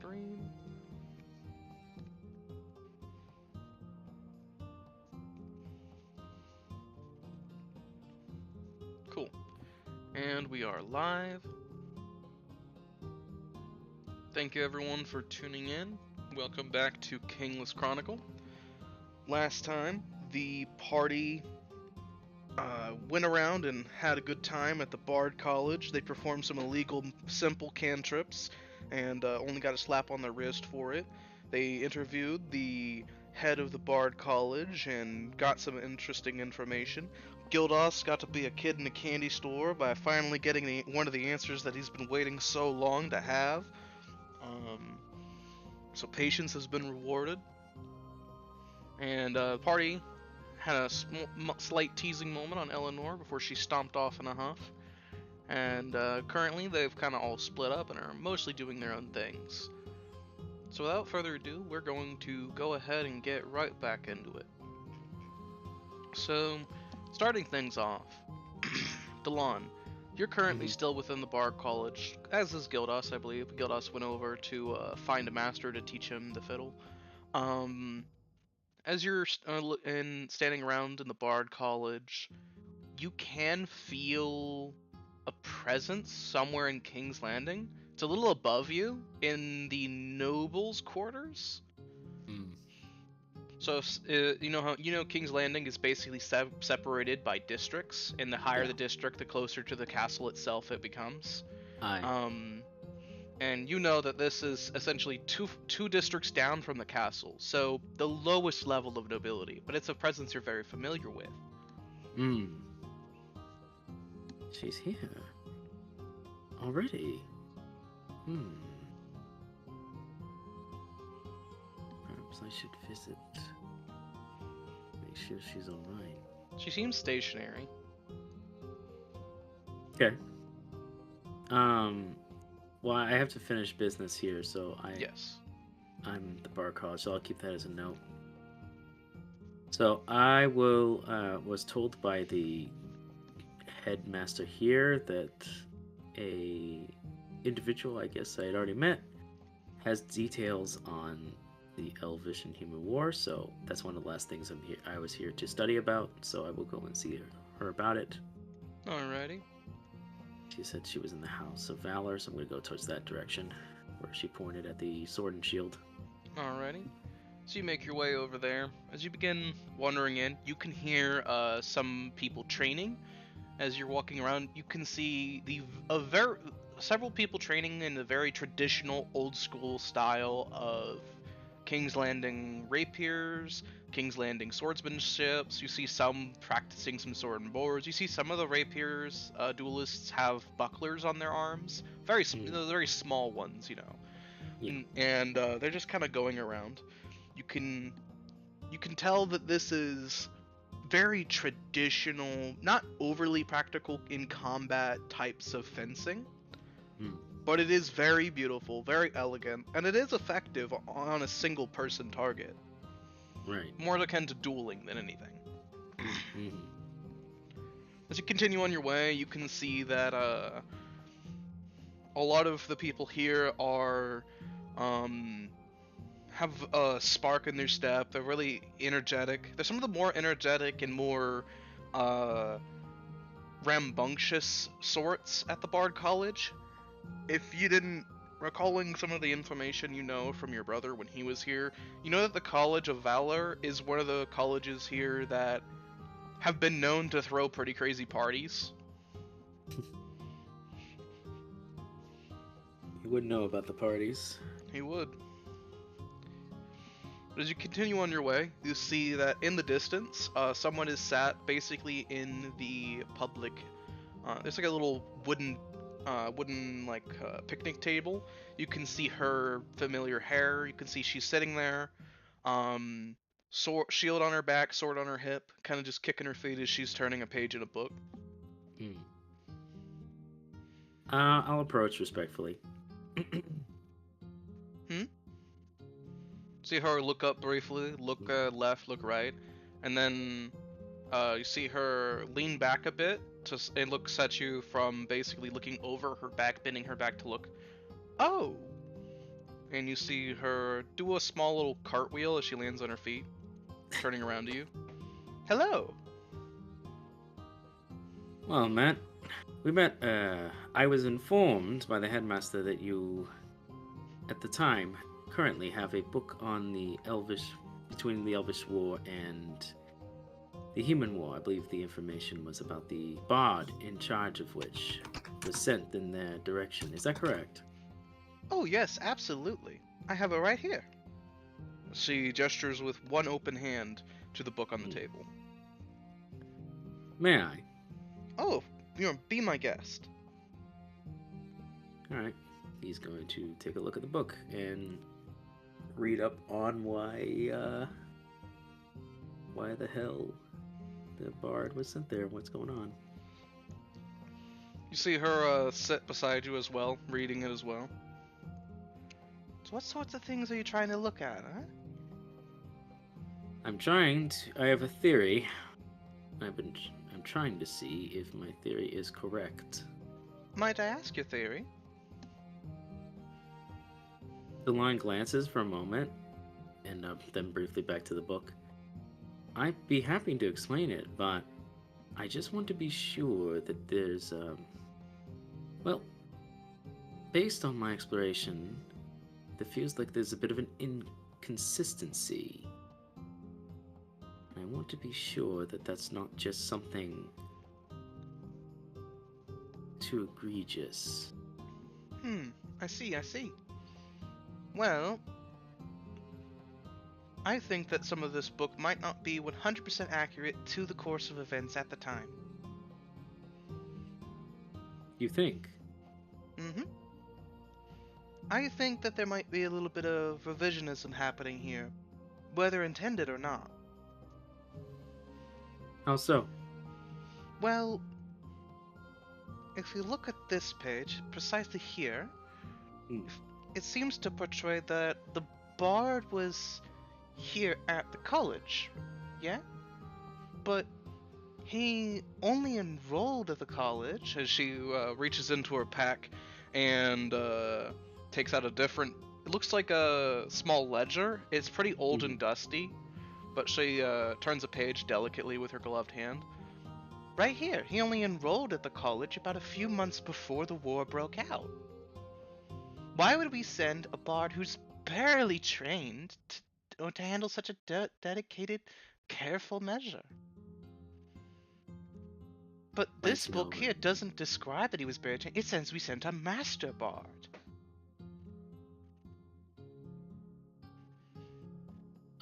screen. Cool. And we are live. Thank you everyone for tuning in. Welcome back to Kingless Chronicle. Last time, the party went around and had a good time at the Bard College. They performed some illegal simple cantrips and only got a slap on the wrist for it. They interviewed the head of the Bard College and got some interesting information. Gildas got to be a kid in a candy store by finally getting one of the answers that he's been waiting so long to have. So patience has been rewarded. And the party had a slight teasing moment on Eleanor before she stomped off in a huff. And currently they've kind of all split up and are mostly doing their own things. So without further ado, we're going to go ahead and get right back into it. So, starting things off, Delon, you're currently still within the Bard College, as is Gildas, I believe. Gildas went over to find a master to teach him the fiddle. As you're standing around in the Bard College, you can feel a presence somewhere in King's Landing. It's a little above you in the nobles' quarters. So King's Landing is basically separated by districts, and the higher the district, the closer to the castle itself it becomes. Aye. And you know that this is essentially two districts down from the castle, so the lowest level of nobility, but it's a presence you're very familiar with. She's here. Already. Perhaps I should visit. Make sure she's alright. She seems stationary. Okay. Well, I have to finish business here, so I'm the Bar College, so I'll keep that as a note. So I was told by the headmaster here that a individual, I guess I had already met, has details on the Elvish and Human War, so that's one of the last things I was here to study about, so I will go and see her about it. Alrighty. She said she was in the House of Valor, so I'm going to go towards that direction, where she pointed at the sword and shield. Alrighty. So you make your way over there. As you begin wandering in, you can hear some people training. As you're walking around, you can see several people training in the very traditional old-school style of King's Landing rapiers, King's Landing swordsmanships. You see some practicing some sword and boards. You see some of the rapiers duelists have bucklers on their arms, very small ones, you know. Yeah. And they're just kind of going around. You can tell that this is very traditional, not overly practical in combat types of fencing. But it is very beautiful, very elegant, and it is effective on a single person target. Right. More akin to dueling than anything. As you continue on your way, you can see that a lot of the people here are have a spark in their step. They're really energetic. They're some of the more energetic and more rambunctious sorts at the Bard College. If you didn't, recalling some of the information you know from your brother when he was here, you know that the College of Valor is one of the colleges here that have been known to throw pretty crazy parties. He wouldn't know about the parties. He would. But as you continue on your way, you see that in the distance, someone is sat basically in the public. There's like a little wooden picnic table. You can see her familiar hair. You can see she's sitting there, shield on her back, sword on her hip, kind of just kicking her feet as she's turning a page in a book. I'll approach respectfully. See her look up briefly, look left, look right, and then you see her lean back a bit and looks at you from basically looking over her back, bending her back to look. Oh, and you see her do a small little cartwheel as she lands on her feet, turning around to you. Hello. Well, Matt, we met. I was informed by the headmaster that you, at the time, currently have a book on the between the Elvish War and the Human War. I believe the information was about the bard in charge of which was sent in their direction. Is that correct? Oh, yes, absolutely. I have it right here. She gestures with one open hand to the book on the table. May I? Oh, be my guest. Alright. He's going to take a look at the book and read up on why the hell the bard was sent there, what's going on. You see her sit beside you as well, reading it as well. So what sorts of things are you trying to look at, huh? I have a theory. I'm trying to see if my theory is correct. Might I ask your theory? The line glances for a moment, and then briefly back to the book. I'd be happy to explain it, but I just want to be sure that there's, well, based on my exploration, it feels like there's a bit of an inconsistency. I want to be sure that that's not just something too egregious. I see. Well, I think that some of this book might not be 100% accurate to the course of events at the time. You think? Mm-hmm. I think that there might be a little bit of revisionism happening here, whether intended or not. How so? Well, if you look at this page, precisely here, it seems to portray that the bard was here at the college, yeah? But he only enrolled at the college, as she reaches into her pack and takes out a different... It looks like a small ledger. It's pretty old and dusty, but she turns a page delicately with her gloved hand. Right here, he only enrolled at the college about a few months before the war broke out. Why would we send a bard who's barely trained to handle such a dedicated, careful measure? But this book here doesn't describe that he was barely trained. It says we sent a master bard.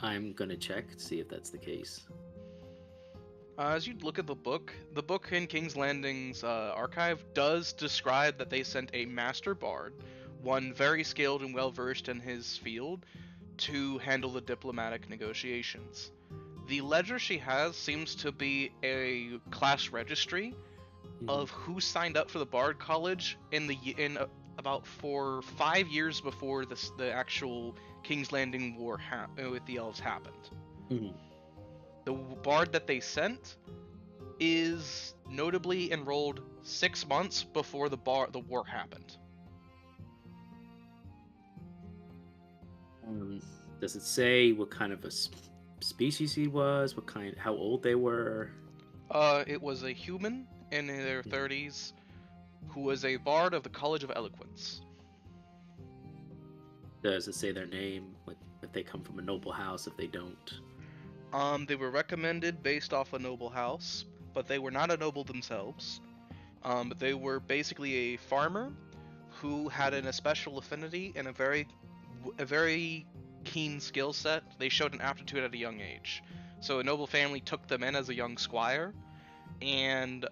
I'm gonna check to see if that's the case. As you look at the book in King's Landing's archive does describe that they sent a master bard, one very skilled and well-versed in his field, to handle the diplomatic negotiations. The ledger she has seems to be a class registry of who signed up for the Bard College in about 5 years before the actual King's Landing War with the elves happened. The bard that they sent is notably enrolled 6 months before the war happened. Does it say what kind of a species he was? How old they were? It was a human in their 30s who was a bard of the College of Eloquence. Does it say their name? Like if they come from a noble house, if they don't? They were recommended based off a noble house, but they were not a noble themselves. They were basically a farmer who had a special affinity and a very keen skill set. They showed an aptitude at a young age. So a noble family took them in as a young squire, and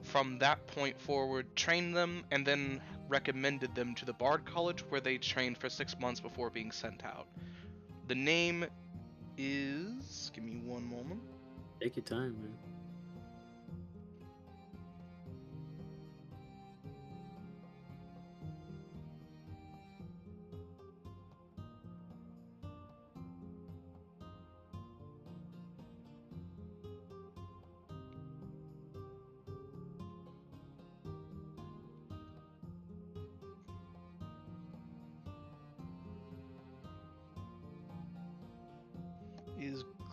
from that point forward trained them and then recommended them to the Bard College, where they trained for 6 months before being sent out. The name is... Give me one moment. Take your time, man.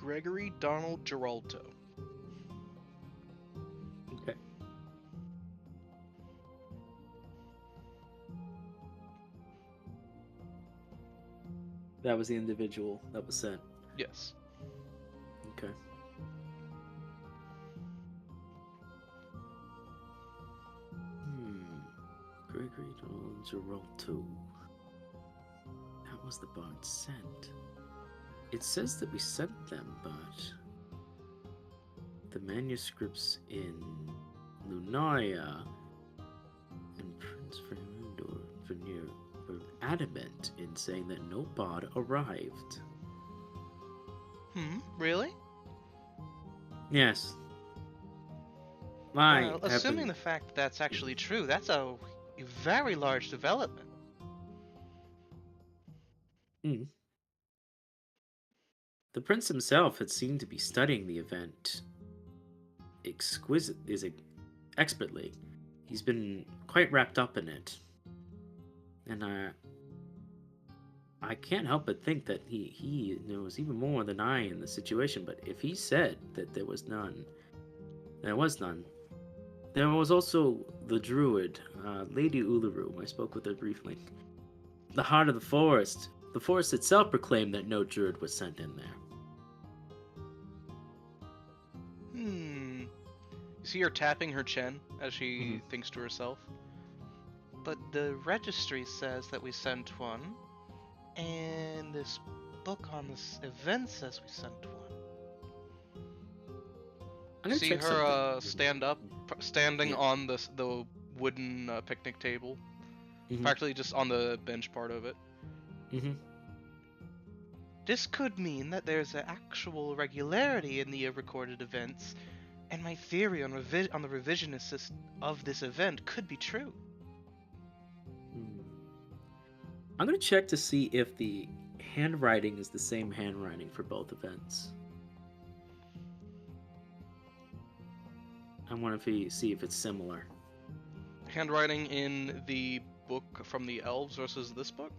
Gregory Donald Giraldo. Okay. That was the individual that was sent? Yes. Okay. Gregory Donald Giraldo. That was the bard sent. It says that we sent them, but the manuscripts in Lunaria and Prince Fernando Veneer were adamant in saying that no bard arrived. Really? Yes. Well, assuming the fact that's actually true, that's a very large development. The prince himself had seemed to be studying the event expertly. He's been quite wrapped up in it. And I can't help but think that he knows even more than I in the situation, but if he said that there was none, there was none. There was also the druid, Lady Uluru. I spoke with her briefly. The heart of the forest. The forest itself proclaimed that no druid was sent in there. You see her tapping her chin as she thinks to herself. But the registry says that we sent one, and this book on this event says we sent one. See her standing on the wooden picnic table, practically just on the bench part of it. This could mean that there's an actual regularity in the recorded events, and my theory on the revisionist of this event could be true. I'm going to check to see if the handwriting is the same handwriting for both events. I want to see if it's similar. Handwriting in the book from the elves versus this book?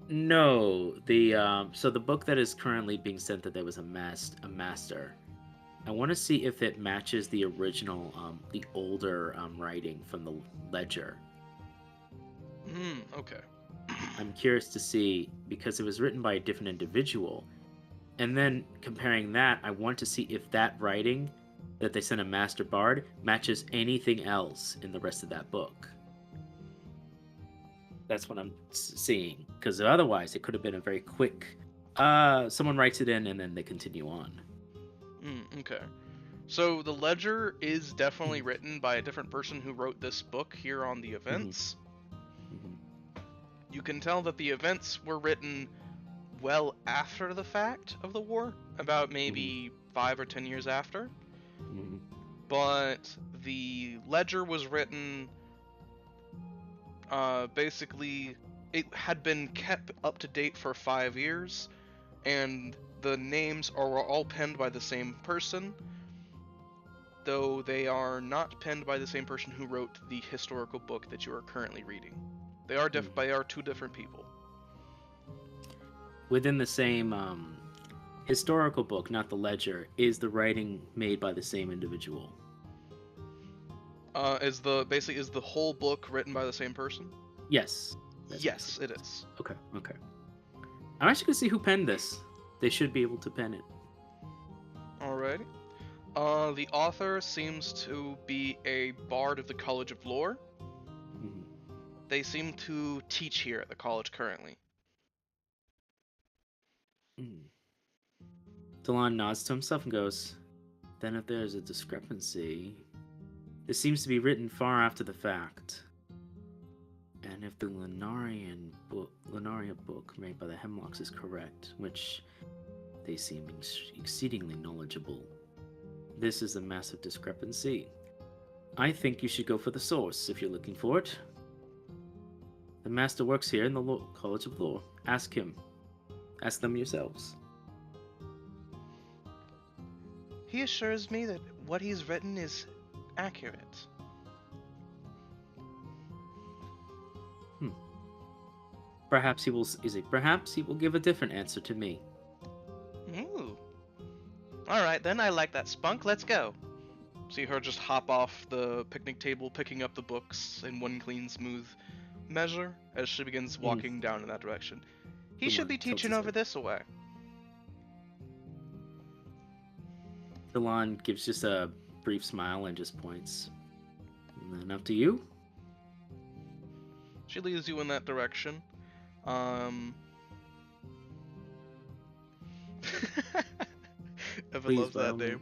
No, so the book that is currently being sent, that there was a master. I want to see if it matches the original, the older writing from the ledger. Okay. I'm curious to see, because it was written by a different individual, and then comparing that, I want to see if that writing that they sent a master bard matches anything else in the rest of that book. That's what I'm seeing, because otherwise it could have been a very quick, someone writes it in and then they continue on. Okay. So the ledger is definitely written by a different person who wrote this book here on the events. You can tell that the events were written well after the fact of the war, about maybe 5 or 10 years after. But the ledger was written, basically, it had been kept up to date for 5 years, and the names are all penned by the same person, though they are not penned by the same person who wrote the historical book that you are currently reading. They are two different people. Within the same historical book, not the ledger, is the writing made by the same individual? Is the whole book written by the same person? Yes. Yes, it is. Okay. I'm actually gonna see who penned this. They should be able to pen it. Alrighty. The author seems to be a bard of the College of Lore. They seem to teach here at the college currently. Delon nods to himself and goes, then if there's a discrepancy, this seems to be written far after the fact. And if the Lunaria book made by the Hemlocks is correct, which they seem exceedingly knowledgeable, this is a massive discrepancy. I think you should go for the source if you're looking for it. The master works here in the College of Lore. Ask him. Ask them yourselves. He assures me that what he's written is accurate. Perhaps he will give a different answer to me. Ooh. Alright then, I like that spunk, let's go. See her just hop off the picnic table, picking up the books in one clean, smooth measure as she begins walking down in that direction. He should be teaching over this way. Delon gives just a brief smile and just points. And then up to you? She leads you in that direction. Evan loves that name.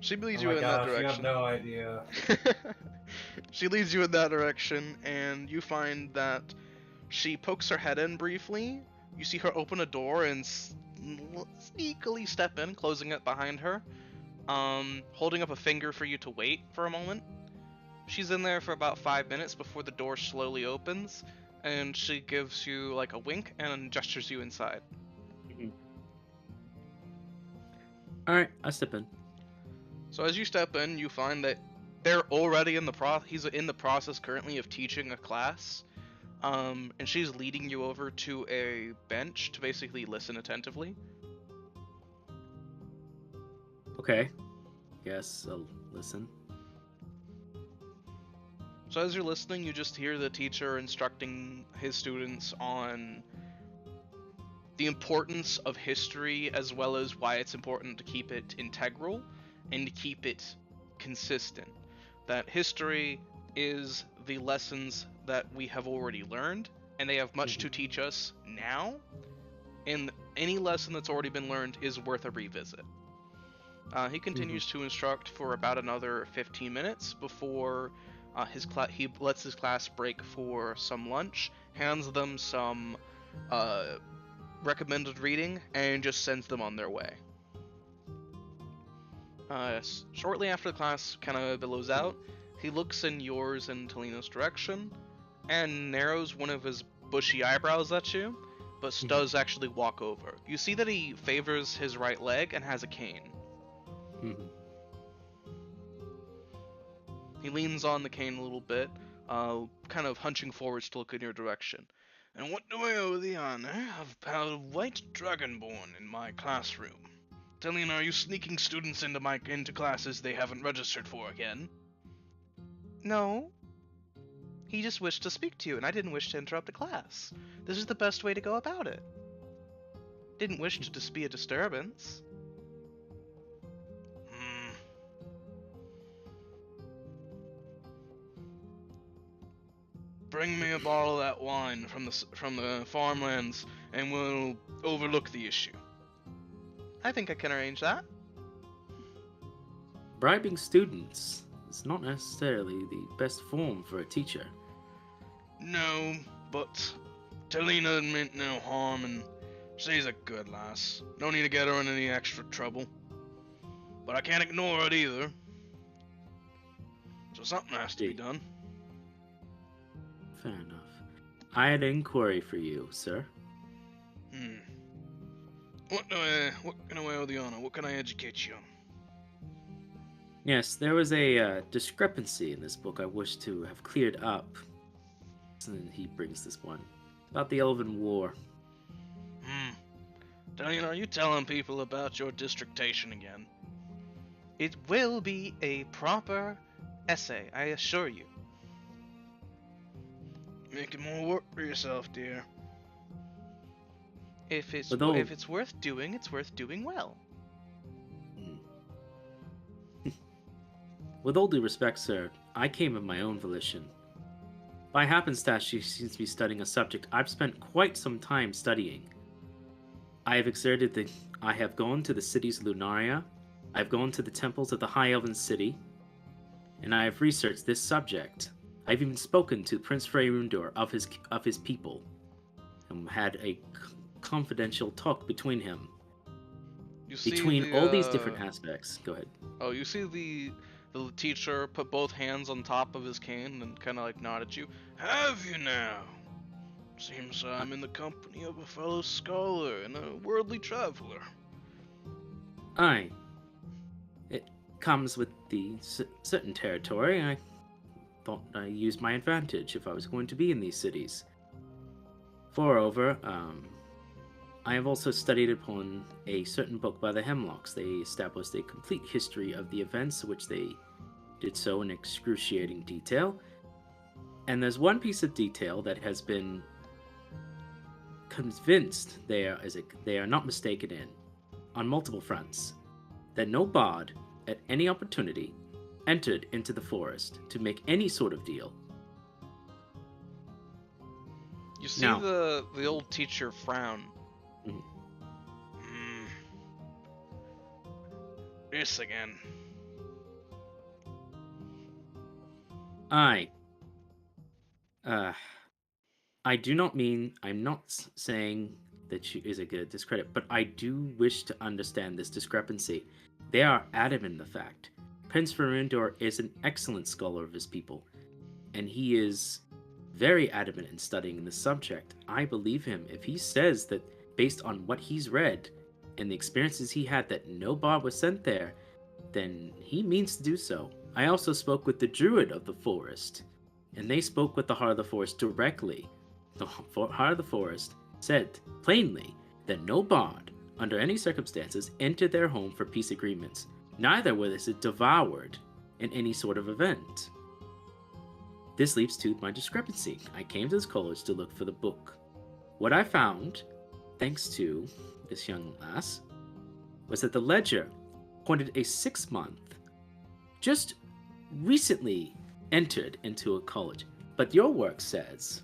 She leads you in that direction. You have no idea. She leads you in that direction, and you find that she pokes her head in briefly. You see her open a door and sneakily step in, closing it behind her, holding up a finger for you to wait for a moment. She's in there for about 5 minutes before the door slowly opens, and she gives you like a wink and gestures you inside. Alright, I step in. So as you step in, you find that they're already in the he's in the process currently of teaching a class, and she's leading you over to a bench to basically listen attentively. Okay. Yes, I'll listen. So as you're listening, you just hear the teacher instructing his students on the importance of history, as well as why it's important to keep it integral and to keep it consistent. That history is the lessons that we have already learned, and they have much to teach us now, and any lesson that's already been learned is worth a revisit. He continues to instruct for about another 15 minutes before he lets his class break for some lunch, hands them some recommended reading, and just sends them on their way. Shortly after the class kind of billows out, he looks in yours and Talina's direction and narrows one of his bushy eyebrows at you, but does actually walk over. You see that he favors his right leg and has a cane. He leans on the cane a little bit, kind of hunching forwards to look in your direction. And what do I owe the honor of a white dragonborn in my classroom? Talina, are you sneaking students into classes they haven't registered for again? No. He just wished to speak to you, and I didn't wish to interrupt the class. This is the best way to go about it. Didn't wish to just be a disturbance. Bring me a bottle of that wine from the farmlands, and we'll overlook the issue. I think I can arrange that. Bribing students is not necessarily the best form for a teacher. No, but Talina meant no harm, and she's a good lass. No need to get her in any extra trouble. But I can't ignore it either. So something has to be done. Fair enough. I had an inquiry for you, sir. What can I owe the honor? What can I educate you on? Yes, there was a discrepancy in this book I wish to have cleared up. And he brings this one. About the Elven War. Talina, are you telling people about your dissertation again? It will be a proper essay, I assure you. Making more work for yourself, dear. If it's worth doing, it's worth doing well. With all due respect, sir, I came of my own volition. By happenstance, she seems to be studying a subject I've spent quite some time studying. I have gone to the cities of Lunaria, I've gone to the temples of the High Elven City, and I have researched this subject. I've even spoken to Prince Freyrundur of his people, and had a confidential talk between him. All these different aspects. Go ahead. Oh, you see the teacher put both hands on top of his cane and kind of like nod at you. Have you now? Seems I'm in the company of a fellow scholar and a worldly traveler. Aye. It comes with the certain territory. I thought I used my advantage if I was going to be in these cities. Moreover, I have also studied upon a certain book by the Hemlocks. They established a complete history of the events, which they did so in excruciating detail. And there's one piece of detail that has been convinced they are not mistaken in, on multiple fronts, that no bard, at any opportunity, entered into the forest to make any sort of deal. You see now, the old teacher frown. This again. I do not mean, I'm not saying that she is a good discredit, but I do wish to understand this discrepancy. They are adamant in the fact. Prince Verindor is an excellent scholar of his people, and he is very adamant in studying this subject. I believe him if he says that based on what he's read and the experiences he had that no bard was sent there, then he means to do so. I also spoke with the druid of the forest, and they spoke with the heart of the forest directly. The heart of the forest said plainly that no bard, under any circumstances, entered their home for peace agreements. Neither was it devoured in any sort of event. This leads to my discrepancy. I came to this college to look for the book. What I found, thanks to this young lass, was that the ledger pointed a 6-month, just recently entered into a college. But your work says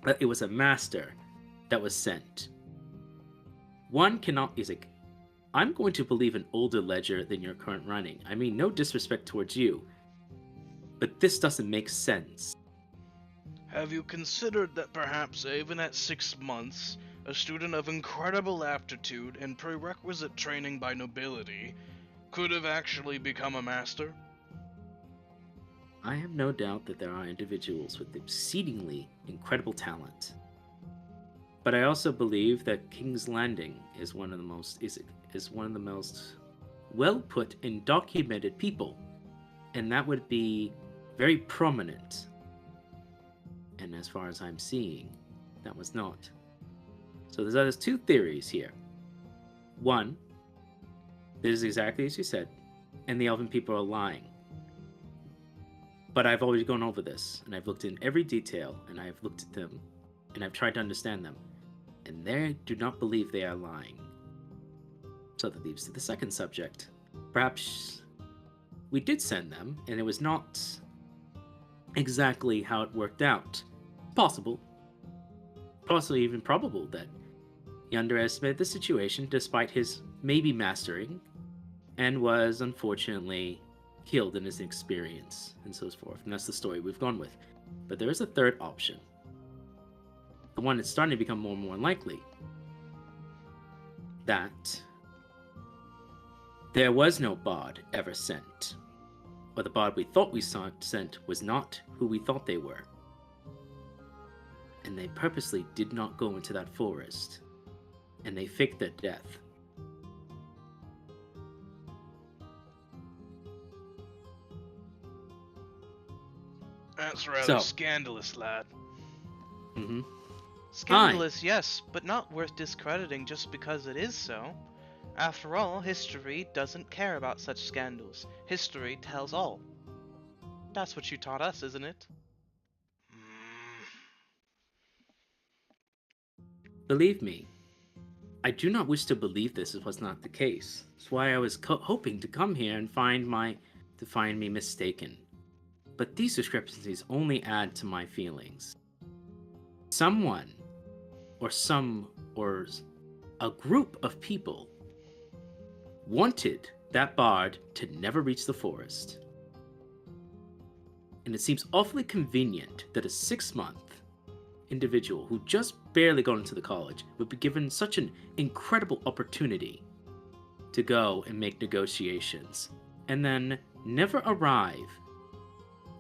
that it was a master that was sent. One cannot, I'm going to believe an older ledger than your current running. I mean, no disrespect towards you, but this doesn't make sense. Have you considered that perhaps even at 6 months, a student of incredible aptitude and prerequisite training by nobility could have actually become a master? I have no doubt that there are individuals with exceedingly incredible talent. But I also believe that King's Landing is one of the most well put and documented people, and that would be very prominent. And as far as I'm seeing, that was not. So there's 2 theories here. One, this is exactly as you said, and the elven people are lying. But I've always gone over this, and I've looked in every detail, and I've looked at them, and I've tried to understand them, and they do not believe they are lying. So that leads to the second subject. Perhaps we did send them, and it was not exactly how it worked out. Possible. Possibly even probable that he underestimated the situation despite his maybe mastering, and was unfortunately killed in his experience, and so forth. And that's the story we've gone with. But there is a third option. The one that's starting to become more and more unlikely. That there was no bard ever sent. Or the bard we thought we sent was not who we thought they were. And they purposely did not go into that forest. And they faked their death. That's rather scandalous, lad. Mm-hmm. Scandalous, yes, but not worth discrediting just because it is so. After all, history doesn't care about such scandals. History tells all. That's what you taught us, isn't it? Believe me, I do not wish to believe this was not the case. That's why I was hoping to come here and find me mistaken. But these discrepancies only add to my feelings. Someone, or a group of people, wanted that bard to never reach the forest. And it seems awfully convenient that a 6-month individual who just barely got into the college would be given such an incredible opportunity to go and make negotiations, and then never arrive,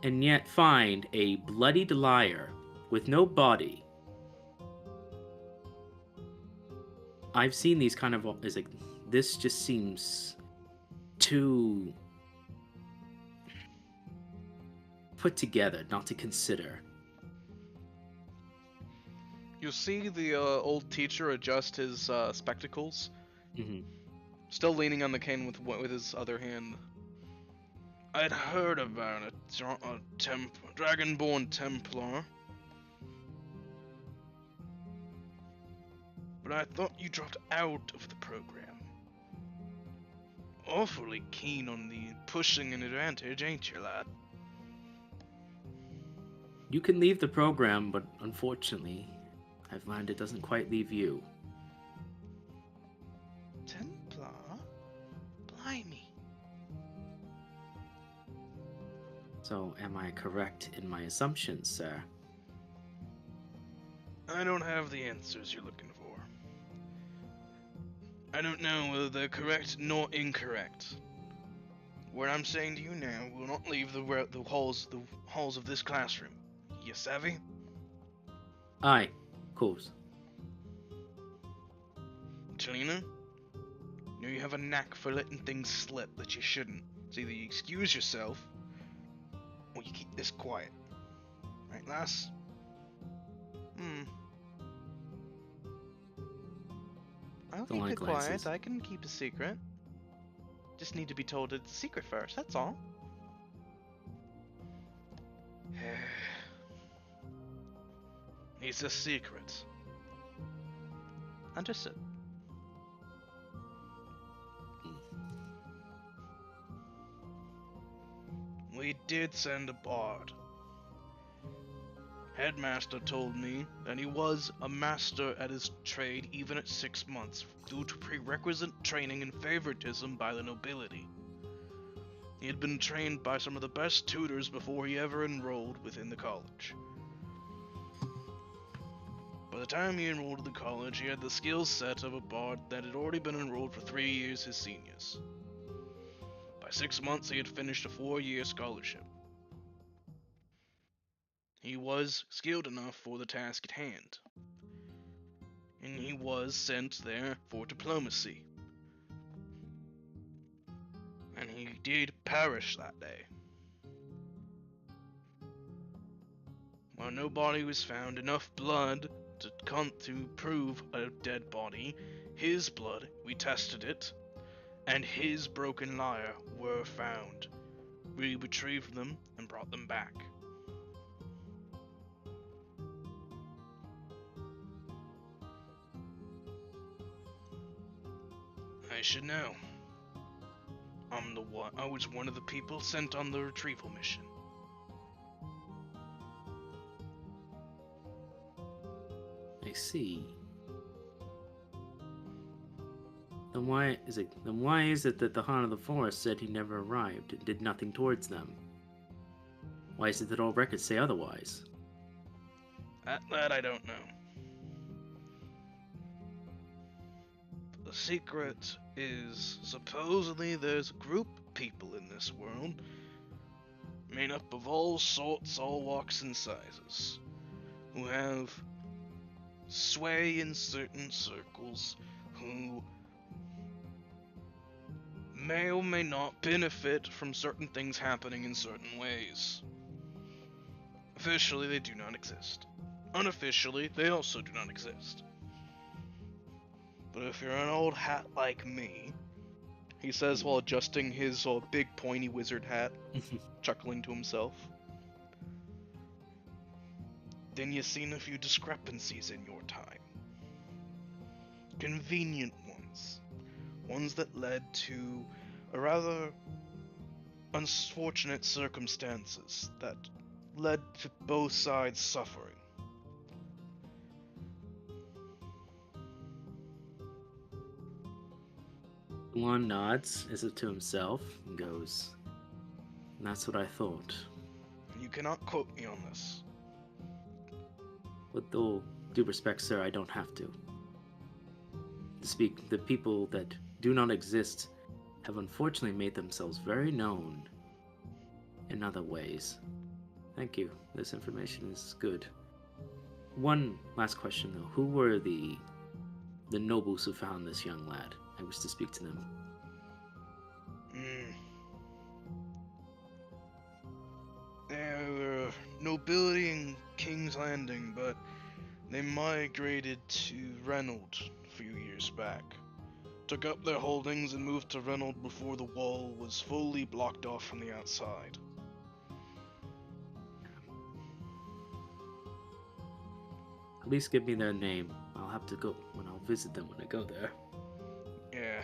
and yet find a bloodied liar with no body. I've seen these kind of, this just seems too put together not to consider. You see the old teacher adjust his spectacles, Mm-hmm. still leaning on the cane with his other hand. I'd heard about a Dragonborn Templar, but I thought you dropped out of the program. Awfully keen on the pushing an advantage, ain't you, lad? You can leave the program, but unfortunately, I've learned it doesn't quite leave you. Templar? Blimey. So, am I correct in my assumptions, sir? I don't have the answers you're looking for. I don't know whether they're correct nor incorrect. What I'm saying to you now will not leave the halls of this classroom. You savvy? Aye, of course. Talina, you know you have a knack for letting things slip that you shouldn't. So either you excuse yourself, or you keep this quiet. Right, lass? I'll keep it quiet. I can keep a secret. Just need to be told it's a secret first, that's all. It's a secret. Understood. We did send a bard. Headmaster told me that he was a master at his trade even at 6 months due to prerequisite training and favoritism by the nobility. He had been trained by some of the best tutors before he ever enrolled within the college. By the time he enrolled at the college, he had the skill set of a bard that had already been enrolled for 3 years his seniors. By 6 months, he had finished a 4-year scholarship. He was skilled enough for the task at hand, and he was sent there for diplomacy. And he did perish that day. While no body was found, enough blood to prove a dead body, his blood, we tested it, and his broken lyre were found. We retrieved them and brought them back. I should know. I was one of the people sent on the retrieval mission. I see. Then why is it that the Haunt of the Forest said he never arrived and did nothing towards them? Why is it that all records say otherwise? That I don't know. The secret is supposedly there's a group of people in this world made up of all sorts, all walks and sizes, who have sway in certain circles, who may or may not benefit from certain things happening in certain ways. Officially, they do not exist. Unofficially, they also do not exist. But if you're an old hat like me, he says while adjusting his big pointy wizard hat, chuckling to himself, then you've seen a few discrepancies in your time. Convenient ones. Ones that led to a rather unfortunate circumstances that led to both sides suffering. One nods as if to himself and goes, "That's what I thought." You cannot quote me on this. With all due respect, sir, I don't have to. The people that do not exist have unfortunately made themselves very known in other ways. Thank you. This information is good. One last question, though. Who were the nobles who found this young lad? I wish to speak to them. There were nobility in King's Landing, but They migrated to Reynold a few years back. Took up their holdings and moved to Reynold before the wall was fully blocked off from the outside. At least give me their name. I'll have to go when I'll visit them when I go there. Yeah.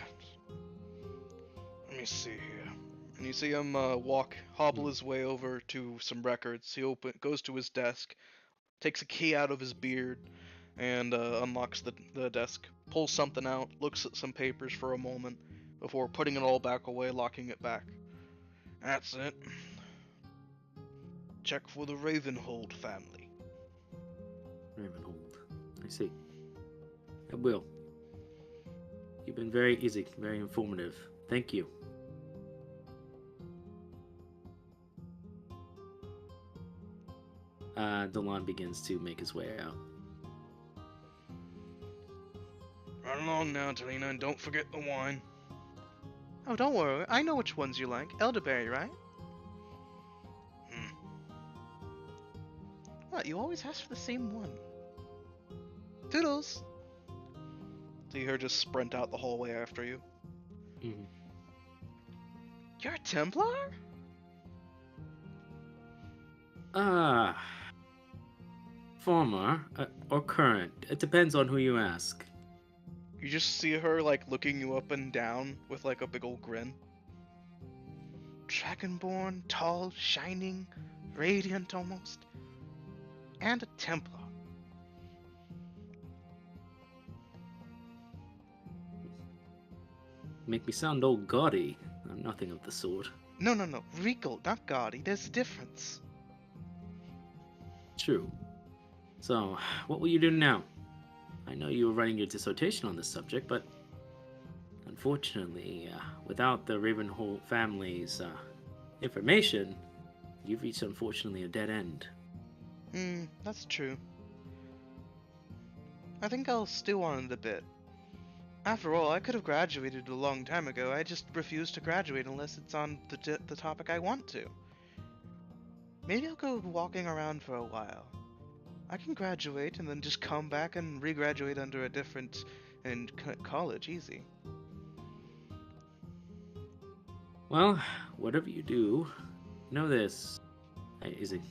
Let me see here. And you see him hobble his way over to some records. He goes to his desk, takes a key out of his beard, and unlocks the desk, pulls something out, looks at some papers for a moment before putting it all back away, locking it back. That's it. Check for the Ravenhold family. Ravenhold. I see. I will. You've been very easy, very informative. Thank you. Delon begins to make his way out. Run along now, Talina, and don't forget the wine. Oh, don't worry. I know which ones you like. Elderberry, right? What? You always ask for the same one. Toodles! See her just sprint out the hallway after you. Mm-hmm. You're a Templar? Former or current. It depends on who you ask. You just see her, like, looking you up and down with, like, a big old grin. Dragonborn, tall, shining, radiant almost. And a Templar. Make me sound all gaudy. I'm nothing of the sort. No. Regal, not gaudy. There's a difference. True. So, what will you do now? I know you were writing your dissertation on this subject, but unfortunately, without the Ravenhold family's information, you've reached, unfortunately, a dead end. That's true. I think I'll stew on it a bit. After all, I could have graduated a long time ago. I just refuse to graduate unless it's on the topic I want to. Maybe I'll go walking around for a while. I can graduate and then just come back and regraduate under a different college, easy. Well, whatever you do, know this. Izzy,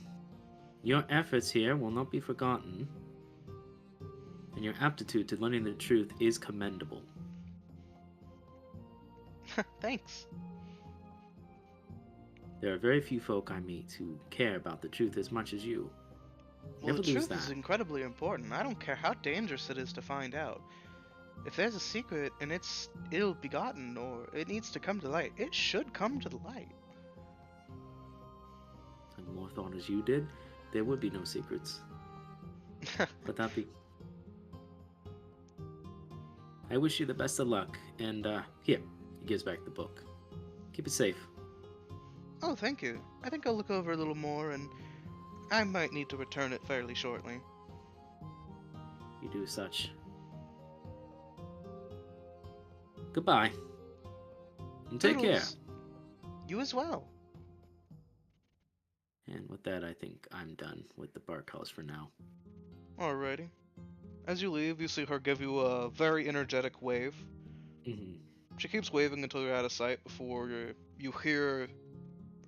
your efforts here will not be forgotten, and your aptitude to learning the truth is commendable. Thanks. There are very few folk I meet who care about the truth as much as you. Well, the truth is incredibly important. I don't care how dangerous it is to find out. If there's a secret and it's ill-begotten or it needs to come to light, it should come to the light. And more thought as you did, there would be no secrets. But that be... I wish you the best of luck, and here, he gives back the book. Keep it safe. Oh, thank you. I think I'll look over a little more, and I might need to return it fairly shortly. You do such. Goodbye. And take care. You as well. And with that, I think I'm done with the Bard College for now. Alrighty. As you leave, you see her give you a very energetic wave. Mm-hmm. She keeps waving until you're out of sight before you hear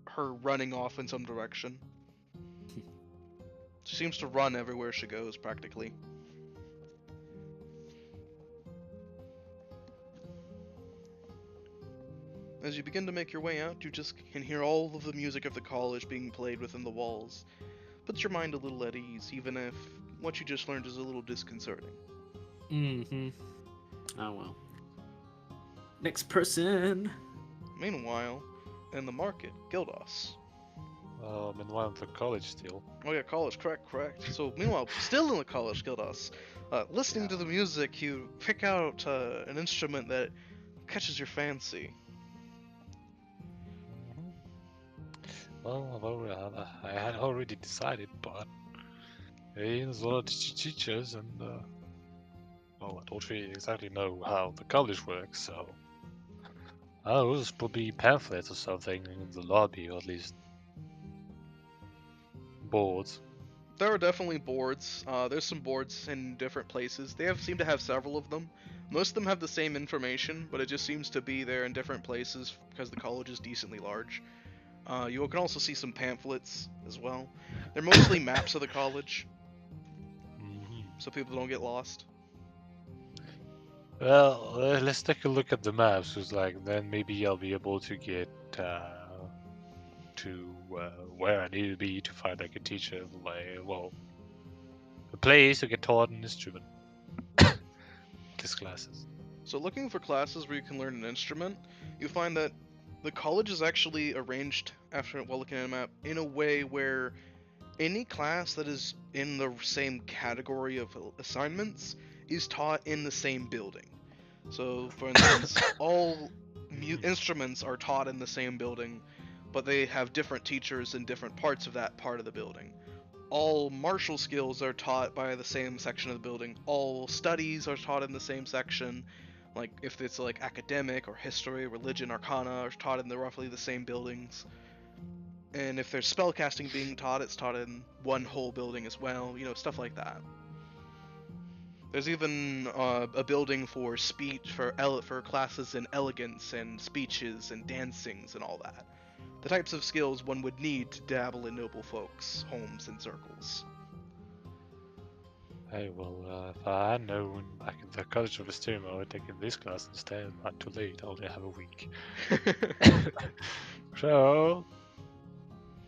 her running off in some direction. She seems to run everywhere she goes, practically. As you begin to make your way out, you just can hear all of the music of the college being played within the walls. Puts your mind a little at ease, even if what you just learned is a little disconcerting. Mm-hmm. Oh well. Next person! Meanwhile, in the market, Gildas. Meanwhile, the college still. Oh yeah, college, correct. So meanwhile, still in the college, Gildas, listening to the music, you pick out an instrument that catches your fancy. Well, I had already decided, but there's a lot of teachers, and I don't really exactly know how the college works, so there's probably pamphlets or something in the lobby, or at least boards. There are definitely boards. There's some boards in different places. They seem to have several of them. Most of them have the same information, but it just seems to be there in different places because the college is decently large. You can also see some pamphlets as well. They're mostly maps of the college, so people don't get lost. Well, let's take a look at the maps, because like then maybe I'll be able to get to where I need to be to find like a teacher, like a place to get taught an instrument. These classes. So looking for classes where you can learn an instrument, you find that the college is actually arranged while looking at a map in a way where any class that is in the same category of assignments is taught in the same building. So, for instance, all instruments are taught in the same building, but they have different teachers in different parts of that part of the building. All martial skills are taught by the same section of the building. All studies are taught in the same section. Like, if it's like academic or history, religion, arcana are taught in roughly the same buildings. And if there's spellcasting being taught, it's taught in one whole building as well, stuff like that. There's even a building for speech, for classes in elegance and speeches and dancings and all that. The types of skills one would need to dabble in noble folks' homes and circles. Hey, well, if I had known back in the College of Astronomy, I would take in this class instead. Not too late, I only have a week. So,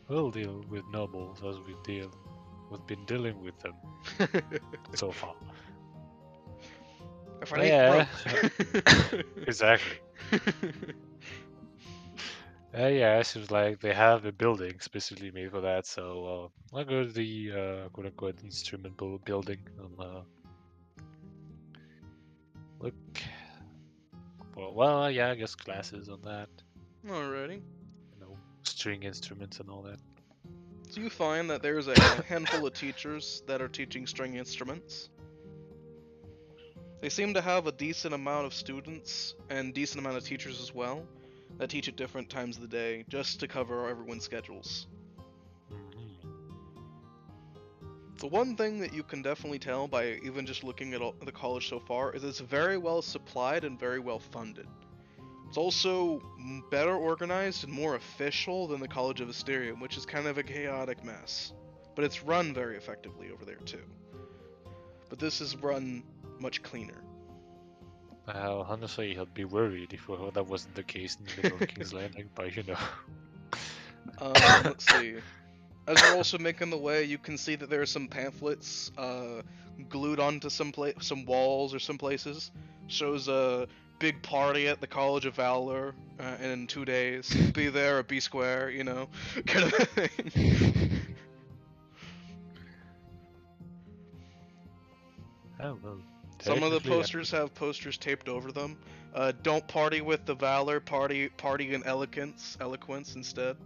we'll deal with nobles as we've been dealing with them so far. Yeah, exactly. Yeah, it seems like they have a building specifically made for that, so I'll go to the quote-unquote instrument building and look for, well, yeah, I guess classes on that. Alrighty. String instruments and all that. So you find that there's a handful of teachers that are teaching string instruments. They seem to have a decent amount of students and decent amount of teachers as well that teach at different times of the day just to cover everyone's schedules. The one thing that you can definitely tell by even just looking at the college so far is it's very well supplied and very well funded. It's also better organized and more official than the College of Asterium, which is kind of a chaotic mess. But it's run very effectively over there too. But this is run much cleaner. Honestly, I'd be worried if that wasn't the case in the middle of King's Landing, but Let's see. As you're also making the way, you can see that there are some pamphlets glued onto some walls or some places. Shows a big party at the College of Valor in 2 days. Be there or be square, kind of thing. Oh, well. Some of the posters have posters taped over them. Don't party with the Valor, party in eloquence instead.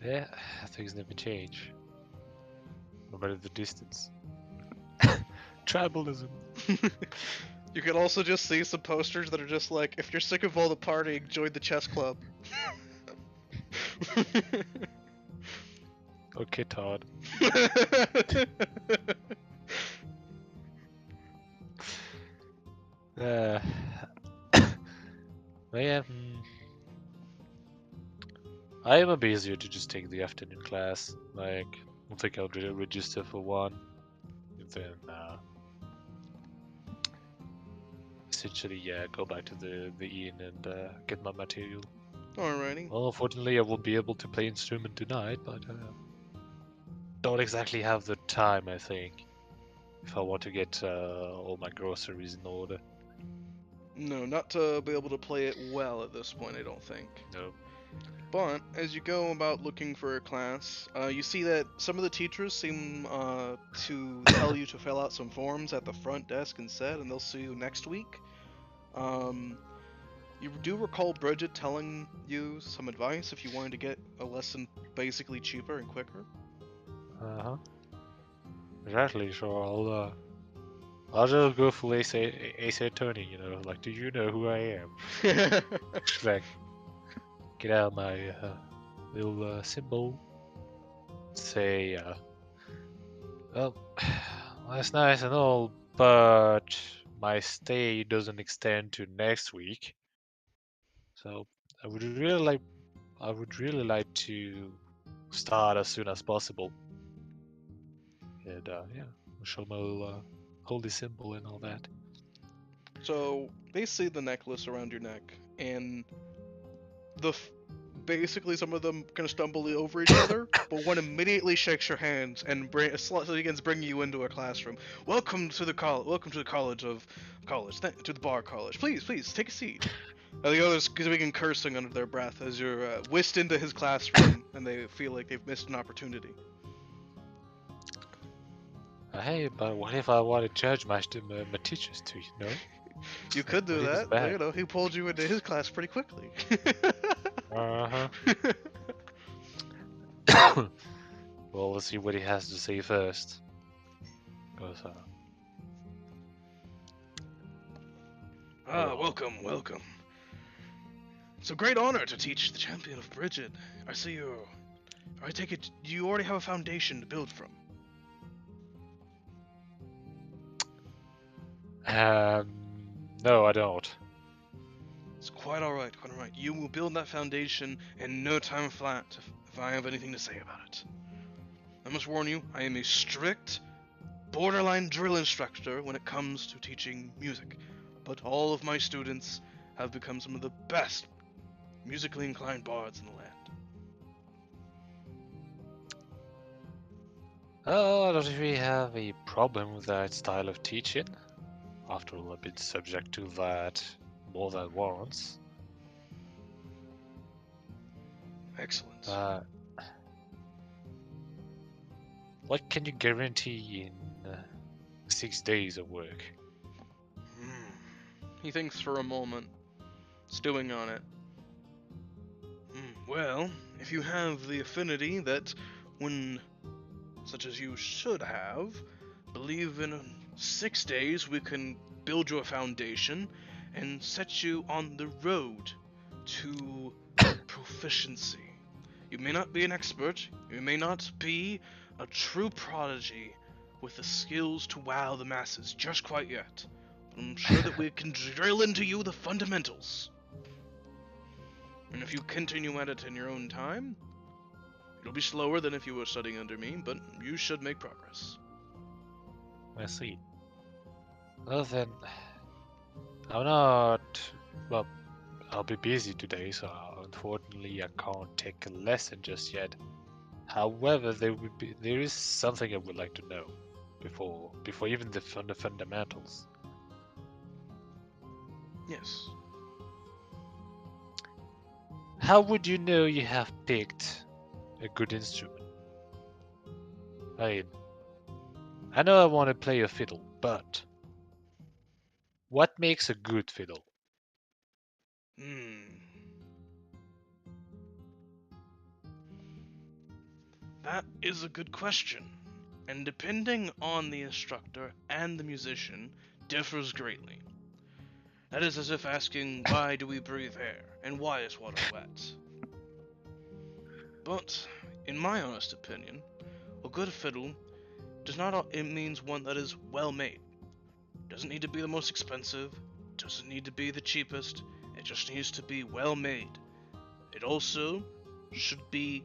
Yeah, things never change. No matter the distance. Tribalism. You can also just see some posters that are just like, if you're sick of all the partying, join the chess club. Okay, Todd. Yeah. I am a bit easier to just take the afternoon class. Like, I think I'll register for one. And then, essentially, yeah, go back to the inn and get my material. Alrighty. Well, unfortunately, I won't be able to play instrument tonight, but don't exactly have the time, I think, if I want to get all my groceries in order. No, not to be able to play it well at this point, I don't think. No. But as you go about looking for a class, you see that some of the teachers seem to tell you to fill out some forms at the front desk instead, and they'll see you next week. You do recall Bridget telling you some advice if you wanted to get a lesson basically cheaper and quicker. Exactly. So I'll just go full Ace Attorney. Like, do you know who I am? Like, get out my little symbol. Say, well, that's nice and all, but my stay doesn't extend to next week. So I would really like to start as soon as possible. And yeah, we'll show my little holy symbol and all that. So they see the necklace around your neck, and basically some of them kind of stumble over each other, but one immediately shakes your hands and begins bringing you into a classroom. Welcome to the college to the bar college. Please take a seat. And the others begin cursing under their breath as you're whisked into his classroom, and they feel like they've missed an opportunity. Hey, but what if I want to judge my teachers too? You could do that. But, he pulled you into his class pretty quickly. Uh-huh. Well, let's see what he has to say first. Welcome. It's a great honor to teach the champion of Bridget. I take it you already have a foundation to build from. No, I don't. It's quite alright. You will build that foundation in no time flat if I have anything to say about it. I must warn you, I am a strict, borderline drill instructor when it comes to teaching music, but all of my students have become some of the best musically inclined bards in the land. Oh, I don't really have a problem with that style of teaching. After all, I've been subject to that more than once. Excellent. What can you guarantee in 6 days of work? He thinks for a moment, stewing on it. Well, if you have the affinity that such as you should have, believe in 6 days we can build you a foundation and set you on the road to proficiency. You may not be an expert, you may not be a true prodigy with the skills to wow the masses just quite yet, but I'm sure that we can drill into you the fundamentals. And if you continue at it in your own time, it'll be slower than if you were studying under me, but you should make progress. I see. Well then, well, I'll be busy today, so unfortunately I can't take a lesson just yet. However, there is something I would like to know before even the fundamentals. Yes. How would you know you have picked a good instrument? I know I want to play a fiddle, but what makes a good fiddle? That is a good question, and depending on the instructor and the musician, differs greatly. That is as if asking, why do we breathe air, and why is water wet? But, in my honest opinion, a good fiddle it means one that is well made. Doesn't need to be the most expensive, doesn't need to be the cheapest, it just needs to be well made. It also should be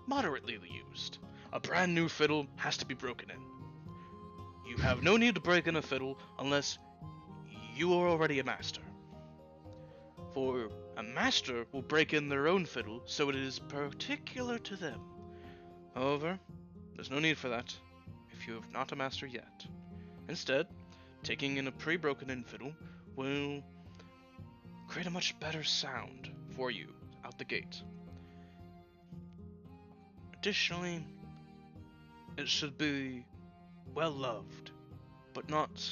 moderately used. A brand new fiddle has to be broken in. You have no need to break in a fiddle unless you are already a master. For a master will break in their own fiddle, so it is particular to them. However, there's no need for that if you have not a master yet. Instead, taking in a pre-broken in fiddle will create a much better sound for you out the gate. Additionally, it should be well loved, but not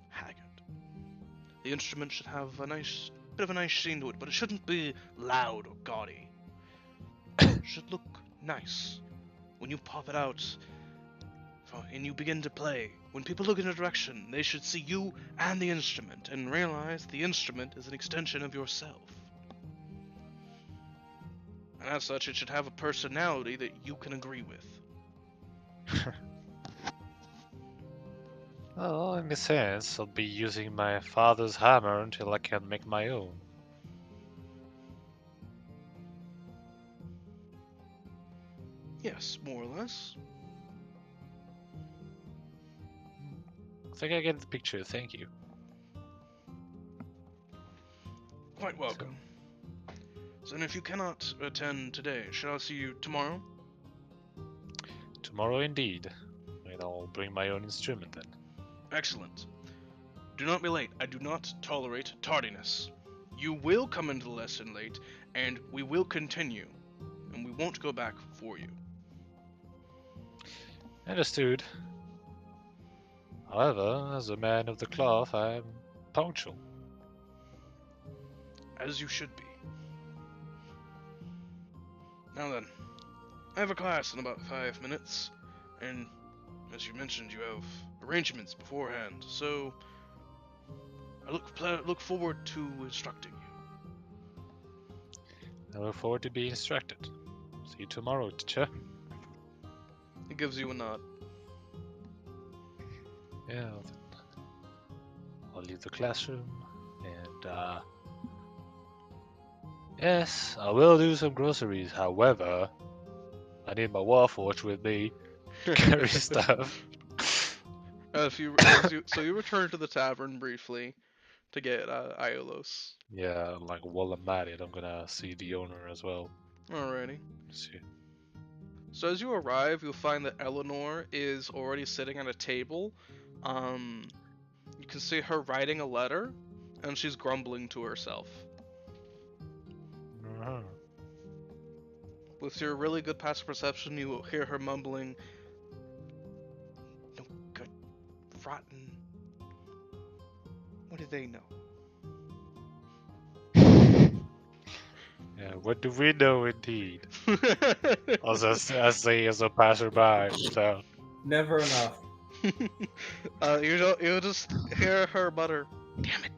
haggard. The instrument should have a bit of a nice sheen to it, but it shouldn't be loud or gaudy. It should look nice. When you pop it out and you begin to play, when people look in a direction, they should see you and the instrument and realize the instrument is an extension of yourself. And as such, it should have a personality that you can agree with. Well, in a sense, I'll be using my father's hammer until I can make my own. Yes, more or less. I think I get the picture, thank you. Quite welcome. So then if you cannot attend today, shall I see you tomorrow? Tomorrow indeed. And I'll bring my own instrument then. Excellent. Do not be late. I do not tolerate tardiness. You will come into the lesson late, and we will continue. And we won't go back for you. Understood. However, as a man of the cloth, I am punctual. As you should be. Now then, I have a class in about 5 minutes, and as you mentioned, you have arrangements beforehand, so I look forward to instructing you. I look forward to being instructed. See you tomorrow, teacher. He gives you a nod. Yeah, then I'll leave the classroom, and yes, I will do some groceries. However, I need my warforge with me to carry stuff. So you return to the tavern briefly to get Iolos. Yeah, like while I'm at it, I'm gonna see the owner as well. Alrighty. See. So as you arrive, you'll find that Eleanor is already sitting at a table. You can see her writing a letter, and she's grumbling to herself. With your really good passive perception, you will hear her mumbling, "No good, rotten. What do they know?" Yeah, what do we know indeed? As a passerby, so. Never enough. You'll just hear her mutter, "Damn it!"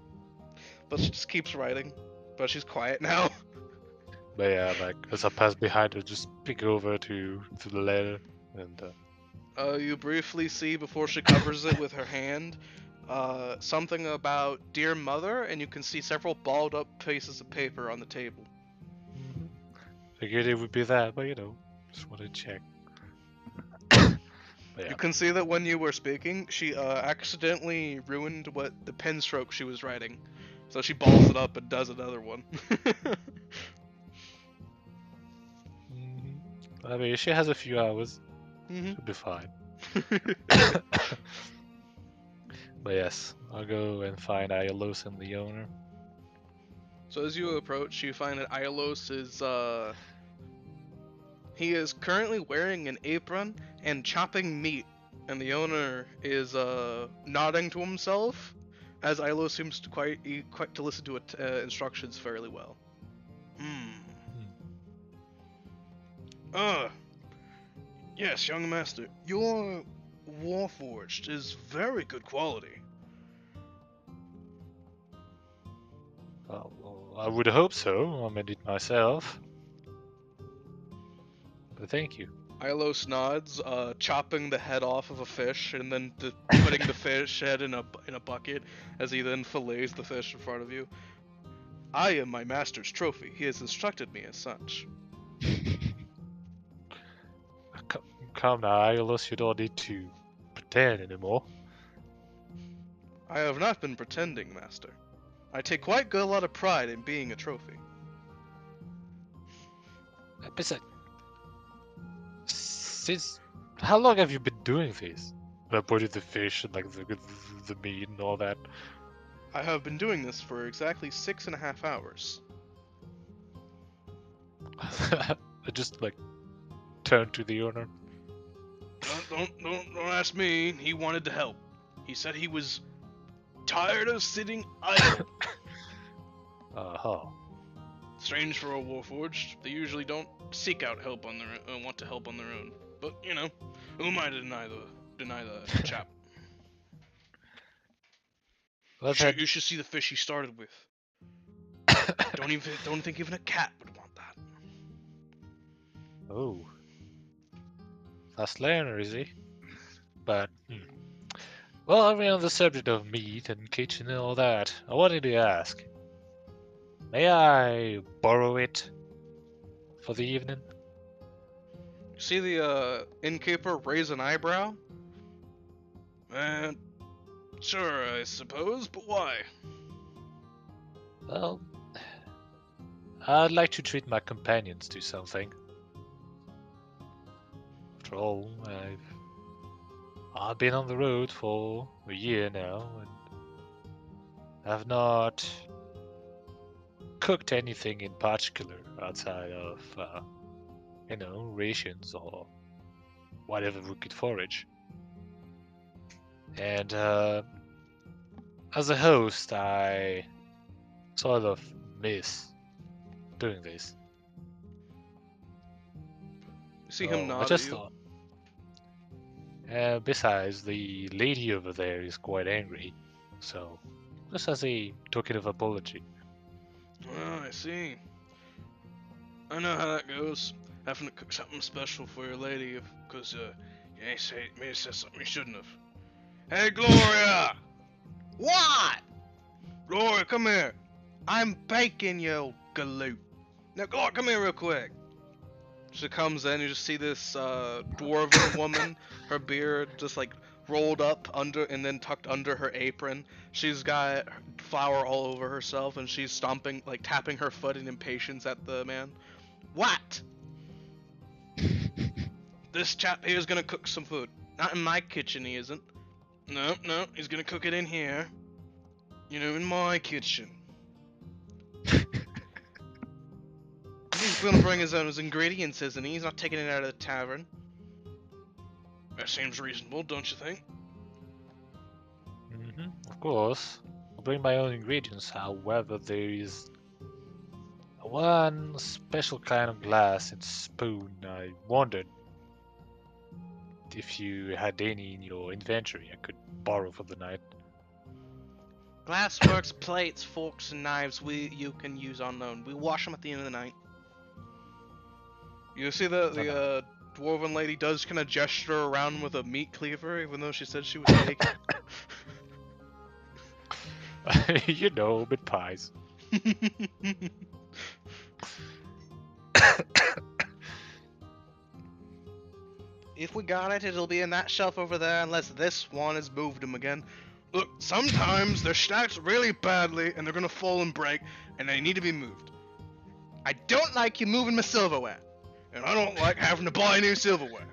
But she just keeps writing. But she's quiet now. But yeah, like as I pass behind her, just peek over to the letter, and You briefly see before she covers it with her hand, something about "Dear Mother," and you can see several balled up pieces of paper on the table. figured it would be that, but just want to check. Yeah. You can see that when you were speaking, she accidentally ruined what the pen stroke she was writing, so she balls it up and does another one. I mean, she has a few hours. Mm-hmm. She'll be fine. But yes, I'll go and find Iolos and the owner. So as you approach, you find that Iolos is he is currently wearing an apron and chopping meat, and the owner is nodding to himself, as Ilo seems to quite to listen to instructions fairly well. Yes, young master, your warforged is very good quality. Well, I would hope so. I made it myself. But thank you. Ilos nods, chopping the head off of a fish and then putting the fish head in a bucket as he then fillets the fish in front of you. I am my master's trophy. He has instructed me as such. Come now, Iolus, you don't need to pretend anymore. I have not been pretending, master. I take quite a lot of pride in being a trophy. Besides, since how long have you been doing this? I pointed the fish and like the meat and all that. I have been doing this for exactly 6.5 hours. I just like turned to the owner. Don't ask me. He wanted to help. He said he was tired of sitting idle. Strange for a warforged. They usually don't seek out help on their want to help on their own. But who am I to deny the chap? You should see the fish he started with. Don't think even a cat would want that. Oh. Fast learner, is he? But, well, I mean, on the subject of meat and kitchen and all that, I wanted to ask, may I borrow it for the evening? See the innkeeper raise an eyebrow? Sure, I suppose, but why? Well, I'd like to treat my companions to something. After all, I've been on the road for a year now, and I've not cooked anything in particular outside of, rations or whatever we could forage. And as a host, I sort of miss doing this. You see him I nod just at you. thought. Besides, the lady over there is quite angry, so just as a token of apology. Oh, I see. I know how that goes. Having to cook something special for your lady, because you may have said something you shouldn't have. Hey, Gloria! What? Gloria, come here. I'm baking, you galoot. Now, Gloria, come here real quick. She comes in, you just see this dwarven woman, her beard just like rolled up under and then tucked under her apron. She's got flour all over herself and she's stomping, like tapping her foot in impatience at the man. What? This chap here is gonna cook some food. Not in my kitchen, he isn't. No, he's gonna cook it in here. You know, in my kitchen. He's gonna bring his own ingredients, isn't he? He's not taking it out of the tavern. That seems reasonable, don't you think? Of course. I'll bring my own ingredients, however, there is one special kind of glass and spoon. I wondered if you had any in your inventory I could borrow for the night. Glassworks, plates, forks, and knives you can use on loan. We wash them at the end of the night. You see the dwarven lady does kind of gesture around with a meat cleaver, even though she said she was taken. You know, bit pies. If we got it, it'll be in that shelf over there, unless this one has moved them again. Look, sometimes they're stacked really badly, and they're gonna fall and break, and they need to be moved. I don't like you moving my silverware, and I don't like having to buy new silverware.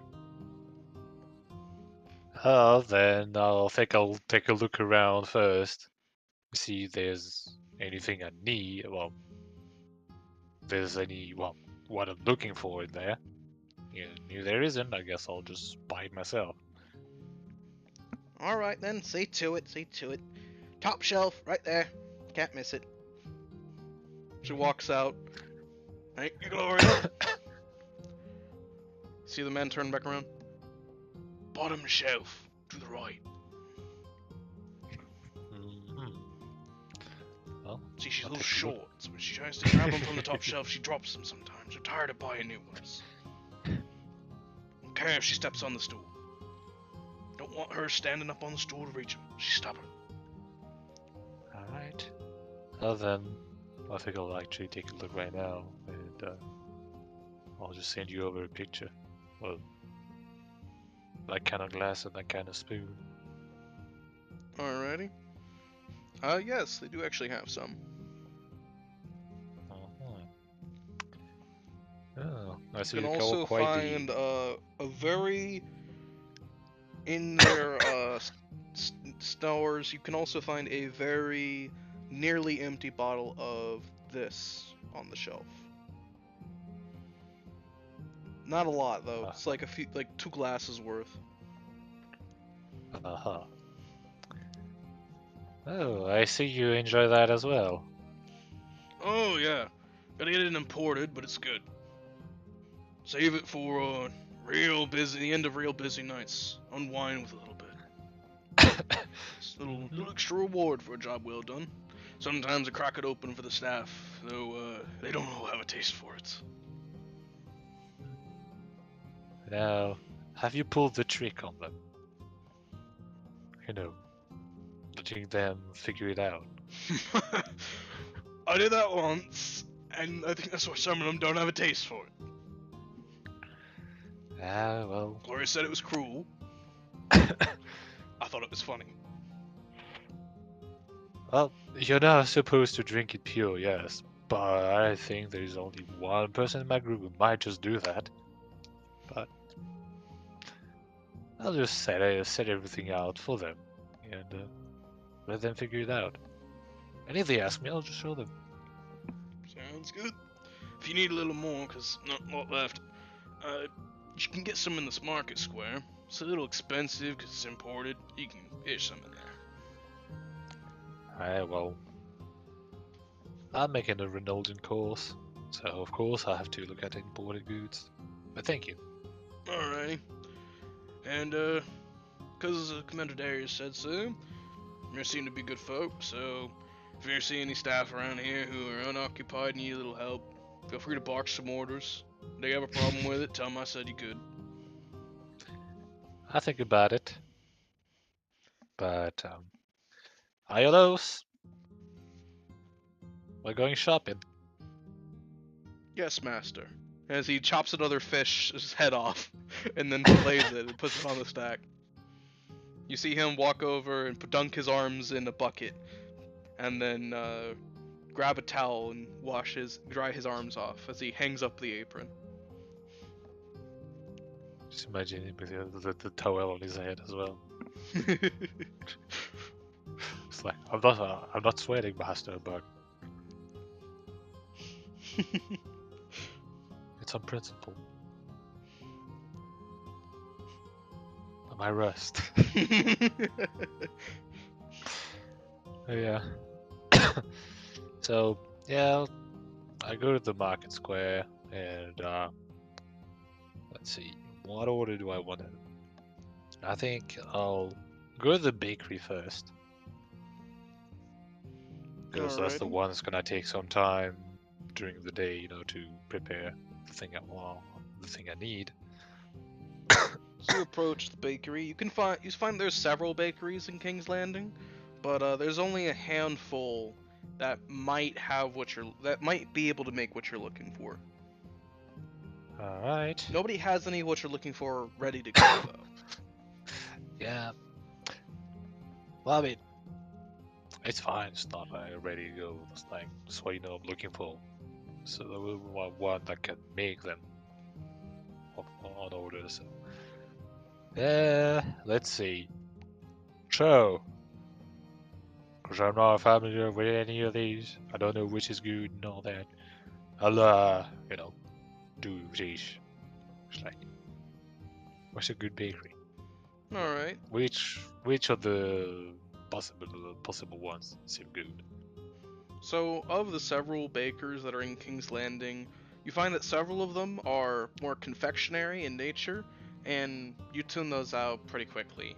Oh, then I'll think I'll take a look around first. See if there's anything I need. Well, if there's what I'm looking for in there. If there isn't, I guess I'll just buy it myself. Alright then, see to it. Top shelf, right there. Can't miss it. She walks out. Thank you, Gloria. See the man turn back around? Bottom shelf, to the right. Well, see, she's a little short, so when she tries to grab them from the top shelf, she drops them sometimes. They're tired of buying new ones. Don't care if she steps on the stool. Don't want her standing up on the stool to reach them. She's stubborn. Alright. Well then, I think I'll actually take a look right now, and I'll just send you over a picture. Well, that kind of glass and that kind of spoon. Alrighty. Yes, they do actually have some. Oh, I see. You can You also quite find a very in their stores. You can also find a very nearly empty bottle of this on the shelf. Not a lot though. It's like like 2 glasses worth. Oh, I see you enjoy that as well. Oh yeah, gotta get it imported, but it's good. Save it for the end of real busy nights. Unwind with a little bit. It's a little extra reward for a job well done. Sometimes I crack it open for the staff, though they don't all have a taste for it. Now, have you pulled the trick on them? You know, letting them figure it out. I did that once, and I think that's why some of them don't have a taste for it. Ah, well. Gloria said it was cruel. I thought it was funny. Well, you're not supposed to drink it pure, yes, but I think there's only one person in my group who might just do that. But I'll just set everything out for them and let them figure it out. And if they ask me, I'll just show them. Sounds good. If you need a little more, because not a lot left, you can get some in this market square. It's a little expensive because it's imported. You can get some in there. Alright, well, I'm making a Ronaldian course, so of course I have to look at imported goods. But thank you. Alrighty. And, because Commander Darius said so, you seem to be good folk, so if you ever see any staff around here who are unoccupied and need a little help, feel free to bark some orders. If they have a problem with it, tell them I said you could. I think about it. But, Iolos, we're going shopping. Yes, master. As he chops another fish's head off, and then fillets it and puts it on the stack. You see him walk over and dunk his arms in a bucket, and then grab a towel and dry his arms off as he hangs up the apron. Just imagine him with the towel on his head as well. It's like, I'm not sweating, master, but it's on principle. My rust. Yeah. So, yeah, I go to the market square and let's see, what order do I want to? I think I'll go to the bakery first. Because that's the one that's gonna take some time during the day, you know, to prepare the thing I need. So you approach the bakery. You find there's several bakeries in King's Landing, but there's only a handful that might be able to make what you're looking for. All right. Nobody has any what you're looking for ready to go though. Yeah. Well, I mean, it's fine. It's not like ready to go. It's like that's what you know I'm looking for. So there will be one that can make them on order. So. Let's see. So, because I'm not familiar with any of these, I don't know which is good and all that. I'll, you know, do these. It's like, what's a good bakery? All right. Which of the possible ones seem good? So, of the several bakers that are in King's Landing, you find that several of them are more confectionery in nature, and you tune those out pretty quickly.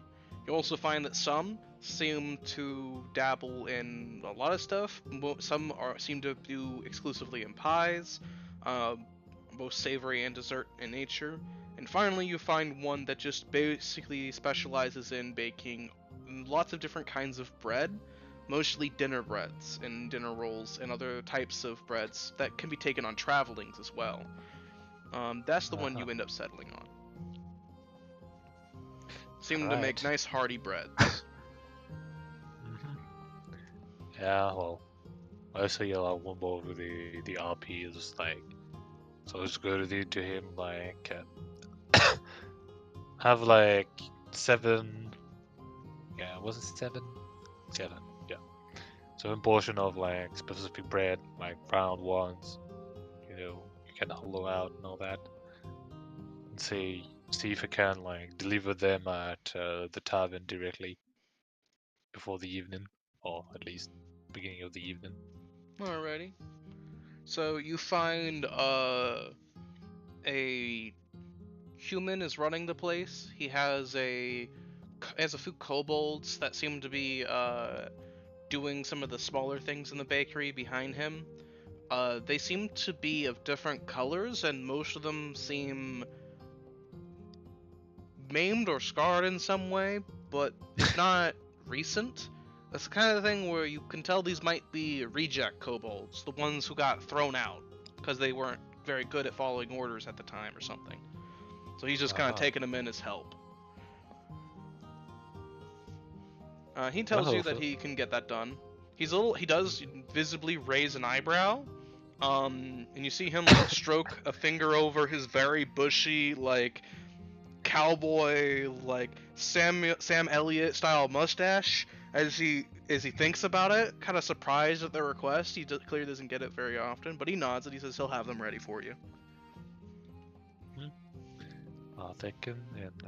You also find that some seem to dabble in a lot of stuff. Some seem to do exclusively in pies, both savory and dessert in nature. And finally, you find one that just basically specializes in baking lots of different kinds of bread, mostly dinner breads and dinner rolls and other types of breads that can be taken on travelings as well. That's the one you end up settling on. Seem to make nice hearty breads. Yeah, well, I say I'll one more with the RP is like, so let's go to him like have like 7. Yeah, was it 7? 7. Yeah, 7 portion of like specific bread, like round ones. You know, you can hollow out and all that, and see if I can like deliver them at the tavern directly before the evening, or at least beginning of the evening. Alrighty. So you find a human is running the place. He has a few kobolds that seem to be doing some of the smaller things in the bakery behind him. They seem to be of different colors, and most of them seem maimed or scarred in some way, but it's not recent. That's the kind of thing where you can tell these might be reject kobolds, the ones who got thrown out because they weren't very good at following orders at the time or something. So he's just kind of taking them in as help. He tells you that he can get that done. He does visibly raise an eyebrow, and you see him like stroke a finger over his very bushy, like cowboy, like Sam Elliott style mustache as he thinks about it, kind of surprised at their request. He clearly doesn't get it very often, but he nods and he says he'll have them ready for you. Thank you, and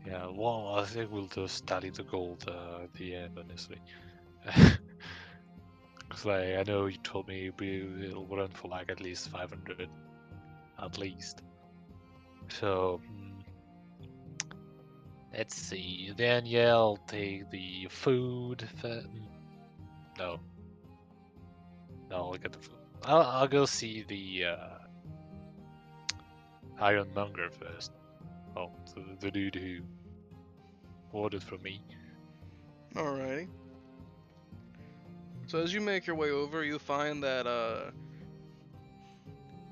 yeah, well, I think we'll just tally the gold at the end, honestly. Because like, I know you told me it'll run for like at least 500, at least. So, let's see. Then yeah, I'll take the food. No, I'll get the food. I'll go see the Ironmonger first. Oh, the dude who ordered from me. Alrighty. So as you make your way over, you find that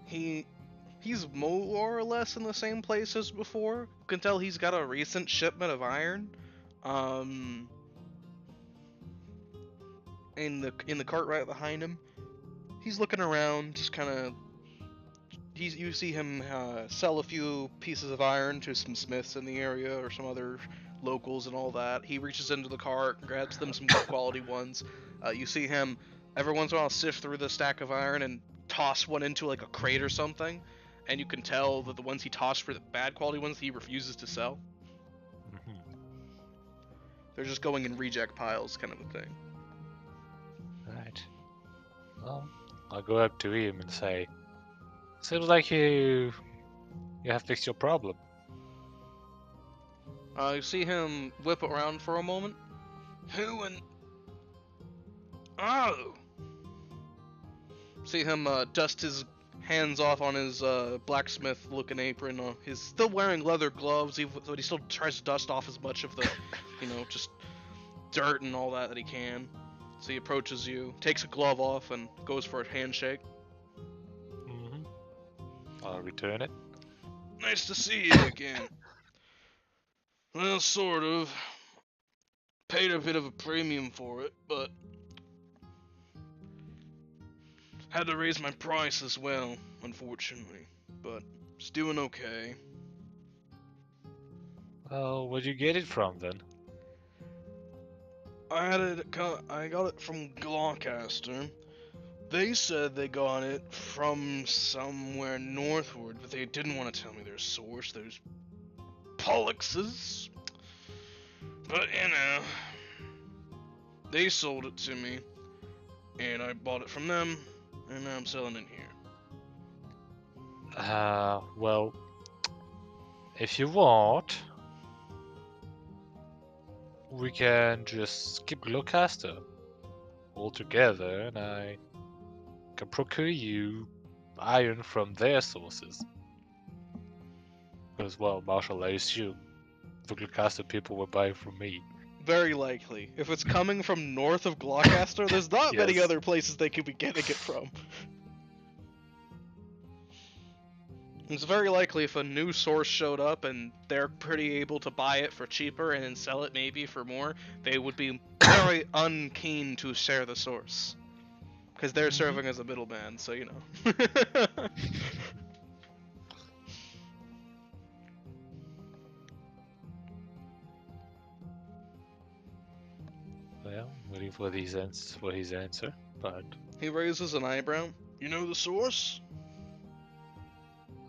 he's more or less in the same place as before. You can tell he's got a recent shipment of iron. In the cart right behind him. He's looking around, just kind of. You see him sell a few pieces of iron to some smiths in the area or some other locals and all that. He reaches into the cart and grabs them some good quality ones. You see him every once in a while sift through the stack of iron and toss one into like a crate or something. And you can tell that the ones he tossed were the bad quality ones he refuses to sell. They're just going in reject piles, kind of a thing. Right. Well, I'll go up to him and say, "Seems like you have fixed your problem." You see him whip around for a moment. Who and... Oh! See him dust his hands off on his blacksmith-looking apron. He's still wearing leather gloves, but he still tries to dust off as much of the, just dirt and all that he can. So he approaches you, takes a glove off, and goes for a handshake. I'll return it. Nice to see you again. Well, sort of. Paid a bit of a premium for it, but had to raise my price as well, unfortunately. But it's doing okay. Well, where'd you get it from then? I got it from Gloucester. They said they got it from somewhere northward, but they didn't want to tell me their source. There's Pollux's. But, they sold it to me, and I bought it from them, and now I'm selling it here. Well, if you want, we can just skip Gloucester altogether, and I can procure you iron from their sources. Because, well, Marshall, I assume the Gloucester people were buying from me. Very likely. If it's coming from north of Gloucester, there's not many other places they could be getting it from. It's very likely if a new source showed up and they're pretty able to buy it for cheaper and then sell it maybe for more, they would be very unkeen to share the source. Because they're serving as a middleman, so Well, waiting for his answer, but... He raises an eyebrow. You know the source?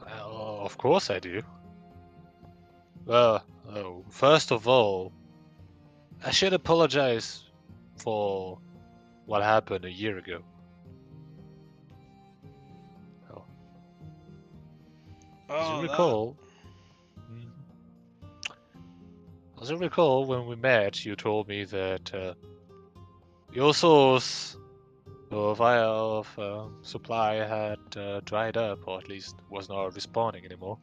Well, of course I do. Well, first of all, I should apologize for what happened a year ago. As you recall, when we met, you told me that your source of supply had dried up, or at least was not responding anymore.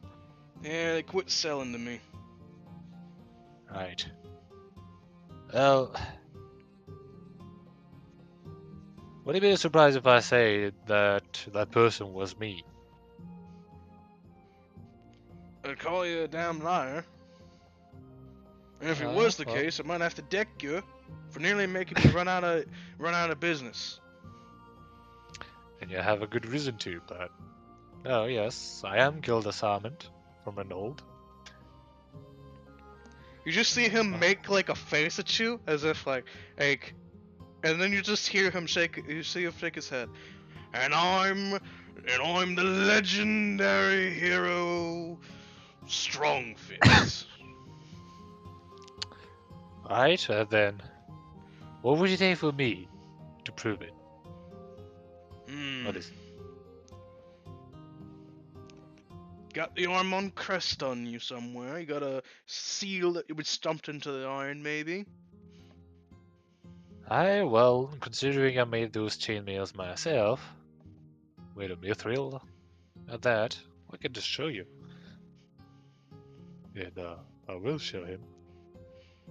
Yeah, they quit selling to me. Right. Well, would you be surprised if I say that that person was me? I'd call you a damn liar. And if it was the Well, case, I might have to deck you for nearly making me run out of business. and you have a good reason to, but oh yes, I am guild assignment from an old. You just see him make like a face at you, as if like, and then you just hear him shake. You see him shake his head. And I'm the legendary hero, Strongfist. Right, then, what would you take for me to prove it? What is it? Got the Armon crest on you somewhere. You got a seal that you was stumped into the iron, maybe. Well, considering I made those chainmails myself, with a mithril at that, I can just show you. And I will show him.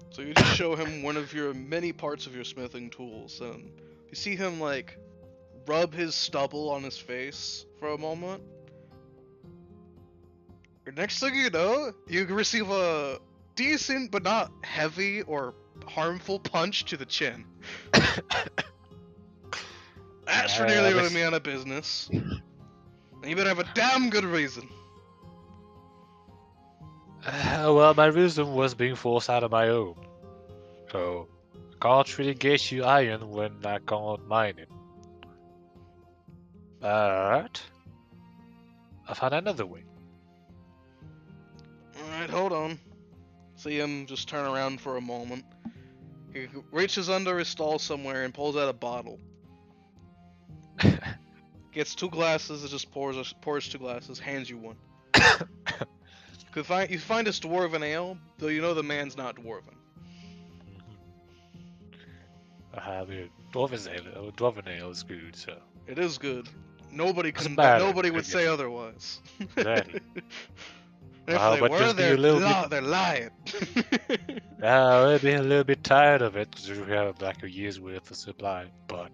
So you just show him one of your many parts of your smithing tools, and you see him like rub his stubble on his face for a moment. And next thing you know, you receive a decent but not heavy or harmful punch to the chin. That's for nearly running me out of business. And you better have a damn good reason. Well, my reason was being forced out of my home. So, I can't really get you iron when I can't mine it. But, I found another way. Alright, hold on. See him just turn around for a moment. He reaches under his stall somewhere and pulls out a bottle. Gets 2 glasses, it just pours 2 glasses, hands you one. You find his dwarven ale, though you know the man's not dwarven. Dwarven ale is good, so. It is good. Nobody would say otherwise. Exactly. If they were, they're lying. We've been a little bit tired of it because we have like a year's worth of supply, but.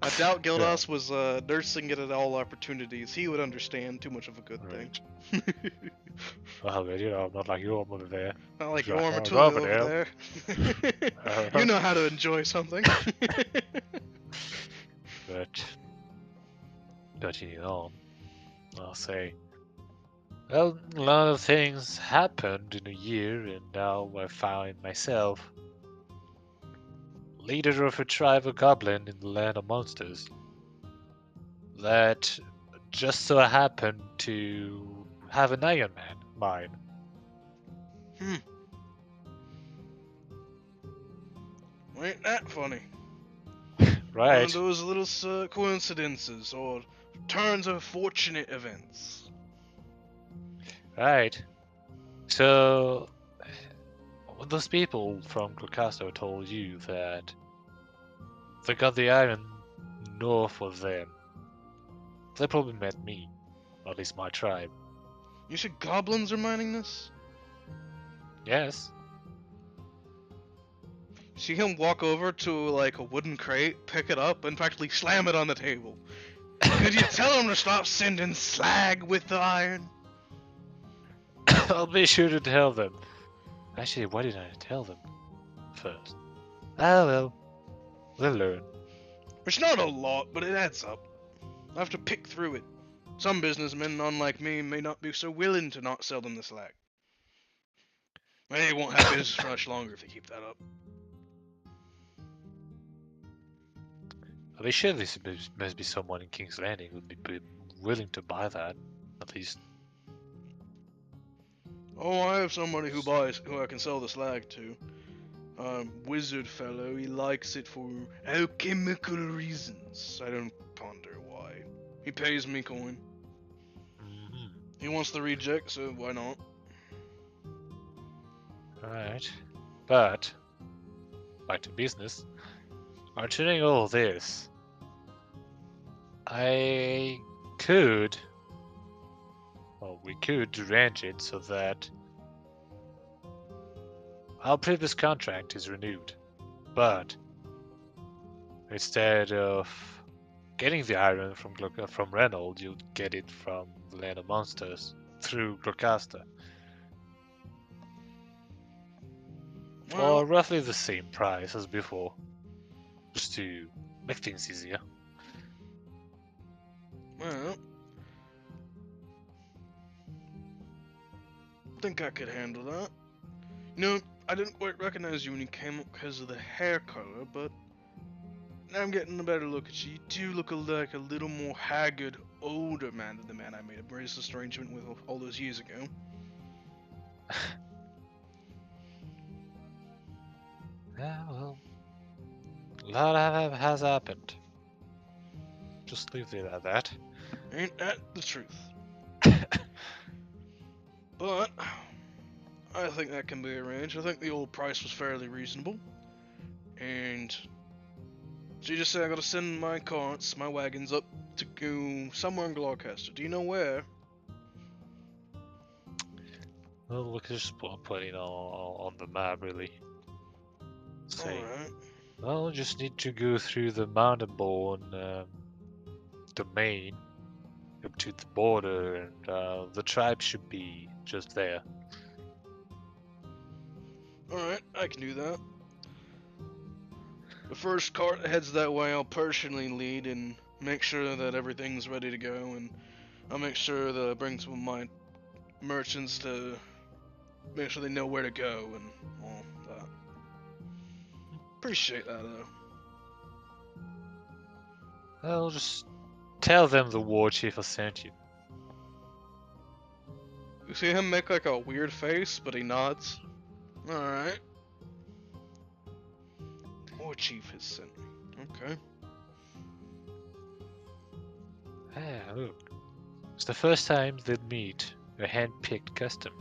I doubt Gildas was nursing it at all opportunities. He would understand too much of a good thing. Well, I'm not like your over there. Not like your Matula over there. You know how to enjoy something. But, continuing on, I'll say, well, a lot of things happened in a year, and now I find myself leader of a tribe of goblin in the land of monsters that just so happened to have an Iron Man mine. Ain't that funny? Right. One of those little coincidences or turns of fortunate events. Right. So, those people from Clocasto told you that they got the iron north of them. They probably met me, or at least my tribe. You said goblins are mining this? Yes. See him walk over to like a wooden crate, pick it up, and practically slam it on the table. Could you tell him to stop sending slag with the iron? I'll be sure to tell them. Actually, why didn't I tell them first? Oh well, they'll learn. It's not a lot, but it adds up. I have to pick through it. Some businessmen, unlike me, may not be so willing to not sell them the slag. They won't have business for much longer if they keep that up. I'll be sure there must be someone in King's Landing who'd be willing to buy that, at least. Oh, I have somebody who I can sell the slag to. Wizard fellow, he likes it for alchemical reasons. I don't ponder why. He pays me coin. He wants the reject, so why not? Alright. But, back to business. Considering all this, we could arrange it so that our previous contract is renewed, but instead of getting the iron from Reynold, you'll get it from the Land of Monsters through Glocasta. Well, For roughly the same price as before, just to make things easier. well, I think I could handle that. You know, I didn't quite recognize you when you came up because of the hair color, but now I'm getting a better look at you. You do look like a little more haggard, older man than the man I made a bracelets arrangement with all those years ago. Yeah, well, a lot has happened. Just leave it at that. Ain't that the truth? But I think that can be arranged. I think the old price was fairly reasonable. And so you just say I gotta send my carts, my wagons up to go somewhere in Gloucester. Do you know where? Well, we could just put it on the map, really. Say, Alright. well, just need to go through the mountain-born domain up to the border, and the tribe should be just there. Alright, I can do that. The first cart that heads that way, I'll personally lead and make sure that everything's ready to go, and I'll make sure that I bring some of my merchants to make sure they know where to go and all that. Appreciate that, though. Well, just tell them the war chief has sent you. You see him make like a weird face, but he nods. Alright. War chief has sent me. Okay. Ah, look. It's the first time they'll meet a hand-picked custom.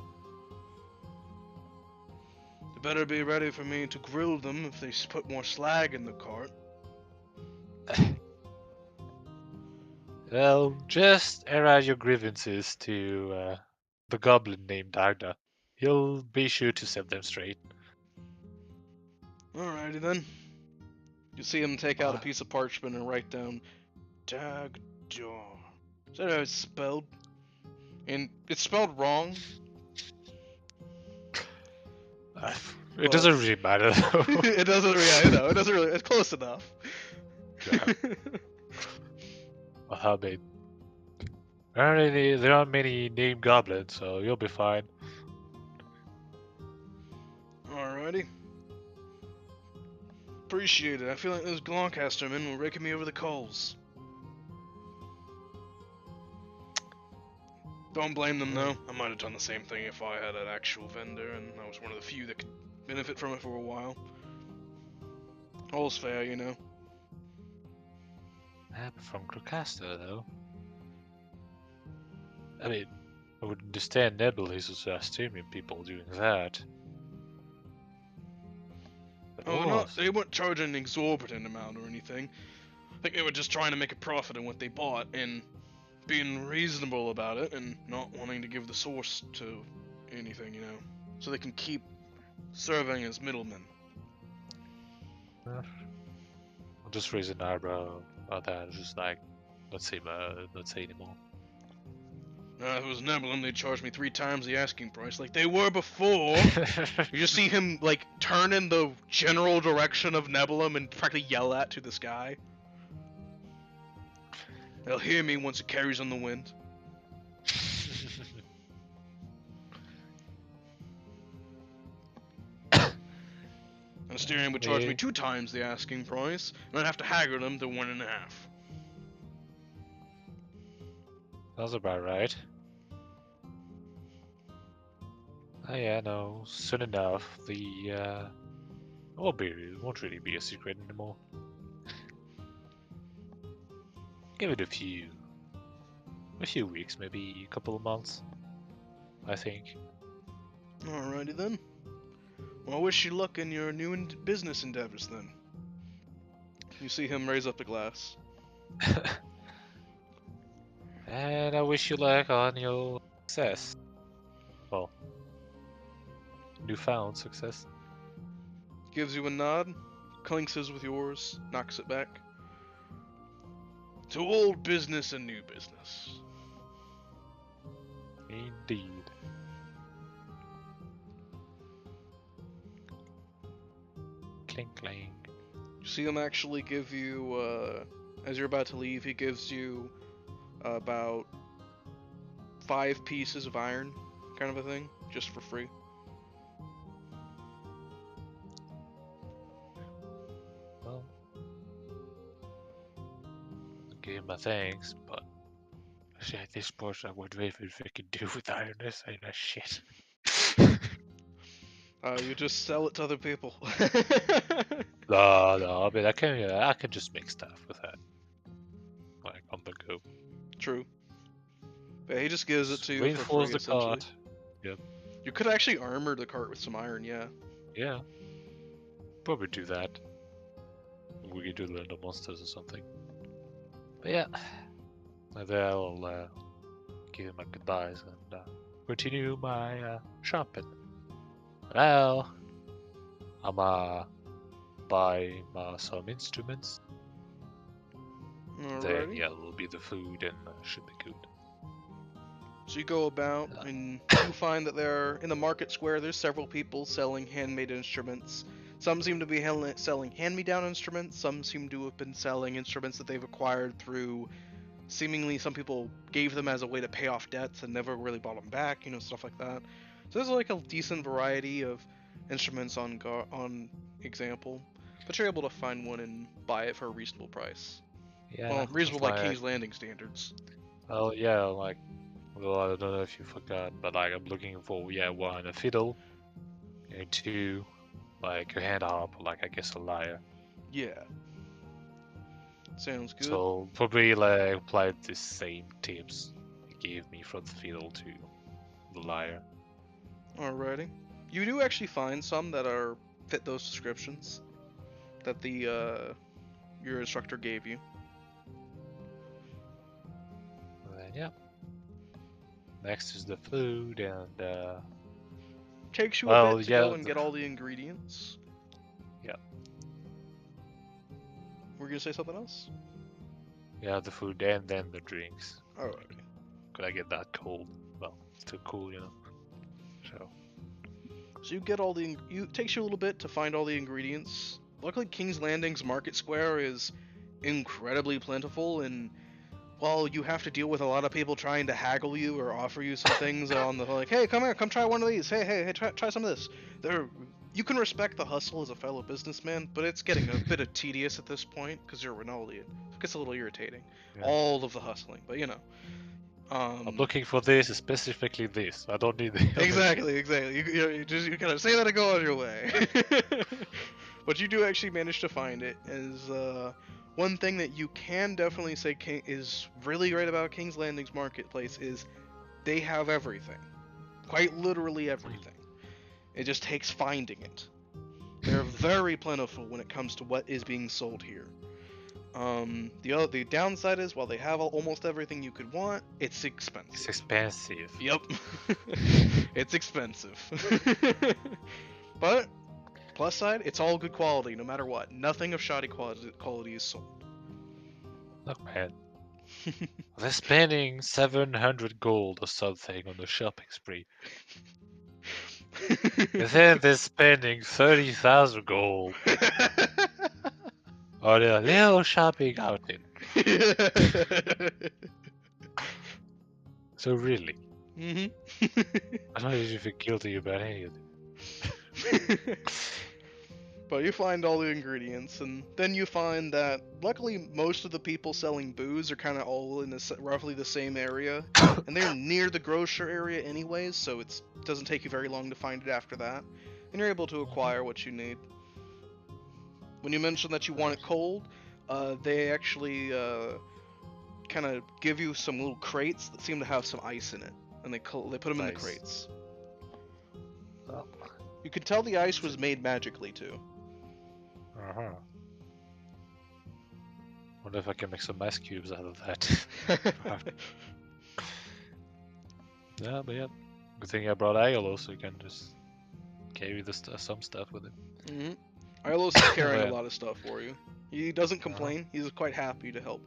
They better be ready for me to grill them if they put more slag in the cart. Well, just air out your grievances to the goblin named Dagda. He'll be sure to set them straight. Alrighty then. You see him take out a piece of parchment and write down Dagda. Is that how it's spelled? And it's spelled wrong. It doesn't really matter though. It doesn't really, I know, it doesn't really, it's close enough. Yeah. Well, how many? There aren't many named goblins, so you'll be fine. Alrighty. Appreciate it. I feel like those Gloucester men were raking me over the coals. Don't blame them though. I might have done the same thing if I had an actual vendor and I was one of the few that could benefit from it for a while. All's fair, you know. From Glocasta, though. I mean, I would understand Nebulous as Asturian people doing that. But They weren't charging an exorbitant amount or anything. I think they were just trying to make a profit on what they bought and being reasonable about it and not wanting to give the source to anything, you know, so they can keep serving as middlemen. I'll just raise an eyebrow about that. Just like, let's say anymore. If it was Nebulum, they'd charge me 3 times the asking price, like they were before. You just see him like turn in the general direction of Nebulum and practically yell at to the sky. They'll hear me once it carries on the wind. Asterion would charge me 2 times the asking price, and I'd have to haggle them to 1.5. That's about right. Oh yeah, no. Soon enough, the won't really be a secret anymore. Give it a few weeks, maybe a couple of months, I think. Alrighty then. Well, I wish you luck in your new business endeavors then. You see him raise up a glass. And I wish you luck on your success. Well, newfound success. gives you a nod, clinks his with yours, knocks it back. To old business and new business. Indeed. Clink, clink. You see him actually give you, as you're about to leave, he gives you about 5 pieces of iron, kind of a thing, just for free. Well, I'll give him my thanks, but actually at this point I would really freaking do with iron. This ain't a shit. You just sell it to other people. No, I mean I can just make stuff with that. Like on the go. True. Yeah, he just gives it to you for Reinforce free, the essentially. cart. Yep. You could actually armor the cart with some iron, yeah. Yeah. Probably do that. We could do the monsters or something. But yeah. And then I'll give him my goodbyes and continue my shopping. Well, I'm buy some instruments. Alrighty. Then yeah, it'll be the food and should be good. So you go about and you find that in the market square, there's several people selling handmade instruments. Some seem to be selling hand-me-down instruments. Some seem to have been selling instruments that they've acquired through, seemingly some people gave them as a way to pay off debts and never really bought them back, stuff like that. So there's like a decent variety of instruments on example, but you're able to find one and buy it for a reasonable price. Yeah. Well, reasonable by King's Landing standards. Oh yeah, like, well, I don't know if you forgot, but like I'm looking for one, a fiddle, and 2, like a hand harp, or like I guess a lyre. Yeah. Sounds good. So probably like apply the same tips you gave me from the fiddle to the lyre. Alrighty. You do actually find some that fit those descriptions that your instructor gave you. And then yeah. Next is the food and takes you a bit to go and get all the ingredients. Yeah. We're gonna say something else? Yeah, the food and then the drinks. Alrighty. Could I get that cold? Well, still cool, So you get it takes you a little bit to find all the ingredients. Luckily, King's Landing's market square is incredibly plentiful, and while you have to deal with a lot of people trying to haggle you or offer you some things on the like, hey, come here, come try one of these. Hey, try some of this. You can respect the hustle as a fellow businessman, but it's getting a bit of tedious at this point because you're Rinaldian. It gets a little irritating. Yeah. All of the hustling, but I'm looking for this, specifically this. I don't need the Exactly. You gotta say that and go on your way. But you do actually manage to find it. Is one thing that you can definitely say is really great about King's Landing's marketplace is they have everything, quite literally everything. It just takes finding it. They're very plentiful when it comes to what is being sold here. The downside is, while they have almost everything you could want, it's expensive. It's expensive. Yep. It's expensive. But, plus side, it's all good quality, no matter what. Nothing of shoddy quality is sold. Look, man. They're spending 700 gold or something on the shopping spree. And then they're spending 30,000 gold on a little shopping outing. So really, I don't even feel guilty about any of it. But you find all the ingredients, and then you find that luckily most of the people selling booze are kind of all in roughly the same area, and they're near the grocer area anyways, so it doesn't take you very long to find it after that, and you're able to acquire what you need. When you mention that you want it cold, they actually kind of give you some little crates that seem to have some ice in it, and they put them in the crates. Oh. You can tell the ice was made magically too. Wonder if I can make some ice cubes out of that. Yeah, but yeah. Good thing I brought Aiolo, so you can just carry some stuff with it. Arlos is carrying a Well. lot of stuff for you. He doesn't complain. He's quite happy to help.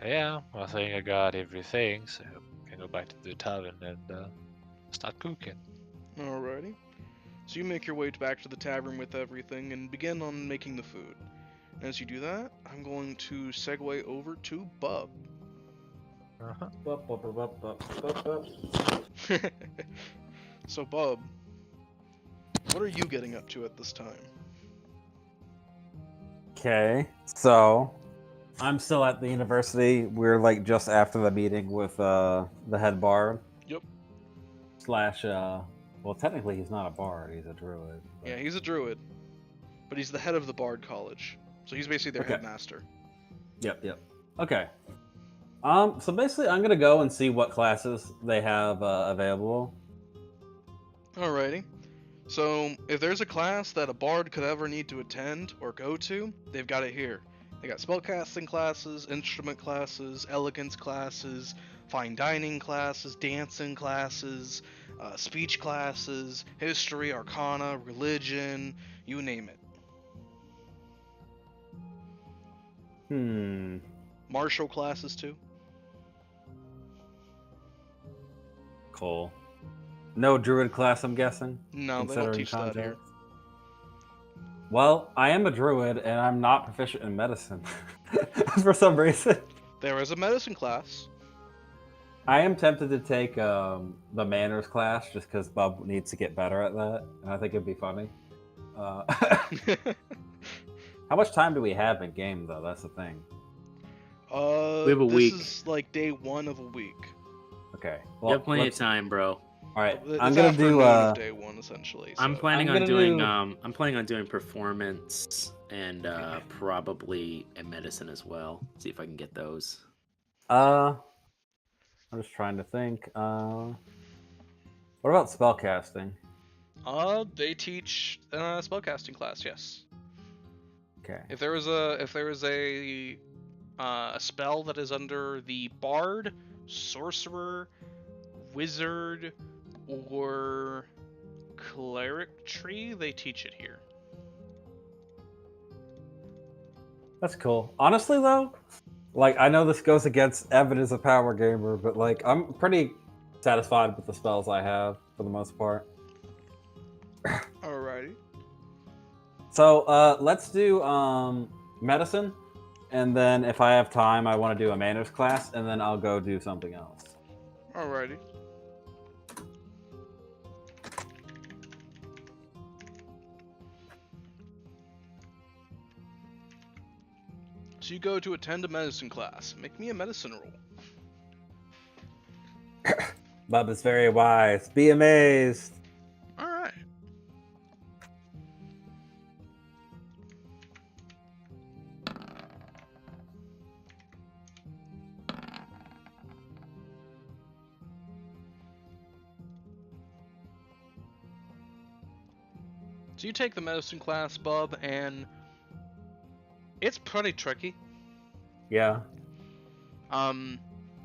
Yeah, I think I got everything, so I can go back to the tavern and start cooking. Alrighty. So you make your way back to the tavern with everything and begin on making the food. As you do that, I'm going to segue over to Bub. So Bub, what are you getting up to at this time? Okay, so I'm still at the university. We're like just after the meeting with the head bard. Yep. Slash, well, technically he's not a bard; he's a druid. But... Yeah, he's a druid, but he's the head of the Bard College, so he's basically their headmaster. Yep. Okay. So basically, I'm gonna go and see what classes they have available. Alrighty. So, if there's a class that a bard could ever need to attend or go to, they've got it here. They got spellcasting classes, instrument classes, elegance classes, fine dining classes, dancing classes, speech classes, history, arcana, religion, you name it. Martial classes too. Cool. No druid class, I'm guessing? No, they don't teach that here. Well, I am a druid, and I'm not proficient in medicine. For some reason. There is a medicine class. I am tempted to take the manners class, just because Bub needs to get better at that, and I think it'd be funny. How much time do we have in game, though? That's the thing. We have a week. This is like day 1 of a week. Okay. Well, you have plenty of time, bro. All right, I'm gonna do day 1 essentially. So. I'm planning on doing performance and probably a medicine as well. See if I can get those. I'm just trying to think. What about spellcasting? They teach spellcasting class. Yes. Okay. If there is a spell that is under the bard, sorcerer, wizard, or cleric tree, they teach it here. That's cool. Honestly, though, like, I know this goes against Evan as a power gamer, but like, I'm pretty satisfied with the spells I have for the most part. Alrighty. So, let's do medicine, and then if I have time, I want to do a manners class, and then I'll go do something else. Alrighty. So you go to attend a medicine class. Make me a medicine roll. Bub is very wise. Be amazed. Alright. So you take the medicine class, Bub, and it's pretty tricky. Yeah.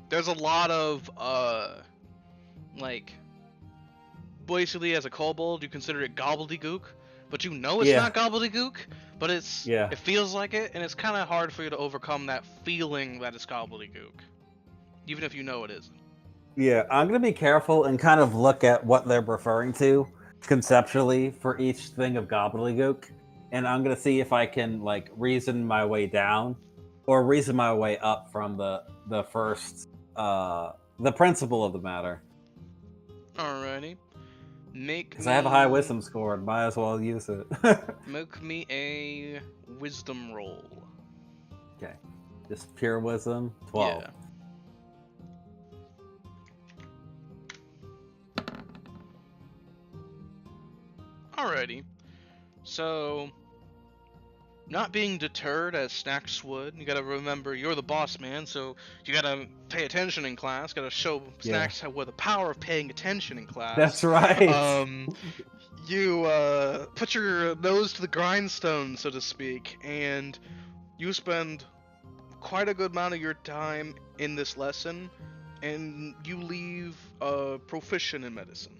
There's a lot of, like, basically as a kobold, you consider it gobbledygook, but you know it's not gobbledygook, but it feels like it, and it's kind of hard for you to overcome that feeling that it's gobbledygook, even if you know it isn't. Yeah, I'm going to be careful and kind of look at what they're referring to conceptually for each thing of gobbledygook, and I'm going to see if I can, like, reason my way down or reason my way up from the first, the principle of the matter. Alrighty. Because I have a high wisdom score, and might as well use it. Make me a wisdom roll. Okay. Just pure wisdom, 12. Yeah. Alrighty. So, not being deterred as Snacks would, you gotta remember you're the boss man, so you gotta pay attention in class, gotta show Snacks what the power of paying attention in class. That's right. You put your nose to the grindstone, so to speak, and you spend quite a good amount of your time in this lesson, and you leave proficient in medicine.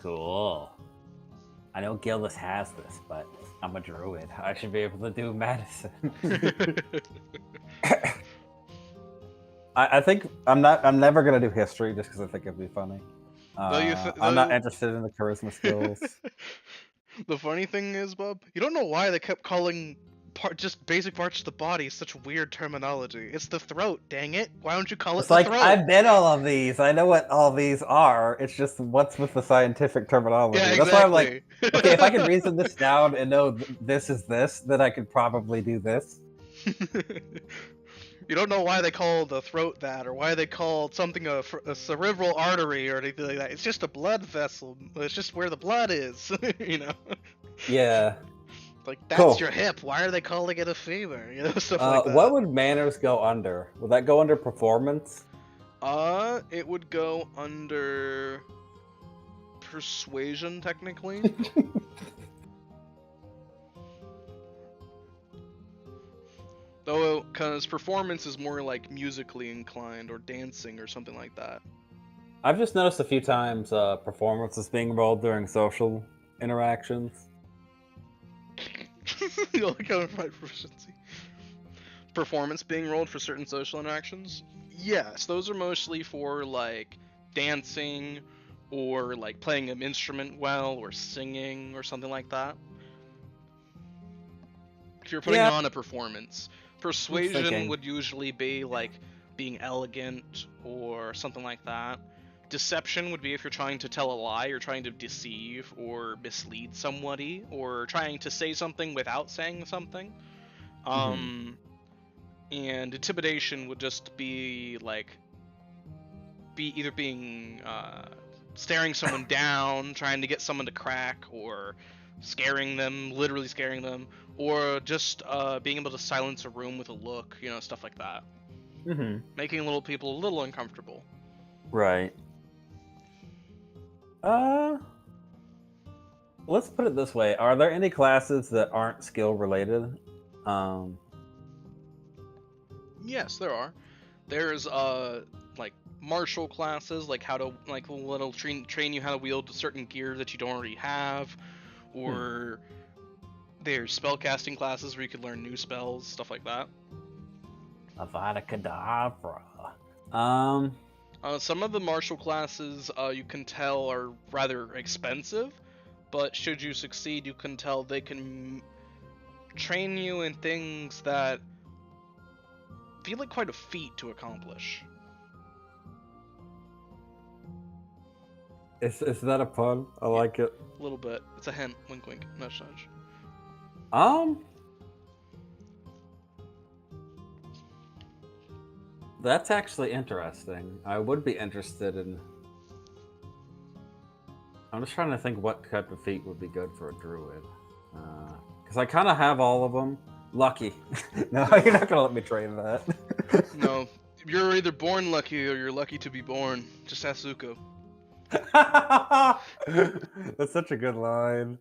Cool. I know Gildas has this, but I'm a druid. I should be able to do medicine. I think I'm never gonna do history just because I think it'd be funny. I'm not interested in the charisma skills. The funny thing is, Bub, you don't know why they kept calling just basic parts of the body such weird terminology. It's the throat, dang it! Why don't you call it the throat? I've been all of these. I know what all these are. It's just what's with the scientific terminology. Yeah, That's why I'm like, okay, if I can reason this down and know this is this, then I could probably do this. You don't know why they call the throat that, or why they call something a cerebral artery or anything like that. It's just a blood vessel. It's just where the blood is, you know? Yeah. Like, that's your hip. Why are they calling it a femur? You know, stuff like that. What would manners go under? Would that go under performance? It would go under persuasion, technically. Though, because performance is more like musically inclined or dancing or something like that. I've just noticed a few times performance is being rolled during social interactions. You only count my proficiency. Performance being rolled for certain social interactions? Yes, those are mostly for like dancing or like playing an instrument well or singing or something like that. If you're putting on a performance. Persuasion would usually be like being elegant or something like that. Deception would be if you're trying to tell a lie, or trying to deceive or mislead somebody, or trying to say something without saying something. And intimidation would just be like either being staring someone down, trying to get someone to crack, or scaring them, literally scaring them, or just being able to silence a room with a look, you know, stuff like that. Making little people a little uncomfortable. Right. Let's put it this way. Are there any classes that aren't skill related? Yes, there are. There's like martial classes, like how to little train you how to wield certain gear that you don't already have, or there's spellcasting classes where you could learn new spells, stuff like that. Avada Kedavra. Some of the martial classes you can tell are rather expensive, but should you succeed, you can tell they can train you in things that feel like quite a feat to accomplish. Is that a pun? I like it. A little bit. It's a hint. Wink, wink. Nudge, nudge. That's actually interesting. I would be interested in... I'm just trying to think what type of feat would be good for a druid. Because I kind of have all of them. Lucky. No, you're not going to let me train that. No. You're either born lucky or you're lucky to be born. Just ask Zuko. That's such a good line.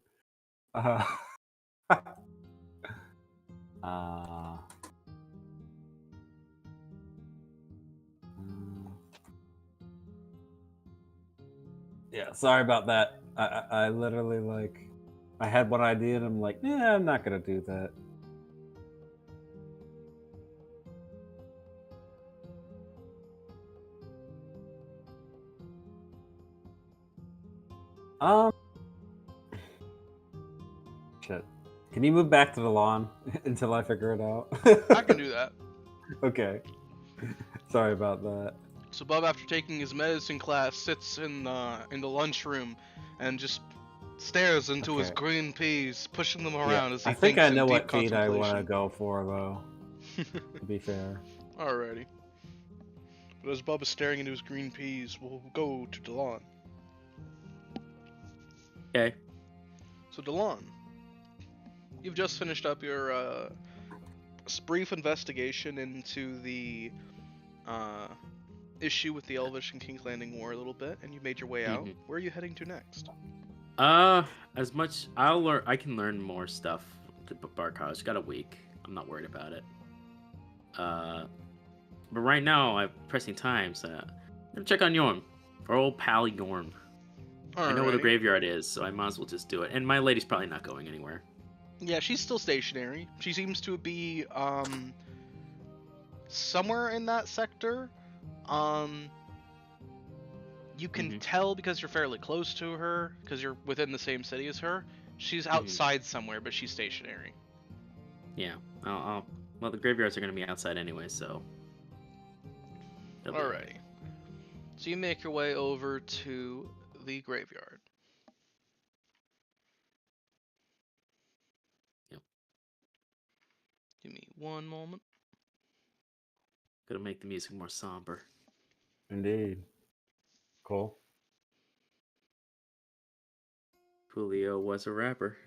Yeah, sorry about that. I literally, like, I had one idea and I'm like, yeah, I'm not gonna do that. Shit. Can you move back to the lawn until I figure it out? I can do that. Okay. Sorry about that. So Bob, after taking his medicine class, sits in the lunchroom and just stares into his green peas, pushing them around as he thinks. I think I know in what deep feat I want to go for, though. To be fair. Alrighty. But as Bob is staring into his green peas, we'll go to Delon. Okay. So Delon, you've just finished up your brief investigation into the issue with the Elvish and King's Landing War a little bit, and you made your way out. Where are you heading to next? As much I can learn more stuff to Bar College. Got a week. I'm not worried about it. But right now I have pressing time, so I'm gonna check on Yorm, our old pal Yorm. I know where the graveyard is, so I might as well just do it. And my lady's probably not going anywhere. Yeah, she's still stationary. She seems to be somewhere in that sector. You can tell because you're fairly close to her, because you're within the same city as her. She's outside somewhere, but she's stationary. Yeah, well, the graveyards are going to be outside anyway, so... Alrighty. So you make your way over to the graveyard. Yep. Give me one moment. Gotta make the music more somber. Indeed. Cool. Julio was a rapper.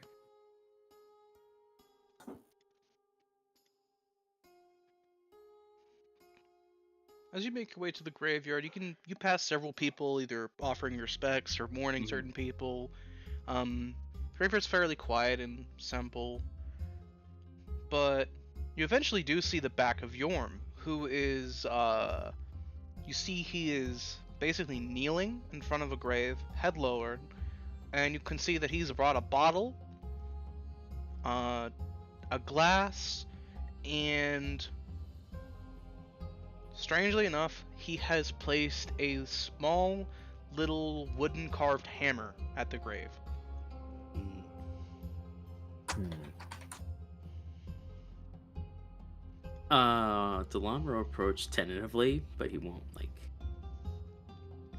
As you make your way to the graveyard, you pass several people either offering respects or mourning certain people. Graveyard's fairly quiet and simple, but you eventually do see the back of Yorm, who is you see he is basically kneeling in front of a grave, head lowered, and you can see that he's brought a bottle, a glass, and strangely enough, he has placed a small little wooden carved hammer at the grave. Delon will approach tentatively, but he won't,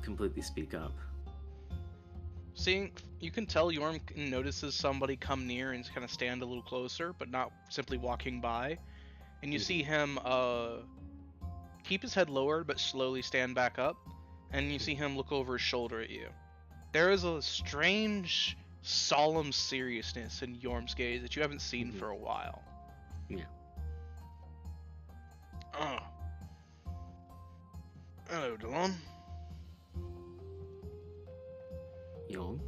completely speak up. Seeing, you can tell Yorm notices somebody come near and kind of stand a little closer, but not simply walking by. And you see him keep his head lowered, but slowly stand back up. And you see him look over his shoulder at you. There is a strange, solemn seriousness in Yorm's gaze that you haven't seen for a while. Yeah. Oh. Hello, Delon. Yorm?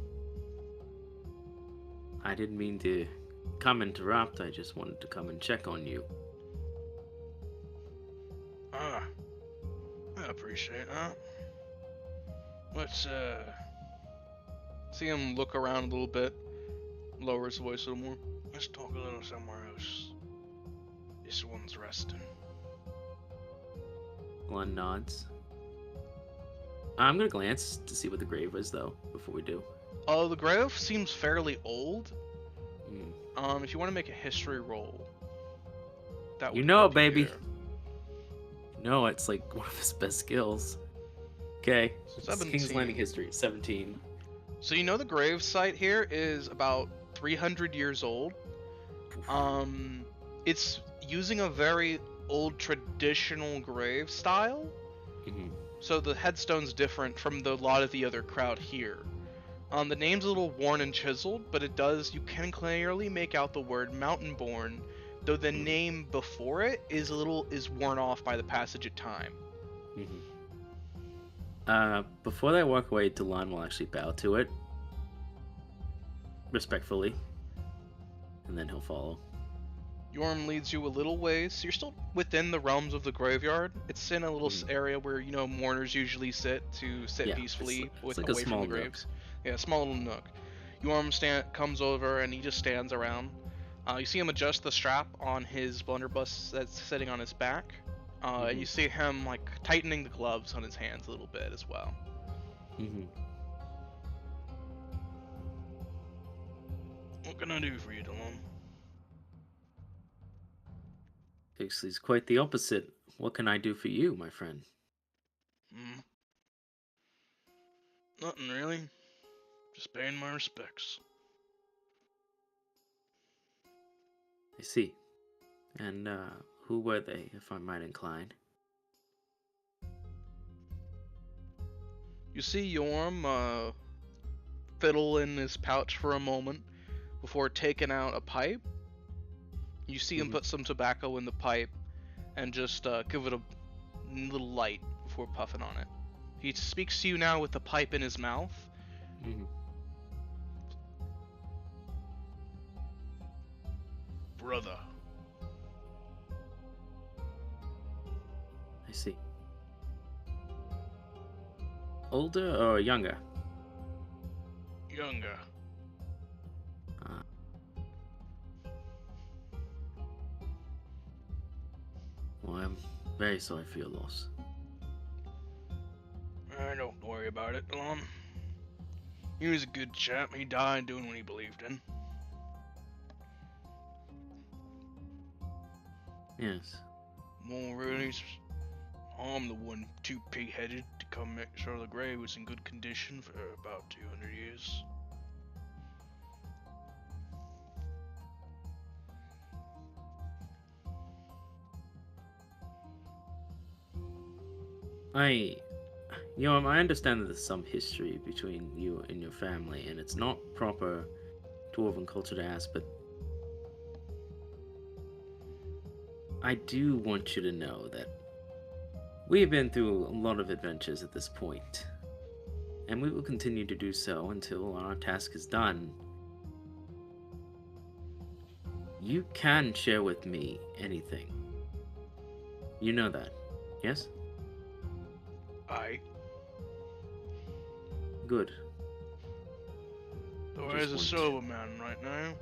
I didn't mean to come interrupt, I just wanted to come and check on you. I appreciate that. Let's, See him look around a little bit, lower his voice a little more. let's talk a little somewhere else. This one's resting. Delon nods. I'm gonna glance to see what the grave is, though, before we do. The grave seems fairly old. If you want to make a history roll, that would You know help it, baby. there. No, it's like one of his best skills. Okay, 17. King's Landing history, 17. So you know the grave site here is about 300 years old. It's using a very old traditional grave style. So the headstone's different from the lot of the other crowd here. The name's a little worn and chiseled, but you can clearly make out the word Mountain-born, though the name before it is worn off by the passage of time. Before they walk away, Delon will actually bow to it. Respectfully. And then he'll follow. Yorm leads you a little ways. You're still within the realms of the graveyard. It's in a little area where, mourners usually sit peacefully it's like away from the graves. Yeah, a small little nook. Yorm comes over and he just stands around. You see him adjust the strap on his blunderbuss that's sitting on his back. And you see him tightening the gloves on his hands a little bit as well. What can I do for you, Delon? Actually, it's quite the opposite. What can I do for you, my friend? Nothing really. Just paying my respects. I see. And, who were they, if I might incline? You see Yorm fiddle in his pouch for a moment before taking out a pipe. You see him put some tobacco in the pipe and just give it a little light before puffing on it. He speaks to you now with the pipe in his mouth. Brother. I see. Older or younger? Younger. Well, I'm very sorry for your loss. Don't worry about it, Delon. He was a good chap. He died doing what he believed in. Yes. Well, really, I'm the one too pig-headed to come make sure the grave was in good condition for about 200 years. I understand that there's some history between you and your family, and it's not proper dwarven culture to ask, but I do want you to know that we've been through a lot of adventures at this point, and we will continue to do so until our task is done. You can share with me anything. You know that, yes? Aye. Good. Though as a sober man right now,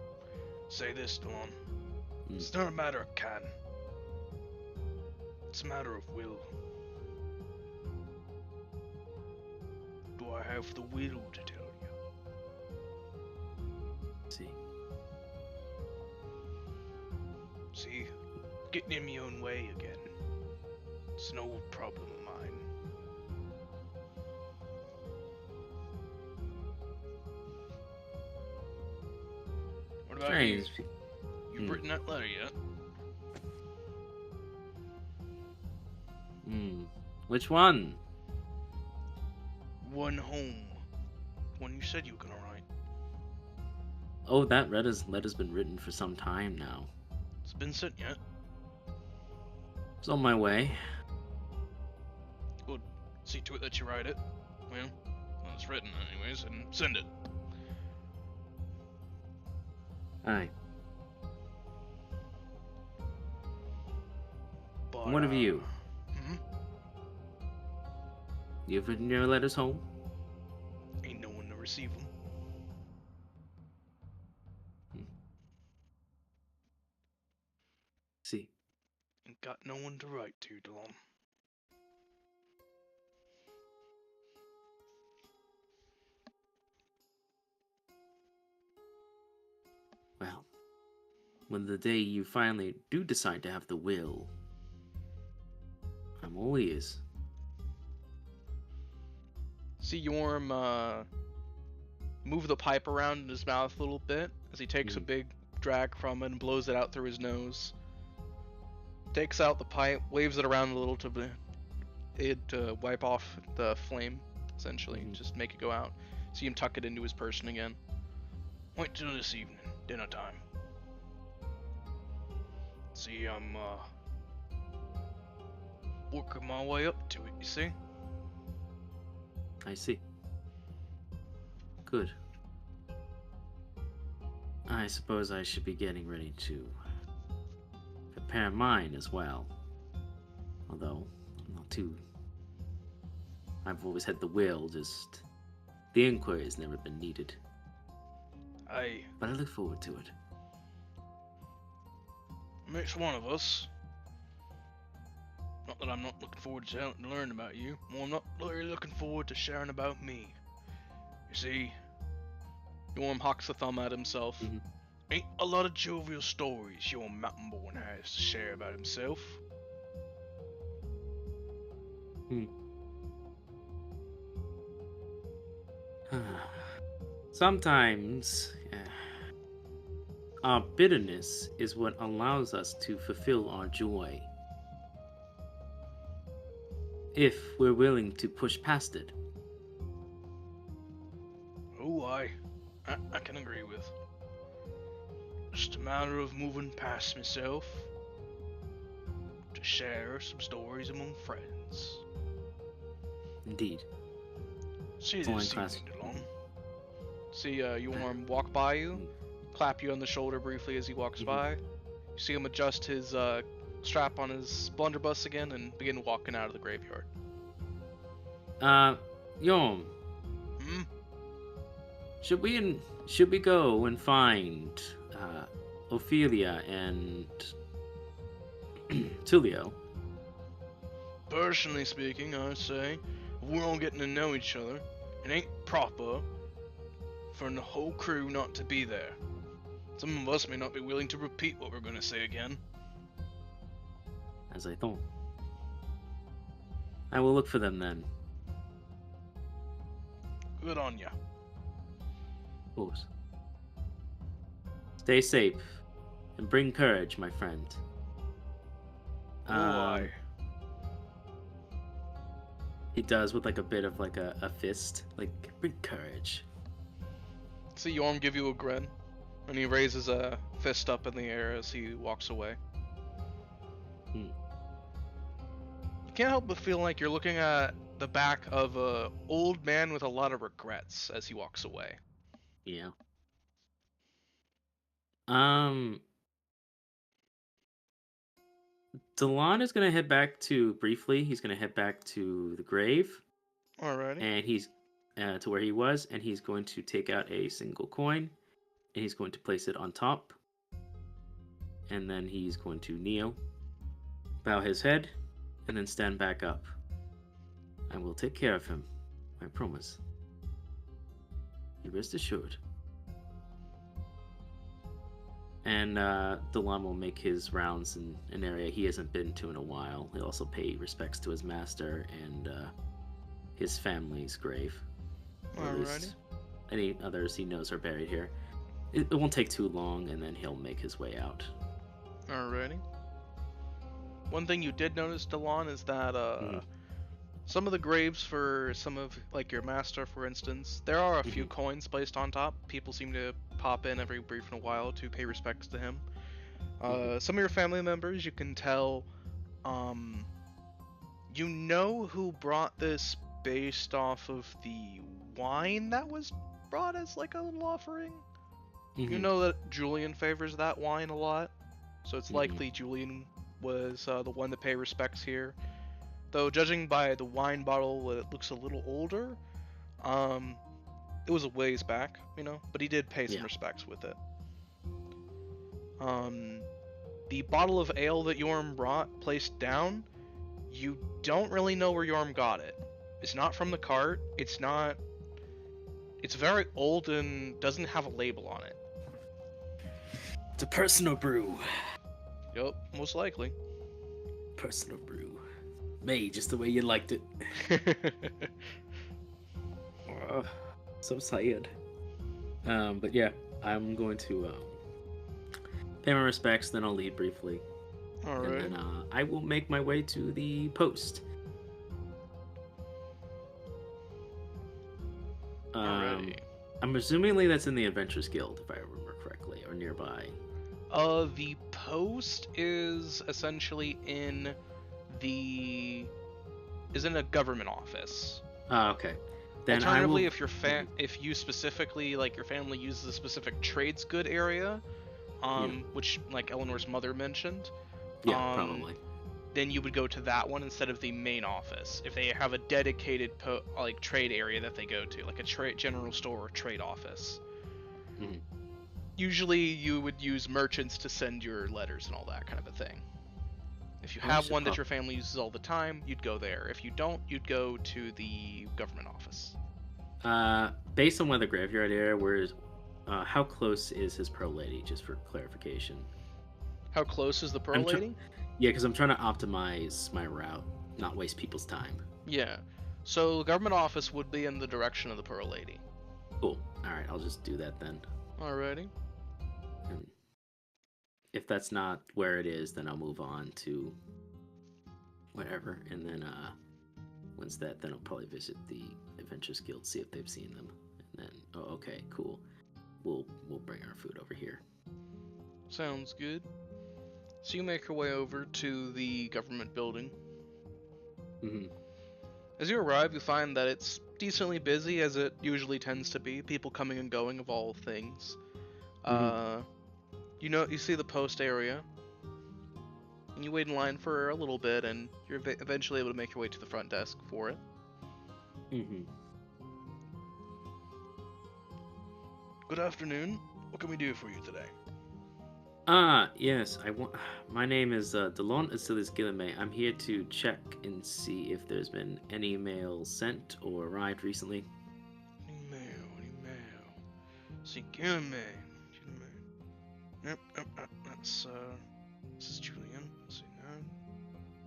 say this, Delon. It's not a matter of can. It's a matter of will. Do I have the will to tell you? See, getting in my own way again. It's an old problem of mine. What about you? You've written that letter yet? Which one? One home. One you said you were gonna write. Oh, that letter's been written for some time now. It's been sent yet? It's on my way. Good. See to it that you write it. Well, it's written anyways, and send it. Aye. But, what of you? You've written your letters home? Ain't no one to receive them. See. Ain't got no one to write to, Delon. Well, when the day you finally do decide to have the will, I'm all ears. See Yorm move the pipe around in his mouth a little bit as he takes a big drag from it and blows it out through his nose. Takes out the pipe, waves it around a little to wipe off the flame, essentially, just make it go out. See him tuck it into his person again. Wait till this evening, dinner time. See, I'm working my way up to it, you see? I see. Good. I suppose I should be getting ready to prepare mine as well. Although, I'm not too... I've always had the will, just... The inquiry has never been needed. Aye. But I look forward to it. Makes one of us. Not that I'm not looking forward to learning about you. Well, I'm not really looking forward to sharing about me. You see, Yorm hawks a thumb at himself. Ain't a lot of jovial stories your mountain-born has to share about himself. Sometimes, our bitterness is what allows us to fulfill our joy. If we're willing to push past it. Oh, I can agree with. Just a matter of moving past myself to share some stories among friends. Indeed. See this evening, Delon. See Yorm walk by you, clap you on the shoulder briefly as he walks by. You see him adjust his strap on his blunderbuss again and begin walking out of the graveyard. Yorm. Should we go and find Ophelia and Tulio? Personally speaking, I say, if we're all getting to know each other, it ain't proper for the whole crew not to be there. Some of us may not be willing to repeat what we're going to say again. As I thought. I will look for them then. Good on ya. Of course. Stay safe and bring courage, my friend. Why? He does with like a bit of like a fist. Like, bring courage. See Yorm give you a grin, and he raises a fist up in the air as he walks away. You can't help but feel like you're looking at the back of a old man with a lot of regrets as he walks away. Yeah. Delon is gonna head back to He's gonna head back to the grave. Alrighty. And he's to where he was, and he's going to take out a single coin, and he's going to place it on top. And then he's going to kneel, bow his head, and then stand back up. I will take care of him. I promise. You rest assured. And Delon will make his rounds in an area he hasn't been to in a while. He'll also pay respects to his master and his family's grave. Or at least any others he knows are buried here. It won't take too long, and then he'll make his way out. Alrighty. One thing you did notice, Delon, is that some of the graves for some of, like, your master, for instance, there are a few coins placed on top. People seem to pop in every brief in a while to pay respects to him. Some of your family members, you can tell, you know who brought this based off of the wine that was brought as, like, a little offering. You know that Julian favors that wine a lot, so it's likely Julian was the one to pay respects here. Though, judging by the wine bottle, it looks a little older. It was a ways back, you know, but he did pay some respects with it. The bottle of ale that Yorm brought, placed down, you don't really know where Yorm got it. It's not from the cart. It's very old and doesn't have a label on it. It's a personal brew. Yup, most likely. Personal brew. Made just the way you liked it. So sad. But yeah, I'm going to pay my respects, then I'll leave briefly. Alright. And then I will make my way to the post. I'm assuming that's in the Adventurers Guild, if I remember correctly, or nearby. The post is essentially in a government office. Oh, okay. Then alternatively, if you specifically, like, your family uses a specific trades good area, which, like, Eleanor's mother mentioned, probably, then you would go to that one instead of the main office. If they have a dedicated trade area that they go to, like a general store or trade office. Usually you would use merchants to send your letters and all that kind of a thing. If you have one that your family uses all the time, you'd go there. If you don't, you'd go to the government office. Based on where the graveyard area, how close is his Pearl Lady, just for clarification? How close is the Pearl Lady? Yeah, because I'm trying to optimize my route, not waste people's time. Yeah. So the government office would be in the direction of the Pearl Lady. Cool. Alright, I'll just do that then. Alrighty. And if that's not where it is, then I'll move on to whatever, and then once then I'll probably visit the Adventurers Guild, see if they've seen them, and then okay, cool, we'll bring our food over here. Sounds good. So you make your way over to the government building. As you arrive, you find that it's decently busy, as it usually tends to be. People coming and going of all things. You see the post area, and you wait in line for a little bit, and you're eventually able to make your way to the front desk for it. Good afternoon. What can we do for you today? Yes, my name is Delon Asilis Gilame. I'm here to check and see if there's been any mail sent or arrived recently. Email. See, Gilame. Yep, that's, this is Julian. Let's see now.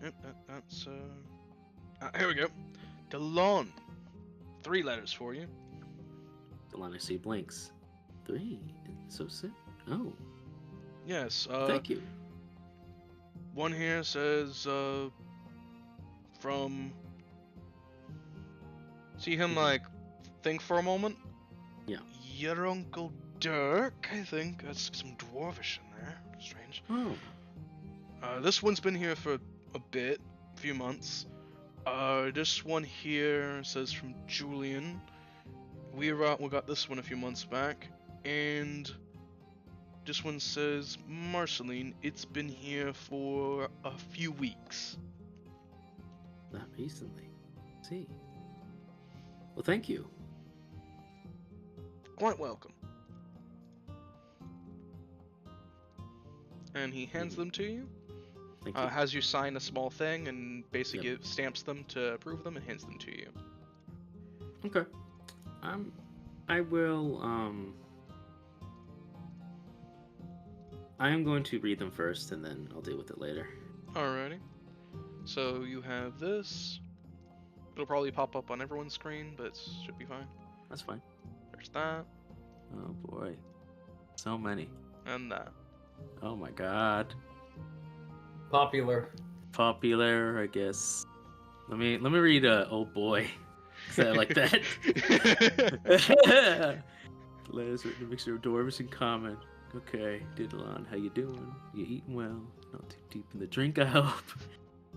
Yep, that's, here we go. Delon. 3 letters for you. Delon, I see blinks. 3? So sick. Oh. Yes, thank you. One here says, from... See him, like, think for a moment? Yeah. Your Uncle Dirk, I think. That's some dwarvish in there. Strange. Oh. This one's been here for a few months. This one here says from Julian. We got this one a few months back. And this one says, Marceline, it's been here for a few weeks. Not recently. See. Well, thank you. Quite welcome. And he hands them to you. Thank you. Has you sign a small thing and basically stamps them to approve them and hands them to you. Okay. I will, I am going to read them first and then I'll deal with it later. Alrighty. So you have this. It'll probably pop up on everyone's screen, but it should be fine. That's fine. There's that. Oh boy. So many. And that. Oh my god. Popular, I guess. Let me read oh boy. Cause I like that. Letters written to mixture of dwarves in common. Okay, Diddlon, how you doing? You eating well? Not too deep in the drink, I hope.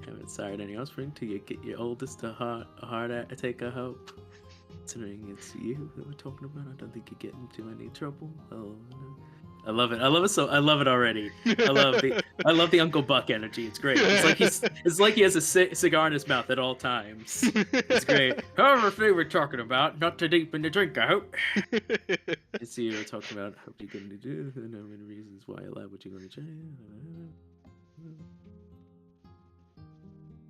Haven't sired any offspring till you get your oldest a heart take, I hope. Considering it's you that we're talking about, I don't think you get into any trouble. Oh, no. I love it. I love it already. I love the Uncle Buck energy. It's great. It's like he has a cigar in his mouth at all times. It's great. However, thing we're talking about, not too deep in the drink, I hope. It's you talking about. Hope you're going to do. There are no many reasons why you lie. What you're going to change.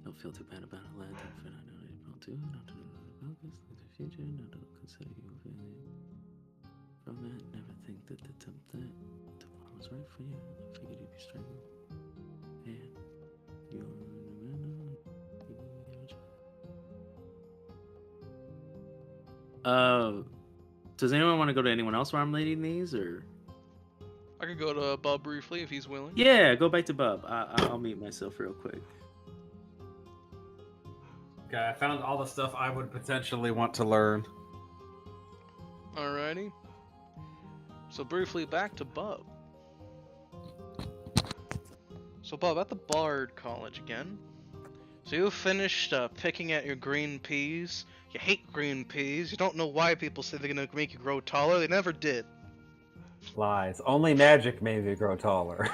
Don't feel too bad about it. I know you won't do. Not to focus in the future. Not to consider you feeling. From that, never think that the tomorrow was right for you. I figured you'd be struggling. And you're does anyone want to go to anyone else while I'm reading these, or? I could go to Bub briefly if he's willing. Yeah, go back to Bub. I'll mute myself real quick. Okay, I found all the stuff I would potentially want to learn. Alrighty. So briefly back to Bub. So Bub, at the Bard College again. So you finished picking at your green peas. You hate green peas. You don't know why people say they're gonna make you grow taller. They never did. Lies. Only magic made you grow taller.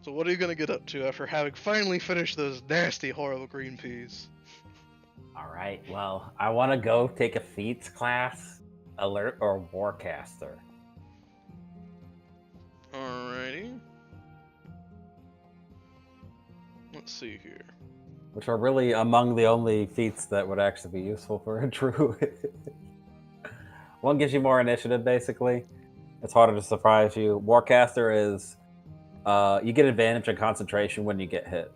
So what are you gonna get up to after having finally finished those nasty, horrible green peas? Alright, well, I want to go take a feats class, alert, or warcaster. Alrighty. Let's see here. Which are really among the only feats that would actually be useful for a druid. One gives you more initiative, basically. It's harder to surprise you. Warcaster is you get advantage on concentration when you get hit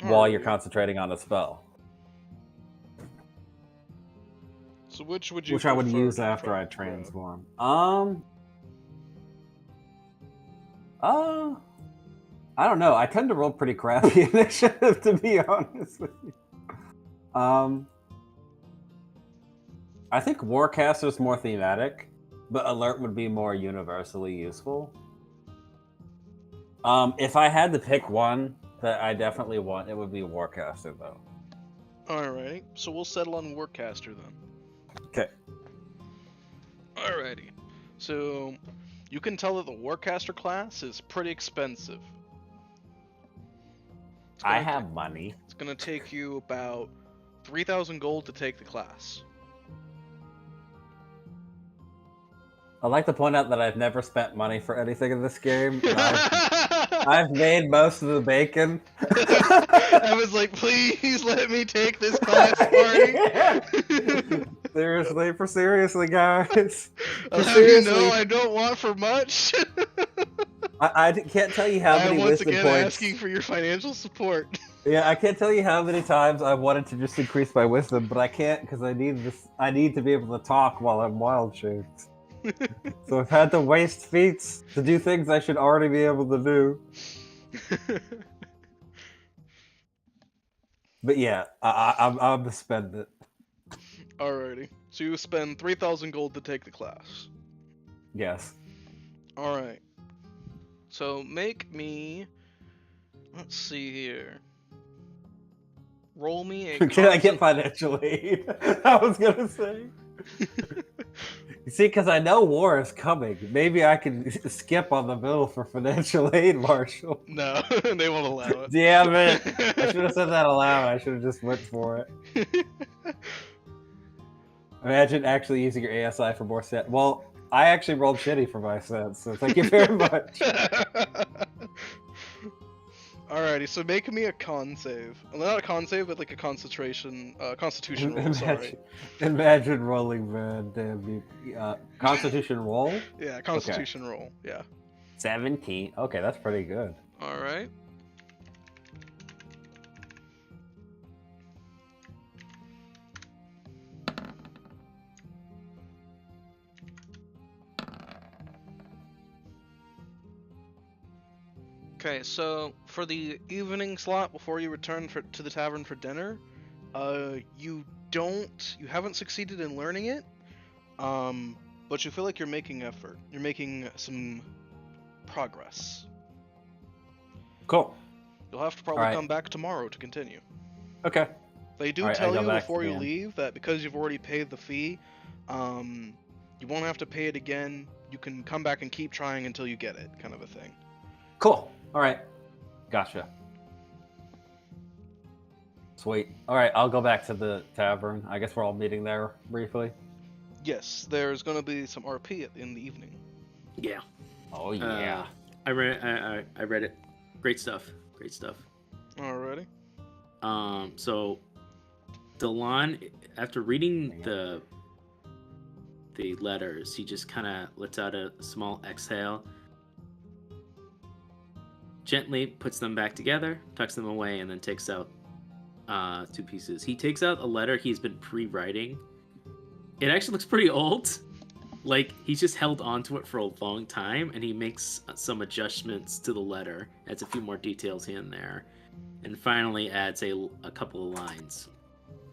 while you're concentrating on a spell. So which would you? Which I would use after I transform. I don't know. I tend to roll pretty crappy initiative, to be honest with you. I think Warcaster is more thematic, but Alert would be more universally useful. If I had to pick one that I definitely want, it would be Warcaster, though. Alrighty, so we'll settle on Warcaster then. Okay. Alrighty, so you can tell that the Warcaster class is pretty expensive. I have money. It's gonna take you about 3,000 gold to take the class. I'd like to point out that I've never spent money for anything in this game. And I've made most of the bacon. I was like, please let me take this class party. Seriously, guys. I'll have you know I don't want for much. I can't tell you how many wisdom points. I'm once again asking for your financial support. Yeah, I can't tell you how many times I've wanted to just increase my wisdom, but I can't because I need this. I need to be able to talk while I'm wild shaped. So I've had to waste feats to do things I should already be able to do. But yeah, I'm gonna spend it. Alrighty. So you spend 3,000 gold to take the class. Yes. Alright. So make me... Let's see here. Roll me a... Can I get financial aid? I was gonna say. You see, because I know war is coming. Maybe I can skip on the bill for financial aid, Marshall. No, they won't allow it. Damn it. I should have said that aloud. I should have just went for it. Imagine actually using your ASI for more sense. Well, I actually rolled shitty for my sense, so thank you very much. Alrighty, so make me a con save. Well, not a con save, but like a constitution roll, sorry. Imagine rolling, man. Damn you. Constitution roll? Yeah, constitution roll, yeah. 17. Okay, that's pretty good. Alright. Okay, so for the evening slot before you return to the tavern for dinner, you haven't succeeded in learning it, but you feel like you're making effort. You're making some progress. Cool. You'll have to probably come back tomorrow to continue. Okay. They do tell you before you leave that because you've already paid the fee, you won't have to pay it again. You can come back and keep trying until you get it, kind of a thing. Cool. All right. Gotcha. Sweet. All right, I'll go back to the tavern. I guess we're all meeting there briefly. Yes, there's going to be some RP in the evening. Yeah. Oh yeah. I read it. Great stuff. Great stuff. Alrighty. So Delon, after reading the letters, he just kind of lets out a small exhale, gently puts them back together, tucks them away, and then takes out 2 pieces. He takes out a letter he's been pre-writing. It actually looks pretty old. Like, he's just held onto it for a long time, and he makes some adjustments to the letter, adds a few more details here and there, and finally adds a couple of lines.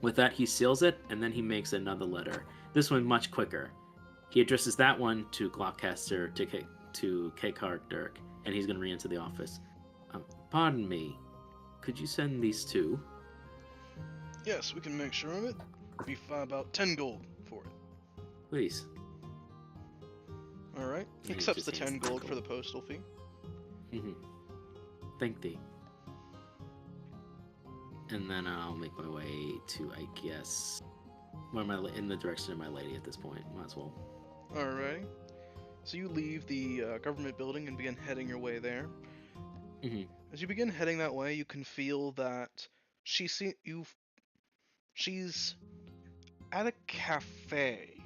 With that, he seals it, and then he makes another letter. This one much quicker. He addresses that one to Glockcaster, to K-Card Dirk, and he's going to re-enter the office. Pardon me, could you send these 2? Yes, we can make sure of it. It'll be about 10 gold for it. Please. Alright. He accepts the 10 gold for the postal fee. Mm-hmm. Thank thee. And then I'll make my way to, I guess, in the direction of my lady at this point. Might as well. Alright. So you leave the government building and begin heading your way there. Mm-hmm. As you begin heading that way, you can feel that she's at a cafe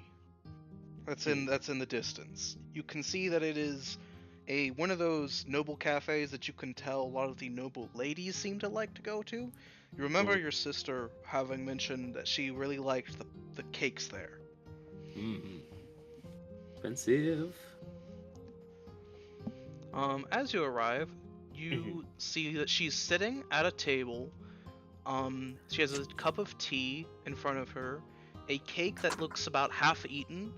that's in the distance. You can see that it is one of those noble cafes that you can tell a lot of the noble ladies seem to like to go to. You remember your sister having mentioned that she really liked the cakes there. Mm-hmm. Expensive. As you arrive, you see that she's sitting at a table. She has a cup of tea in front of her, a cake that looks about half eaten,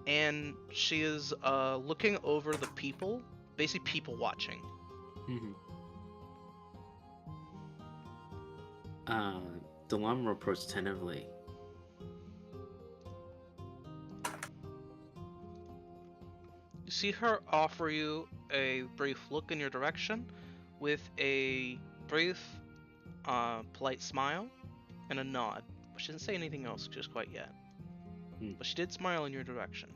and she is looking over the people, basically people watching. Delon approaches tentatively. You see her offer you a brief look in your direction with a brief a polite smile, and a nod. But she didn't say anything else just quite yet. But she did smile in your direction.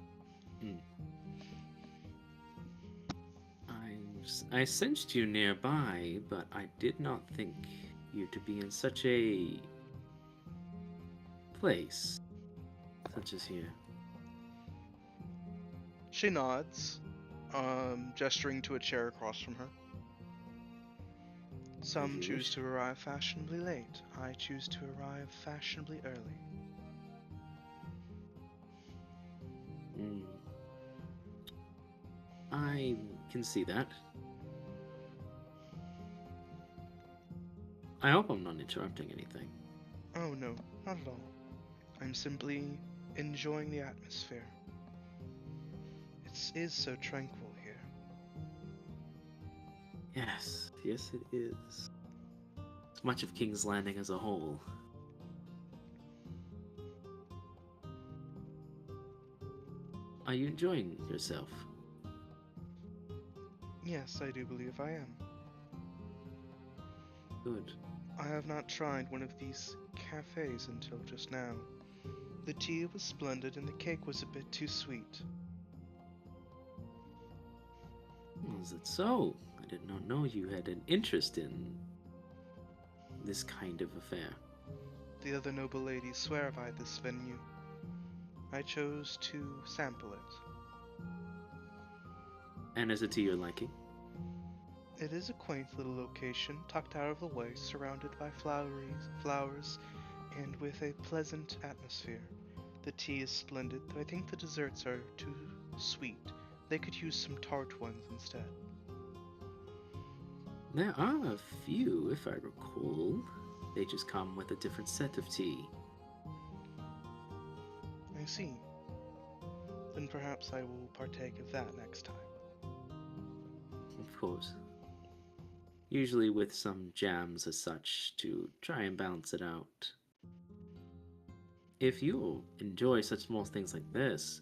I sensed you nearby, but I did not think you to be in such a place, such as here. She nods, gesturing to a chair across from her. Some choose to arrive fashionably late. I choose to arrive fashionably early. I can see that. I hope I'm not interrupting anything. Oh no, not at all. I'm simply enjoying the atmosphere. It is so tranquil here. Yes, yes it is. It's much of King's Landing as a whole. Are you enjoying yourself? Yes, I do believe I am. Good. I have not tried one of these cafes until just now. The tea was splendid and the cake was a bit too sweet. Is it so? I did not know you had an interest in this kind of affair. The other noble ladies swear by this venue. I chose to sample it. And is it to your liking? It is a quaint little location, tucked out of the way, surrounded by flowers, and with a pleasant atmosphere. The tea is splendid, though I think the desserts are too sweet. They could use some tart ones instead. There are a few, if I recall. They just come with a different set of tea. I see. Then perhaps I will partake of that next time. Of course. Usually with some jams as such to try and balance it out. If you enjoy such small things like this,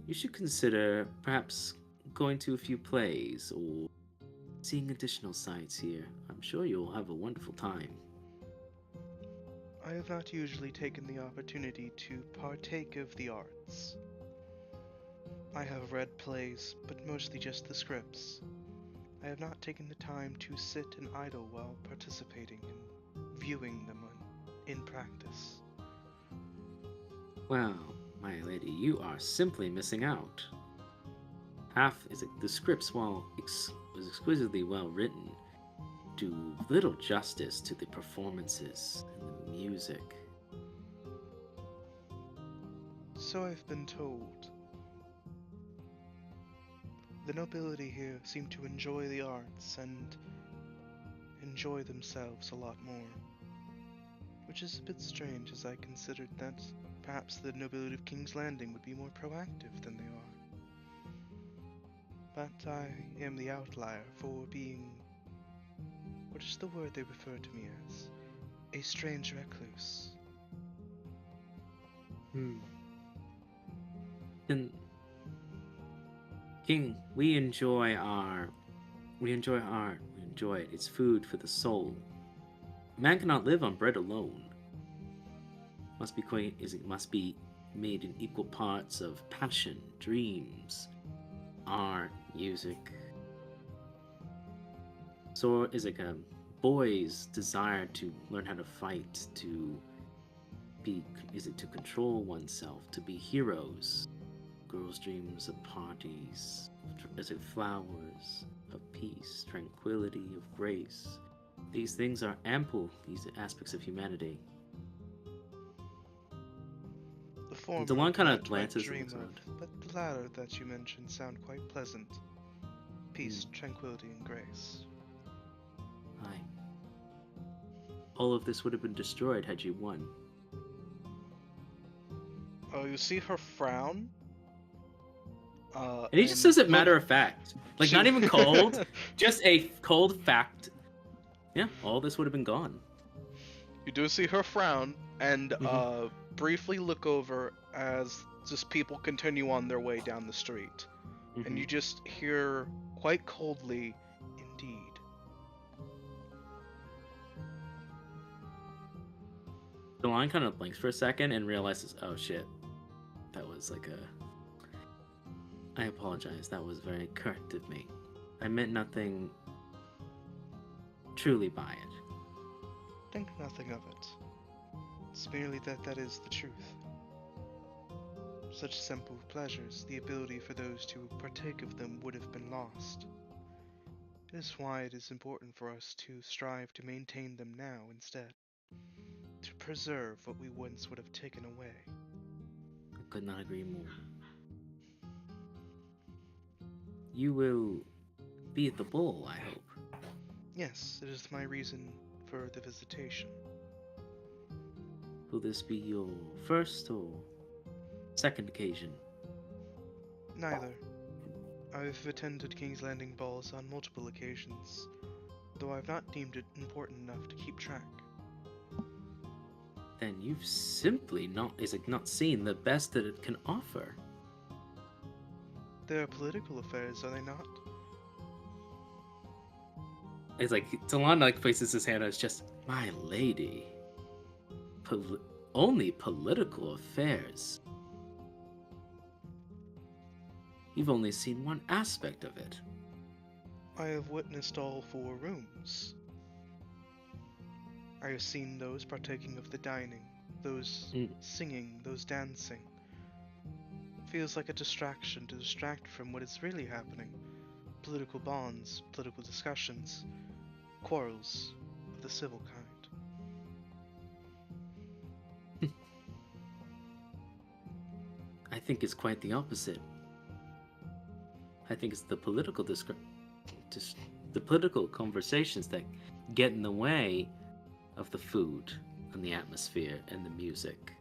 you should consider perhaps going to a few plays or seeing additional sights here. I'm sure you'll have a wonderful time. I have not usually taken the opportunity to partake of the arts. I have read plays, but mostly just the scripts. I have not taken the time to sit and idle while participating and viewing them in practice. Well, my lady, you are simply missing out. The scripts, while exquisitely well written, do little justice to the performances and the music. So I've been told. The nobility here seem to enjoy the arts and enjoy themselves a lot more. Which is a bit strange, as I considered that perhaps the nobility of King's Landing would be more proactive than they are. But I am the outlier for being... what is the word they refer to me as? A strange recluse. And King, we enjoy art. We enjoy it. It's food for the soul. Man cannot live on bread alone. It must be made in equal parts of passion, dreams, art, music. So is it a boy's desire to learn how to fight, is it to control oneself, to be heroes? Girls' dreams of parties, is it flowers, of peace, tranquility, of grace? These things are ample, these aspects of humanity. The former DeLon kind of I glances dream and looks around. of, but the latter that you mentioned sound quite pleasant. Peace, tranquility, and grace. Aye. All of this would have been destroyed had you won. Oh, you see her frown? And he just says it matter of fact. Like, not even cold, just a cold fact. Yeah, all this would have been gone. You do see her frown and briefly look over as just people continue on their way down the street. And you just hear quite coldly, indeed. Delon kind of blinks for a second and realizes, oh shit, that was like a... I apologize, that was very correct of me. I meant nothing truly by it. Think nothing of it. It's merely that is the truth. Such simple pleasures, the ability for those to partake of them would have been lost. It is why it is important for us to strive to maintain them now instead. To preserve what we once would have taken away. I could not agree more. You will be at the ball, I hope. Yes, it is my reason for the visitation. Will this be your first or second occasion? Neither. I've attended King's Landing balls on multiple occasions, though I've not deemed it important enough to keep track. Then you've simply not seen the best that it can offer. They are political affairs, are they not? It's like Delon places his hand on his chest. My lady, only political affairs. You've only seen one aspect of it. I have witnessed all 4 rooms. I have seen those partaking of the dining, those singing, those dancing. It feels like a distraction to distract from what is really happening. Political bonds, political discussions, quarrels of the civil kind. I think it's quite the opposite. I think it's the political the political conversations that get in the way of the food and the atmosphere and the music.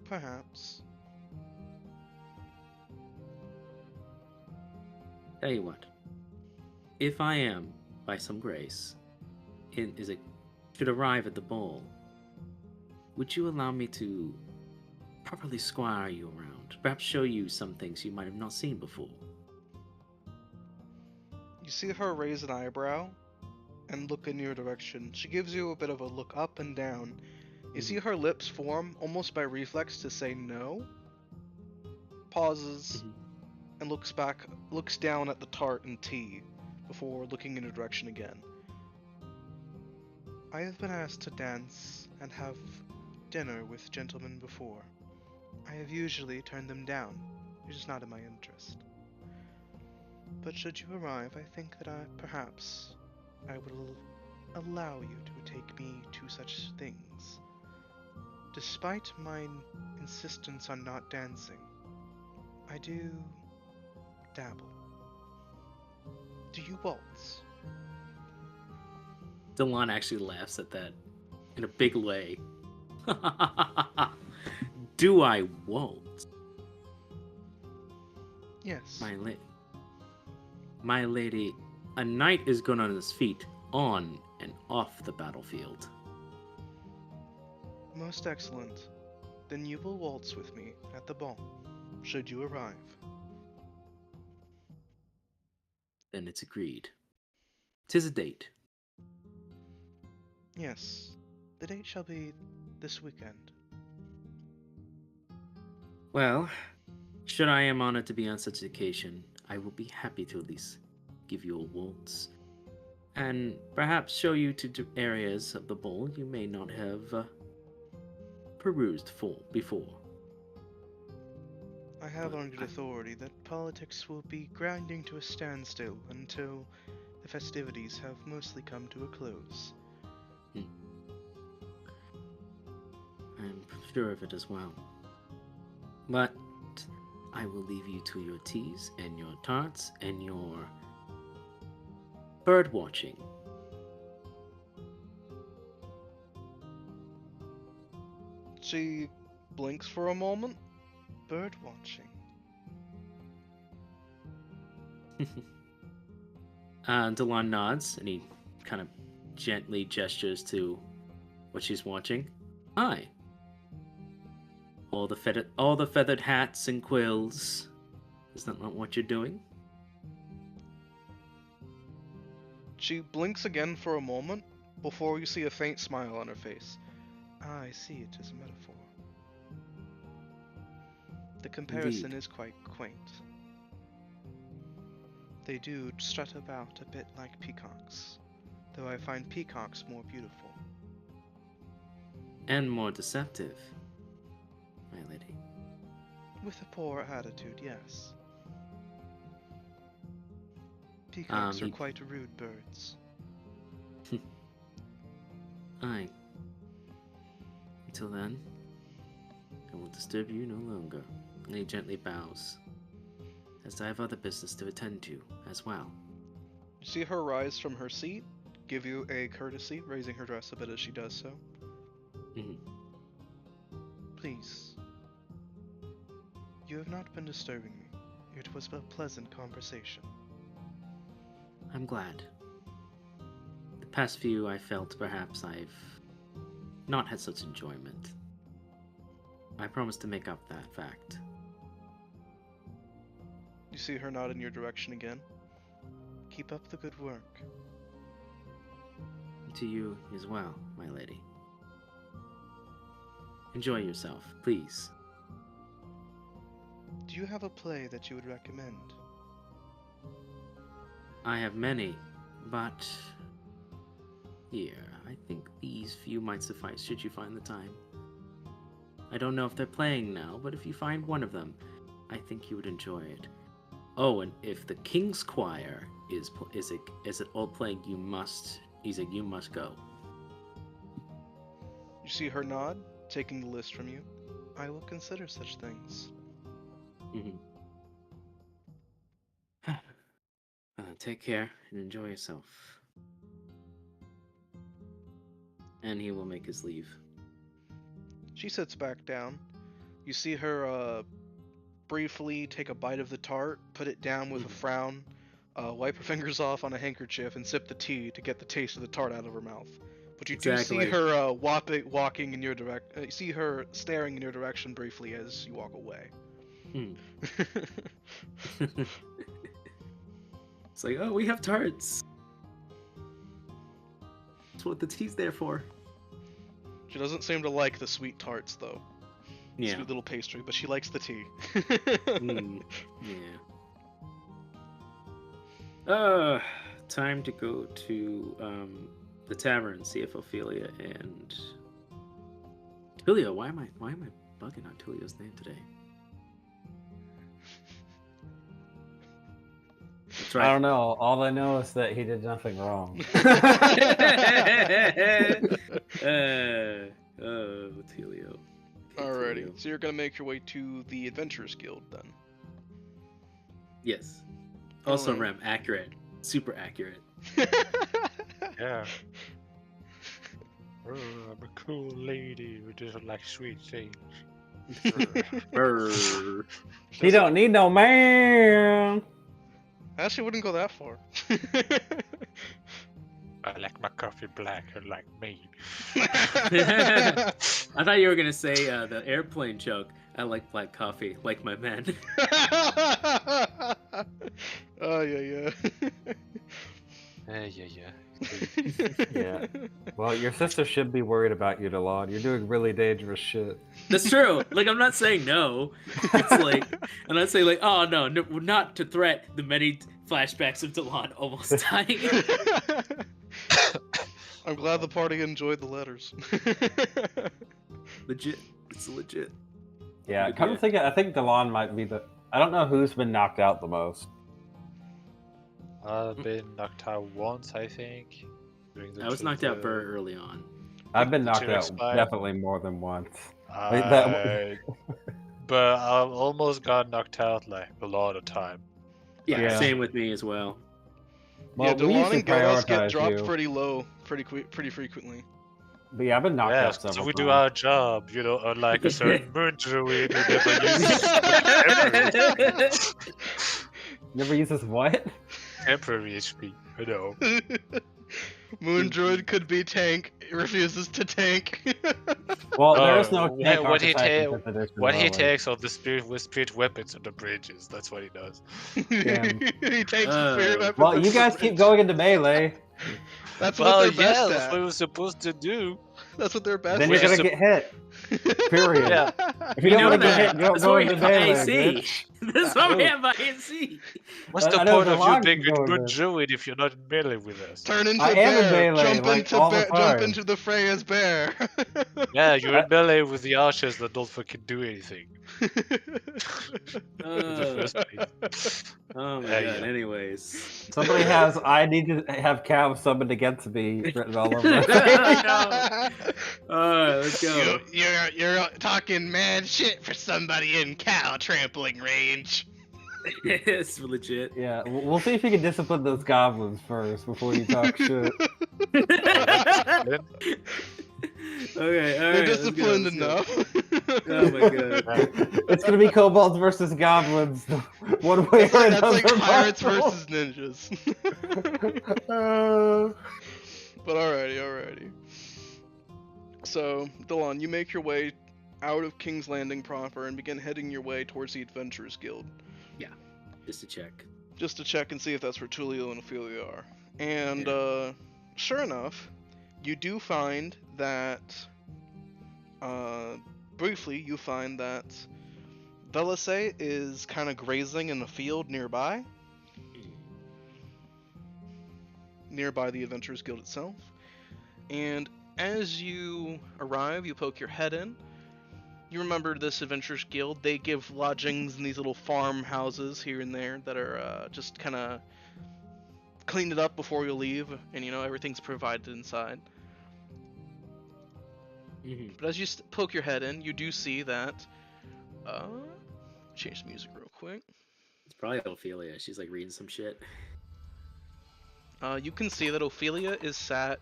Perhaps. Tell you what, if I am, by some grace, should arrive at the ball, would you allow me to properly squire you around? Perhaps show you some things you might have not seen before. You see her raise an eyebrow and look in your direction. She gives you a bit of a look up and down. You see her lips form almost by reflex to say no. Pauses and looks down at the tart and tea before looking in your direction again. I have been asked to dance and have dinner with gentlemen before. I have usually turned them down. It is not in my interest. But should you arrive, I think that perhaps I will allow you to take me to such things. Despite my insistence on not dancing, I do dabble. Do you waltz? Delon actually laughs at that in a big way. Do I waltz? Yes. My lady, a knight is good on his feet, on and off the battlefield. Most excellent. Then you will waltz with me at the ball, should you arrive. Then it's agreed. 'Tis a date. Yes, the date shall be this weekend. Well, should I am honored to be on such an occasion, I will be happy to at least give you a waltz, and perhaps show you to areas of the ball you may not have perused before. I have on good authority that politics will be grinding to a standstill until the festivities have mostly come to a close. I'm sure of it as well. But I will leave you to your teas and your tarts and your bird watching. She blinks for a moment. Bird watching. Delon nods and he kind of gently gestures to what she's watching. Aye. All the feathered hats and quills. Is that not what you're doing? She blinks again for a moment, before you see a faint smile on her face. Ah, I see it is a metaphor. The comparison Indeed. is quite quaint. They do strut about a bit like peacocks, though I find peacocks more beautiful. And more deceptive, my lady. With a poor attitude, yes. Peacocks are quite rude birds. Aye. Until then, I will disturb you no longer. And he gently bows, as I have other business to attend to as well. You see her rise from her seat, give you a courtesy, raising her dress a bit as she does so. Please. You have not been disturbing me. It was a pleasant conversation. I'm glad. The past few I felt perhaps I've not had such enjoyment. I promise to make up that fact. You see her nod in your direction again. Keep up the good work. To you as well, my lady. Enjoy yourself, please. Do you have a play that you would recommend? I have many, but here, I think these few might suffice should you find the time. I don't know if they're playing now, but if you find one of them, I think you would enjoy it. Oh, and if the King's Choir is it all playing, you must go. You see her nod, taking the list from you. I will consider such things. Take care and enjoy yourself. And he will make his leave. She sits back down. You see her briefly take a bite of the tart, put it down with a frown, wipe her fingers off on a handkerchief, and sip the tea to get the taste of the tart out of her mouth. But you do see her walking in your you see her staring in your direction briefly as you walk away. It's like, oh, we have tarts. That's what the tea's there for. She doesn't seem to like the sweet tarts, though. Yeah. Sweet little pastry, but she likes the tea. Yeah. Time to go to the tavern, see if Ophelia and Tulio. Why am I bugging on Tulio's name today? That's right. I don't know. All I know is that he did nothing wrong. Tulio. Alrighty, Tulio. so you're gonna make your way to the Adventurers Guild then. Yes. Also, Rem, accurate. Super accurate. Yeah. I'm a cool lady who doesn't like sweet things. He don't need no man. I actually wouldn't go that far. I like my coffee black, like me. I thought you were gonna say the airplane joke. I like black coffee, like my men. Oh yeah. Yeah. Yeah. Well, your sister should be worried about you, Delon. You're doing really dangerous shit. That's true. Like, I'm not saying no. It's like, I'm not saying like, oh no, not to threat the many flashbacks of Delon almost dying. I'm glad the party enjoyed the letters. Legit. It's legit. Yeah, come to think of it, I think Delon might be the... I don't know who's been knocked out the most. I've been knocked out once, I think. I was knocked out very early on. I've been knocked out definitely more than once. But I almost got knocked out like a lot of time. Yeah, same with me as well. Yeah, Delon and Gildas get dropped pretty low, pretty frequently. But yeah, I've been knocked out several so we times. do our job, unlike a certain moon druid who never uses what? Temporary HP, I know. Moon Druid could be tank, refuses to tank. Well, there's no tank what he takes takes on the spirit weapons on the bridges, that's what he does. He takes the spirit weapons. Well, you guys keep going into melee. That's what they're best at. That's what we're supposed to do. That's what they're best Then at. you're gonna get hit. Period. Yeah. If you don't want to get hit, you don't That's go why into we have melee, AC. bitch. That's why we have INC. What's the I know point the of you line being can go a good there. druid if you're not in melee with us? Turn into I am in bear. melee, Jump like, into all the bear. Jump time. into the fray as bear. Yeah, you're in melee with the archers that don't fucking do anything. In the first place. Oh my Yeah, god. yeah. Anyways. Somebody has I need to have Cav summoned against me written all over. No. Alright, let's go. You're talking mad shit for somebody in cow trampling range. It's legit. Yeah, we'll see if you can discipline those goblins first before you talk shit. Okay, alright. They're disciplined enough. Oh my god. It's gonna be kobolds versus goblins, one way or That's another. like pirates versus ninjas. But alrighty. So, Delon, you make your way out of King's Landing proper and begin heading your way towards the Adventurers Guild. Just to check. Just to check and see if that's where Tulio and Ophelia are. And, sure enough, you do find that, briefly, you find that Velise is kind of grazing in a field nearby the Adventurers Guild itself. And as you arrive, you poke your head in. You remember this Adventurers Guild, they give lodgings in these little farmhouses here and there that are just kind of cleaned it up before you leave, and everything's provided inside. But as you poke your head in, you do see that, change the music real quick. It's probably Ophelia. She's like reading some shit. You can see that Ophelia is sat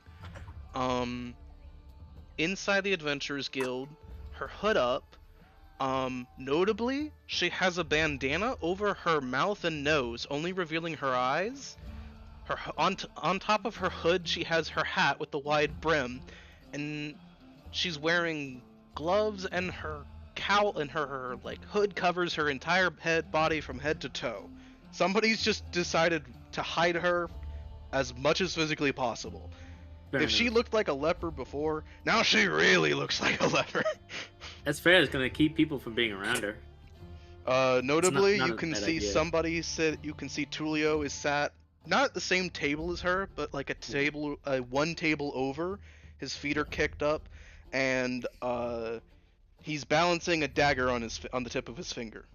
inside the Adventurers Guild, her hood up. Notably, she has a bandana over her mouth and nose, only revealing her eyes. On top of her hood, she has her hat with the wide brim, and she's wearing gloves, and her cowl and her hood covers her entire body from head to toe. Somebody's just decided to hide her as much as physically possible. If she looked like a leper before, now she really looks like a leper. That's fair. It's gonna keep people from being around her. Notably, not you a can bad see idea. somebody said you can see Tulio is sat not at the same table as her, but like a table, one table over. His feet are kicked up, and he's balancing a dagger on the tip of his finger.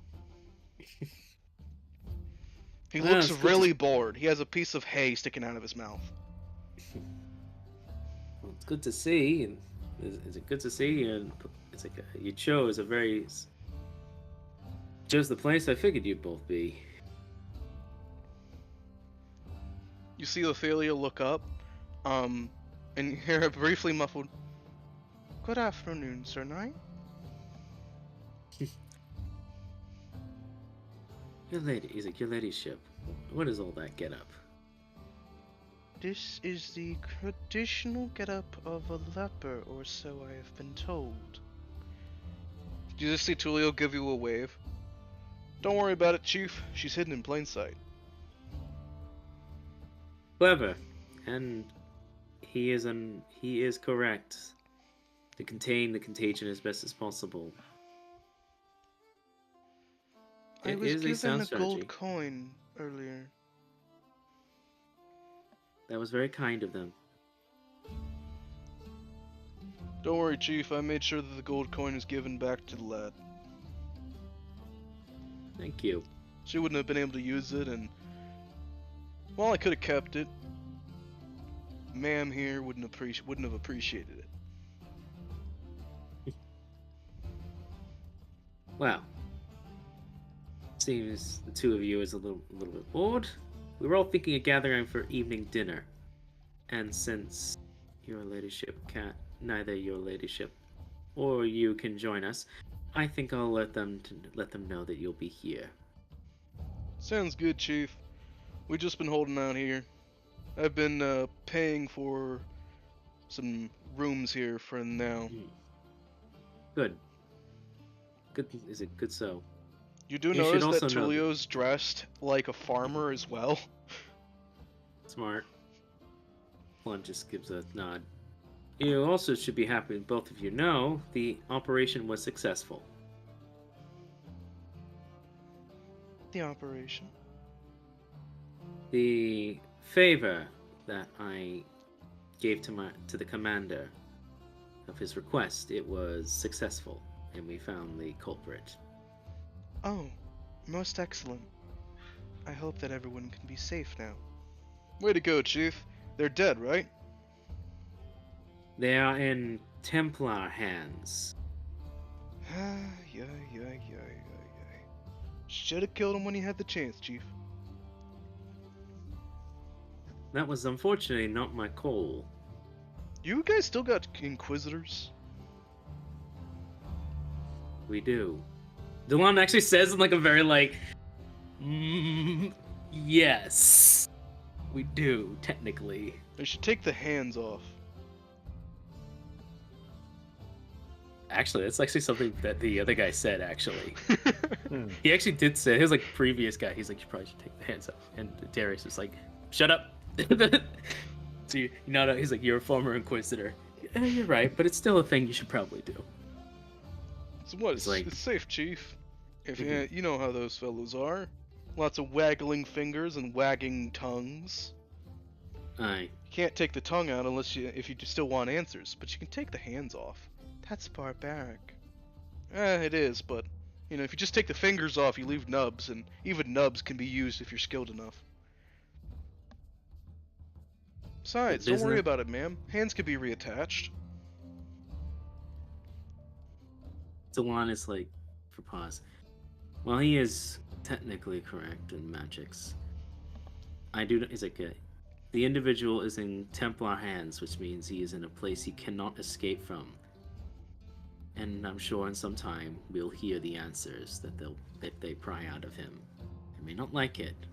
He looks really bored. He has a piece of hay sticking out of his mouth. Well, it's good to see, and is it good to see? And it's like you chose the place I figured you'd both be. You see Ophelia look up, and you hear a briefly muffled, "Good afternoon, Sir Knight." Your ladyship. What is all that get up? This is the traditional getup of a leper, or so I have been told. Did you just see Tulio give you a wave? Don't worry about it, Chief. She's hidden in plain sight. Clever, and he is correct. To contain the contagion as best as possible. I was given a gold coin earlier. That was very kind of them. Don't worry, Chief. I made sure that the gold coin is given back to the lad. Thank you. She wouldn't have been able to use it, and well, I could have kept it. Ma'am here wouldn't have appreciated it. Well, seems the two of you is a little bit bored. We were all thinking of gathering for evening dinner, and since your ladyship neither your ladyship or you can join us, I think I'll let them know that you'll be here. Sounds good, Chief. We've just been holding out here. I've been paying for some rooms here for now. Good. Good. Is it good so? You do You notice should that also know Tulio's dressed like a farmer as well. Smart. One just gives a nod. You also should be happy, both of you know, the operation was successful. The operation? The favor that I gave to the commander of his request, it was successful, and we found the culprit. Oh, most excellent. I hope that everyone can be safe now. Way to go, Chief. They're dead, right? They are in Templar hands. Yeah. Should have killed him when he had the chance, Chief. That was unfortunately not my call. You guys still got Inquisitors? We do. Delon actually says in like a very like, yes, we do, technically. They should take the hands off. Actually, that's actually something that the other guy said, actually. He actually did say, he was like, previous guy, he's like, you probably should take the hands off. And Darius was like, shut up. So you know, he's like, you're a former Inquisitor. Yeah, you're right, but it's still a thing you should probably do. So what? It's, like, it's safe, Chief. If you know how those fellows are. Lots of waggling fingers and wagging tongues. Aye. You can't take the tongue out if you still want answers, but you can take the hands off. That's barbaric. It is, but if you just take the fingers off, you leave nubs, and even nubs can be used if you're skilled enough. Besides, don't worry about it, ma'am. Hands can be reattached. Delon is like, for pause. Well, he is technically correct in magics. He's like, the individual is in Templar hands, which means he is in a place he cannot escape from. And I'm sure in some time we'll hear the answers that they pry out of him. I may not like it,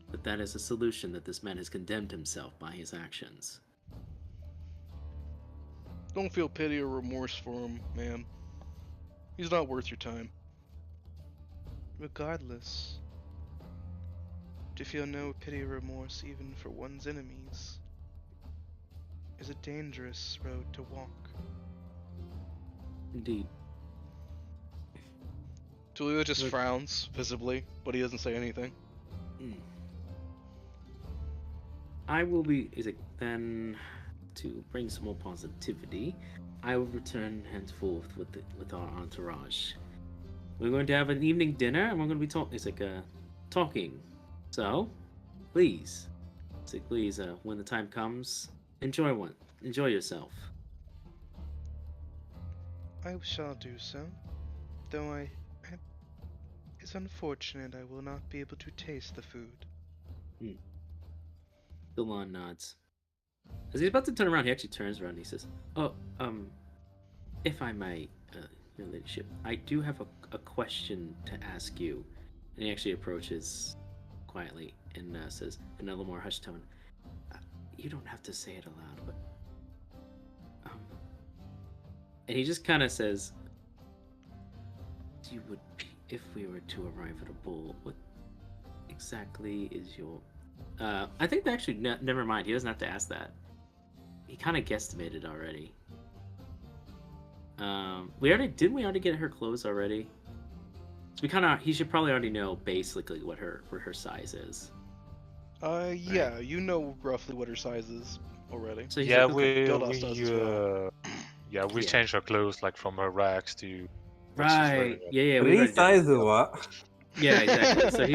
but that is a solution that this man has condemned himself by his actions. Don't feel pity or remorse for him, ma'am. He's not worth your time. Regardless, to feel no pity or remorse even for one's enemies is a dangerous road to walk. Indeed. Tulio just frowns visibly, but he doesn't say anything. I will be. Then to bring some more positivity, I will return henceforth with our entourage. We're going to have an evening dinner, and we're going to be talking. So, please, when the time comes, enjoy yourself. I shall do so, though it's unfortunate I will not be able to taste the food. Delon nods. As he's about to turn around, he actually turns around and he says, "Oh, if I may, your ladyship, I do have a question to ask you." And he actually approaches quietly and says, in a little more hushed tone, "You don't have to say it aloud, but and he just kind of says, if we were to arrive at a bull, what exactly is your..." I think actually, never mind. He doesn't have to ask that. He kind of guesstimated already. Didn't we already get her clothes already? So he should probably already know basically what her size is. Yeah, right. You know roughly what her size is already. So we changed her clothes like from her rags to. Right. Yeah. What size of what? Yeah, exactly. So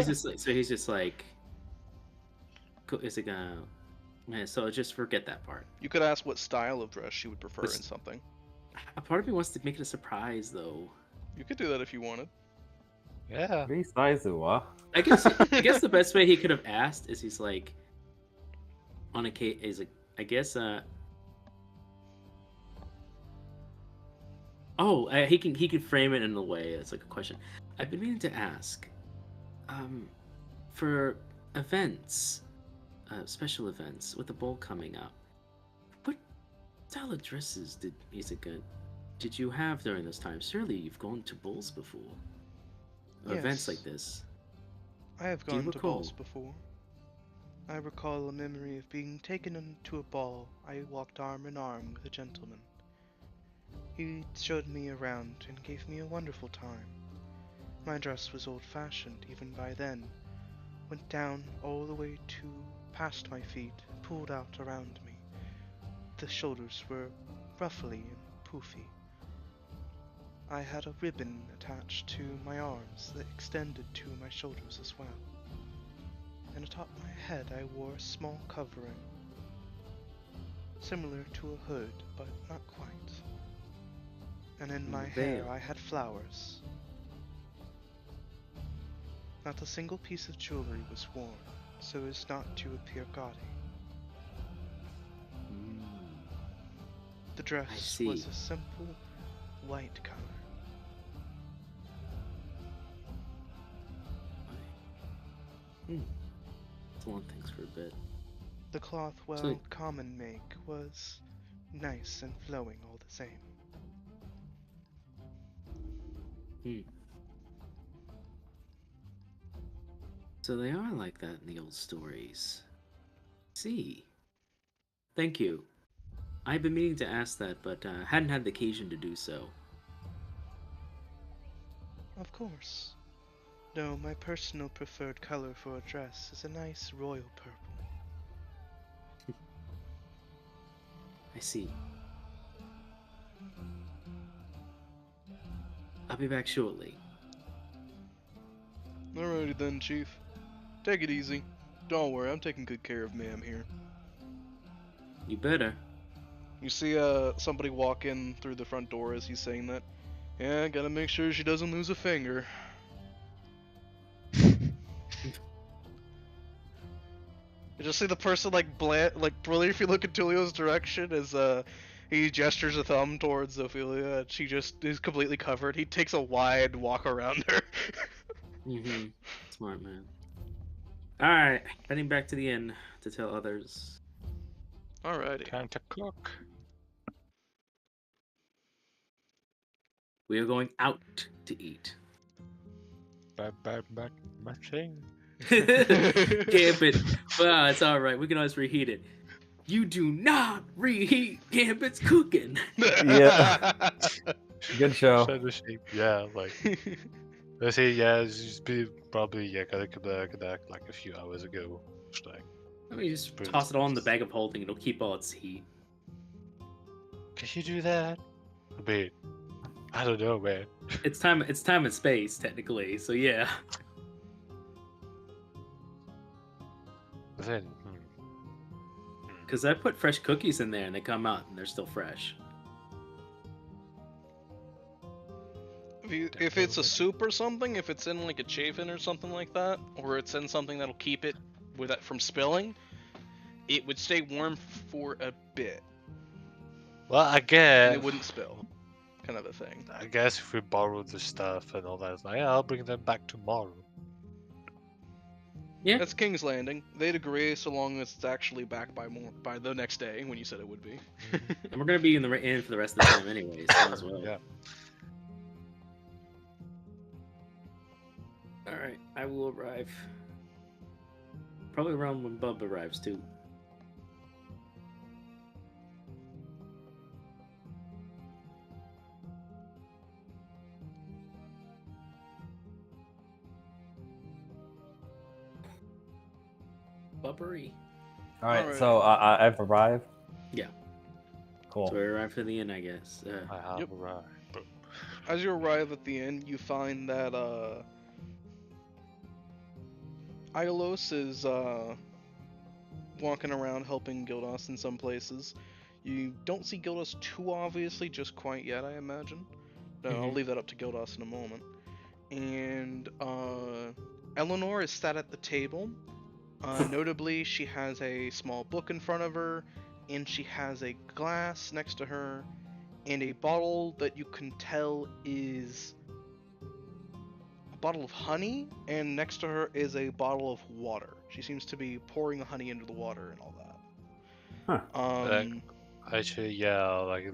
he's just like. Is it gonna? Man, so just forget that part. You could ask what style of dress she would prefer in something. A part of me wants to make it a surprise, though. You could do that if you wanted. Yeah. What size of what? I guess the best way he could have asked is he's like, on a case is like, I guess he can frame it in a way it's like a question. I've been meaning to ask, for events. Special events with the bowl coming up. What style of dresses did you have during those times? Surely you've gone to bowls before. Yes. Events like this. I have gone to bowls before. I recall a memory of being taken into a ball. I walked arm in arm with a gentleman. He showed me around and gave me a wonderful time. My dress was old-fashioned even by then. Went down all the way to past my feet, pulled out around me. The shoulders were ruffly and poofy. I had a ribbon attached to my arms that extended to my shoulders as well. And atop my head I wore a small covering, similar to a hood, but not quite. And in my hair I had flowers. Not a single piece of jewelry was worn, so as not to appear gaudy. The dress was a simple white color. It's one things for a bit. The cloth, common make, was nice and flowing all the same. So they are like that in the old stories. See. Thank you. I've been meaning to ask that, but hadn't had the occasion to do so. Of course. No, my personal preferred color for a dress is a nice royal purple. I see. I'll be back shortly. Alrighty then, Chief. Take it easy. Don't worry, I'm taking good care of Ma'am here. You better. You see somebody walk in through the front door as he's saying that. Yeah, gotta make sure she doesn't lose a finger. You just see the person like really if you look at Tulio's direction as he gestures a thumb towards Ophelia and she just is completely covered. He takes a wide walk around her. Smart man. Alright, heading back to the inn to tell others. Alrighty. Time to cook. We are going out to eat. Bad thing. Gambit. Well, it's alright. We can always reheat it. You do not reheat Gambit's cooking. Yeah. Good show. Yeah, like. Let's say, yeah, it's probably, yeah, gotta connect like a few hours ago. Like, I mean, just toss it all in the bag of holding. It'll keep all its heat. Can you do that? I mean, I don't know, man. It's time and space, technically, so yeah. Then, Because I put fresh cookies in there and they come out and they're still fresh. If it's a soup or something, if it's in like a chafing or something like that, or it's in something that'll keep it from spilling, it would stay warm for a bit. Well, I guess and it wouldn't spill, kind of a thing. I guess if we borrow the stuff and all that, it's like, yeah, I'll bring them back tomorrow. Yeah, that's King's Landing. They'd agree so long as it's actually back by the next day when you said it would be. And we're gonna be in for the rest of the time anyway, so as well. Yeah. Alright, I will arrive. Probably around when Bub arrives, too. Bubbery. Alright, so I've arrived? Yeah. Cool. So we arrived at the inn, I guess. I have arrived. As you arrive at the inn, you find that, Ailos is walking around helping Gildas in some places. You don't see Gildas too obviously just quite yet, I imagine. No, I'll leave that up to Gildas in a moment. And Eleanor is sat at the table. Notably, she has a small book in front of her, and she has a glass next to her, and a bottle that you can tell is bottle of honey, and next to her is a bottle of water. She seems to be pouring the honey into the water and all that. Huh. Actually, yeah, like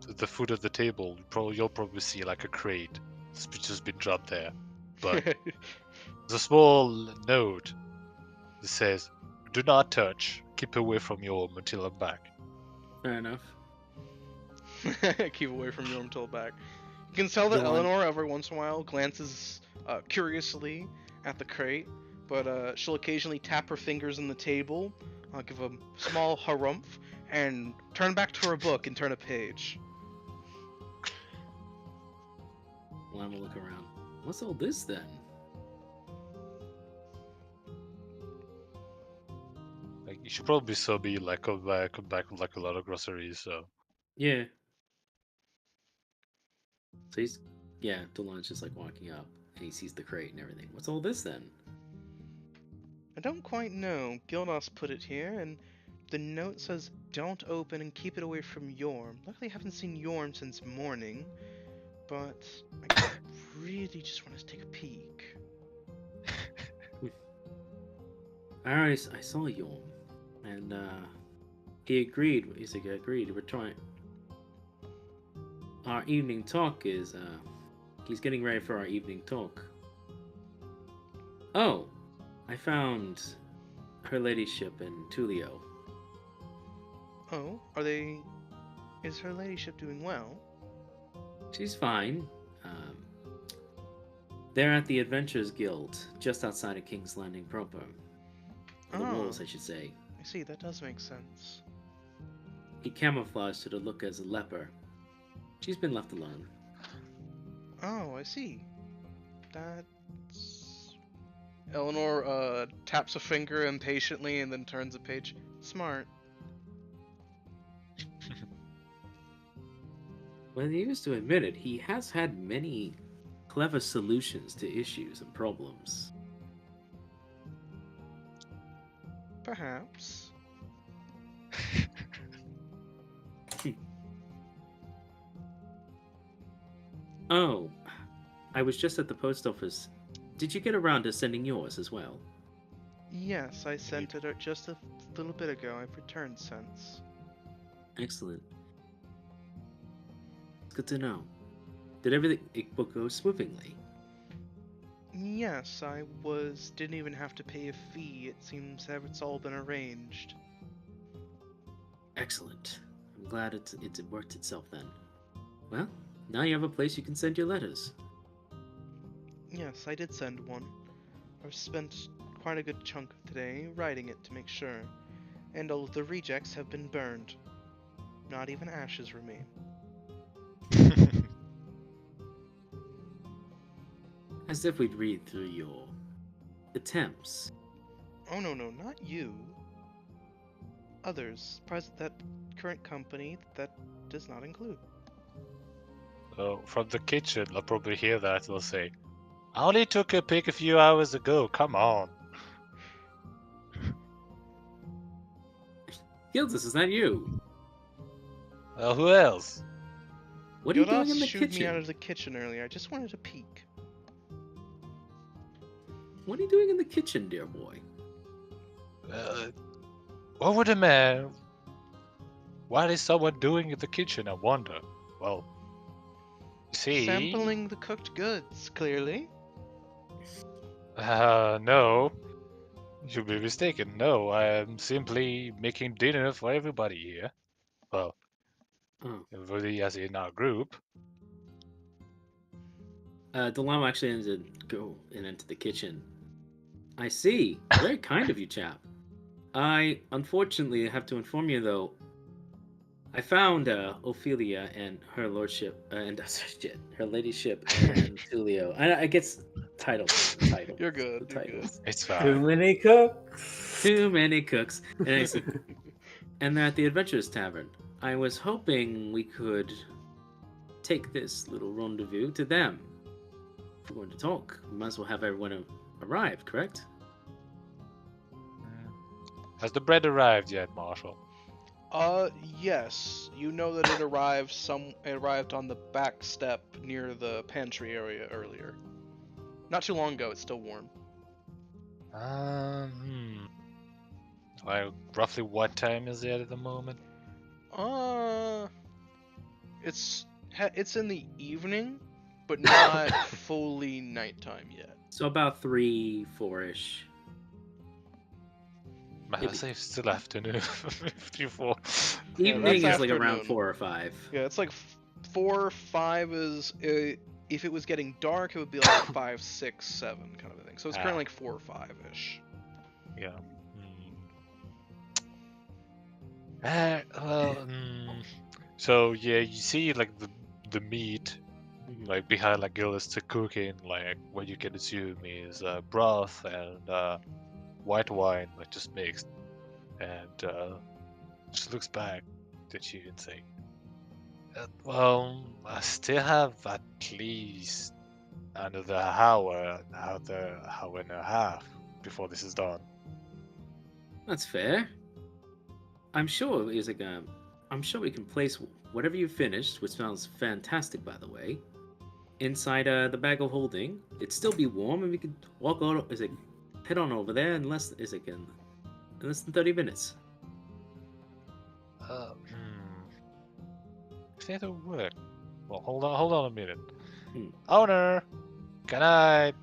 the food at the table, you'll probably see like a crate which has been dropped there. But there's a small note that says, do not touch. Keep away from Yorm until I'm back. Fair enough. Keep away from Yorm till back. You can tell that Go on. Eleanor every once in a while glances curiously at the crate, but she'll occasionally tap her fingers on the table, give a small harumph, and turn back to her book and turn a page. Well, I'm gonna look around. What's all this then? Like, you should probably still be like come back with like a lot of groceries. So Yeah. So Delon's just like walking up, and he sees the crate and everything. What's all this then? I don't quite know. Gildas put it here, and the note says, "Don't open and keep it away from Yorm." Luckily, I haven't seen Yorm since morning, but I really just want to take a peek. I saw Yorm, and he agreed. He said, "Agreed. We're trying. Our evening talk is he's getting ready for our evening talk." Oh, I found her ladyship and Tulio. Oh, is her ladyship doing well? She's fine. They're at the Adventurers Guild, just outside of King's Landing proper. The walls, I should say. I see, that does make sense. He camouflaged her to look as a leper. She's been left alone. Oh, I see. That's... Eleanor taps a finger impatiently and then turns a page. Smart. Well, he used to admit it, he has had many clever solutions to issues and problems. Perhaps. Oh, I was just at the post office. Did you get around to sending yours as well? Yes, I sent it just a little bit ago. I've returned since. Excellent. Good to know. Did everything go smoothly? Yes, didn't even have to pay a fee. It seems that it's all been arranged. Excellent. I'm glad it worked itself then. Well, now you have a place you can send your letters. Yes, I did send one. I've spent quite a good chunk of today writing it to make sure. And all of the rejects have been burned. Not even ashes remain. As if we'd read through your attempts. Oh no, not you. Others. That current company that does not include. So from the kitchen, they'll probably hear that. They'll say, "I only took a pic a few hours ago. Come on." Gildas, is that you? Who else? What are you doing in the shooed kitchen? me out of the kitchen earlier. I just wanted a peek. What are you doing in the kitchen, dear boy? What would a man? What is someone doing in the kitchen? I wonder. Well, see. Sampling the cooked goods, clearly. No. You'd be mistaken. No, I am simply making dinner for everybody here. Well, everybody as in our group. Delano actually ended go and into the kitchen. I see. Very kind of you, chap. I unfortunately have to inform you, though. I found Ophelia and her lordship and her ladyship and Tulio. I guess title. You're good. The You're titles. good. It's fine. Too many cooks. Too many cooks. And they're at the Adventurers Tavern. I was hoping we could take this little rendezvous to them. If we're going to talk, we might as well have everyone arrived, correct? Has the bread arrived yet, Marshall? Yes. You know that it arrived on the back step near the pantry area earlier. Not too long ago. It's still warm. Like, roughly what time is it at the moment? It's in the evening, but not fully nighttime yet. So about 3, 4-ish. Man, I say still afternoon. 3-4. Evening that's is like around afternoon. 4 or 5. Yeah, it's like 4 or 5 is if it was getting dark, it would be like 5, 6, 7 kind of a thing. So it's currently like 4 or 5-ish. Yeah. So yeah, you see like the meat like behind like Gillis cooking, like what you can assume is broth and white wine like just mixed, and just looks back at you and say, well, I still have at least another hour and a half before this is done. That's fair. I'm sure I'm sure we can place whatever you finished, which smells fantastic, by the way, inside the bag of holding. It'd still be warm, and we could walk on. Head on over there in less than 30 minutes. If that'll work. Well, hold on a minute. Owner, can I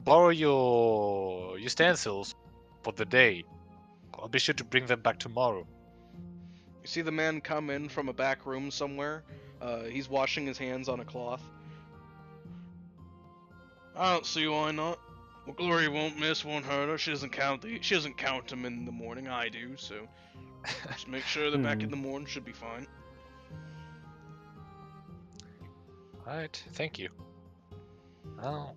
borrow your utensils for the day? I'll be sure to bring them back tomorrow. You see the man come in from a back room somewhere. He's washing his hands on a cloth. I don't see why not. Well, Glory won't hurt her. She doesn't count them in the morning. I do, so just make sure they're back in the morning. Should be fine. Alright, thank you. Well,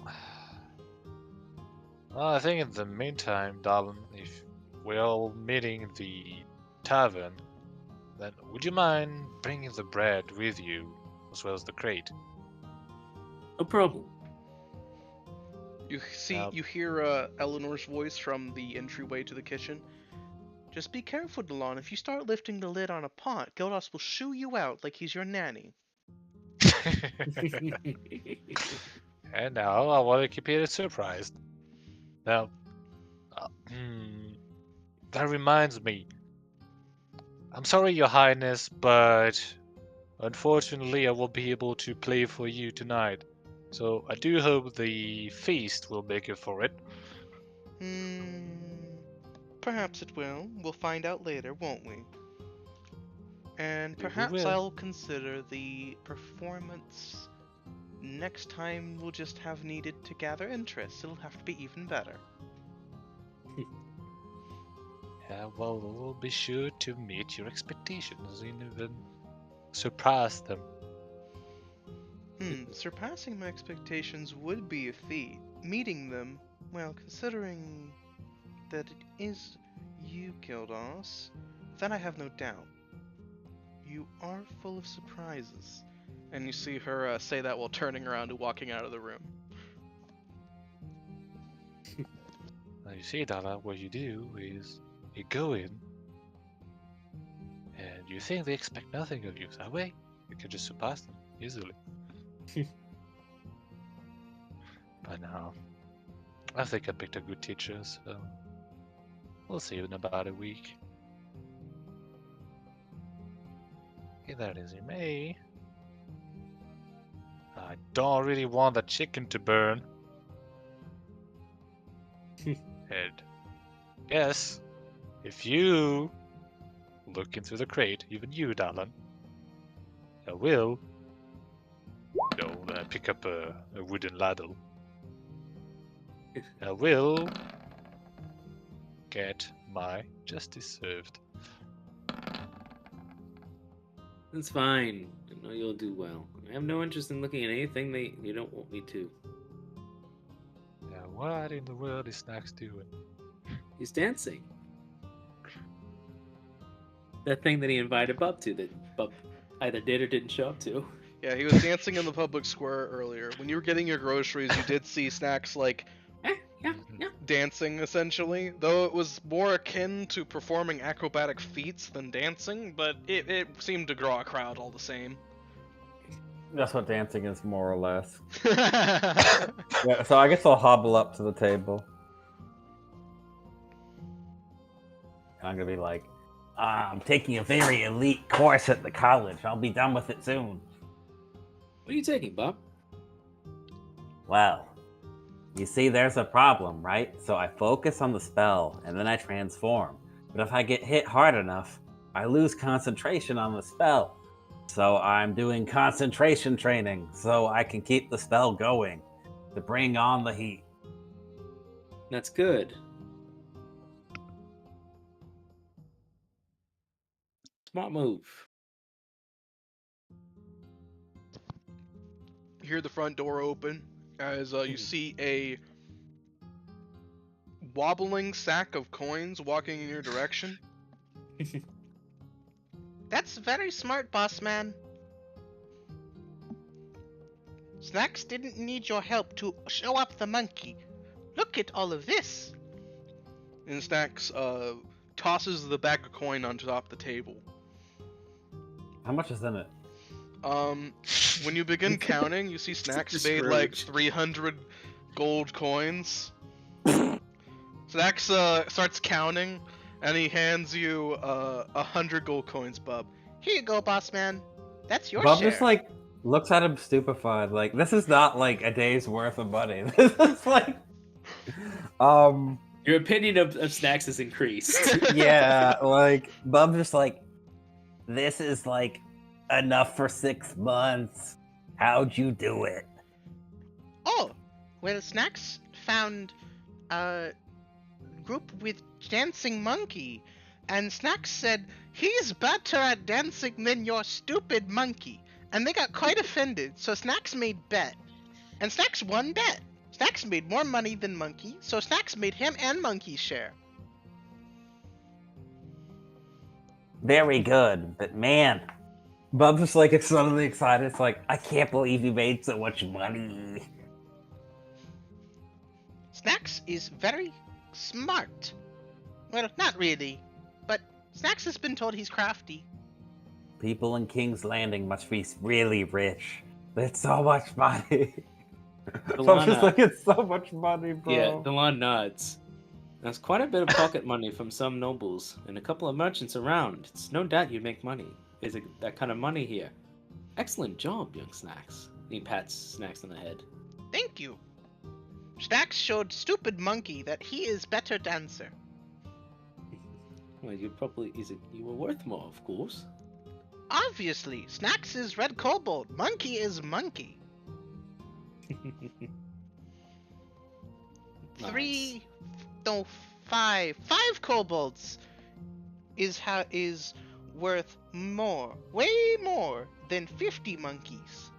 I think in the meantime, darling, if we're all meeting the tavern, then would you mind bringing the bread with you, as well as the crate? No problem. You hear Eleanor's voice from the entryway to the kitchen. Just be careful, Delon. If you start lifting the lid on a pot, Gildas will shoo you out like he's your nanny. And now I want to keep it surprised. Now, that reminds me. I'm sorry, Your Highness, but unfortunately I won't be able to play for you tonight. So I do hope the feast will make it for it. Perhaps it will. We'll find out later, won't we? And We perhaps will. I'll consider the performance next time. We'll just have needed to gather interest. It'll have to be even better. Yeah, well, we'll be sure to meet your expectations and even surpass them. Surpassing my expectations would be a feat. Meeting them, well, considering that it is you, Gildas, that I have no doubt. You are full of surprises. And you see her say that while turning around and walking out of the room. Now you see, Dala, what you do is you go in and you think they expect nothing of you. That way, you can just surpass them easily. But now, I think I picked a good teacher, so we'll see you in about a week. Be that as it may, I don't really want the chicken to burn. And yes, if you look into the crate, even you, Dalan, I will, pick up a wooden ladle. I will get my justice served. That's fine. I know you'll do well. I have no interest in looking at anything that you don't want me to. Now, what in the world is Snacks doing? He's dancing. That thing that he invited Bub to, that Bub either did or didn't show up to. Yeah, he was dancing in the public square earlier. When you were getting your groceries, you did see Snacks, like, Yeah. dancing, essentially. Though it was more akin to performing acrobatic feats than dancing, but it seemed to draw a crowd all the same. That's what dancing is, more or less. Yeah, so I guess I'll hobble up to the table. I'm gonna be like, I'm taking a very elite course at the college. I'll be done with it soon. What are you taking, Bob? Well, you see, there's a problem, right? So I focus on the spell, and then I transform. but if I get hit hard enough, I lose concentration on the spell. So I'm doing concentration training so I can keep the spell going to bring on the heat. That's good. Smart move. You hear the front door open as you see a wobbling sack of coins walking in your direction. That's very smart, boss man. Snacks didn't need your help to show up the monkey. Look at all of this. And Snacks tosses the bag of coin on top of the table. How much is in it? When you begin counting, you see Snacks made like 300 gold coins. Snacks starts counting, and he hands you 100 gold coins, Bub. Here you go, boss man. That's your Bub share. just like looks at him stupefied, like this is not like a day's worth of money. This is like, Your opinion of Snacks has increased. yeah, like Bub just like, this is like enough for 6 months. How'd you do it? Oh, well, Snacks found a group with dancing monkey, and Snacks said he's better at dancing than your stupid monkey, and they got quite offended. So Snacks made bet, and Snacks won bet. Snacks made more money than Monkey, so Snacks made him and Monkey share. Very good, but man, Bub's just like suddenly excited. It's like, I can't believe you made so much money. Snacks is very smart. Well, not really, but Snacks has been told he's crafty. People in King's Landing must be really rich. It's so much money. I'm just like, it's so much money, bro. Yeah, Delon nods. That's quite a bit of pocket money from some nobles and a couple of merchants around. It's no doubt you'd make money. Is it that kind of money here? Excellent job, young Snacks. He pats Snacks on the head. Thank you. Snacks showed stupid monkey that he is better dancer. Well, you were worth more, of course. Obviously, Snacks is red kobold, monkey is monkey. Five kobolds is worth more, way more than 50 monkeys.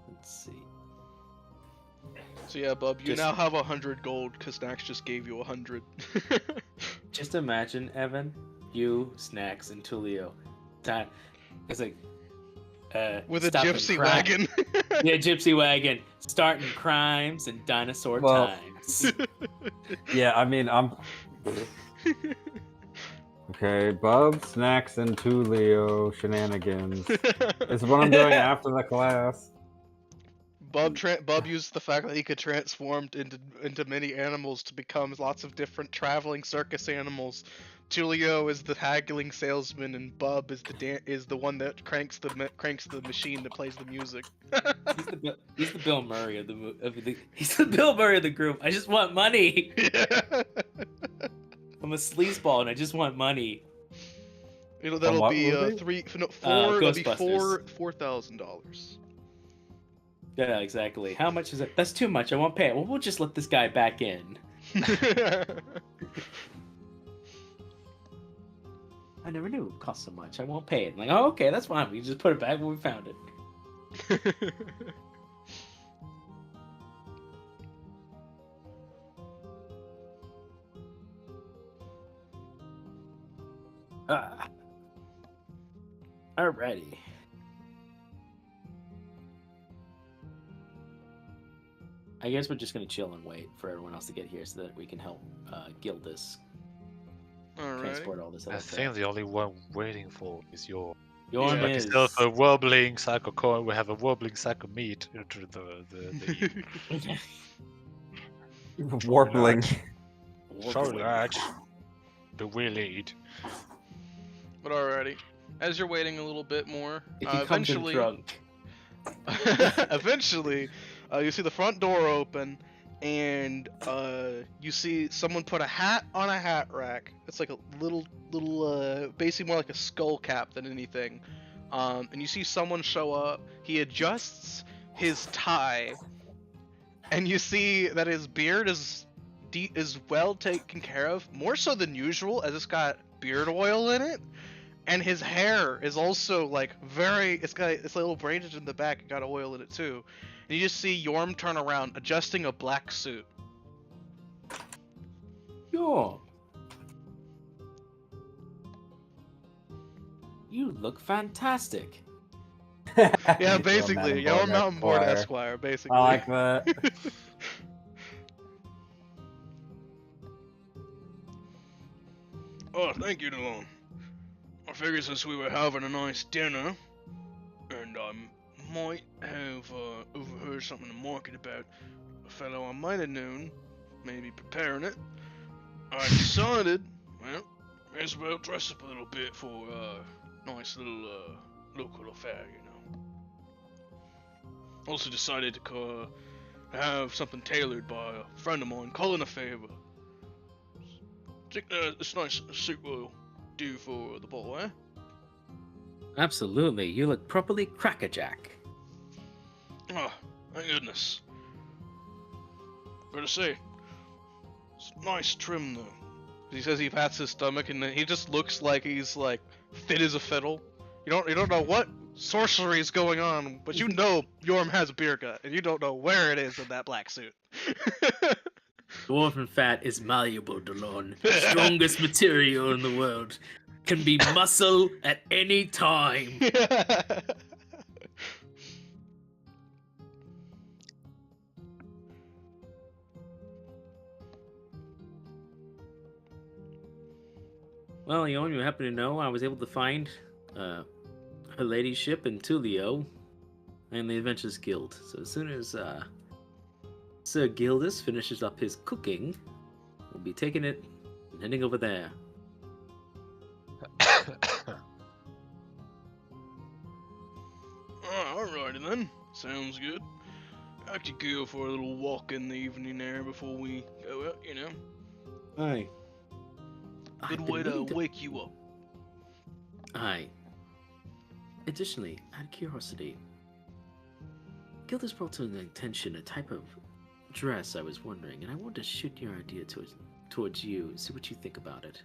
Let's see. So yeah, Bub, you now have 100 gold because Snacks just gave you 100. Just imagine, Evan, you, Snacks, and Tulio. It's like with a gypsy wagon. Yeah, gypsy wagon. Starting crimes and dinosaur times. Yeah, I mean, I'm... Okay, Bub, Snacks, and Tulio shenanigans. It's what I'm doing after the class. Bub used the fact that he could transform into many animals to become lots of different traveling circus animals. Tulio is the haggling salesman, and Bub is the one that cranks the machine that plays the music. He's the Bill Murray of the he's the Bill Murray of the group. I just want money. Yeah. I'm a sleazeball and I just want money. That'll be $4,000. Yeah, exactly. How much is it? That's too much. I won't pay it. Well, we'll just let this guy back in. I never knew it would cost so much. I won't pay it. I'm like, oh, okay, that's fine. We just put it back when we found it. Alrighty. I guess we're just gonna chill and wait for everyone else to get here so that we can help Gildas transport all this other stuff. I think the only one waiting for is your. Yours is instead of a wobbling sack of coin, we have a wobbling sack of meat into the Warbling. Sorry, lads. But we'll eat. But alrighty, as you're waiting a little bit more, if he comes in drunk. eventually, You see the front door open, and you see someone put a hat on a hat rack. It's like a little, basically more like a skull cap than anything. And you see someone show up. He adjusts his tie, and you see that his beard is well taken care of, more so than usual, as it's got beard oil in it. And his hair is also like it's a little braided in the back and got oil in it too. And you just see Yorm turn around, adjusting a black suit. Yorm, you look fantastic. Yeah, basically, Yorm Mountain Board Esquire, basically. I like that. Oh, thank you, Delon. I figured since we were having a nice dinner, and I might have overheard something in the market about a fellow I might have known, maybe preparing it, I decided, well, may as well dress up a little bit for a nice little local affair, you know. Also decided to have something tailored by a friend of mine, calling a favor. Think this nice suit will do for the ball, eh? Absolutely, you look properly crackerjack. Oh, thank goodness. Better say, it's nice trim though. He says he pats his stomach, and he just looks like he's like fit as a fiddle. You don't know what sorcery is going on, but you know Yorm has a beer gut, and you don't know where it is in that black suit. Dwarven fat is malleable, Delon. Strongest material in the world. Can be muscle at any time. Well, Yorm, you happen to know I was able to find her ladyship in Tulio and the Adventurers Guild. So as soon as Sir Gildus finishes up his cooking, we'll be taking it and heading over there. Alrighty then, sounds good. I could go for a little walk in the evening there before we go out, you know. Aye. Good way to wake you up. Aye. Additionally, out of curiosity, Gildus brought to an attention a type of dress I was wondering, and I wanted to shoot your idea towards you and see what you think about it.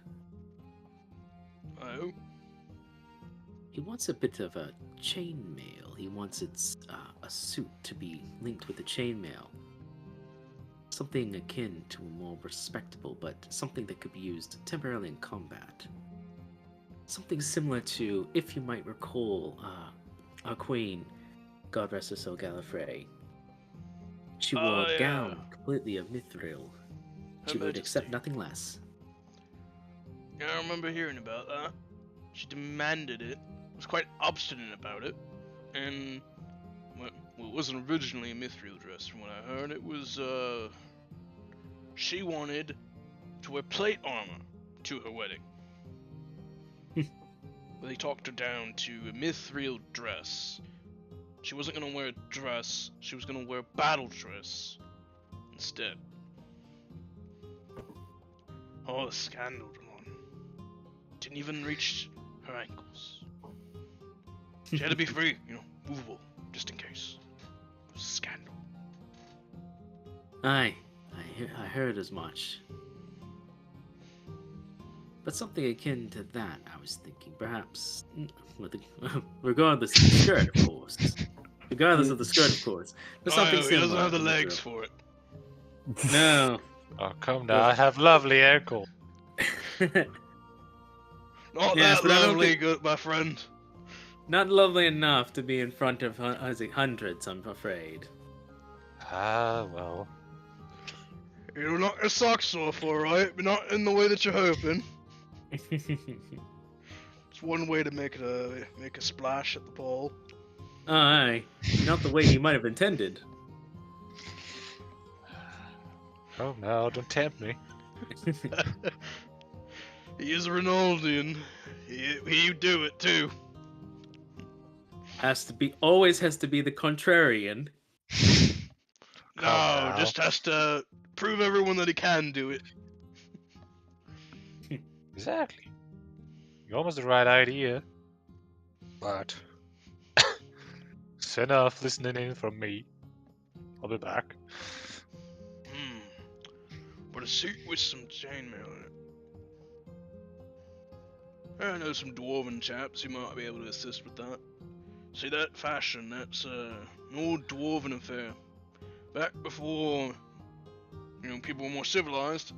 Oh? He wants a bit of a chainmail. He wants a suit to be linked with a chainmail. Something akin to a more respectable, but something that could be used temporarily in combat. Something similar to, if you might recall, our queen, God rest her soul, Gallifrey. She wore a gown completely of mithril. She would accept nothing less. Yeah, I remember hearing about that. She demanded it, was quite obstinate about it, and, well, it wasn't originally a mithril dress from what I heard. It was, she wanted to wear plate armor to her wedding. They talked her down to a mithril dress. She wasn't gonna wear a dress, she was gonna wear a battle dress instead. Oh, the scandal, Delon. Didn't even reach her ankles. She had to be free, you know, movable, just in case. It was a scandal. Aye, I heard as much. But something akin to that, I was thinking, perhaps, regardless of the skirt, of course. Regardless of the skirt, of course. But something similar. He doesn't have the legs for it. No. Oh, come now, I have lovely ankle. Not Yes, that lovely, good, my friend. Not lovely enough to be in front of hundreds, I'm afraid. Ah, well. You'll knock your socks off, alright? But not in the way that you're hoping. It's one way to make a splash at the ball. Aye, not the way he might have intended. Oh no, don't tempt me. He is a Ronaldian. He do it too. Always has to be the contrarian. No, just has to prove everyone that he can do it. Exactly. You almost the right idea. But it's enough listening in from me. I'll be back. But a suit with some chainmail in it. I know some dwarven chaps who might be able to assist with that. See, that fashion, that's an old dwarven affair. Back before, people were more civilized.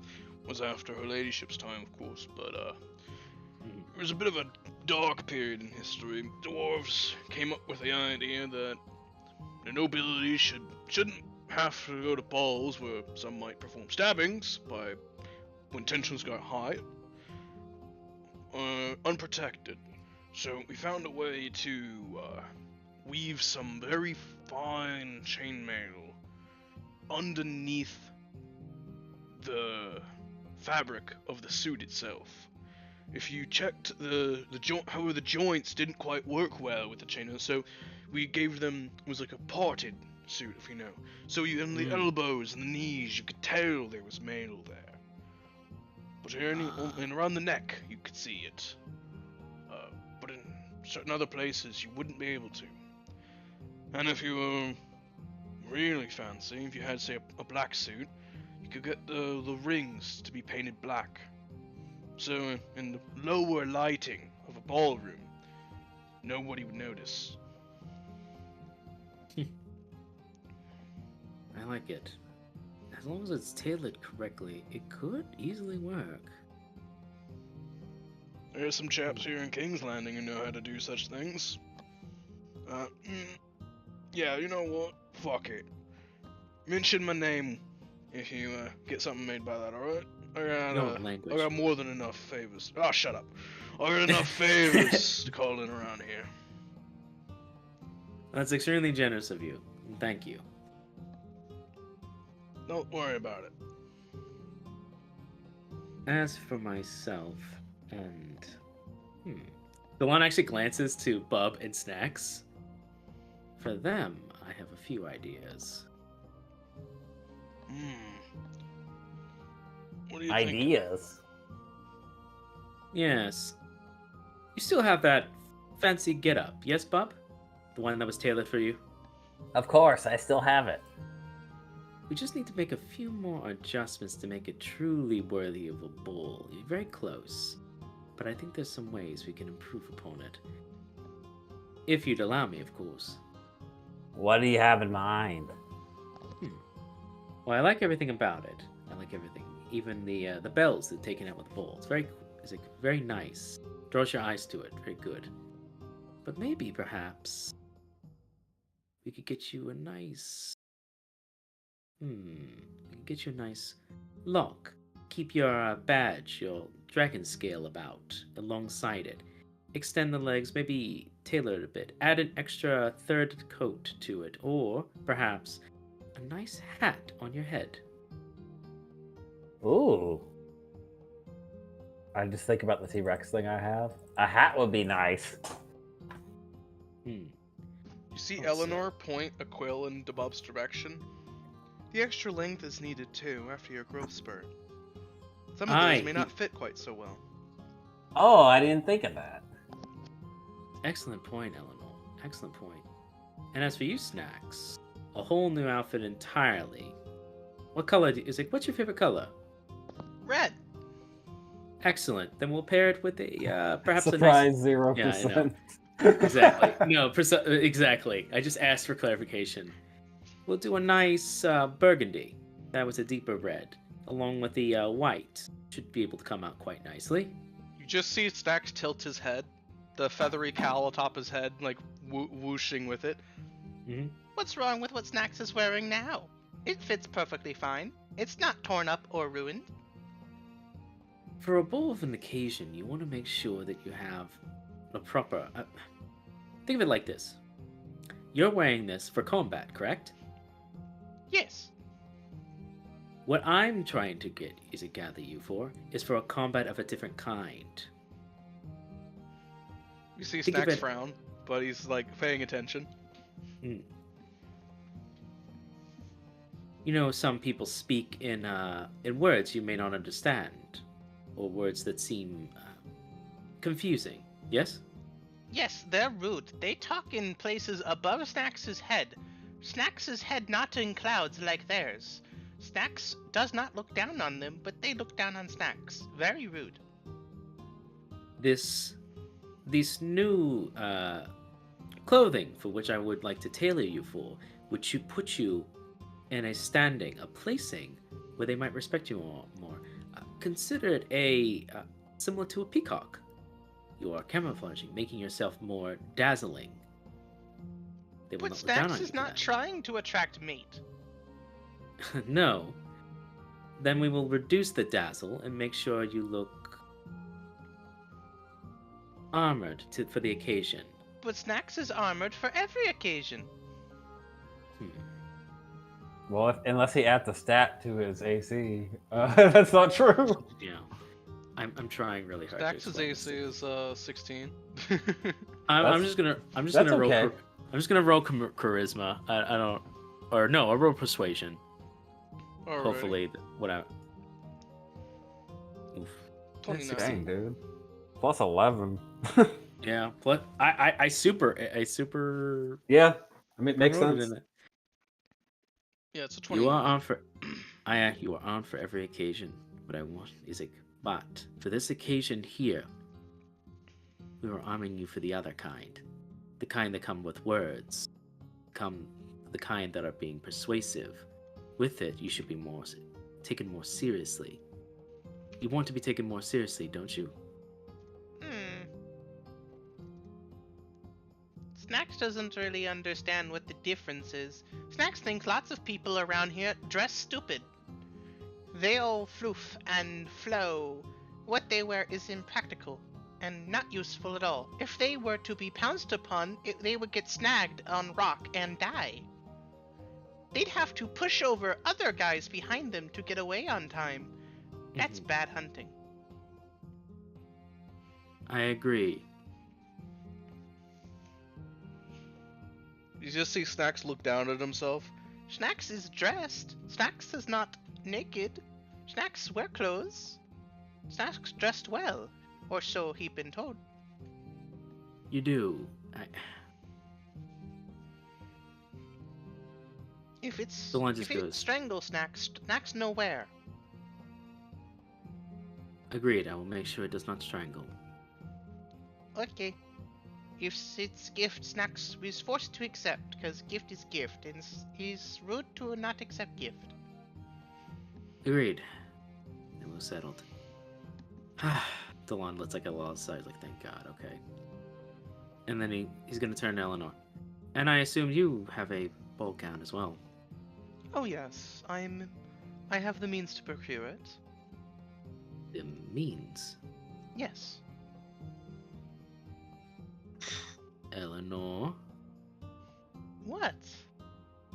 Was after her ladyship's time, of course, but it was a bit of a dark period in history. Dwarves came up with the idea that the nobility shouldn't have to go to balls where some might perform stabbings when tensions got high, unprotected. So we found a way to weave some very fine chainmail underneath the fabric of the suit itself. If you checked however the joints didn't quite work well with the chainmail, so we gave them, it was like a parted suit, if you know. So in the elbows and the knees, you could tell there was mail there. But and around the neck, you could see it. But in certain other places, you wouldn't be able to. And if you were really fancy, if you had, say, a black suit, you could get the rings to be painted black. So in the lower lighting of a ballroom, nobody would notice. I like it. As long as it's tailored correctly, it could easily work. There's some chaps here in King's Landing who know how to do such things. Yeah, you know what? Fuck it. Mention my name if you get something made by that, alright? I got more than enough favors. Oh, shut up. I got enough favors to call in around here. That's extremely generous of you. Thank you. Don't worry about it. As for myself, and the one actually glances to Bub and Snacks. For them, I have a few ideas. What do you Ideas? Yes. You still have that fancy get-up, yes, Bub? The one that was tailored for you? Of course, I still have it. We just need to make a few more adjustments to make it truly worthy of a bull. You're very close, but I think there's some ways we can improve upon it. If you'd allow me, of course. What do you have in mind? Well, I like everything about it. I like everything. Even the bells that taken out with the bull. It's very nice. Draws your eyes to it. Very good. But maybe, perhaps, we could get you a nice... we could get you a nice lock. Keep your badge, your dragon scale about, alongside it. Extend the legs, maybe tailor it a bit. Add an extra third coat to it. Or, perhaps, a nice hat on your head. Ooh. I just think about the T-Rex thing I have. A hat would be nice. You see Eleanor point a quill in Debub's direction. The extra length is needed too after your growth spurt. Some of those may not fit quite so well. Oh, I didn't think of that. Excellent point, Eleanor. Excellent point. And as for you, Snacks, a whole new outfit entirely. What color is it? What's your favorite color? Red. Excellent. Then we'll pair it with a perhaps surprise a nice... 0%. Yeah, I know. Exactly. No, exactly. I just asked for clarification. We'll do a nice burgundy. That was a deeper red, along with the white. Should be able to come out quite nicely. You just see Snacks tilt his head, the feathery cowl atop his head, like whooshing with it. Mm-hmm. What's wrong with what Snacks is wearing now? It fits perfectly fine. It's not torn up or ruined. For a bull of an occasion, you want to make sure that you have a proper... think of it like this. You're wearing this for combat, correct? Yes. What I'm trying to gather you for is for a combat of a different kind. You see Snacks frown, but he's like paying attention. You know, some people speak in words you may not understand, or words that seem confusing. Yes? Yes, they're rude. They talk in places above Snacks's head. Snacks's head not in clouds like theirs. Snacks does not look down on them, but they look down on Snacks. Very rude. This new clothing for which I would like to tailor you for, which should put you in a placing where they might respect you more. Consider it similar to a peacock. You are camouflaging, making yourself more dazzling. They will But not look down Snacks on is you not trying to attract mate. No. Then we will reduce the dazzle and make sure you look armored for the occasion. But Snacks is armored for every occasion. Well, unless he adds a stat to his AC, that's not true. Yeah, I'm trying really hard. Snax's AC is 16. I'm just gonna roll charisma. I don't, or no, I roll persuasion. Alrighty. Hopefully, whatever. Oof. 29. Dang, dude. Plus 11. Yeah. Plus, I super. Yeah, I mean, it makes promoted sense. in it. Yeah, it's a 20. You are on for. You are on for every occasion. What I want is but for this occasion here, we were arming you for the other kind, the kind that come with words, the kind that are being persuasive. With it, you should be taken more seriously. You want to be taken more seriously, don't you? Snacks doesn't really understand what the difference is. Snacks thinks lots of people around here dress stupid. They all floof and flow. What they wear is impractical and not useful at all. If they were to be pounced upon, they would get snagged on rock and die. They'd have to push over other guys behind them to get away on time. That's bad hunting. I agree. You just see Snacks look down at himself. Snacks is dressed. Snacks is not naked. Snacks wear clothes. Snacks dressed well, or so he been told. You do. If it's The line just if it goes. strangle Snacks, Snacks know where. Agreed. I will make sure it does not strangle. Okay. If it's gift, Snacks is forced to accept, because gift is gift, and he's rude to not accept gift. Agreed. It was settled. Delon lets like a lot of sighs, like thank God. Okay. And then he's gonna turn to Eleanor. And I assume you have a ball gown as well. Oh yes, I have the means to procure it. The means. Yes. Eleanor. What?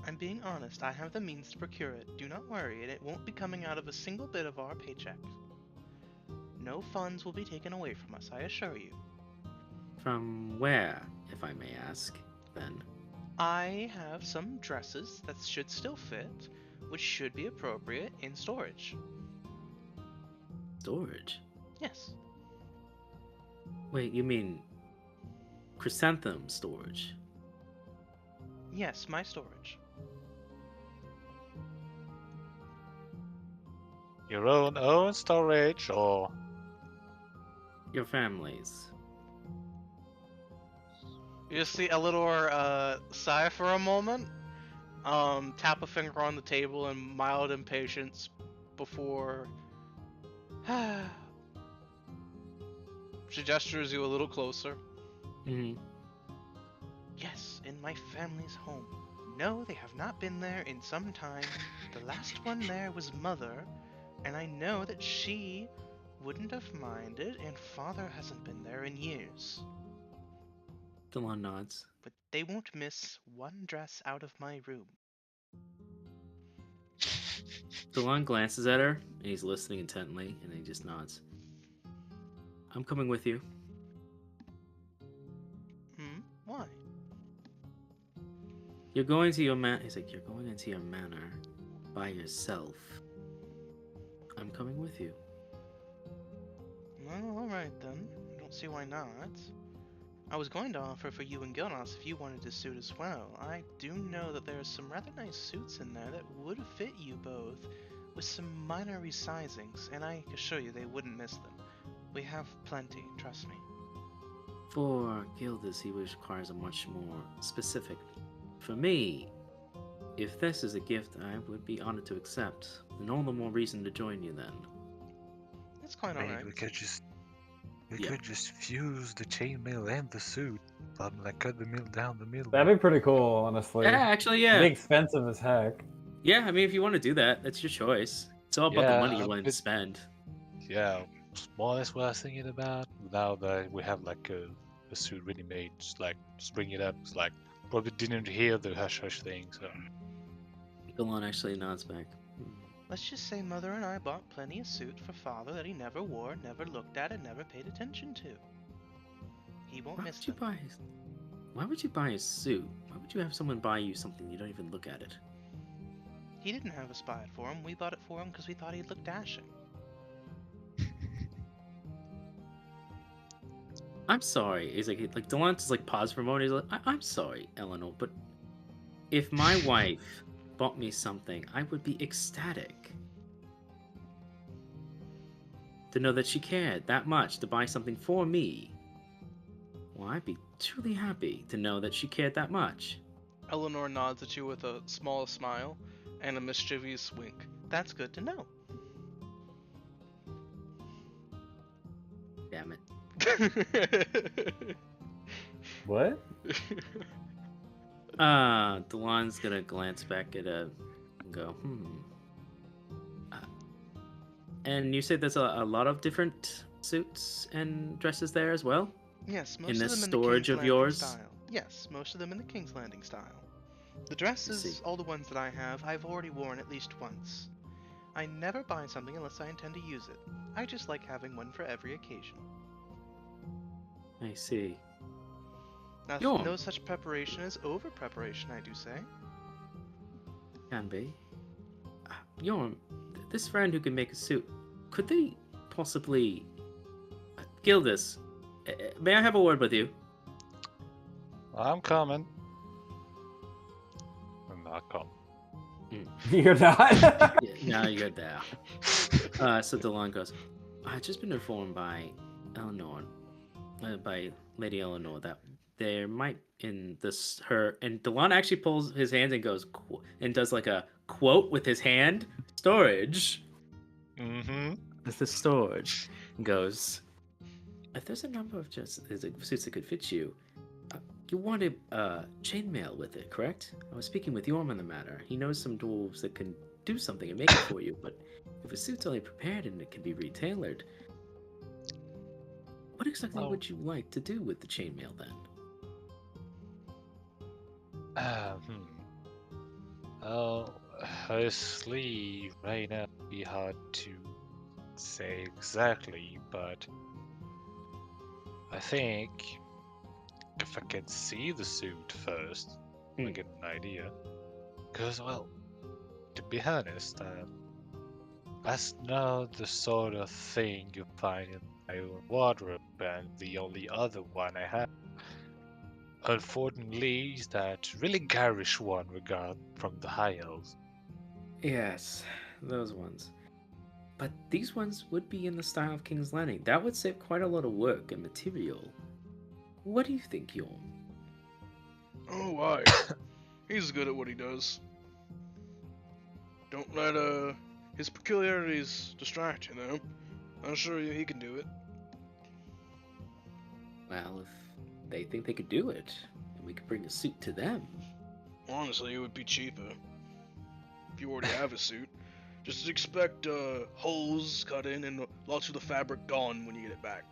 I'm being honest. I have the means to procure it. Do not worry, and it won't be coming out of a single bit of our paycheck. No funds will be taken away from us, I assure you. From where, if I may ask, then? I have some dresses that should still fit, which should be appropriate in storage. Storage? Yes. Wait, you mean chrysanthemum storage? Yes, my storage. Your own storage, or Your family's. You just see Eleanor sigh for a moment, tap a finger on the table in mild impatience before she gestures you a little closer. Mm-hmm. Yes, in my family's home. No, they have not been there in some time. The last one there was Mother, and I know that she wouldn't have minded, and Father hasn't been there in years. Delon nods. But they won't miss one dress out of my room. Delon glances at her, and he's listening intently, and then he just nods. I'm coming with you. Why? You're going to your He's like, you're going into your manor by yourself, I'm coming with you. Well, alright then. I don't see why not. I was going to offer for you and Gilnos if you wanted a suit as well. I do know that there are some rather nice suits in there that would fit you both, with some minor resizings, and I assure you they wouldn't miss them. We have plenty, trust me. For Gildas, he requires a much more specific. For me, if this is a gift, I would be honored to accept, and all the more reason to join you then. It's quite Maybe alright. we could just fuse the chainmail and the suit. Like cut the middle down the middle. That'd be pretty cool, honestly. Yeah, actually, yeah. It'd be expensive as heck. Yeah, I mean, if you want to do that, that's your choice. It's all about the money you're willing to spend. Yeah, more or less what I was thinking about. Now that we have like a suit ready made, just bring it up. It's like probably didn't hear the hush hush thing, so. Galon actually nods back. Let's just say Mother and I bought plenty of suit for Father that he never wore, never looked at, and never paid attention to. He won't miss them. Why would you buy a suit? Why would you have someone buy you something you don't even look at it? He didn't have us buy it for him. We bought it for him because we thought he'd look dashing. I'm sorry. He's like Delon just like paused for a moment. He's like, I'm sorry, Eleanor, but if my wife bought me something, I would be ecstatic to know that she cared that much to buy something for me. Well, I'd be truly happy to know that she cared that much. Eleanor nods at you with a small smile and a mischievous wink. That's good to know. Damn it. What? Delon's gonna glance back at and go, and you said there's a lot of different suits and dresses there as well? Yes, most in of this them in storage the of King's yours? Landing style. Yes, most of them in the King's Landing style. The dresses, all the ones that I have, I've already worn at least once. I never buy something unless I intend to use it. I just like having one for every occasion. I see. Now, no such preparation is over-preparation, I do say. Can be. Yorm, this friend who can make a suit, could they possibly... Gildas, may I have a word with you? I'm coming. I'm not coming. You're not? No, you're there. So Delon goes, I've just been informed by Eleanor, by Lady Eleanor, that there might in this her, and Delon actually pulls his hands and goes and does like a quote with his hand. Storage. Mm-hmm. With the storage goes. If there's a number of suits that could fit you, you wanted chainmail with it, correct? I was speaking with Yorm on the matter. He knows some dwarves that can do something and make it for you, but if a suit's only prepared and it can be retailored, what exactly would you like to do with the chainmail then? Honestly, right now it'd be hard to say exactly, but I think if I can see the suit first, I get an idea. Because, well, to be honest, that's not the sort of thing you find in my own wardrobe, and the only other one I have, unfortunately, is that really garish one we got from the High Elves. Yes, those ones. But these ones would be in the style of King's Landing. That would save quite a lot of work and material. What do you think, Yorm? Oh, why? He's good at what he does. Don't let his peculiarities distract you, though. I'm sure he can do it. Well, if they think they could do it, then we could bring a suit to them. Honestly, it would be cheaper. If you already have a suit, just expect holes cut in and lots of the fabric gone when you get it back.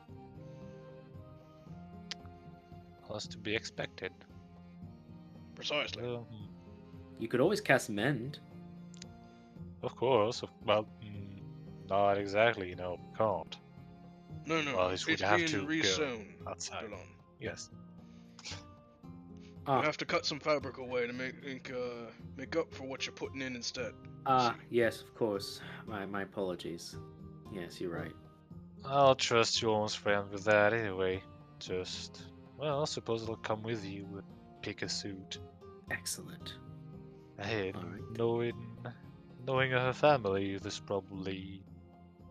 That's to be expected. Precisely. You could always cast mend. Of course. Well, not exactly, can't. No, well, it's would have being to resewn. go outside. Yes. You have to cut some fabric away to make up for what you're putting in instead. Yes, of course. My apologies. Yes, you're right. I'll trust your own friend with that anyway. Well, I suppose I'll come with you and pick a suit. Excellent. Hey, Right. knowing her family, there's probably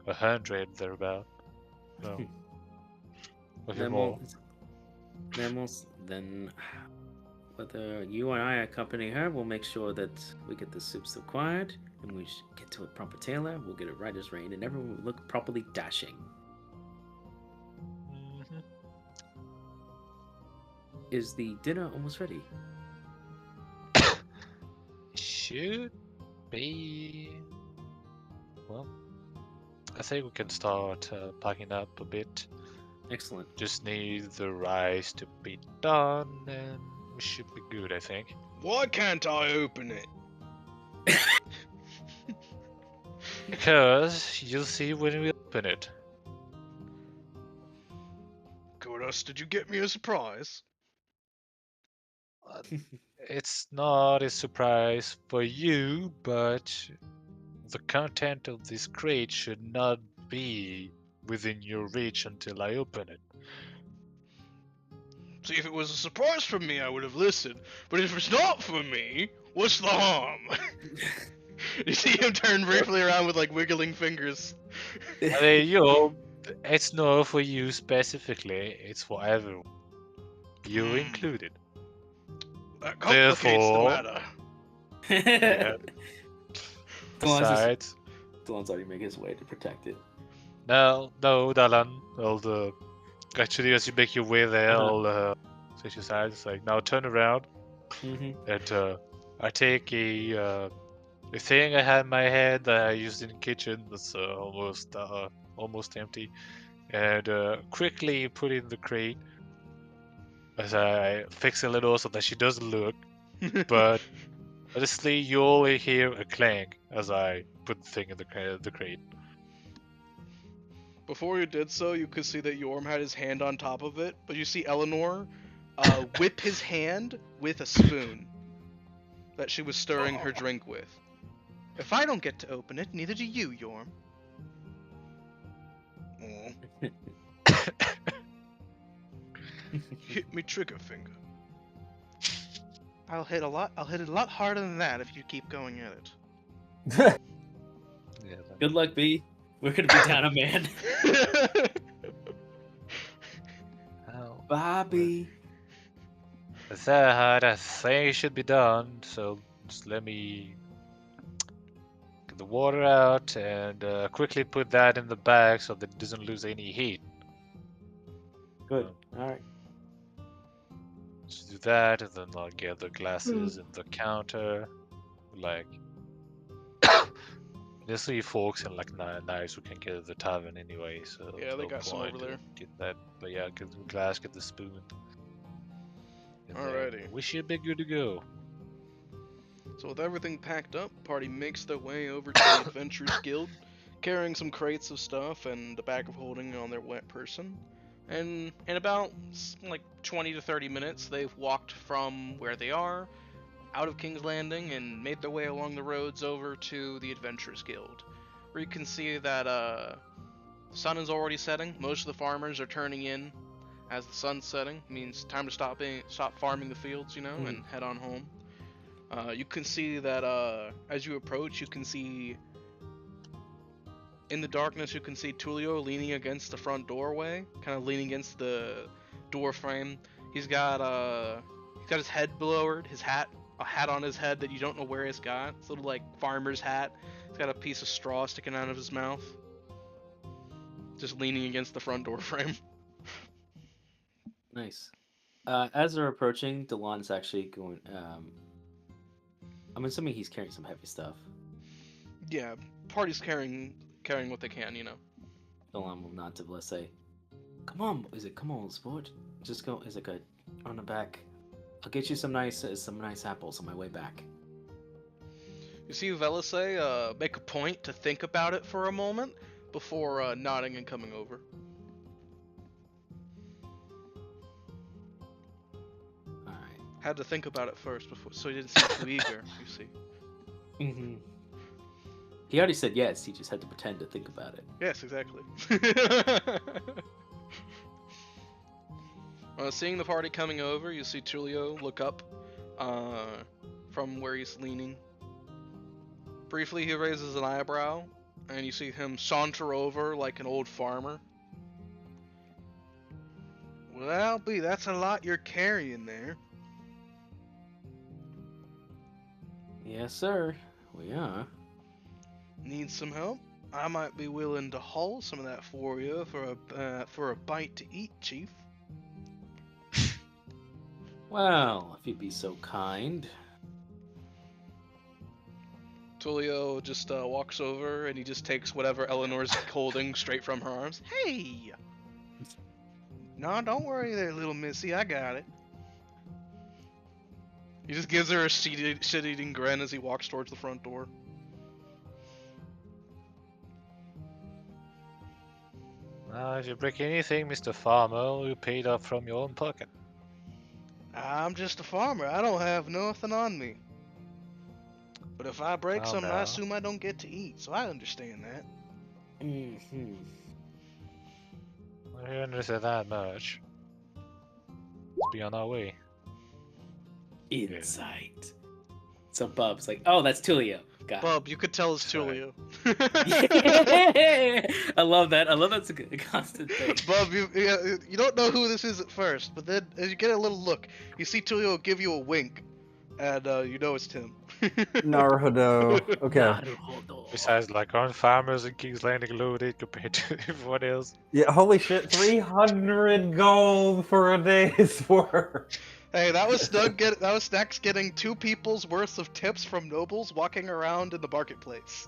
100 thereabout. No. Maybe more. Then whether you and I accompany her, we'll make sure that we get the suits required, and we get to a proper tailor. We'll get it right as rain, and everyone will look properly dashing. Mm-hmm. Is the dinner almost ready? Should be. Well, I think we can start packing up a bit. Excellent. Just need the rice to be done, and we should be good, I think. Why can't I open it? Because you'll see when we open it. Goodus, did you get me a surprise? It's not a surprise for you, but the content of this crate should not be within your reach until I open it. See, if it was a surprise for me, I would have listened. But if it's not for me, what's the harm? You see him turn briefly around with like wiggling fingers. I mean, it's not for you specifically, it's for everyone. You included. That complicates the matter. Yeah. Besides, Dylan's already making his way to protect it. no, Dalan. Actually, as you make your way there, I'll switch your sides. It's like, now turn around. And I take a thing I had in my head that I used in the kitchen that's almost empty, and quickly put it in the crate as I fix a little so that she doesn't look. But honestly, you only hear a clang as I put the thing in the crate. Before you did so, you could see that Yorm had his hand on top of it, but you see Eleanor whip his hand with a spoon that she was stirring her drink with. If I don't get to open it, neither do you, Yorm. Hit me trigger finger. I'll hit it a lot harder than that if you keep going at it. Yeah, Good luck, B. We're gonna be down a man. Bobby. That I think it should be done, so just let me get the water out and quickly put that in the bag so that it doesn't lose any heat. Good. Alright. Just do that, and then I'll get the glasses and the counter. Like, there's 3 forks and like 9 knives we can get at the tavern anyway, so yeah, they got some over there. Get that, but yeah, get the glass, get the spoon. Alrighty. We should be good to go. So with everything packed up, party makes their way over to the Adventurers Guild, carrying some crates of stuff and a bag of holding on their wet person. And in about like 20 to 30 minutes, they've walked from where they are, out of King's Landing, and made their way along the roads over to the Adventurers Guild, where you can see that the sun is already setting. Most of the farmers are turning in as the sun's setting. It means time to stop farming the fields, and head on home. You can see that as you approach, you can see in the darkness, you can see Tulio leaning against the front doorway, kind of leaning against the door frame. He's got his head lowered, a hat on his head that you don't know where he's got. It's a little like farmer's hat. He's got a piece of straw sticking out of his mouth. Just leaning against the front door frame. Nice. As they're approaching, Delon's actually going. I'm assuming he's carrying some heavy stuff. Yeah, party's carrying what they can, Delon will nod to Bless, say, "Come on, come on, sport. Just go. Is it good? On the back. I'll get you some nice apples on my way back." You see Velisay make a point to think about it for a moment before nodding and coming over. Alright. Had to think about it first, so he didn't seem too eager, you see. Mm-hmm. He already said yes, he just had to pretend to think about it. Yes, exactly. Seeing the party coming over, you see Tulio look up from where he's leaning. Briefly, he raises an eyebrow, and you see him saunter over like an old farmer. Well, Albie, that's a lot you're carrying there. Yes, sir. We are. Need some help? I might be willing to haul some of that for you for a bite to eat, Chief. Well, if you'd be so kind. Tulio just walks over and he just takes whatever Eleanor's holding straight from her arms. Hey! No, don't worry there, little missy. I got it. He just gives her a shit-eating grin as he walks towards the front door. If you break anything, Mr. Farmer, you paid up from your own pocket. I'm just a farmer. I don't have nothing on me. But if I break something, I assume I don't get to eat, so I understand that. Mm-hmm. I understand that much. Let's be on our way. Insight. So Bub's like, oh, that's Tulio. Got Bub, you could tell it's Sorry. Tulio. I love that. I love that's a constant thing. Bub, you don't know who this is at first, but then as you get a little look, you see Tulio give you a wink, and you know it's Tim. Naruhodo. Okay. Naruhodo. Besides, like, aren't farmers in King's Landing loaded compared to everyone else? Yeah, holy shit, 300 gold for a day's work. Hey, that was Snacks getting 2 people's worth of tips from nobles walking around in the marketplace.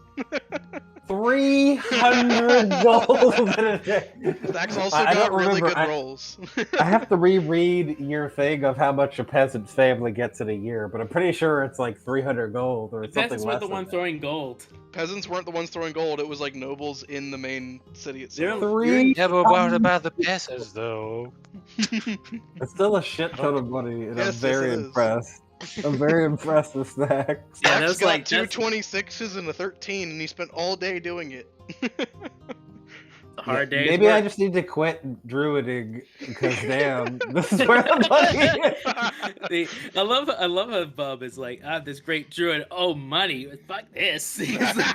300 gold in a day. Snacks also got really good rolls. I have to reread your thing of how much a peasant's family gets in a year, but I'm pretty sure it's like 300 gold or something Peasants less. were the one throwing gold. Peasants weren't the ones throwing gold, it was like nobles in the main city itself. Three. Never worried about the peasants, though. It's still a shit ton of money, and Yes, I'm very yes, it is. impressed. I'm very impressed with Snacks. Yeah, Snacks that's got like 2 26s and a 13, and he spent all day doing it. a hard day. Maybe I just need to quit druiding because damn, this is where the money is. I love how Bub is like, I have this great druid. Oh, money. Fuck this.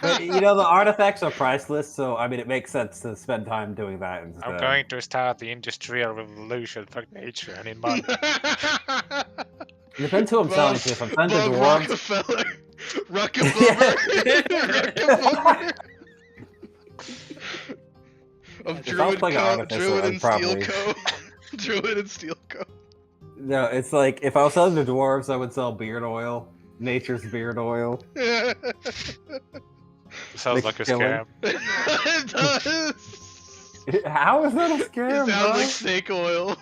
But, you know, the artifacts are priceless, so I mean, it makes sense to spend time doing that instead. I'm going to start the Industrial Revolution. Fuck nature, I need money. It depends who I'm selling to. If I'm selling to dwarves, Rockefeller. Of If I was playing Artificer, Druid I'd and Steel probably- Co. Druid and Steel Co. no, it's like if I was selling to dwarves, I would sell beard oil, nature's beard oil. Sounds like a killing. scam. It does. How is that a It scam, sounds bro? like snake oil.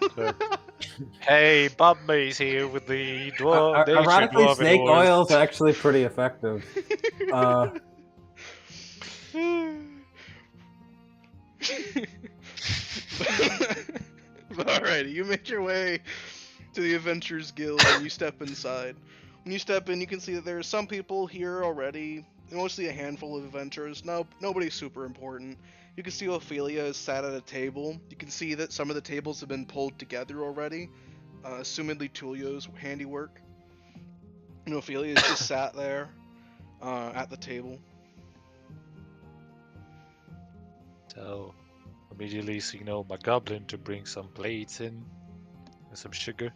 Hey, Bob Mays here with the dwarf. Ironically, dwarven snake wars. oil is actually pretty effective. Alrighty, you make your way to the Adventurers Guild and you step inside. When you step in, you can see that there are some people here already, mostly a handful of adventurers. No, nobody's super important. You can see Ophelia is sat at a table. You can see that some of the tables have been pulled together already, assumedly Tulio's handiwork. And Ophelia is just sat there at the table. So, immediately signal my goblin to bring some plates in and some sugar.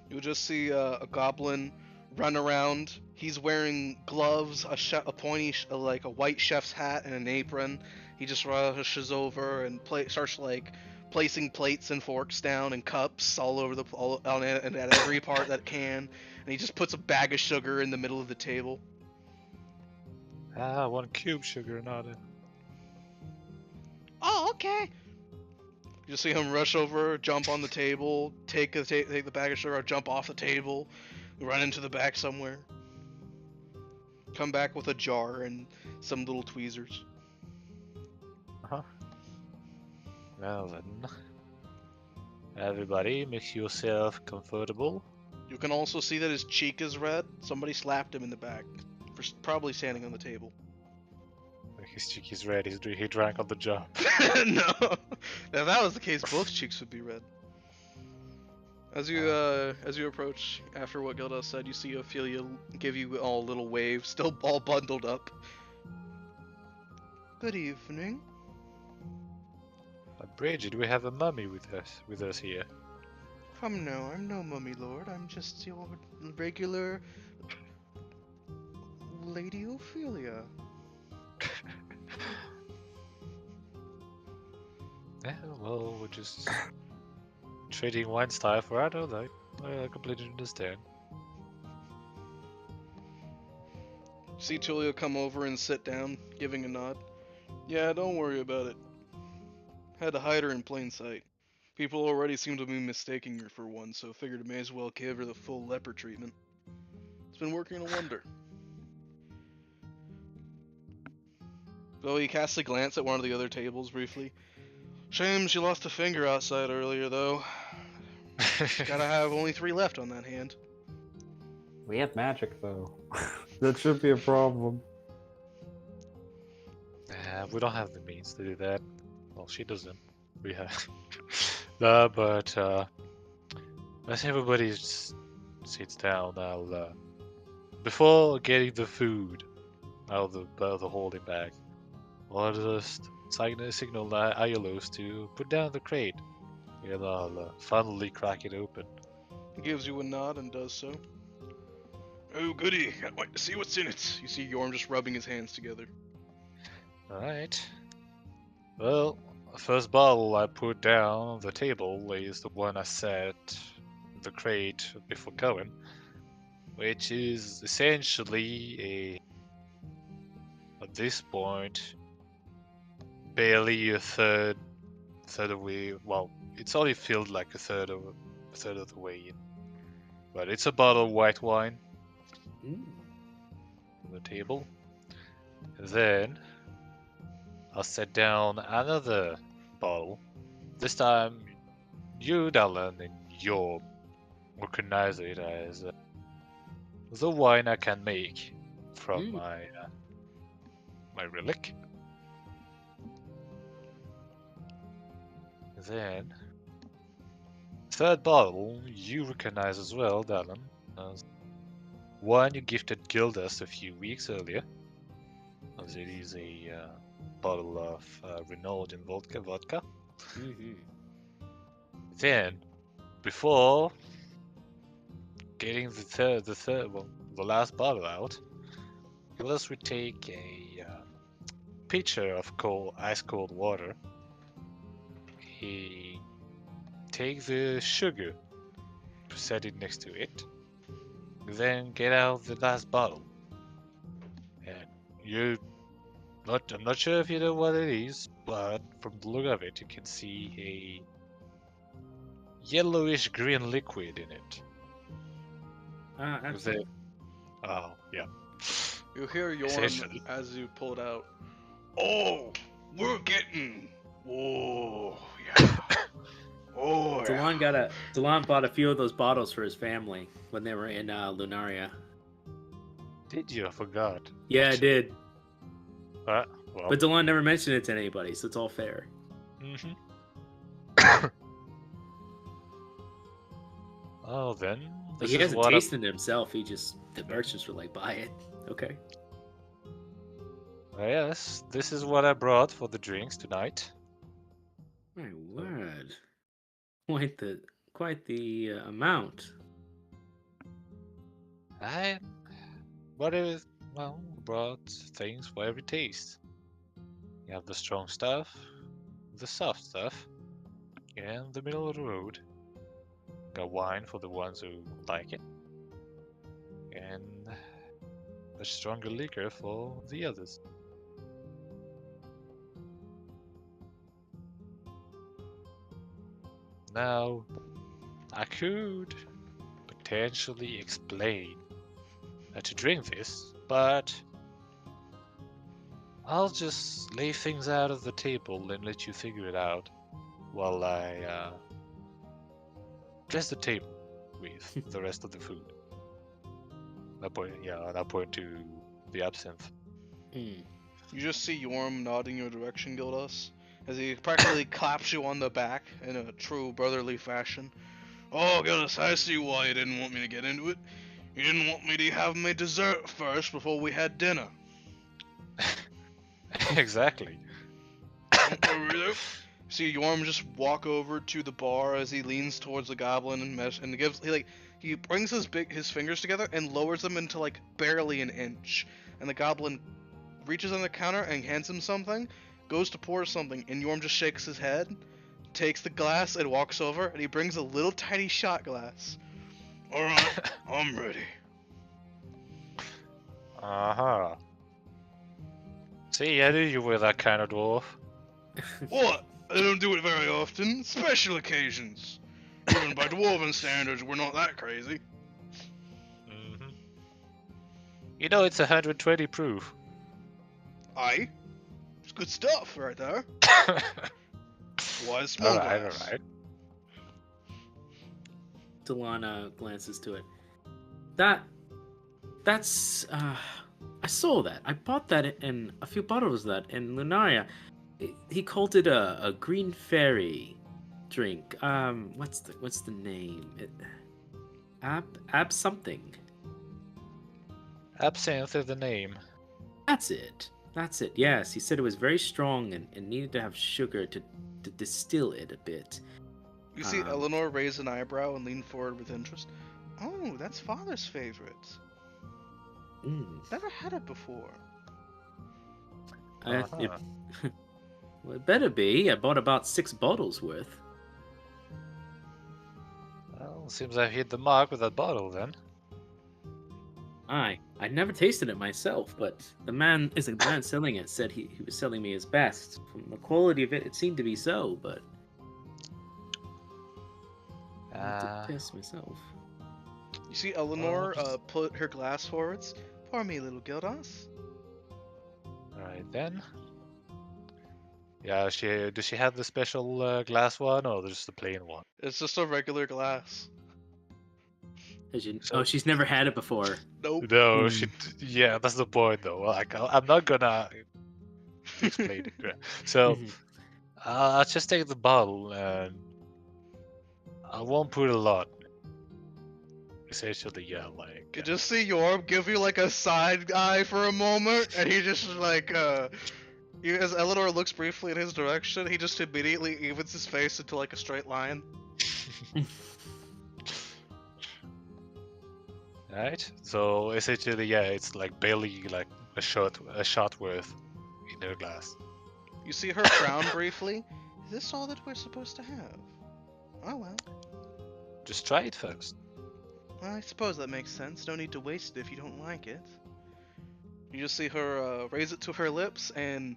You'll just see a goblin run around. He's wearing gloves, a pointy, like a white chef's hat, and an apron. He just rushes over and starts like placing plates and forks down and cups all over and at every part that can. And he just puts a bag of sugar in the middle of the table. Ah, 1 cube sugar, not a... Oh, okay. You see him rush over, jump on the table, take the bag of sugar, jump off the table, run into the back somewhere. Come back with a jar and some little tweezers. Well then, everybody, make yourself comfortable. You can also see that his cheek is red. Somebody slapped him in the back for probably standing on the table. His cheek is red. He drank on the job. No, if that was the case, both cheeks would be red. As you approach, after what Gilda said, you see Ophelia give you all a little wave, still all bundled up. Good evening. Bridget, we have a mummy with us here. Come now, I'm no mummy lord. I'm just your regular Lady Ophelia. Yeah, well, we're just trading wine style for another. I completely understand. See Tulio come over and sit down, giving a nod. Yeah, don't worry about it. Had to hide her in plain sight. People already seem to be mistaking her for one, so figured I may as well give her the full leper treatment. It's been working a wonder. Though he casts a glance at one of the other tables briefly. Shame she lost a finger outside earlier, though. Gotta have only 3 left on that hand. We have magic, though. That should be a problem. We don't have the means to do that. Well, she doesn't. We have. But as everybody sits down, I'll before getting the food out of the holding bag, I'll just signal Iolos to put down the crate, and I'll finally crack it open. He gives you a nod and does so. Oh, goody! Can't wait to see what's in it. You see Yorm just rubbing his hands together. Alright. Well, the first bottle I put down on the table is the one I set in the crate before going, which is essentially at this point, barely a third of the way. Well, it's only filled like a third of the way in, but it's a bottle of white wine on the table. And then I'll set down another bottle. This time, you, Dallin, and you recognize it as the wine I can make from my relic. Then, third bottle you recognize as well, Dallin, as one you gifted Gildas a few weeks earlier, as it is a bottle of Renault and vodka. Then, before getting the last bottle out, Gildas would take a pitcher of ice cold water. He takes the sugar, set it next to it, then get out the last bottle. And I'm not sure if you know what it is, but from the look of it, you can see a yellowish green liquid in it. Absolutely. Oh, yeah. You hear Yorm as you pull it out. Oh, we're getting. Oh, yeah. Oh, yeah. Delon bought a few of those bottles for his family when they were in Lunaria. Did you? I forgot. Yeah, I did. Well. But Delon never mentioned it to anybody, so it's all fair. Oh, then. But he hasn't tasted it himself. The merchants were like, buy it. Okay. Yes, this is what I brought for the drinks tonight. My word. Quite the amount. Brought things for every taste. You have the strong stuff, the soft stuff, and the middle of the road. Got wine for the ones who like it, and a stronger liquor for the others. Now, I could potentially explain how to drink this, but I'll just lay things out of the table and let you figure it out while I dress the table with the rest of the food. I point to the absinthe. Mm. You just see Yorm nodding your direction, Gildas, as he practically claps you on the back in a true brotherly fashion. Oh, Gildas, I see why you didn't want me to get into it. You didn't want me to have my dessert first before we had dinner. Exactly. Don't worry though. See Yorm just walk over to the bar as he leans towards the goblin and he brings his fingers together and lowers them into like barely an inch, and the goblin reaches on the counter and hands him something, goes to pour something, and Yorm just shakes his head, takes the glass and walks over, and he brings a little tiny shot glass. Alright, I'm ready. Uh-huh. See, I knew you were that kind of dwarf. What? I don't do it very often. Special occasions. Even by dwarven standards, we're not that crazy. Mm-hmm. You know it's 120 proof. Aye. It's good stuff right there. Why small glass? Alright. Delana glances to it. That's I saw that. I bought that in a few bottles of that in Lunaria. He called it a green fairy drink. What's the name? Ab something. Absinthe is the name. That's it. Yes, he said it was very strong and needed to have sugar to distill it a bit. You see Eleanor raise an eyebrow and lean forward with interest. Oh, that's Father's favorite. Never had it before. Well, it better be. I bought about 6 bottles worth. Well, seems I've hit the mark with that bottle then. I never tasted it myself, but the man selling it said he was selling me his best. From the quality of it, it seemed to be so, but I have to taste myself. You see Eleanor put her glass forwards. Pour me, little Gildas. Alright then. Yeah, does she have the special glass one or just the plain one? It's just a regular glass. She's never had it before. Nope. No, yeah, that's the point though. Like, I'm not gonna explain it. Yeah. So, I'll just take the bottle and I won't put a lot. Essentially, yeah, like... You just see Yorm give you like a side eye for a moment, and he just like, as Eleanor looks briefly in his direction, he just immediately evens his face into like a straight line. Right? So essentially, yeah, it's like barely like a shot worth in her glass. You see her frown briefly. Is this all that we're supposed to have? Oh well. Just try it first. Well, I suppose that makes sense. No need to waste it if you don't like it. You just see her raise it to her lips and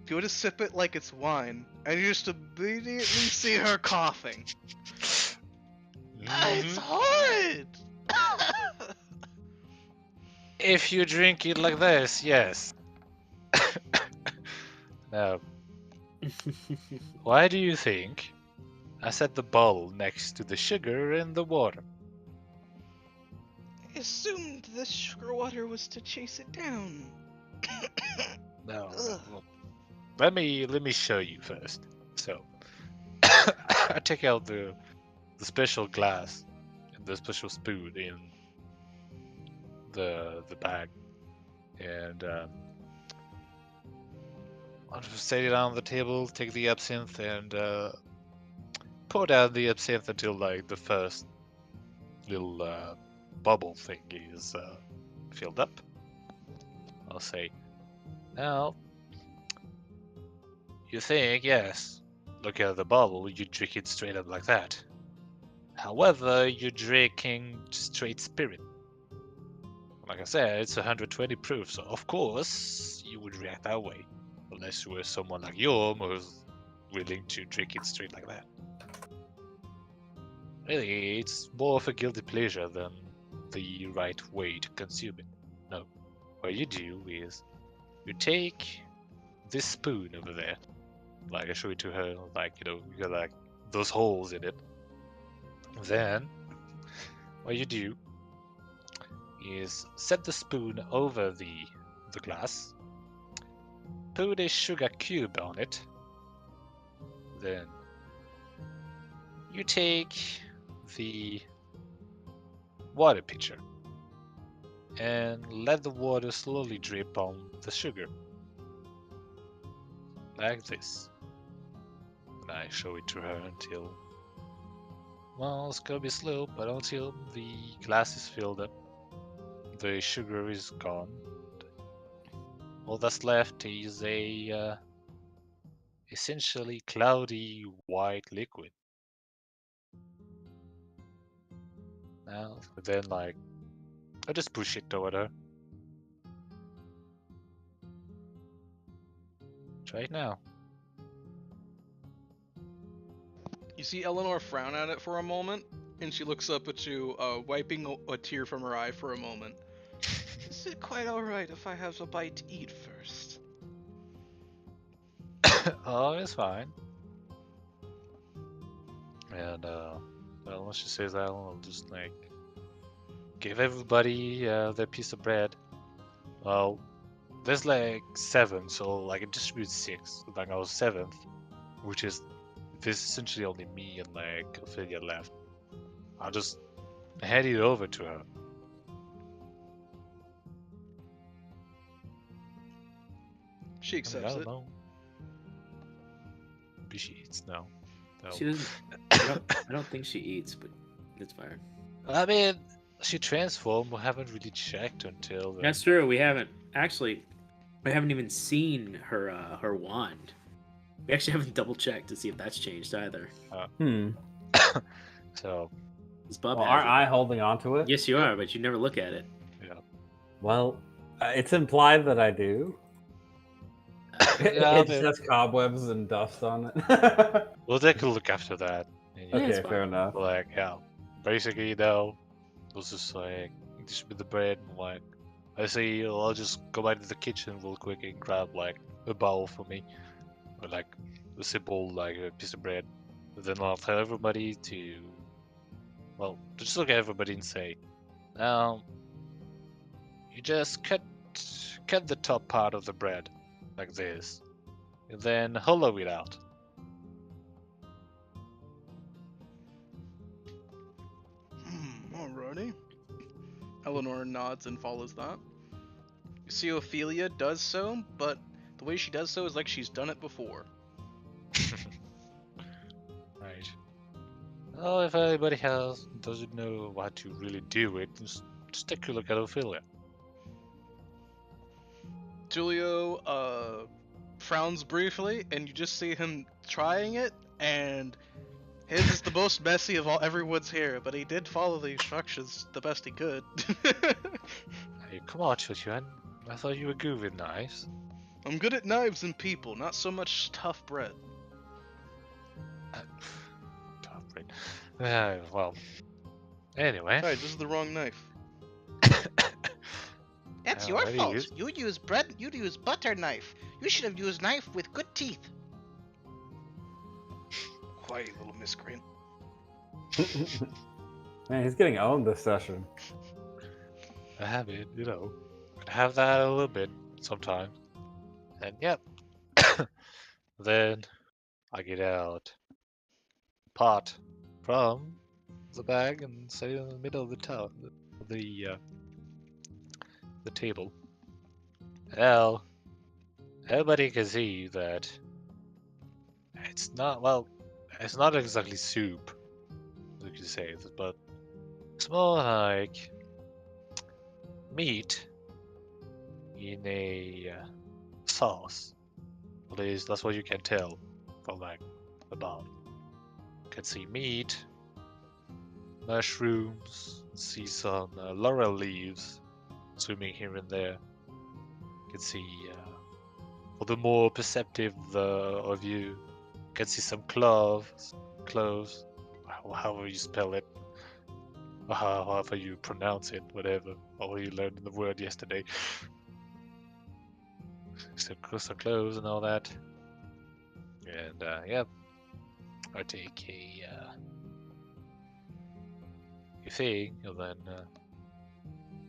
go to sip it like it's wine, and you just immediately see her coughing. It's horrid! If you drink it like this, yes. Now, why do you think I set the bowl next to the sugar and the water? I assumed the sugar water was to chase it down. No. Well, let me show you first. So, I take out the special glass and the special spoon in the bag, and I'll just set it on the table, take the absinthe, and pour down the absinthe until like the first little bubble thing is filled up. I'll say, now, you think, yes, look at the bubble, you drink it straight up like that. However, you're drinking straight spirit. Like I said, it's 120 proof, so of course you would react that way. Unless you were someone like Yorm who's willing to drink it straight like that. Really, it's more of a guilty pleasure than the right way to consume it. No, what you do is you take this spoon over there, like I show it to her, like, you know, you got like those holes in it. Then what you do is set the spoon over the glass, put a sugar cube on it, then you take the water pitcher and let the water slowly drip on the sugar, like this. And I show it to her until, well, it's gonna be slow, but until the glass is filled up, the sugar is gone. All that's left is a essentially cloudy white liquid. Now, then, like, I just push it toward her. Try it now. You see Eleanor frown at it for a moment, and she looks up at you, wiping a tear from her eye for a moment. Is it quite alright if I have a bite to eat first? Oh, it's fine. And, well, when she says that, I'll just, like, give everybody their piece of bread. Well, there's, like, 7, so, like, it distributes 6. Like, I was 7th, which is, there's essentially only me and, like, Ophelia left. I'll just hand it over to her. She accepts it. Know. Maybe she eats now. No. She doesn't. I don't think she eats, but it's fine. I mean, she transformed. We haven't really checked until. That's true. We haven't even seen her wand. We actually haven't double checked to see if that's changed either. So. Well, aren't I holding on to it? Yes, you are, but you never look at it. Yeah. Well, it's implied that I do. It just has cobwebs and dust on it. We'll take a look after that. Okay, fair enough. Like, yeah. Basically, you know, it was just like, distribute the bread and like, I say, I'll just go back to the kitchen real quick and grab like a bowl for me. Or like a simple, like a piece of bread. But then I'll tell everybody to, well, just look at everybody and say, now, you just cut the top part of the bread like this, and then hollow it out. Alrighty. Eleanor nods and follows that. You see Ophelia does so, but the way she does so is like she's done it before. Right. Well, if anybody else doesn't know how to really do it, just take a look at Ophelia. Julio frowns briefly, and you just see him trying it, and his is the most messy of everyone's here, but he did follow the instructions the best he could. Hey, come on, Chuchuan. I thought you were good with knives. I'm good at knives and people, not so much tough bread. Tough bread. Well. Anyway. Sorry, this is the wrong knife. That's your fault. You use butter knife. You should have used knife with good teeth. Quiet, little miscreant. Man, he's getting owned this session. I have it, you know. I have that a little bit sometimes. And yep. Then I get out pot from the bag and set it in the middle of the table. Well, everybody can see that it's not exactly soup, you could say, but it's more like meat in a sauce. At least that's what you can tell from like above. You can see meat, mushrooms, see some laurel leaves swimming here and there. You can see, for the more perceptive of you, you can see some cloves, however you spell it, or however you pronounce it, whatever, or you learned the word yesterday. Some cloves and all that. And, yeah, I take your thing, and then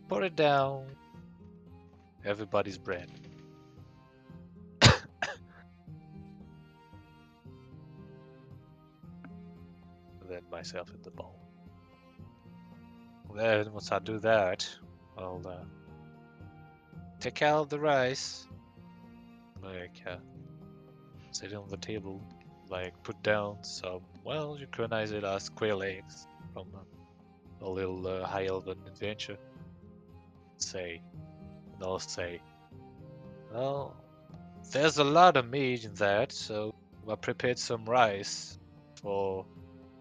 put it down everybody's bread. Then myself in the bowl. Then once I do that, I'll take out the rice, like sit it on the table, like put down some, well, you recognize it as quail eggs from a little high elven adventure. And I'll say, well, there's a lot of meat in that, so I prepared some rice for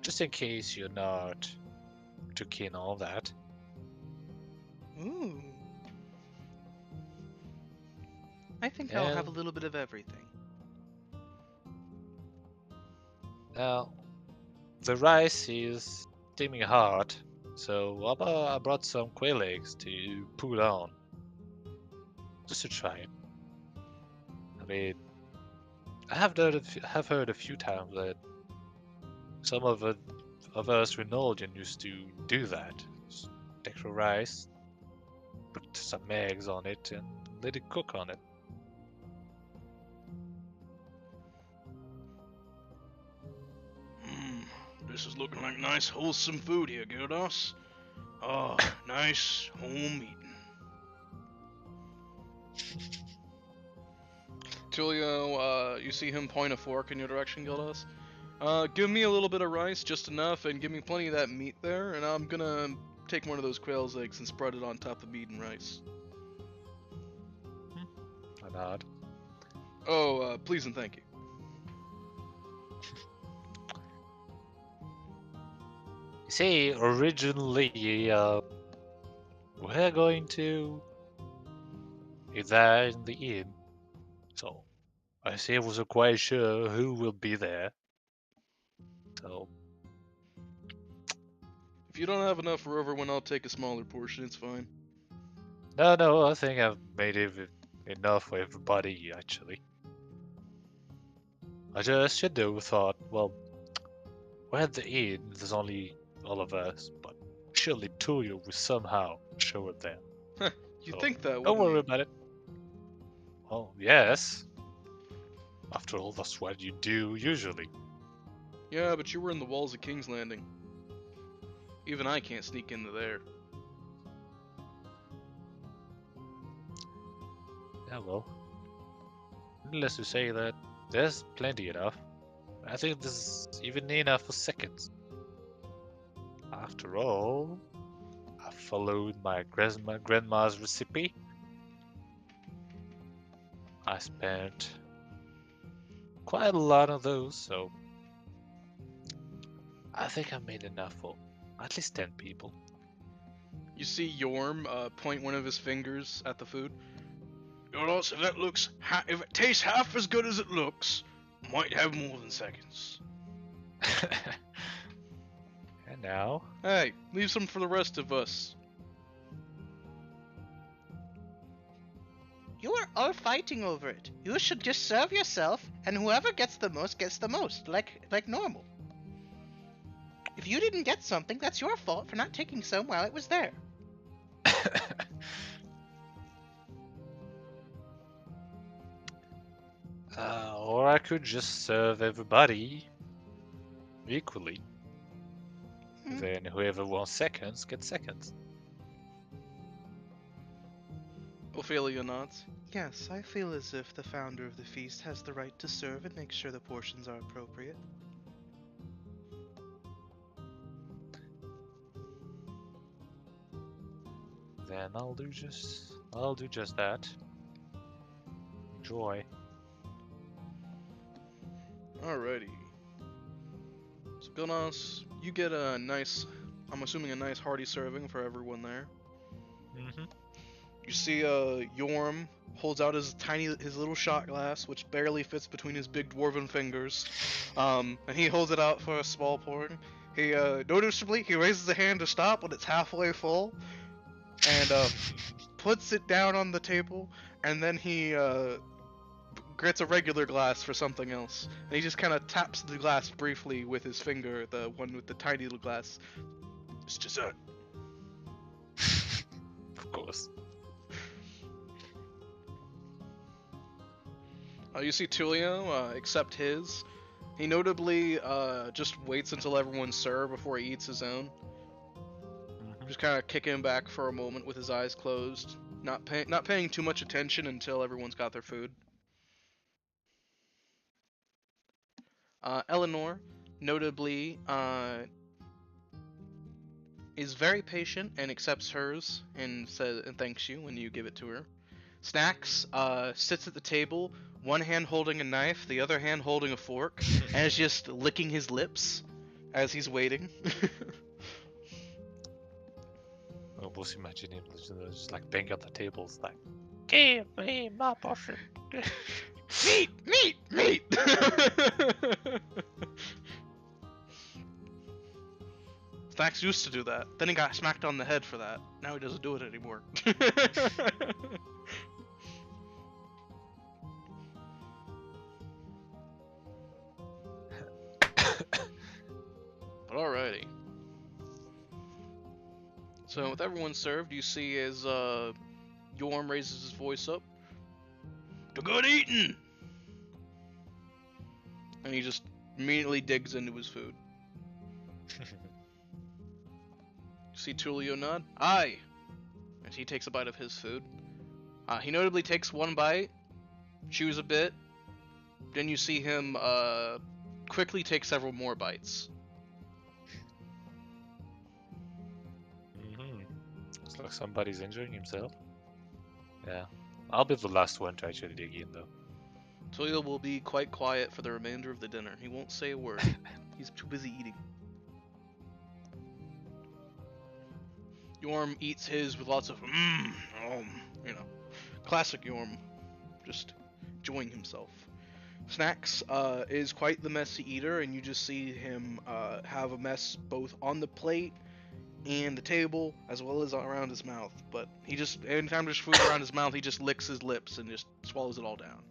just in case you're not too keen on that. Ooh. I think I'll have a little bit of everything. Now, the rice is steaming hot, so I brought some quail eggs to put on. Just to try it. I mean, I have heard a few times that some of us Renoldian used to do that. Just take the rice, put some eggs on it, and let it cook on it. This is looking like nice, wholesome food here, Gildos. Oh, nice home eating. Tulio, you see him point a fork in your direction, Gildos. Give me a little bit of rice, just enough, and give me plenty of that meat there, and I'm gonna take one of those quail's eggs and spread it on top of meat and rice. I nod. Oh, please and thank you. See, originally, we're going to eat that in the inn. So, I say I wasn't quite sure who will be there. So, If you don't have enough for everyone, I'll take a smaller portion, it's fine. no, I think I've made it enough for everybody, actually. I just should have thought, well, we're at the inn, there's only all of us, but surely Tulio will somehow show up there. You think that, don't worry you? about it. Well, yes. After all, that's what you do usually. Yeah, but you were in the walls of King's Landing. Even I can't sneak into there. Yeah, well. Unless you say that there's plenty enough. I think this is even enough for seconds. After all, I followed my grandma's recipe. I spent quite a lot of those, so I think I made enough for at least 10 people. You see Yorm point one of his fingers at the food. If that looks, if it tastes half as good as it looks, might have more than seconds. And now? Hey, leave some for the rest of us. You are all fighting over it. You should just serve yourself, and whoever gets the most, like normal. If you didn't get something, that's your fault for not taking some while it was there. Or I could just serve everybody equally. Then whoever wants seconds gets seconds. Ophelia nods. Yes, I feel as if the founder of the feast has the right to serve and make sure the portions are appropriate. Then I'll do just that. Enjoy. Alrighty. So Gilnos, you get a nice, I'm assuming a nice hearty serving for everyone there. Mm-hmm. You see Yorm holds out his little shot glass, which barely fits between his big dwarven fingers. And he holds it out for a small pouring. He noticeably he raises a hand to stop when it's halfway full, and puts it down on the table, and then he gets a regular glass for something else. And he just kind of taps the glass briefly with his finger, the one with the tiny little glass, It's dessert. Of course. You see Tulio accept his. He notably just waits until everyone's served before he eats his own. Just kind of kicking back for a moment with his eyes closed, not paying too much attention until everyone's got their food. Eleanor, notably, is very patient and accepts hers and says and thanks you when you give it to her. Snacks sits at the table, one hand holding a knife, the other hand holding a fork, and is just licking his lips as he's waiting. I was imagining him just like bang at the tables, like, give me my portion. Meat! Snacks used to do that. Then he got smacked on the head for that. Now he doesn't do it anymore. But alrighty. So with everyone served, you see as Yorm raises his voice up. "To good eating!" And he just immediately digs into his food. You see Tulio nod. "Aye!" As he takes a bite of his food. He notably takes one bite, chews a bit, then you see him quickly take several more bites. Looks like somebody's enjoying himself. Yeah. I'll be the last one to actually dig in, though. Tulio will be quite quiet for the remainder of the dinner. He won't say a word. He's too busy eating. Yorm eats his with lots of classic Yorm, just enjoying himself. Snacks is quite the messy eater, and you just see him have a mess both on the plate and the table, as well as around his mouth. But he just, anytime there's food around his mouth, he just licks his lips and just swallows it all down.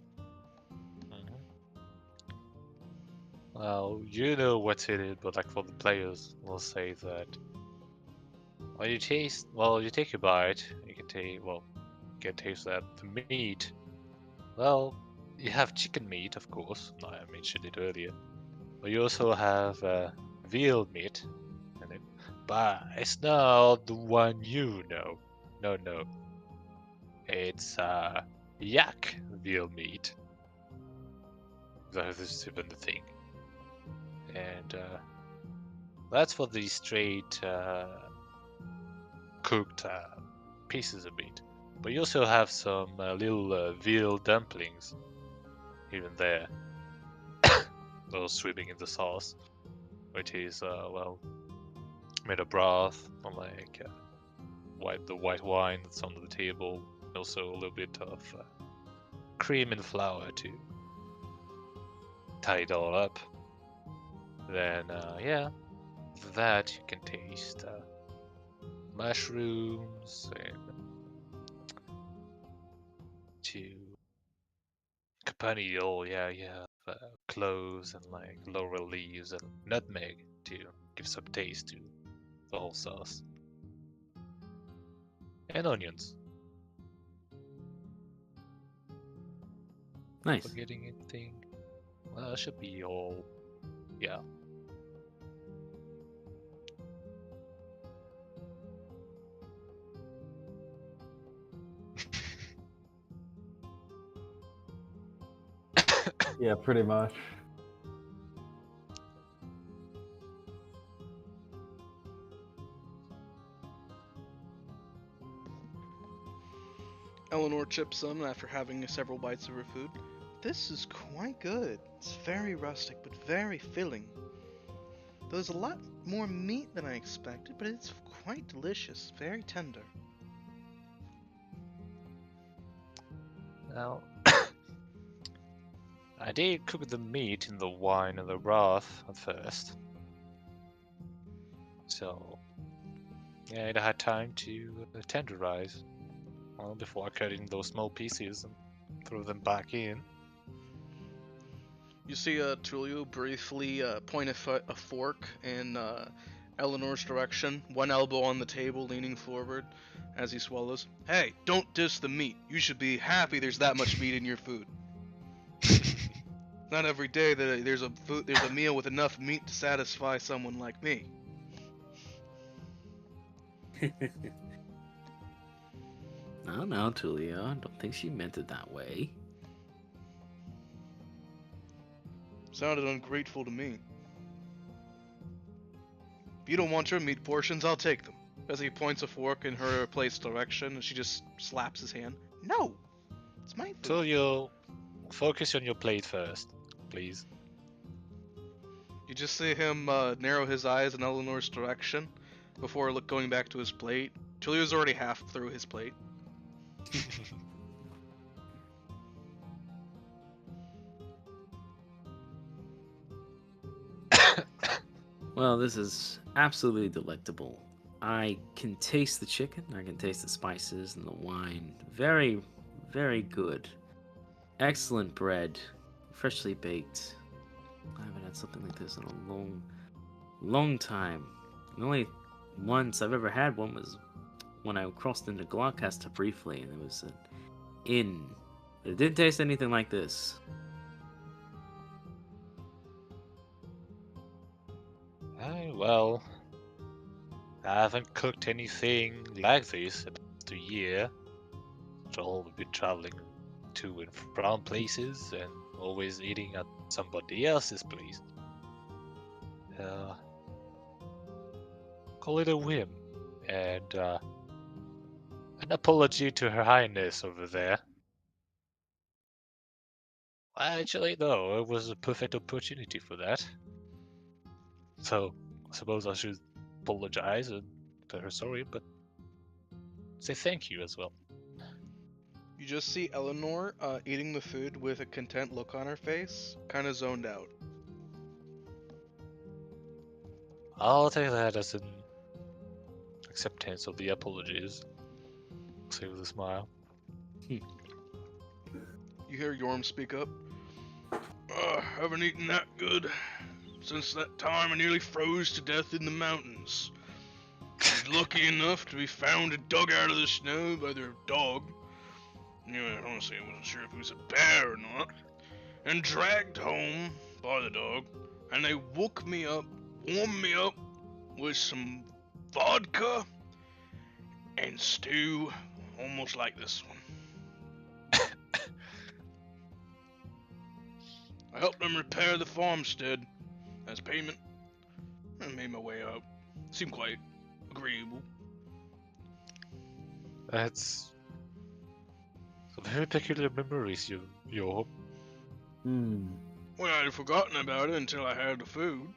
Well, you know what's in it, but like for the players, we'll say that. Well, you take a bite. You can taste that the meat. Well, you have chicken meat, of course. I mentioned it earlier. But you also have veal meat in it. But it's not the one you know. No. It's yak veal meat. This is even the thing. And that's for the straight cooked pieces of meat. But you also have some little veal dumplings even there. Those swimming in the sauce, which is made of broth, like the white wine that's on the table, also a little bit of cream and flour to tie it all up. Then that you can taste mushrooms and to accompany it all. You have cloves and like laurel leaves and nutmeg to give some taste to the whole sauce. And onions. Nice. Forgetting anything? Well, it should be all. Yeah. Yeah, pretty much. Eleanor chips in after having several bites of her food. "This is quite good. It's very rustic, but very filling. There's a lot more meat than I expected, but it's quite delicious, very tender." Now, I did cook the meat in the wine and the broth at first. So, yeah, it had time to tenderize before I cut in those small pieces and throw them back in. You see Tulio briefly point a fork and Eleanor's direction, one elbow on the table, leaning forward as he swallows. Hey, don't diss the meat. You should be happy there's that much meat in your food. Not every day that there's a meal with enough meat to satisfy someone like me. No, Tulio. I don't think she meant it that way. Sounded ungrateful to me. If you don't want your meat portions, I'll take them. As he points a fork in her plate's direction, and she just slaps his hand. No! It's my food. Tulio, focus on your plate first, please. You just see him narrow his eyes in Eleanor's direction before going back to his plate. Tulio's already half through his plate. Well, this is absolutely delectable. I can taste the chicken, I can taste the spices and the wine. Very, very good. Excellent bread, freshly baked. I haven't had something like this in a long time. The only once I've ever had one was when I crossed into Gloucester briefly, and it was an inn. But it didn't taste anything like this. Well, I haven't cooked anything like this in a year. So we've been traveling to and from places and always eating at somebody else's place. Call it a whim, and an apology to Her Highness over there. Actually, no, it was a perfect opportunity for that. So, I suppose I should apologize and tell her sorry, but say thank you as well. You just see Eleanor eating the food with a content look on her face, kind of zoned out. I'll take that as an acceptance of the apologies. Say with a smile. You hear Yorm speak up. Haven't eaten that good. Since that time I nearly froze to death in the mountains. I was lucky enough to be found and dug out of the snow by their dog. Anyway, honestly, I wasn't sure if it was a bear or not. And dragged home by the dog. And they woke me up, warmed me up with some vodka and stew, almost like this one. I helped them repair the farmstead as payment. I made my way out. Seemed quite agreeable. That's some very peculiar memories, you. Well, I had forgotten about it until I had the food.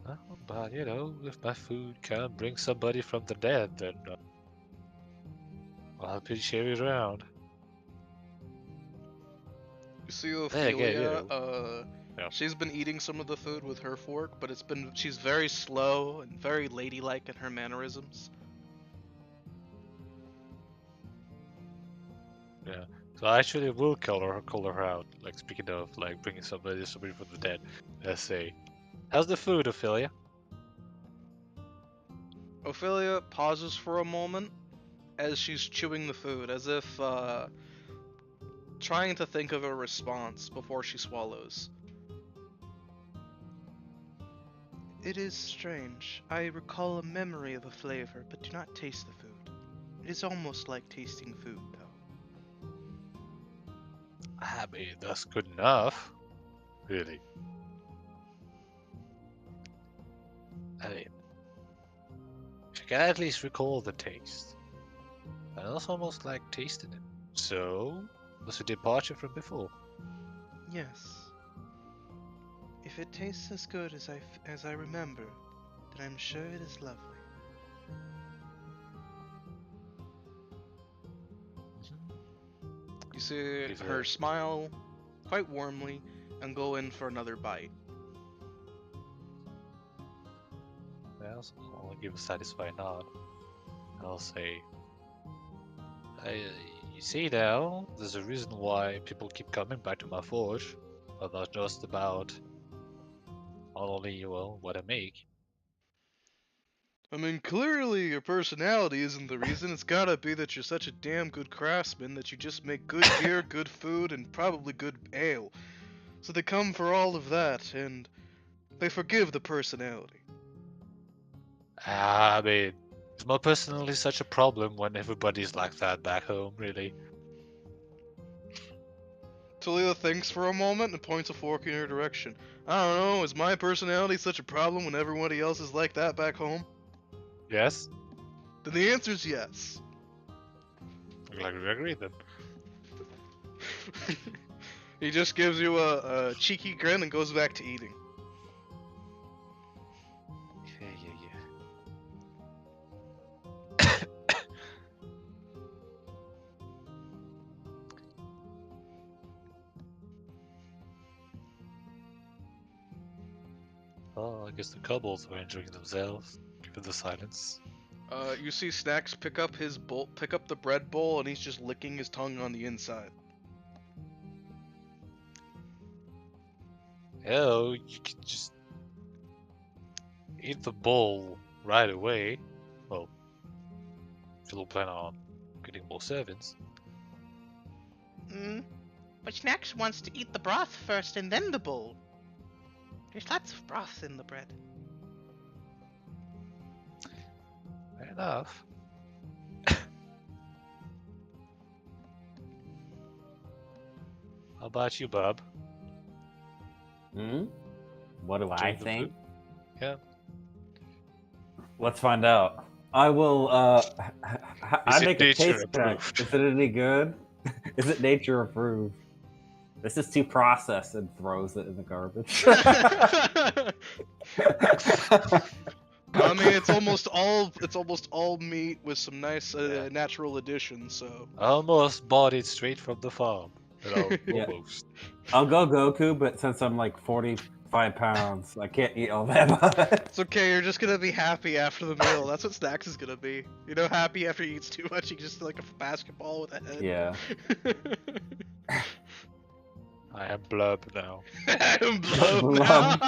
Well, but you know, if my food can bring somebody from the dead, then I'll be cheery around. You see Ophelia, Yeah. she's been eating some of the food with her fork, but she's very slow and very ladylike in her mannerisms. Yeah. So I actually will call her out. Like, speaking of like bringing somebody from the dead, let's say, how's the food, Ophelia? Ophelia pauses for a moment as she's chewing the food, as if trying to think of a response before she swallows. It is strange. I recall a memory of a flavor, but do not taste the food. It is almost like tasting food, though. I mean, that's good enough. Really. I mean, if you can at least recall the taste. And that's almost like tasting it. So, that's a departure from before. Yes. If it tastes as good as I remember, then I'm sure it is lovely. You see her smile quite warmly and go in for another bite. I'll give a satisfied nod. I'll say, You see now, there's a reason why people keep coming back to my forge, but not just about not only, well, what I make. I mean, clearly your personality isn't the reason. It's gotta be that you're such a damn good craftsman that you just make good gear, good food, and probably good ale. So they come for all of that, and they forgive the personality. I mean, is my personality such a problem when everybody's like that back home, really? Talia thinks for a moment and points a fork in her direction. I don't know, is my personality such a problem when everybody else is like that back home? Yes? Then the answer's yes. Like, we agree then. He just gives you a cheeky grin and goes back to eating. Yeah. Oh, I guess the kobolds were enjoying themselves, given the silence. You see Snacks pick up the bread bowl, and he's just licking his tongue on the inside. Oh, you could just eat the bowl right away. Well, if you don't plan on getting more servants. But Snacks wants to eat the broth first and then the bowl. There's lots of broth in the bread. Fair enough. How about you, Bob? What do I Enjoying the think? food? Yeah. Let's find out. I will. I Is it make a nature taste check. approved? Is it any good? Is it nature approved? This is too processed, and throws it in the garbage. I mean, it's almost all meat with some nice natural additions. So Almost bought it straight from the farm. Yeah. Almost. I'll go Goku, but since I'm like 45 pounds, I can't eat all that much. it's okay. You're just gonna be happy after the meal. That's what Snacks is gonna be. You know, happy after he eats too much. He just like a basketball with a head. Yeah. I I am Blub now. am Blub. Blub.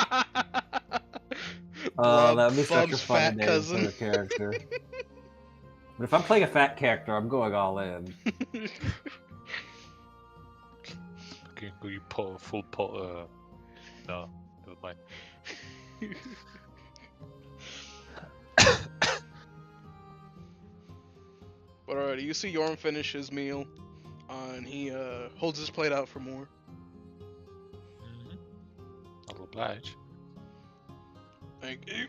Oh, that'd be such a Bob's funny fat name cousin. for a character. But if I'm playing a fat character, I'm going all in. Okay, go you full pot. No, never mind. But alrighty, you see Yorm finish his meal, and he holds his plate out for more. I'll oblige. Thank you.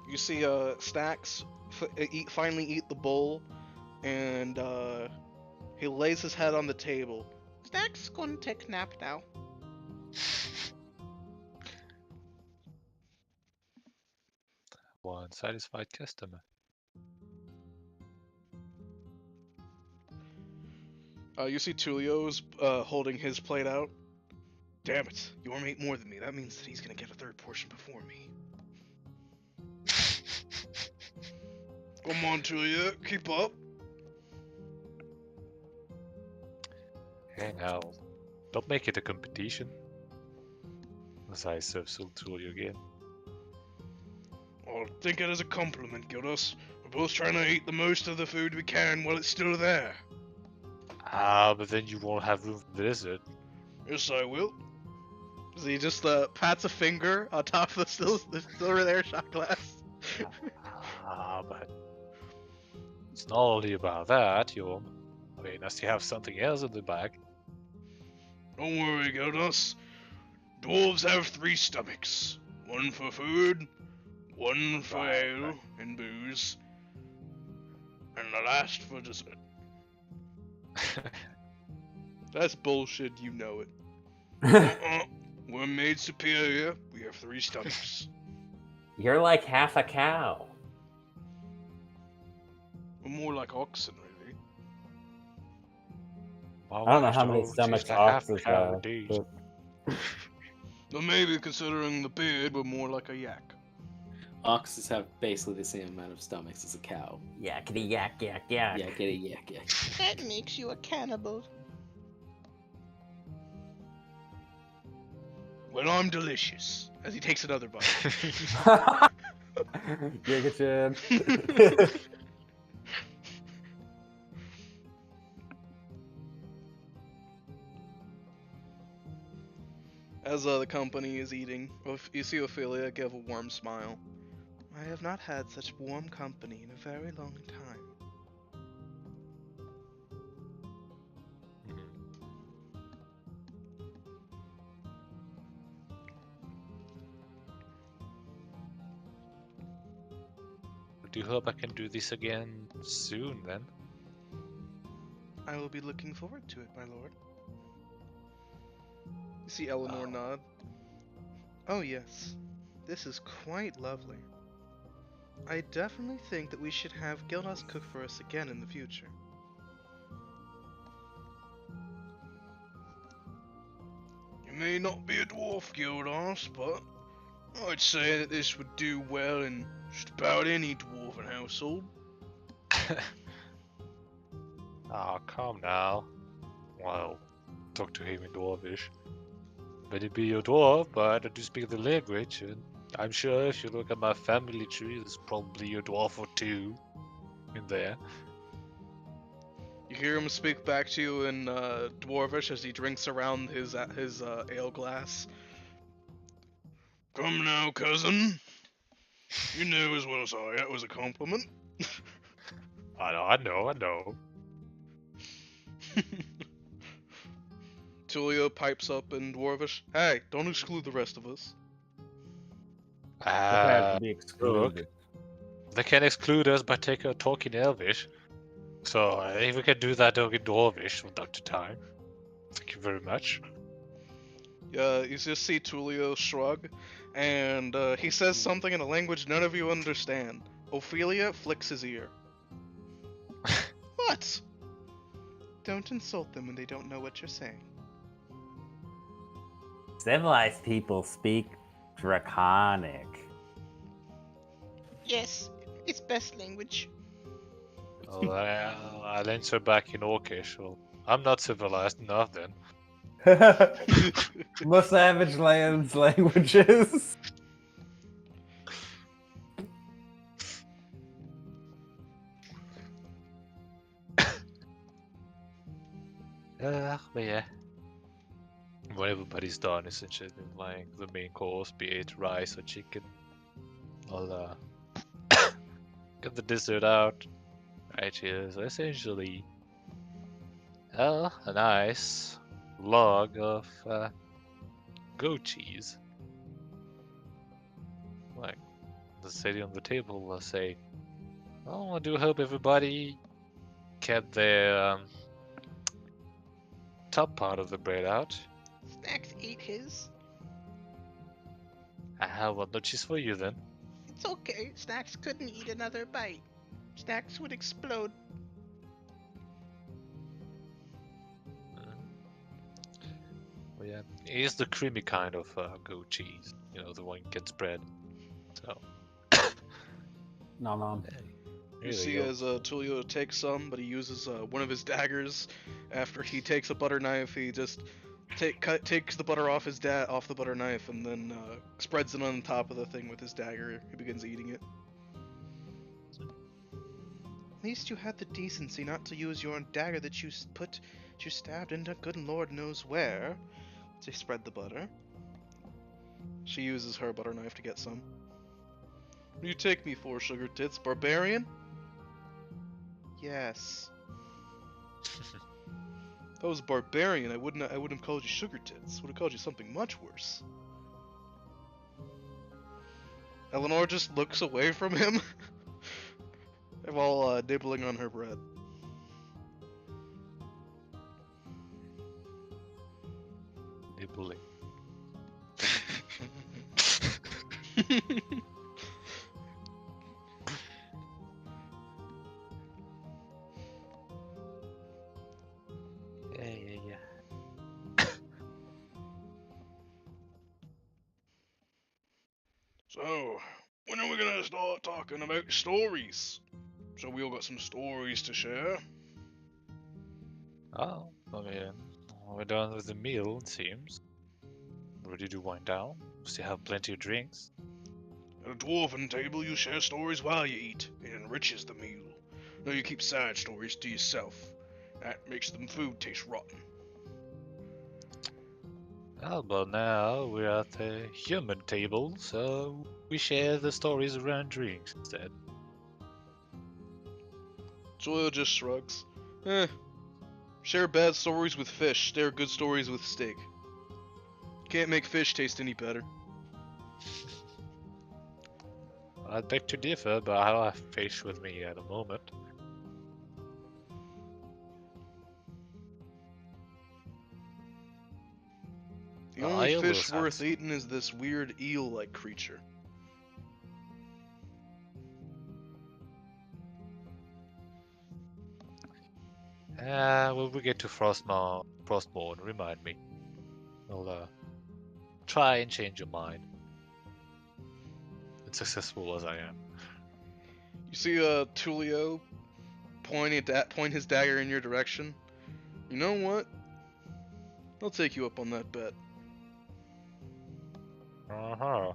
You see Stacks finally eat the bowl, and he lays his head on the table. Snacks gonna take a nap now. One satisfied customer. You see Tulio's holding his plate out. Damn it, Yorm ate more than me. That means that he's gonna get a third portion before me. Come on, Tulio, keep up. Hey now, don't make it a competition. As I serve Tulio again. I'll take it as a compliment, Gildas. We're both trying to eat the most of the food we can while it's still there. Ah, but then you won't have room for the dessert. Yes, I will. So he just pats a finger on top of the still there shot glass. Ah, but it's not only about that, I mean, I still have something else in the bag. Don't worry, Gildas. Dwarves have 3 stomachs. One for food, one for ale and booze, and the last for dessert. That's bullshit, you know it. We're made superior, we have 3 stomachs. You're like half a cow. We're more like oxen, really. My I don't know wife how many told stomachs she's like half a oxes cow have. indeed. But... Well, maybe considering the beard, we're more like a yak. Oxes have basically the same amount of stomachs as a cow. Yakety yak yak yak. Yakety yak yak. That makes you a cannibal. Well, I'm delicious. As he takes another bite. Giga As the company is eating, you see Ophelia give a warm smile. I have not had such warm company in a very long time. I do hope I can do this again soon, then. I will be looking forward to it, my lord. You see Eleanor nod. Oh yes, this is quite lovely. I definitely think that we should have Gildas cook for us again in the future. You may not be a dwarf, Gildas, but I'd say that this would do well in just about any dwarven household. Come now. Well, talk to him in Dwarvish. May it be your dwarf, but I do speak the language, and I'm sure if you look at my family tree, there's probably a dwarf or two in there. You hear him speak back to you in Dwarvish as he drinks around his ale glass. Come now, cousin. You know as well as I, that was a compliment. I know. Tulio pipes up in Dwarvish. Hey, don't exclude the rest of us. Have to be excluded. They can exclude us by taking a talk in Elvish. So if we can do that in Dwarvish from time to time. Thank you very much. Yeah, you just see Tulio shrug, and he says something in a language none of you understand. Ophelia flicks his ear. What? Don't insult them when they don't know what you're saying. Civilized people speak Draconic. Yes, it's best language. Well, I'll answer back in Orcish. Well, I'm not civilized enough then. Most Savage Lands languages. But yeah. When everybody's done, essentially, like the main course, be it rice or chicken, I'll get the dessert out. Right here is essentially a nice log of goat cheese. Like the city on the table will say, "Oh, I do hope everybody kept their top part of the bread out." Snacks ate his. Well, no cheese for you then. It's okay. Snacks couldn't eat another bite. Snacks would explode. Well, yeah, it is the creamy kind of goat cheese. You know, the one gets bread. So. No. You see as Tulio takes some, but he uses one of his daggers. After he takes a butter knife, he just takes the butter off off the butter knife, and then spreads it on top of the thing with his dagger. He begins eating it. At least you had the decency not to use your dagger that you stabbed into good Lord knows where to spread the butter. She uses her butter knife to get some. What do you take me for, sugar tits? Barbarian? Yes. If I was barbarian, I wouldn't have called you sugar tits. Would have called you something much worse. Eleanor just looks away from him while nibbling on her bread. Nibbling. Yeah. So, When are we gonna start talking about stories? So we all got some stories to share. Oh, I mean, we're done with the meal, it seems. Ready to wind down? Still have plenty of drinks. At a dwarven table, you share stories while you eat. It enriches the meal. No, you keep sad stories to yourself. That makes the food taste rotten. Well, but now we're at the human table, so we share the stories around drinks instead. Joel just shrugs. Share bad stories with fish, share good stories with steak. Can't make fish taste any better. I'd beg to differ, but I don't have fish with me at the moment. The only fish worth eating is this weird eel-like creature. When we get to Frostmourne, remind me. I'll try and change your mind. As successful as I am. You see Tulio point his dagger in your direction. You know what? I'll take you up on that bet. Uh-huh.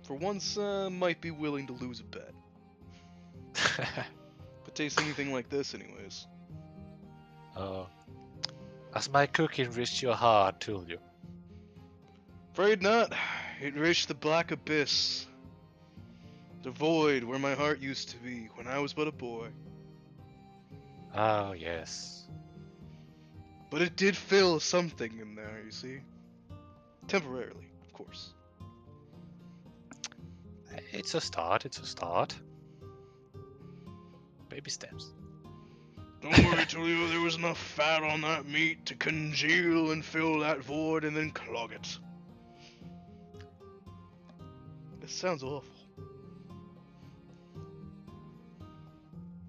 For once, might be willing to lose a bet. But taste anything like this anyways. Has my cooking reached your heart, Tulio? Afraid not. It reached the black abyss. The void where my heart used to be when I was but a boy. Oh, yes. But it did fill something in there, you see. Temporarily, of course. It's a start, it's a start. Baby steps. Don't worry, Tulio, there was enough fat on that meat to congeal and fill that void and then clog it. This sounds awful.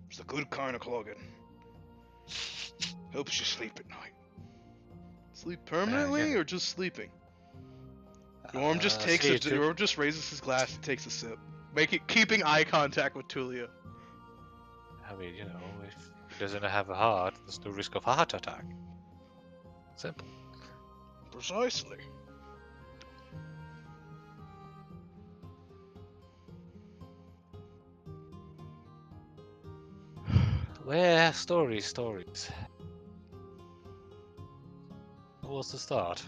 It's the good kind of clogging. Helps you sleep at night. Sleep permanently or just sleeping? Yorm just raises his glass and takes a sip, keeping eye contact with Tulio. I mean, you know, if he doesn't have a heart, there's no risk of a heart attack. Simple. Precisely. Well, stories. What's the start?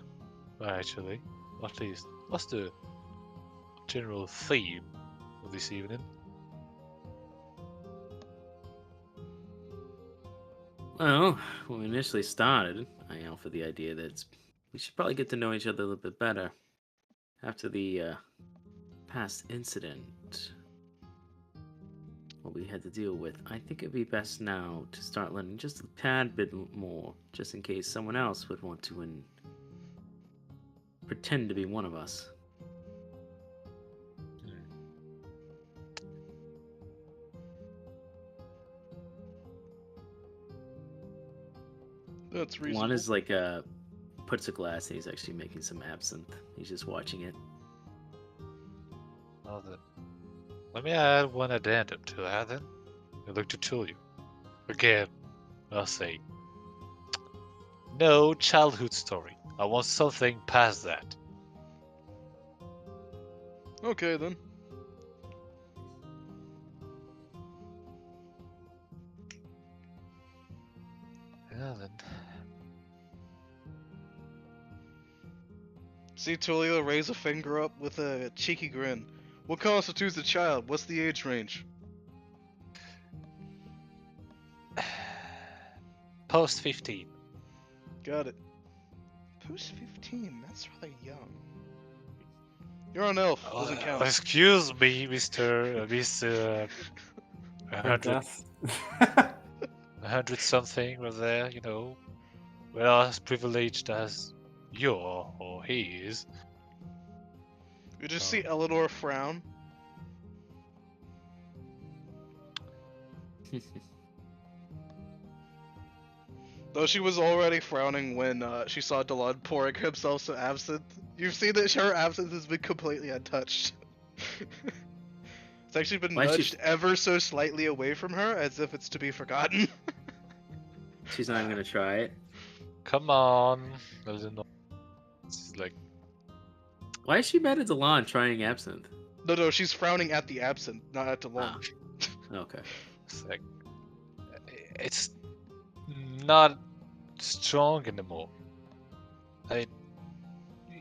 Actually, at least, what's the general theme of this evening? Well, when we initially started, I offered the idea that we should probably get to know each other a little bit better after the past incident, what we had to deal with. I think it'd be best now to start learning just a tad bit more, just in case someone else would want to pretend to be one of us. That's reasonable. One is like puts a glass and he's actually making some absinthe. He's just watching it. Well, then, let me add one addendum to that then. I look to Tulio. Again, I'll say, no childhood story. I want something past that. Okay then. Yeah, then. See Tulio raise a finger up with a cheeky grin. What constitutes a child? What's the age range? Post 15. Got it. Post 15? That's rather young. You're an elf. Doesn't count. Excuse me, Mr. 100 something right there, you know. Well, as privileged as you are, or he is. You just see Eleanor frown. Though she was already frowning when she saw Delon pouring himself some absinthe. You've seen that her absence has been completely untouched. It's actually been nudged ever so slightly away from her, as if it's to be forgotten. She's not even gonna try it. Come on, Eleanor. It's like, why is she mad at Delon trying absinthe? No, she's frowning at the absinthe, not at Delon. Okay. it's like, it's not strong anymore.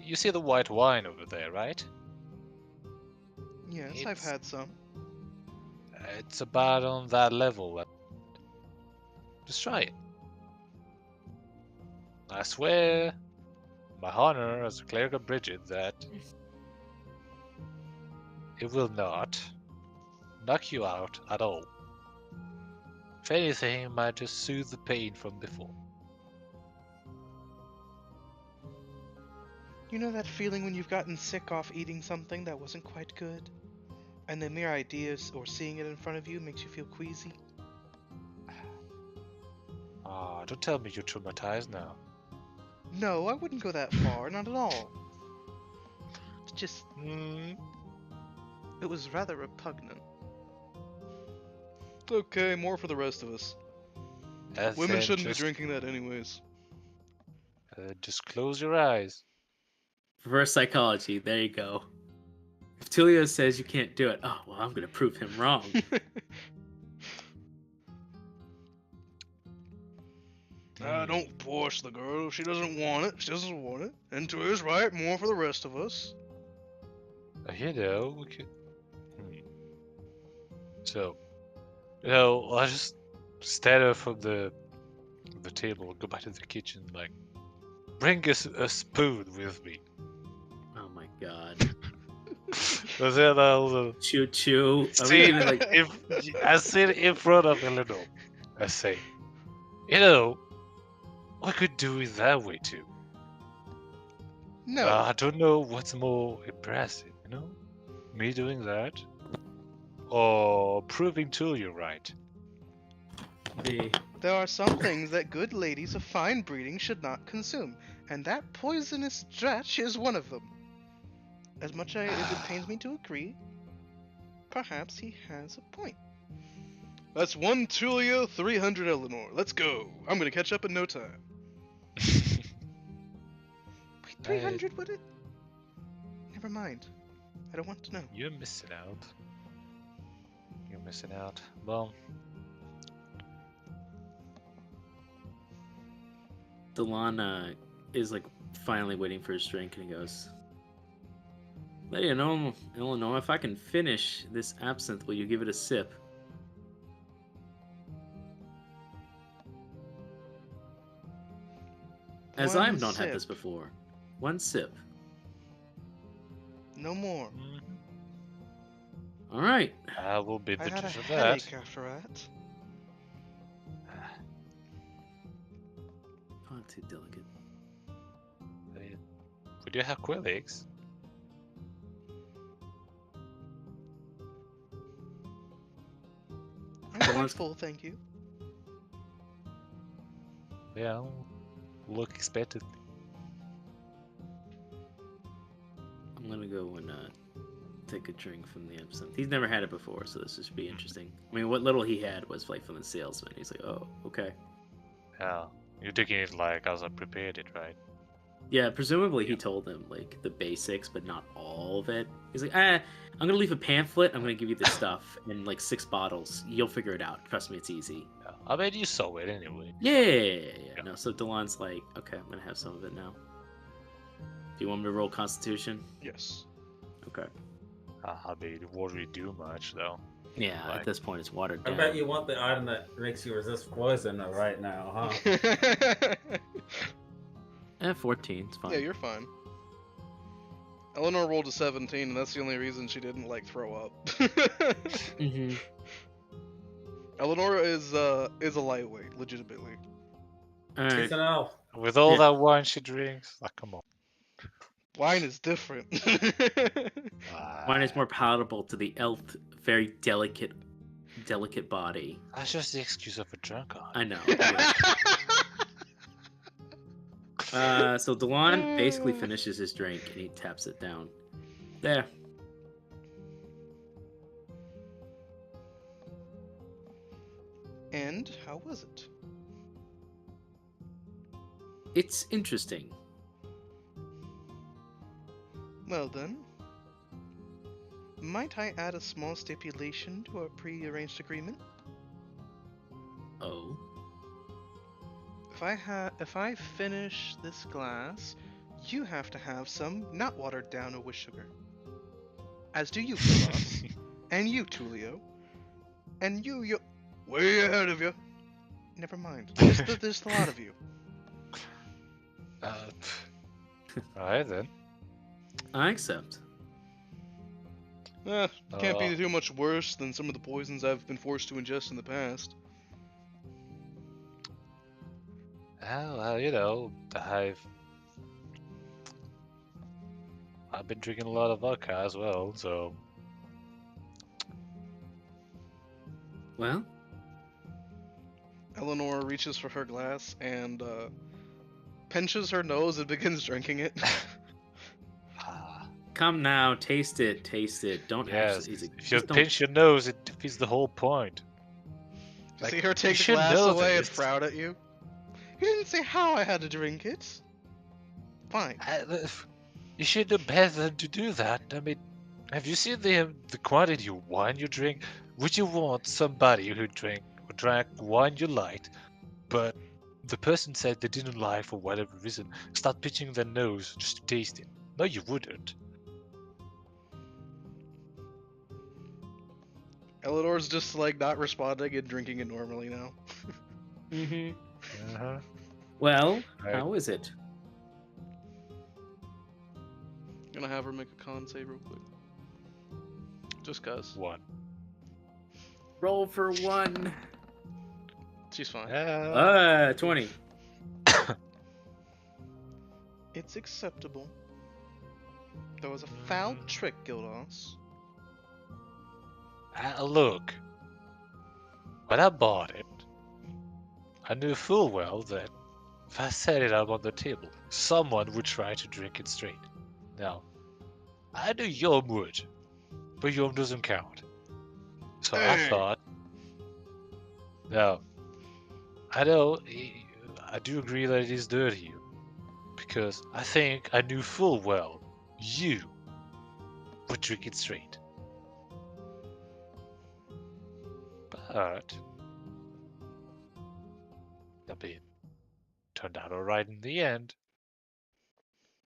You see the white wine over there, right? Yes, I've had some. It's about on that level. Just try it. I swear, my honor as a cleric of Bridget, that it will not knock you out at all. If anything, it might just soothe the pain from before. You know that feeling when you've gotten sick off eating something that wasn't quite good? And the mere idea or seeing it in front of you makes you feel queasy? Ah, don't tell me you're traumatized now. No, I wouldn't go that far, not at all. It's just... It was rather repugnant. Okay, more for the rest of us. Women shouldn't be drinking that anyways. Just close your eyes. Reverse psychology, there you go. If Tulio says you can't do it, oh, well, I'm gonna prove him wrong. Don't push the girl. She doesn't want it. She doesn't want it. And Tulio's right, more for the rest of us. You know, we could... So, I'll just stand up from the table, go back to the kitchen, like, bring a spoon with me. Oh my god. But then I'll Choo. I sit in front of Eleanor. I say, I could do it that way too. No. I don't know what's more impressive, me doing that, or proving to you right. There are some things that good ladies of fine breeding should not consume, and that poisonous dretch is one of them. As much as it pains me to agree, perhaps he has a point. That's 1 Tulio, 300 Eleanor. Let's go. I'm gonna catch up in no time. Wait, 300 would it? Never mind. I don't want to know. You're missing out. You're missing out. Well... Delon is like finally waiting for his drink, and he goes, "Lady Eleanor, if I can finish this absinthe, will you give it a sip?" As I've not had this before. 1 sip. No more. All right. I will be the I had a judge of headache that. after that. Not too delicate. Would you have quail eggs? I'm quite full, thank you. Yeah, look expected. I'm gonna go and take a drink from the absinthe. He's never had it before, so this should be interesting. I mean, what little he had was like from the salesman. He's like, "Oh, okay." Yeah, you're taking it like as I prepared it, right? Yeah, presumably he told him like the basics, but not all of it. He's like, I'm gonna leave a pamphlet. I'm gonna give you this stuff in like 6 bottles. You'll figure it out. Trust me, it's easy. Yeah. I bet you saw it anyway. Yeah. No, so Delon's like, okay, I'm gonna have some of it now. Do you want me to roll Constitution? Yes. Okay. I mean, it won't really do much though. Yeah, Like- at this point it's watered I down. bet you want the item that makes you resist poison right now, huh? 14, it's fine. Yeah, you're fine. Eleanor rolled a 17, and that's the only reason she didn't like throw up. Mm-hmm. Eleanor is a lightweight, legitimately. All right. She's an elf. With all Yeah. that wine she drinks, like, come on. Wine is different. Wine is more palatable to the elf, very delicate body. That's just the excuse of a drunkard. I know. So Delon basically finishes his drink and he taps it down. There. And how was it? It's interesting. Well then, might I add a small stipulation to our pre-arranged agreement? Oh. If I finish this glass, you have to have some not watered down or with sugar. As do you, Philos, and you, Tulio, and you, way ahead of you. Never mind. There's a lot of you. Alright then. I accept. Can't be too much worse than some of the poisons I've been forced to ingest in the past. Well, you know, I've been drinking a lot of vodka as well, so Well, Eleanor reaches for her glass and pinches her nose and begins drinking it. come now, taste it. Don't yes. actually. If you pinch your nose, it defeats the whole point. You see her take the should glass know away and this. frown at you. You didn't say how I had to drink it. Fine. You should know better than to do that. I mean, have you seen the quantity of wine you drink? Would you want somebody who drank wine you liked, but the person said they didn't like for whatever reason, start pinching their nose just to taste it? No, you wouldn't. Eleanor's just like not responding and drinking it normally now. Mm-hmm. Uh-huh. Well, Right. how is it? Gonna have her make a con save real quick. Just cause. One. Roll for 1. She's fine. 20. It's acceptable. There was a foul trick, Gildos. Look, when I bought it, I knew full well that if I set it up on the table, someone would try to drink it straight. Now, I knew Yom would, but Yom doesn't count. So I thought, now, I know, I do agree that it is dirty, because I think I knew full well you would drink it straight. But, I mean, turned out alright in the end.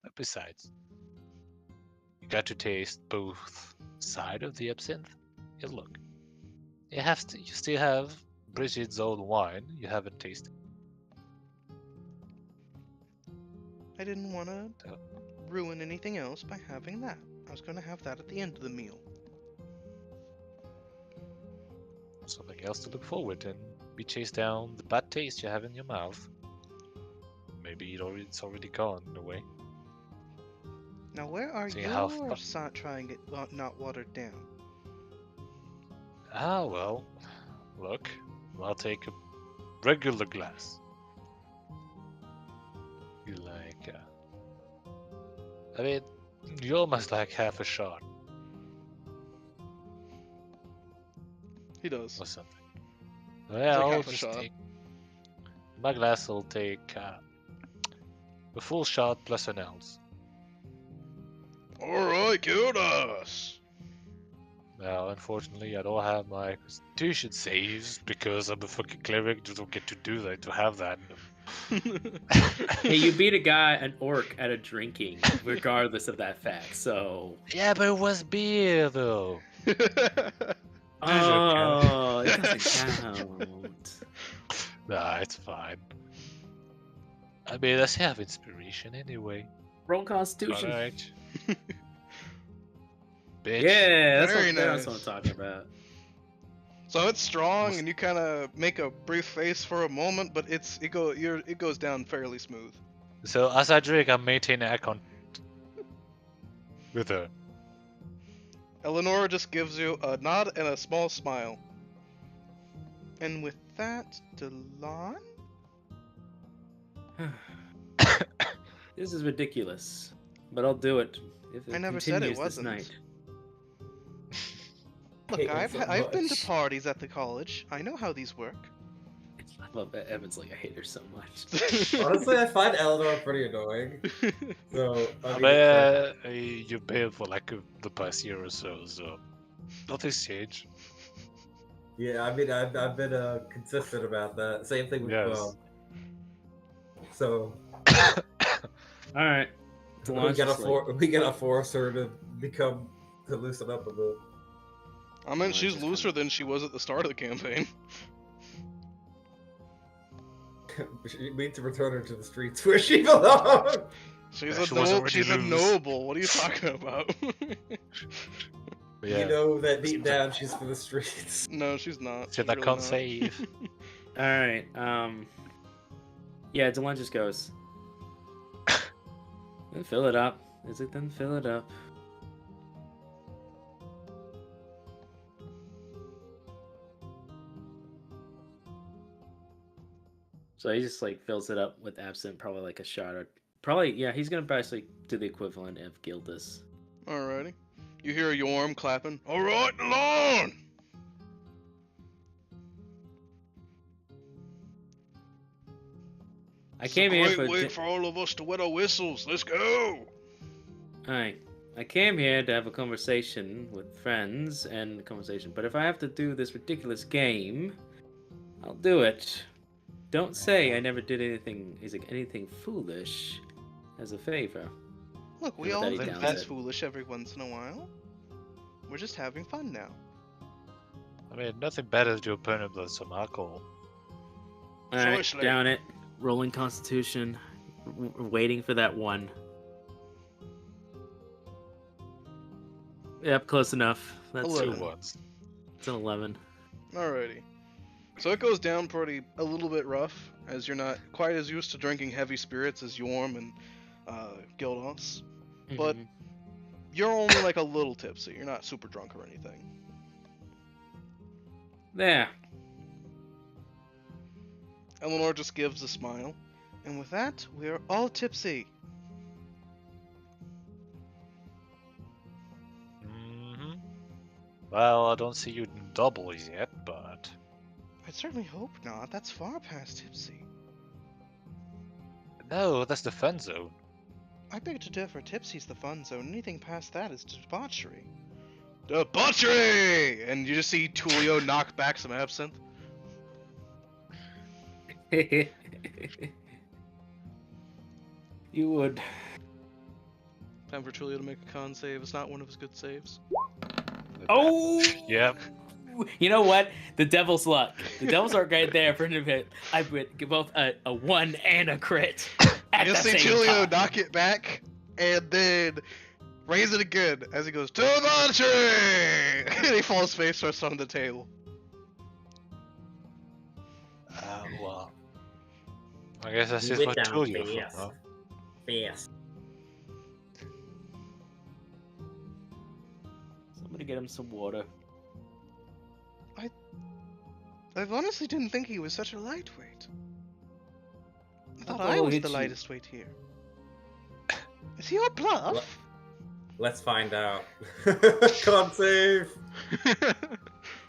But besides, you got to taste both side of the absinthe. Yeah, look, you still have Bridget's own wine you haven't tasted. I didn't want to ruin anything else by having that. I was going to have that at the end of the meal. Something else to look forward and be chased down the bad taste you have in your mouth. Maybe it's already gone in a way. Now, where are See how yours trying it not watered down? Ah, well, look, I'll take a regular glass. You like, I mean, you almost like half a shot He does. or something. Well, like I'll half a just shot. take, my glass will take a full shot plus an ounce. Alright, Gildas! Now, unfortunately, I don't have my constitution saves because I'm a fucking cleric. Just don't get to do that, to have that. Hey, you beat an orc at a drinking, regardless of that fact, so... Yeah, but it was beer, though. Oh, it doesn't count. Nah, it's fine. I mean, let's have inspiration anyway. Roll Constitution. Alright. Bitch. Yeah, that's Very that's nice. what I'm talking about. So it's strong, and you kind of make a brief face for a moment, but it goes down fairly smooth. So, as I drink, I'm maintaining eye contact with her. Eleanor just gives you a nod and a small smile. And with that, Delon? This is ridiculous, but I'll do it if it I never said it continues this wasn't. night. Look, Hate it I've so I've been to much. parties at the college. I know how these work. I love that Evan's like, I hate her so much. Honestly, I find Eleanor pretty annoying. So I I mean, mean, you bailed for like the past year or so nothing's changed. yeah, I mean, I've been consistent about that. Same thing with Yes. So All right. we gotta force her to loosen up a bit. I mean, Well, she's just looser than she was at the start of the campaign. We need to return her to the streets where she belongs. She's Yeah, a she was already she's a loose. noble. What are you talking about? But yeah, You know that deep down she's for the streets. No, she's not. shit She's I really can't not. save. All right. Yeah, Delon just goes. Then fill it up. Is it then fill it up? So he just like fills it up with absinthe, probably like a shot or probably yeah. He's gonna basically do the equivalent of Gildas. Alrighty. You hear Yorm clapping. All right, along. I came here for. Wait for all of us to wet our whistles. Let's go. Alright. I came here to have a conversation with friends and conversation, but if I have to do this ridiculous game, I'll do it. Don't say I never did anything foolish as a favor. Look, we Yeah, all Daddy do downs things it. foolish every once in a while. We're just having fun now. I mean, nothing better to your opponent than some alcohol. Alright, Precisely. down it. Rolling Constitution. Waiting for that one. Yep, close enough. That's 11. 2 ones. it's an 11. Alrighty. So it goes down a little bit rough, as you're not quite as used to drinking heavy spirits as Yorm and Gildos. But Mhm. you're only like a little tipsy. You're not super drunk or anything. There. Eleanor just gives a smile. And with that, we are all tipsy. Mm-hmm. Well, I don't see you in doubles yet, but I'd certainly hope not. That's far past tipsy. no, that's the fun zone. I beg to differ. Tipsy's the fun zone. Anything past that is debauchery. Debauchery! And you just see Tulio knock back some absinthe. You would. Time for Tulio to make a con save. It's not one of his good saves. Oh! Yep. You know what? The devil's luck. The devil's luck right there for him to hit. I would give both a 1 and a crit. At You the see same Tulio time. knock it back, and then raise it again as he goes, debauchery! And he falls face first on the table. Well, I guess that's You just went what down Tulio fast. thought. Fast. Somebody get him some water. I honestly didn't think he was such a lightweight. I thought I'll I was hit the you. lightest weight here. Is he a bluff? Let's find out. Con save.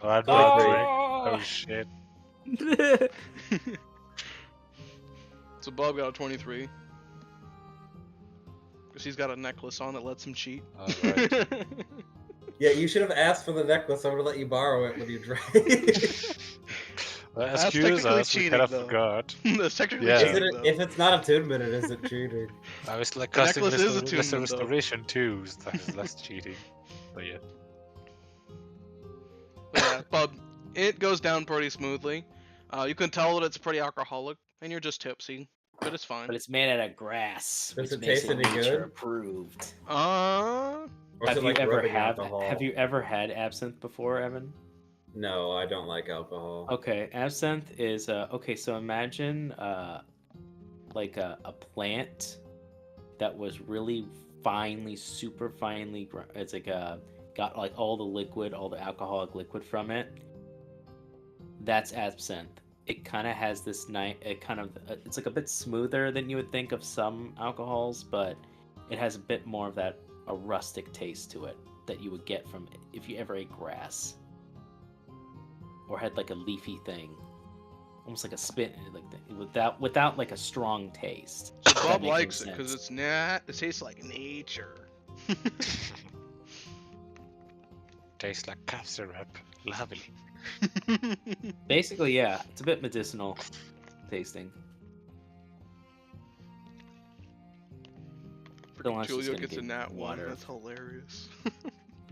Oh, Oh! shit. So Bob got a 23. Because he's got a necklace on that lets him cheat. Alright. Yeah, you should have asked for the necklace. I would have let you borrow it when you drank. Well, That's excuse technically us, we cheating, kind of though. forgot. That's technically Yeah. cheating, Is it, though. if it's not attunement, it isn't cheating. I was like The casting necklace is that's a attunement, though. restoration too, so that is less cheating. But yeah. But yeah, Bob, it goes down pretty smoothly. You can tell that it's pretty alcoholic, and you're just tipsy, but it's fine. But it's made out of grass, Does which it makes taste it any nature good? approved. Or is Have it you like ever rubbing had alcohol? Have you ever had absinthe before, Evan? No, I don't like alcohol. Okay, absinthe is okay. So imagine like a plant that was really finely, super finely. It's like got like all the liquid, all the alcoholic liquid from it. That's absinthe. it kind of has this it's like a bit smoother than you would think of some alcohols, but it has a bit more of a rustic taste to it that you would get from if you ever ate grass or had like a leafy thing, almost like a spit, without like a strong taste. So Bob likes it because it tastes like nature. Tastes like cough syrup. Lovely. Basically, yeah, it's a bit medicinal tasting. Julio gets a nat water. That's hilarious.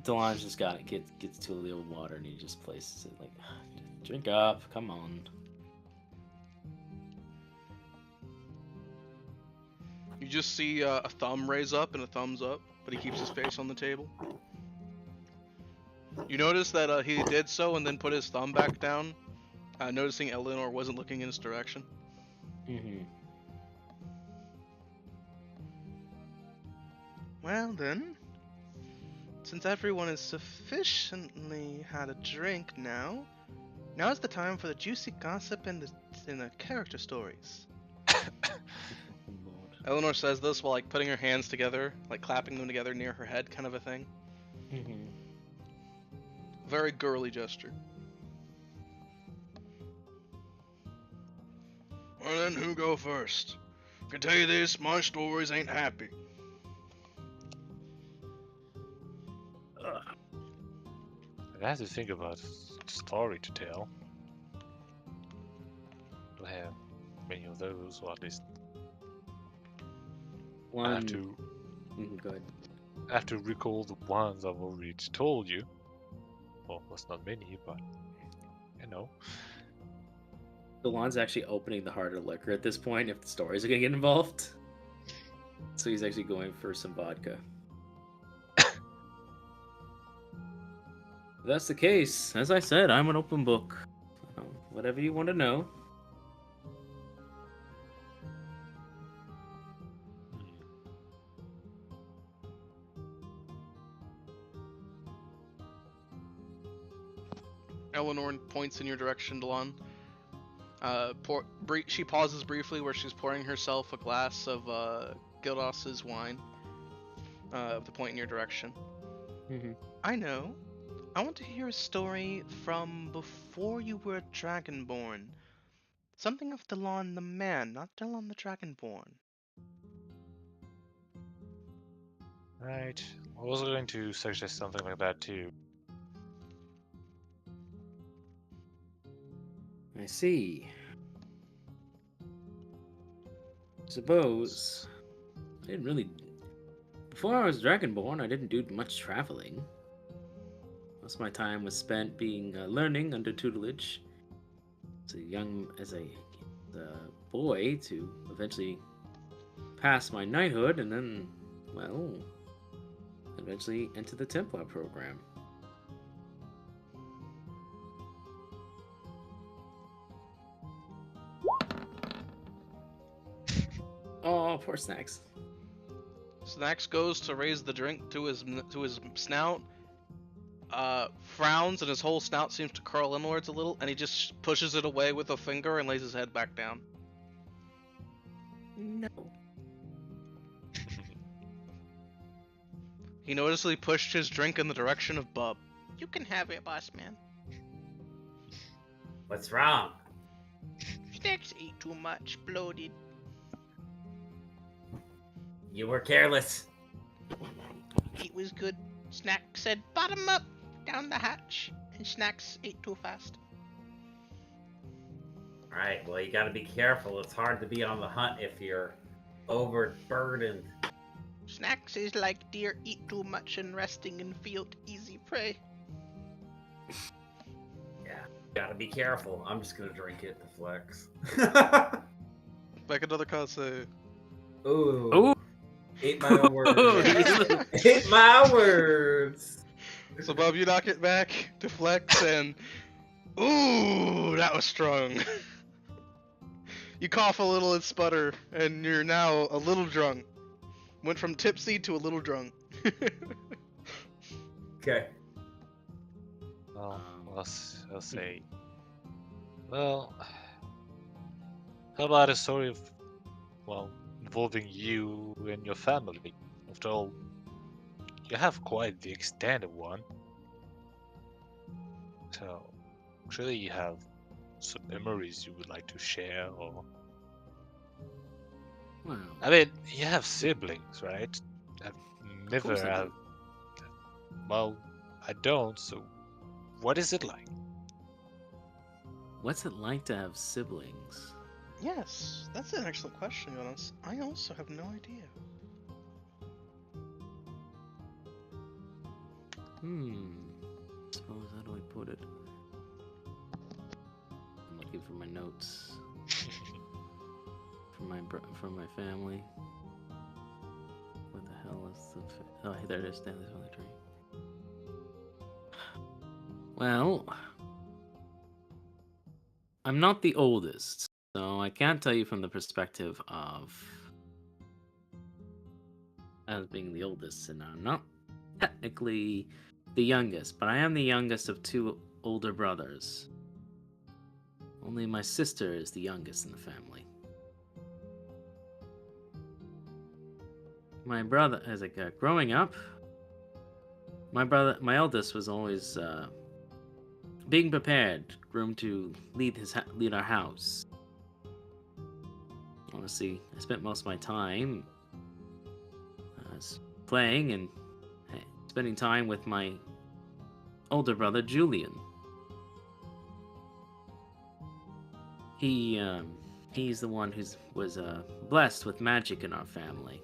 Delon's just gets Tulio water and he just places it like, drink up, come on. You just see a thumb raise up and a thumbs up, but he keeps his face on the table. You notice that he did so and then put his thumb back down, noticing Eleanor wasn't looking in his direction. Mm-hmm. Well then, since everyone has sufficiently had a drink now's the time for the juicy gossip and the character stories. Eleanor says this while like putting her hands together, like clapping them together near her head, kind of a thing. Mm-hmm. Very girly gesture. Well then, who go first? I can tell you this, my stories ain't happy. I have to think about a story to tell. I have many of those, or at least One. I have to. Go ahead. I have to recall the ones I've already told you. Well, that's not many, but you know. Delon's actually opening the harder liquor at this point if the stories are gonna get involved. So he's actually going for some vodka. If that's the case, as I said, I'm an open book. So, whatever you want to know. Eleanor points in your direction, Delon. She pauses briefly where she's pouring herself a glass of Gildas's wine. To point in your direction. Mm-hmm. I know. I want to hear a story from before you were Dragonborn. Something of Delon the man, not Delon the Dragonborn. Right. I was going to suggest something like that too. I see. Suppose I didn't really. Before I was Dragonborn, I didn't do much traveling. Most of my time was spent learning under tutelage as a boy to eventually pass my knighthood and then, well, eventually enter the Templar program. Oh, poor Snacks. Snacks goes to raise the drink to his snout, frowns, and his whole snout seems to curl inwards a little, and he just pushes it away with a finger and lays his head back down. No. He noticeably pushed his drink in the direction of Bub. You can have it, boss man. What's wrong? Snacks ate too much, bloated. You were careless. It was good. Snacks said, bottom up, down the hatch, and Snacks ate too fast. Alright, well, you gotta be careful. It's hard to be on the hunt if you're overburdened. Snacks is like deer, eat too much and resting in field, easy prey. Yeah, gotta be careful. I'm just gonna drink it to flex. Back another cause. Ooh. Ooh. Ate my own words. Ate my words. So Bub, you knock it back to flex, and ooh, that was strong. You cough a little and sputter, and you're now a little drunk. Went from tipsy to a little drunk. Okay. I'll say. Well, How about a story of, well, involving you and your family? After all, you have quite the extended one. So, surely you have some memories you would like to share, or... Well, I mean, you have siblings, right? I've of never course I have... do. Well, I don't, so what is it like? What's it like to have siblings? Yes, that's an excellent question, Jonas. I also have no idea. Suppose how do I put it? I'm looking for my notes from my family. What the hell is the? Oh, there it is. There's on the tree. Well, I'm not the oldest, so I can't tell you from the perspective of as being the oldest, and I'm not technically the youngest, but I am the youngest of two older brothers. Only my sister is the youngest in the family. My brother, as growing up, my eldest was always being prepared, groomed to lead our house. Honestly, I spent most of my time playing and spending time with my older brother Julian. He's the one who was blessed with magic in our family.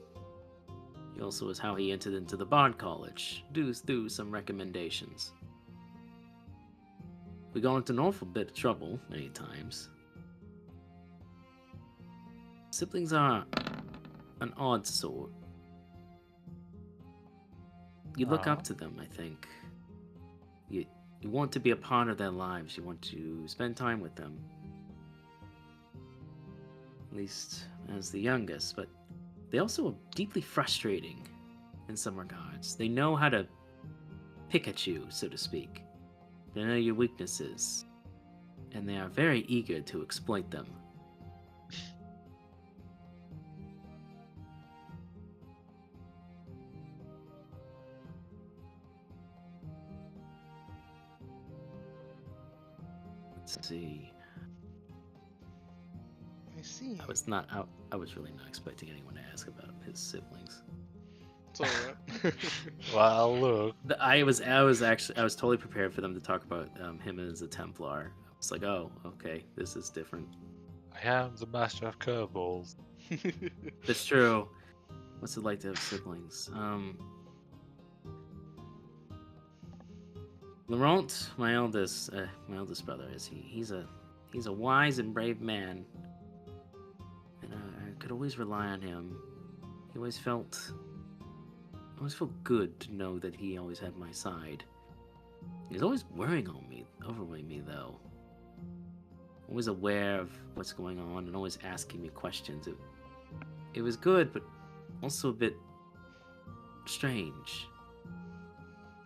He also was how he entered into the Bard College, due through some recommendations. We got into an awful bit of trouble many times. Siblings are an odd sort. You look up to them, I think. You want to be a part of their lives. You want to spend time with them. At least as the youngest, but they also are deeply frustrating in some regards. They know how to pick at you, so to speak. They know your weaknesses, and they are very eager to exploit them. Let's see. I see. I was really not expecting anyone to ask about his siblings. It's alright. Well, look. I was totally prepared for them to talk about him as a Templar. I was like, oh, okay, this is different. I am the master of curveballs. That's true. What's it like to have siblings? Laurent, my eldest brother, he's a wise and brave man, and I could always rely on him. He always felt good to know that he always had my side. He was always worrying over me though. Always aware of what's going on and always asking me questions. It was good, but also a bit strange.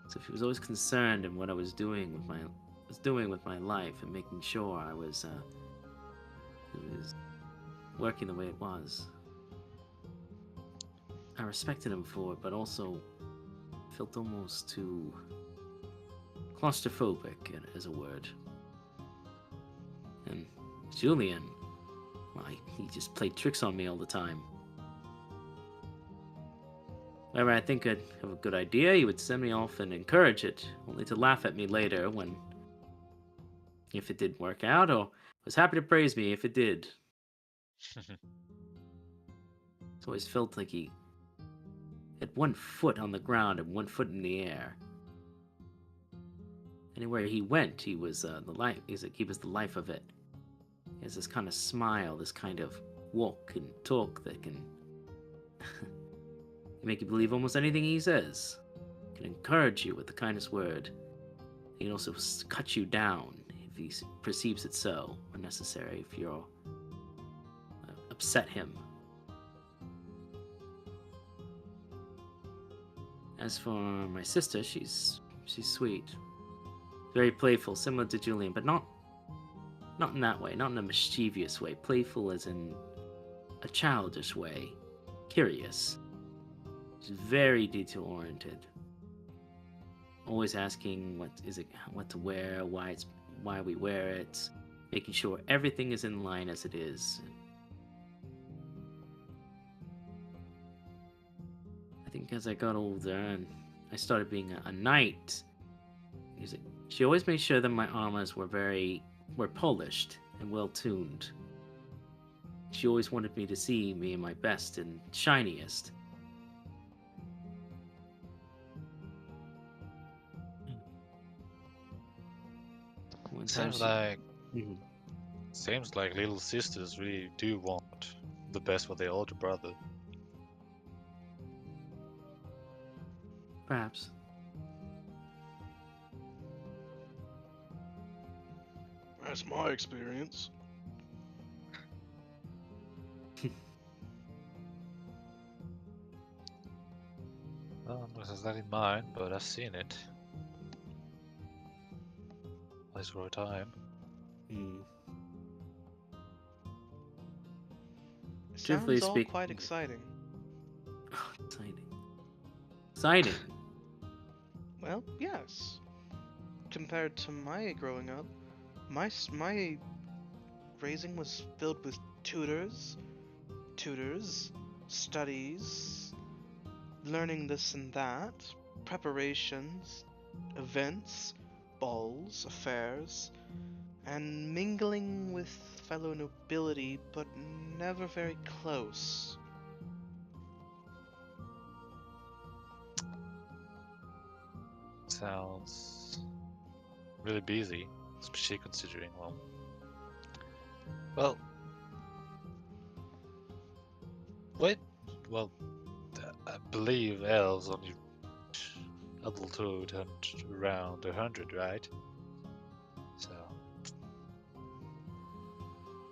So he was always concerned in what I was doing with my life and making sure I was working the way it was. I respected him for it, but also felt almost too claustrophobic, as a word. And Julian, he just played tricks on me all the time. Whenever I think I'd have a good idea, he would send me off and encourage it, only to laugh at me later if it didn't work out, or was happy to praise me if it did. It always felt like he had one foot on the ground and one foot in the air. Anywhere he went, he was the life. He was the life of it. He has this kind of smile, this kind of walk and talk that can make you believe almost anything he says. He can encourage you with the kindest word. He can also cut you down if he perceives it so, or necessary if you're upset him. As for my sister, she's sweet, very playful, similar to Julian, but not not in that way, not in a mischievous way. Playful as in a childish way. Curious. She's very detail-oriented. Always asking what to wear, why we wear it, making sure everything is in line as it is. I think as I got older and I started being a knight, she always made sure that my armors were polished and well tuned. She always wanted me to see me in my best and shiniest. Seems like little sisters really do want the best for their older brother. Perhaps. That's my experience. Well, this is not in mine, but I've seen it. At least for a time. Sounds all quite exciting. Exciting. Well, yes. Compared to my growing up, my raising was filled with tutors, studies, learning this and that, preparations, events, balls, affairs, and mingling with fellow nobility, but never very close. Sounds really busy, especially considering, well, I believe elves only reach adulthood and around 100, right? So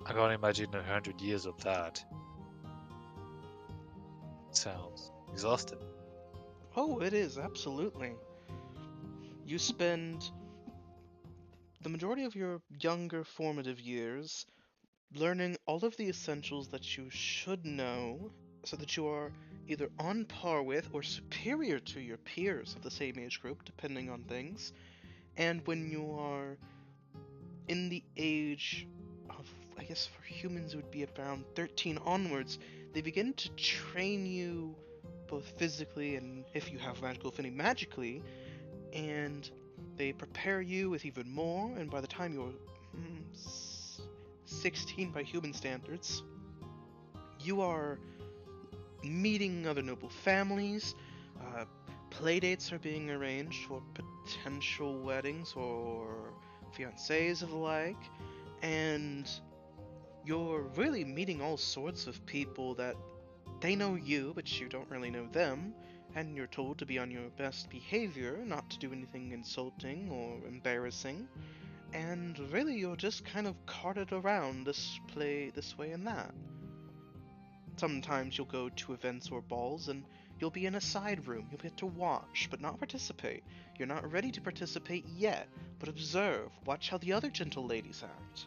I can't imagine 100 years of that. Sounds exhausting. Oh, it is, absolutely. You spend the majority of your younger formative years learning all of the essentials that you should know so that you are either on par with or superior to your peers of the same age group, depending on things. And when you are in the age of, I guess for humans it would be around 13 onwards, they begin to train you both physically and, if you have magical affinity, magically, and they prepare you with even more, and by the time you're 16 by human standards, you are meeting other noble families, playdates are being arranged for potential weddings or fiancés of the like, and you're really meeting all sorts of people that they know you, but you don't really know them, and you're told to be on your best behavior, not to do anything insulting or embarrassing, and really you're just kind of carted around this way and that. Sometimes you'll go to events or balls and you'll be in a side room. You'll get to watch, but not participate. You're not ready to participate yet, but observe. Watch how the other gentle ladies act.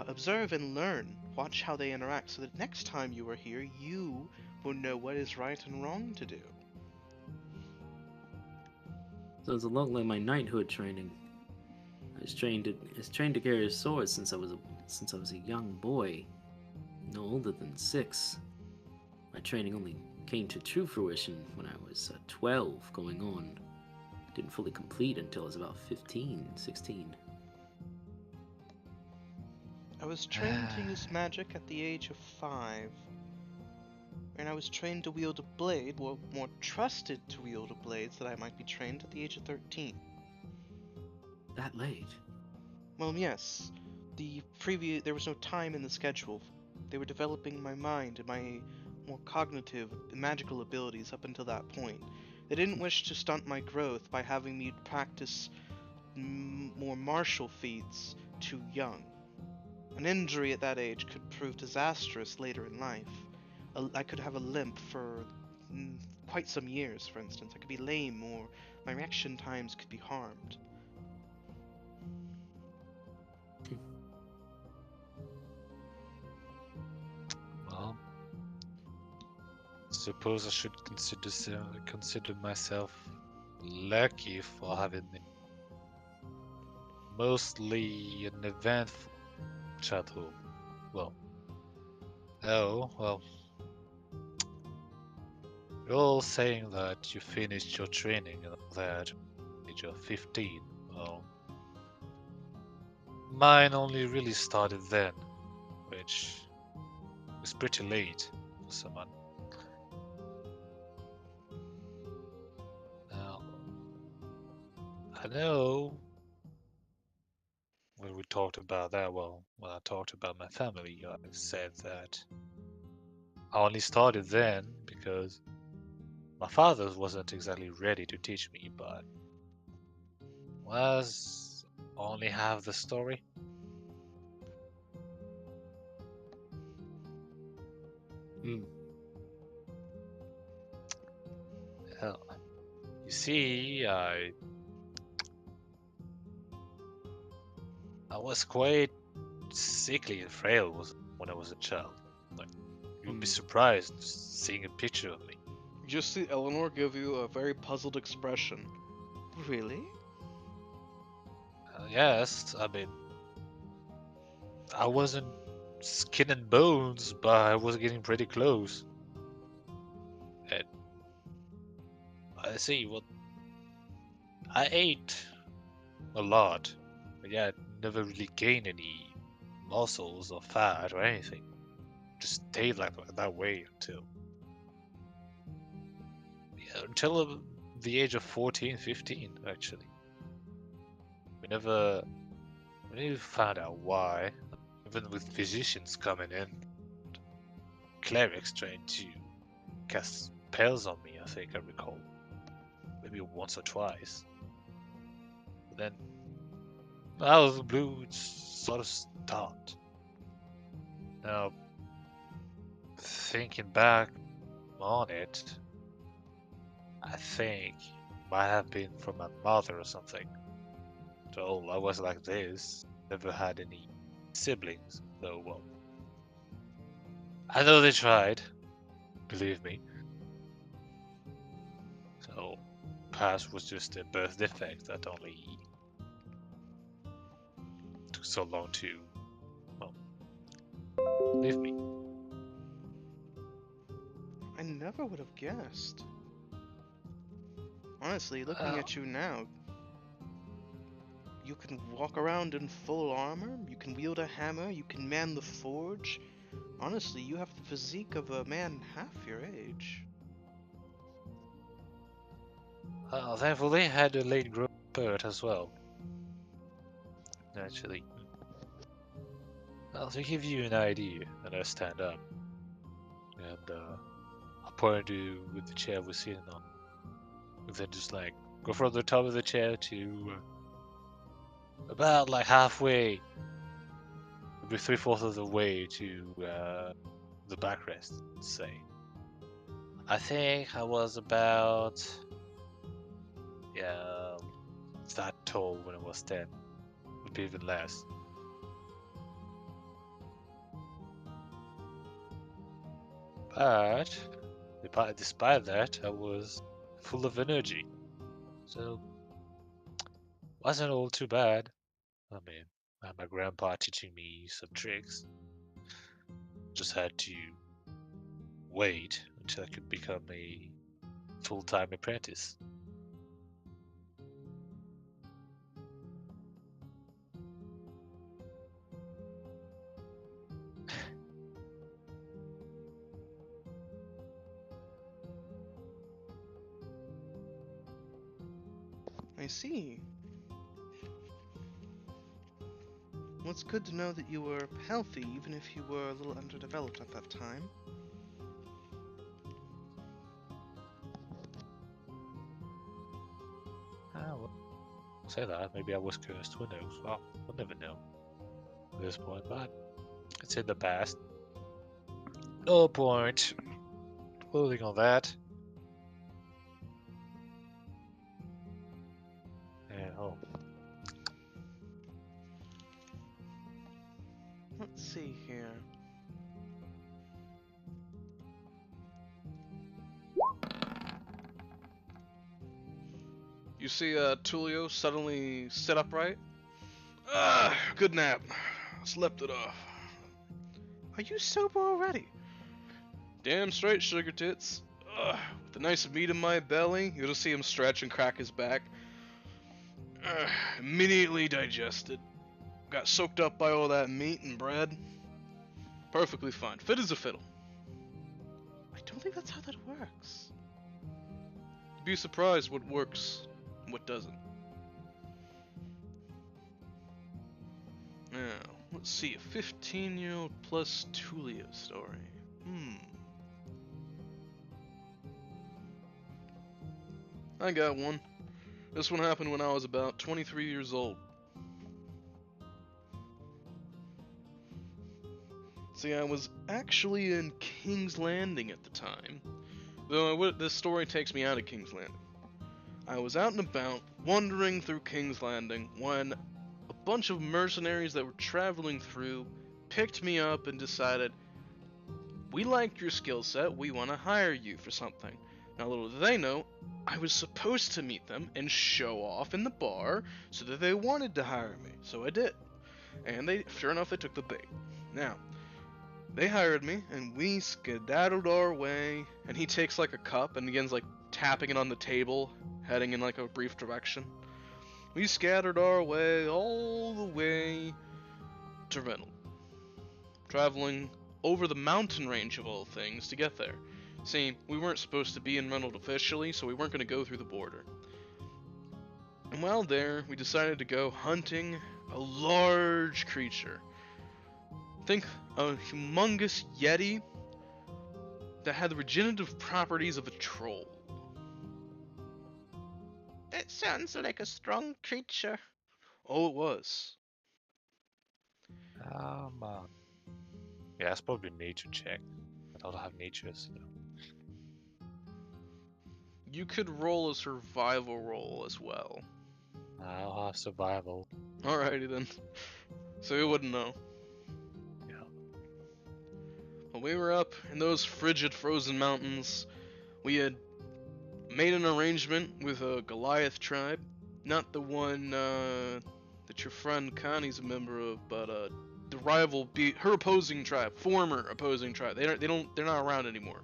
Observe and learn. Watch how they interact so that next time you are here, you will know what is right and wrong to do. So it's a lot like my knighthood training. I was trained to carry a sword since I was a young boy, no older than 6. My training only came to true fruition when I was 12 going on. Didn't fully complete until I was about 15, 16. I was trained to use magic at the age of 5. And I was trained to wield a blade, or more trusted to wield a blade, so that I might be trained at the age of 13. That late? Well, yes. There was no time in the schedule. They were developing my mind and my more cognitive, magical abilities up until that point. They didn't wish to stunt my growth by having me practice more martial feats too young. An injury at that age could prove disastrous later in life. I could have a limp for quite some years, for instance. I could be lame, or my reaction times could be harmed. suppose I should consider myself lucky for having mostly an eventful childhood. Well, well, you're all saying that you finished your training and all that at the age of 15. Well, mine only really started then, which was pretty late for someone. Now, I know when we talked about that, well, when I talked about my family, I said that I only started then because my father wasn't exactly ready to teach me, but was only half the story. Hell, you see, I was quite sickly and frail when I was a child. Like, you'd be surprised seeing a picture of me. You just see Eleanor give you a very puzzled expression. Really? Yes, I mean, I wasn't skin and bones, but I was getting pretty close. And I see, well, I ate a lot, but yeah, never really gained any muscles or fat or anything. Just stayed like that way until the age of 14, 15, actually. We never found out why, even with physicians coming in, clerics trying to cast spells on me, I think I recall. Maybe once or twice. But then, out of the blue, it sort of stopped. Now, thinking back on it, I think it might have been from my mother or something. So I was like this, never had any siblings, though, well, I know they tried, believe me. So perhaps it was just a birth defect that only took so long to, well, leave me. I never would have guessed. Honestly, looking at you now, you can walk around in full armor, you can wield a hammer, you can man the forge. Honestly, you have the physique of a man half your age. Thankfully, I had a late growth spurt as well. Actually, well, to give you an idea, and I stand up, and I point to with the chair we're sitting on, and then just like go from the top of the chair to about like halfway, maybe 3/4 of the way to the backrest. Say, I think I was about that tall when I was 10, would be even less. But despite that, I was full of energy, so wasn't all too bad. I mean, I had my grandpa teaching me some tricks. Just had to wait until I could become a full-time apprentice. I see. Well, it's good to know that you were healthy, even if you were a little underdeveloped at that time. Well, say that. Maybe I was cursed. Who knows? Well, we'll never know at this point, but it's in the past. No point dwelling on that. And Let's see here. see Tulio suddenly sit upright. Good nap. Slept it off. Are you sober already? Damn straight, sugar tits. With the nice meat in my belly, you'll see him stretch and crack his back. Immediately digested. Got soaked up by all that meat and bread. Perfectly fine. Fit as a fiddle. I don't think that's how that works. You'd be surprised what works and what doesn't. Now, let's see. A 15-year-old plus Tulio story. I got one. This one happened when I was about 23 years old. See, I was actually in King's Landing at the time, though this story takes me out of King's Landing. I was out and about, wandering through King's Landing, when a bunch of mercenaries that were traveling through picked me up and decided, we liked your skill set, we want to hire you for something. Now little did they know, I was supposed to meet them and show off in the bar so that they wanted to hire me, so I did. And sure enough, they took the bait. Now, they hired me, and we skedaddled our way, and he takes like a cup and begins like tapping it on the table, heading in like a brief direction. We scattered our way all the way to Reynolds, traveling over the mountain range of all things to get there. See, we weren't supposed to be in Reynolds officially, so we weren't going to go through the border. And while there, we decided to go hunting a large creature. Think a humongous yeti that had the regenerative properties of a troll. That sounds like a strong creature. Oh, it was. Yeah, it's probably nature check. I don't have nature, so... You could roll a survival roll as well. I'll have survival. Alrighty then. So we wouldn't know. Yeah. When we were up in those frigid frozen mountains, we had made an arrangement with a Goliath tribe. Not the one that your friend Connie's a member of, but the rival, her opposing tribe, former opposing tribe. They're not around anymore.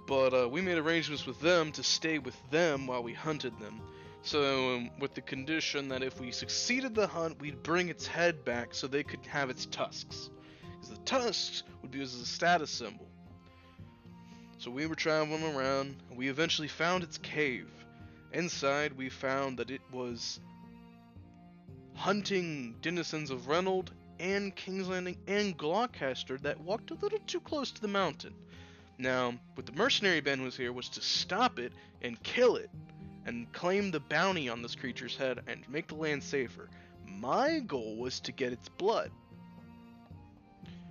But we made arrangements with them to stay with them while we hunted them. So, with the condition that if we succeeded the hunt, we'd bring its head back so they could have its tusks. Because the tusks would be used as a status symbol. So we were traveling around, and we eventually found its cave. Inside, we found that it was hunting denizens of Reynolds and King's Landing and Gloucester that walked a little too close to the mountain. Now, what the mercenary band was here was to stop it and kill it, and claim the bounty on this creature's head and make the land safer. My goal was to get its blood.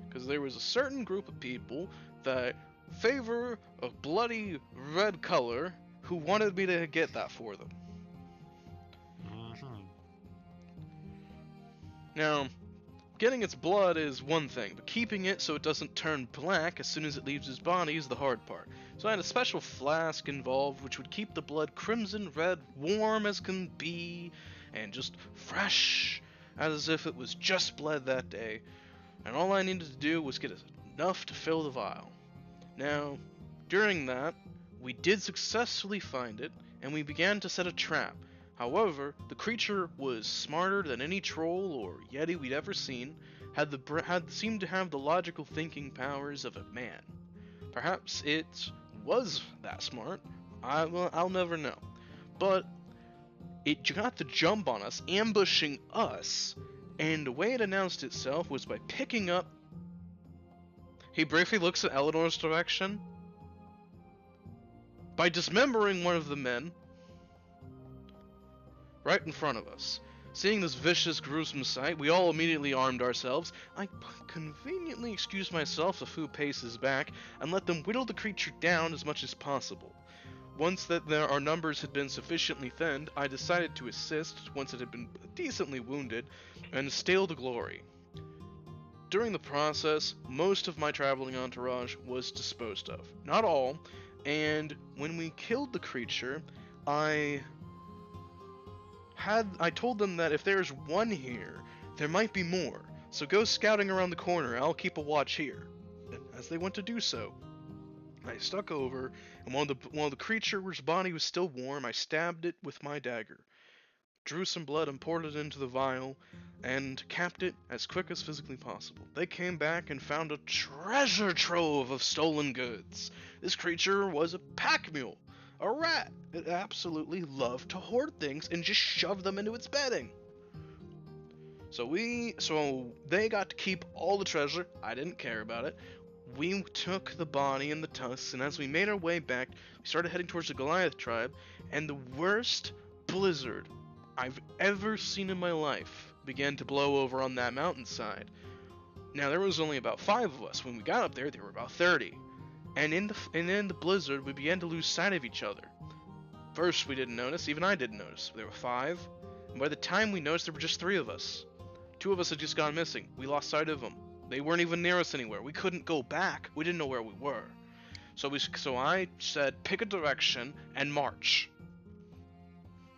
Because there was a certain group of people that favor a bloody red color who wanted me to get that for them. Now, getting its blood is one thing, but keeping it so it doesn't turn black as soon as it leaves his body is the hard part. So I had a special flask involved which would keep the blood crimson red, warm as can be, and just fresh, as if it was just bled that day. And all I needed to do was get enough to fill the vial. Now, during that, we did successfully find it, and we began to set a trap. However, the creature was smarter than any troll or yeti we'd ever seen, seemed to have the logical thinking powers of a man. Perhaps it was that smart, I'll never know. But it got the jump on us, ambushing us, and the way it announced itself was by picking up... He briefly looks at Eleanor's direction. By dismembering one of the men right in front of us. Seeing this vicious, gruesome sight, we all immediately armed ourselves. I conveniently excused myself a few paces back and let them whittle the creature down as much as possible. Once that our numbers had been sufficiently thinned, I decided to assist, once it had been decently wounded, and steal the glory. During the process, most of my traveling entourage was disposed of. Not all, And when we killed the creature, I told them that if there's one here, there might be more. So go scouting around the corner, I'll keep a watch here. And as they went to do so, I stuck over, and while the creature's body was still warm, I stabbed it with my dagger, drew some blood and poured it into the vial, and capped it as quick as physically possible. They came back and found a treasure trove of stolen goods. This creature was a pack mule, a rat. It absolutely loved to hoard things and just shove them into its bedding. So they got to keep all the treasure. I didn't care about it. We took the body and the tusks, and as we made our way back, we started heading towards the Goliath tribe, and the worst blizzard I've ever seen in my life began to blow over on that mountainside. Now, there was only about 5 of us. When we got up there, there were about 30. And in the blizzard, we began to lose sight of each other. First, we didn't notice. Even I didn't notice. There were 5. And by the time we noticed, there were just 3 of us. 2 of us had just gone missing. We lost sight of them. They weren't even near us anywhere. We couldn't go back. We didn't know where we were. So I said, pick a direction and march.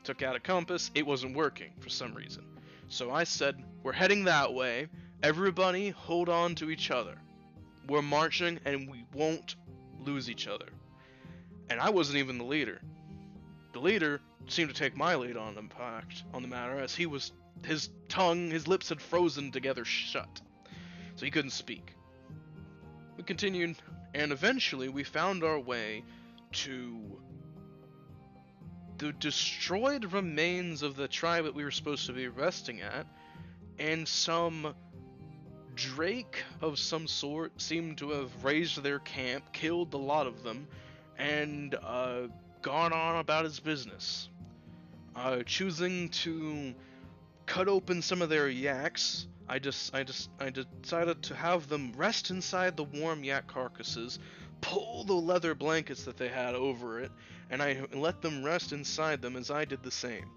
Took out a compass. It wasn't working for some reason. So I said, we're heading that way. Everybody hold on to each other. We're marching and we won't lose each other. And I wasn't even the leader. The leader seemed to take my lead on the matter, as his lips had frozen together shut. So he couldn't speak. We continued, and eventually we found our way to the destroyed remains of the tribe that we were supposed to be resting at, and some drake of some sort seemed to have raised their camp, killed a lot of them, and gone on about his business. Choosing to cut open some of their yaks, I decided to have them rest inside the warm yak carcasses, pull the leather blankets that they had over it, and I let them rest inside them as I did the same.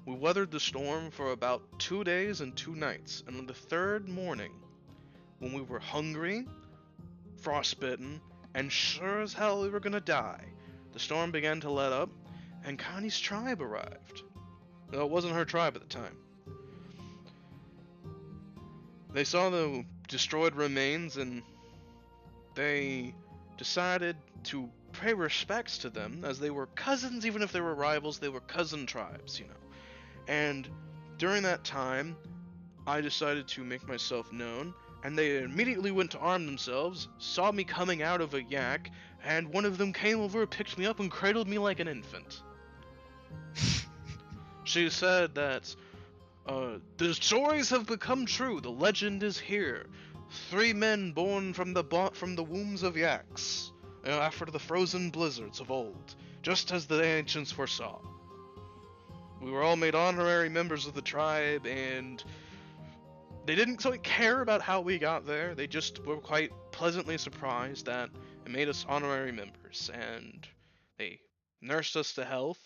We weathered the storm for about 2 days and 2 nights, and on the 3rd morning, when we were hungry, frostbitten, and sure as hell we were gonna die, the storm began to let up, and Connie's tribe arrived. No, it wasn't her tribe at the time. They saw the destroyed remains, and they decided to pay respects to them, as they were cousins. Even if they were rivals, they were cousin tribes, you know. And during that time, I decided to make myself known, and they immediately went to arm themselves, saw me coming out of a yak, and one of them came over, picked me up, and cradled me like an infant. She said that, the stories have become true. The legend is here. 3 men born from the wombs of yaks, after the frozen blizzards of old, just as the ancients foresaw. We were all made honorary members of the tribe, and they didn't so care about how we got there. They just were quite pleasantly surprised that it made us honorary members, and they nursed us to health.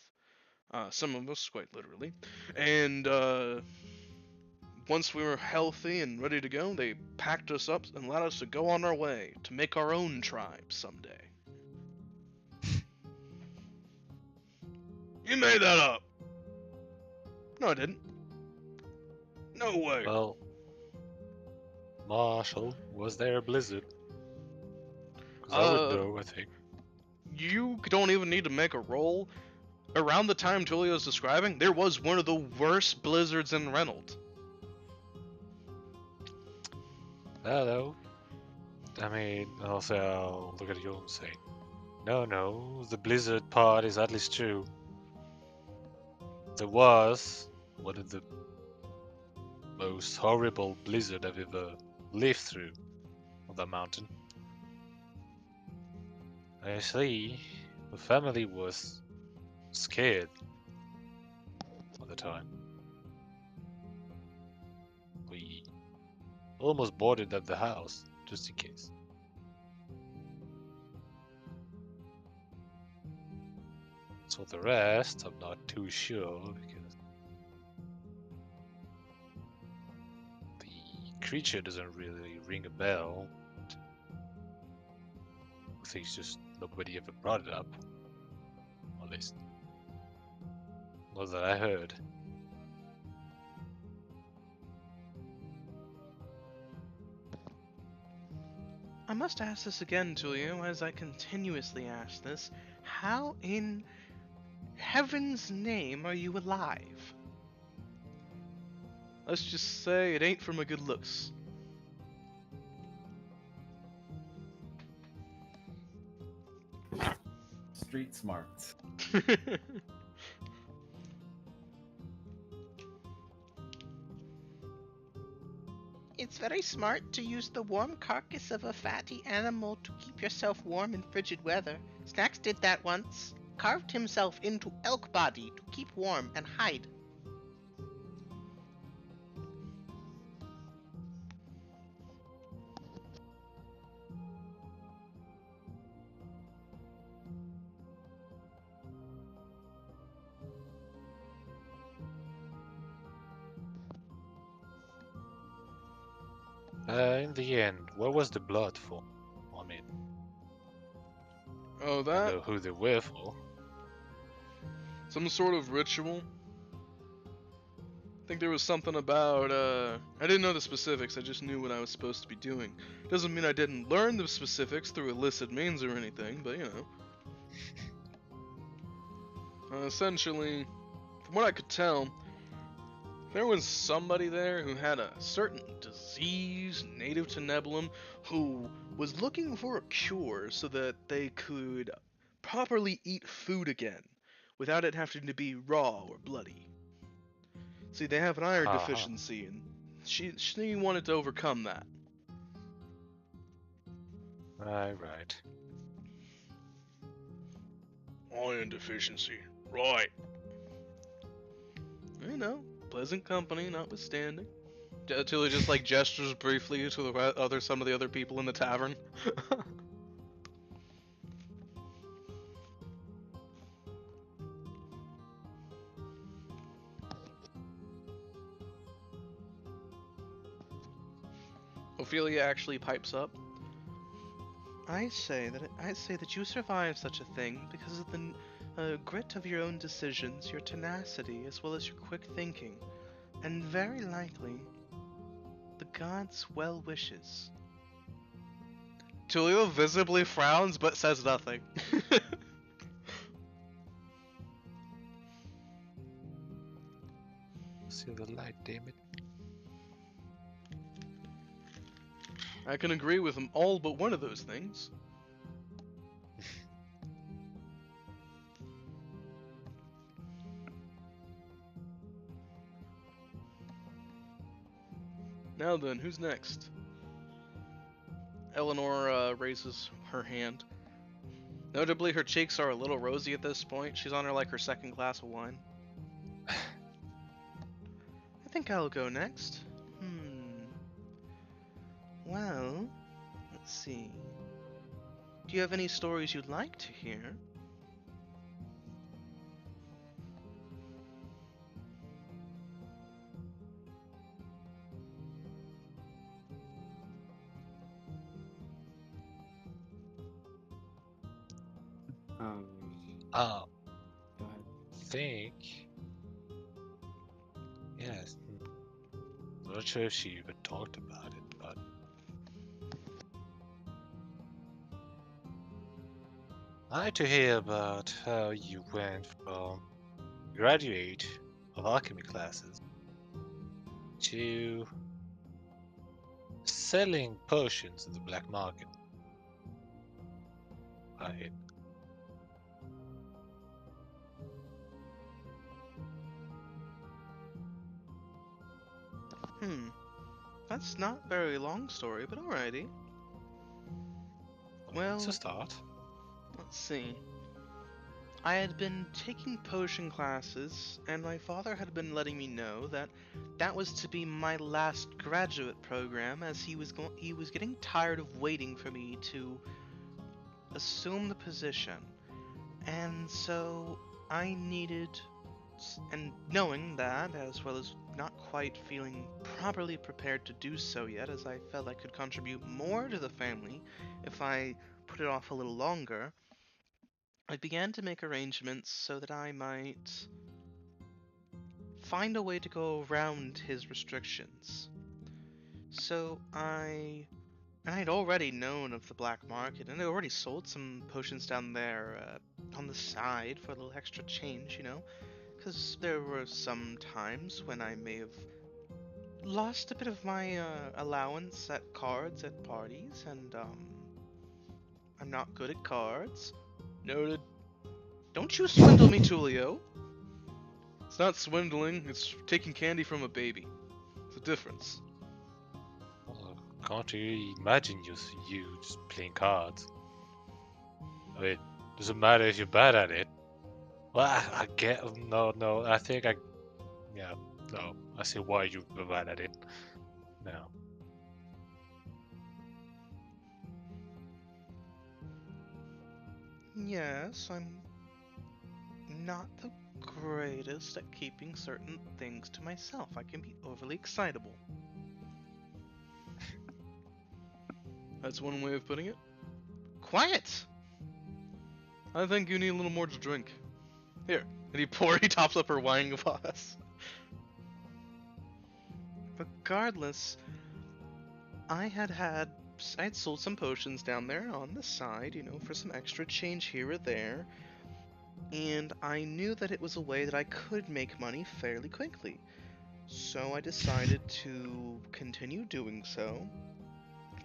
Some of us, quite literally. And once we were healthy and ready to go, they packed us up and allowed us to go on our way to make our own tribe someday. You made that up! No, I didn't. No way. Well, Marshall, was there a blizzard? Because I would know, I think. You don't even need to make a roll. Around the time Tulio's describing, there was one of the worst blizzards in Reynolds. Hello. I mean, also I'll look at you and say, no, the blizzard part is at least true. There was one of the most horrible blizzard I've ever lived through on that mountain. I see the family was scared at the time. We almost boarded at the house just in case. So the rest, I'm not too sure because the creature doesn't really ring a bell. With think just nobody ever brought it up. Or at least, not that I heard. I must ask this again, Tulio, as I continuously ask this. How in heaven's name are you alive? Let's just say it ain't for my good looks. Street smarts. It's very smart to use the warm carcass of a fatty animal to keep yourself warm in frigid weather. Snacks did that once. Carved himself into elk body to keep warm and hide. In the end, what was the blood for? I mean, Oh, I that? know who they were for. Some sort of ritual? I think there was something about, I didn't know the specifics, I just knew what I was supposed to be doing. Doesn't mean I didn't learn the specifics through illicit means or anything, but you know. Essentially, from what I could tell, there was somebody there who had a certain disease native to Nebulum who was looking for a cure so that they could properly eat food again without it having to be raw or bloody. See, they have an iron deficiency, and she wanted to overcome that. Right. Iron deficiency, right? You know, pleasant company notwithstanding. Tilly just like gestures briefly to the some of the other people in the tavern. Ophelia actually pipes up. I say that you survived such a thing because of the grit of your own decisions, your tenacity, as well as your quick thinking, and very likely the gods' well wishes. Tulio visibly frowns but says nothing. See the light, damn it. I can agree with him all but one of those things. Now then, who's next? Eleanor raises her hand. Notably, her cheeks are a little rosy at this point. She's on her second glass of wine. I think I'll go next. Well, let's see. Do you have any stories you'd like to hear? I think. Yes. I'm not sure if she even talked about it, but. I'd like to hear about how you went from graduate of alchemy classes to selling potions in the black market. Right. That's not a very long story, but alrighty. Well, it's a start. Let's see. I had been taking potion classes, and my father had been letting me know that that was to be my last graduate program, as he was getting tired of waiting for me to assume the position. And so I needed, and knowing that, as well as not quite feeling properly prepared to do so yet, as I felt I could contribute more to the family if I put it off a little longer, I began to make arrangements so that I might find a way to go around his restrictions. So I'd already known of the black market, and I already sold some potions down there on the side for a little extra change, because there were some times when I may have lost a bit of my allowance at cards at parties, and I'm not good at cards. Noted. Don't you swindle me, Tulio. It's not swindling, it's taking candy from a baby. It's a difference. Well, can't really imagine you just playing cards. I mean, doesn't matter if you're bad at it. Well, I get no. I think no. I see why you were bad at it. No. Yes, I'm not the greatest at keeping certain things to myself. I can be overly excitable. That's one way of putting it. Quiet! I think you need a little more to drink. Here. And he tops up her wine glass. Regardless, I'd sold some potions down there on the side, for some extra change here or there. And I knew that it was a way that I could make money fairly quickly. So I decided to continue doing so.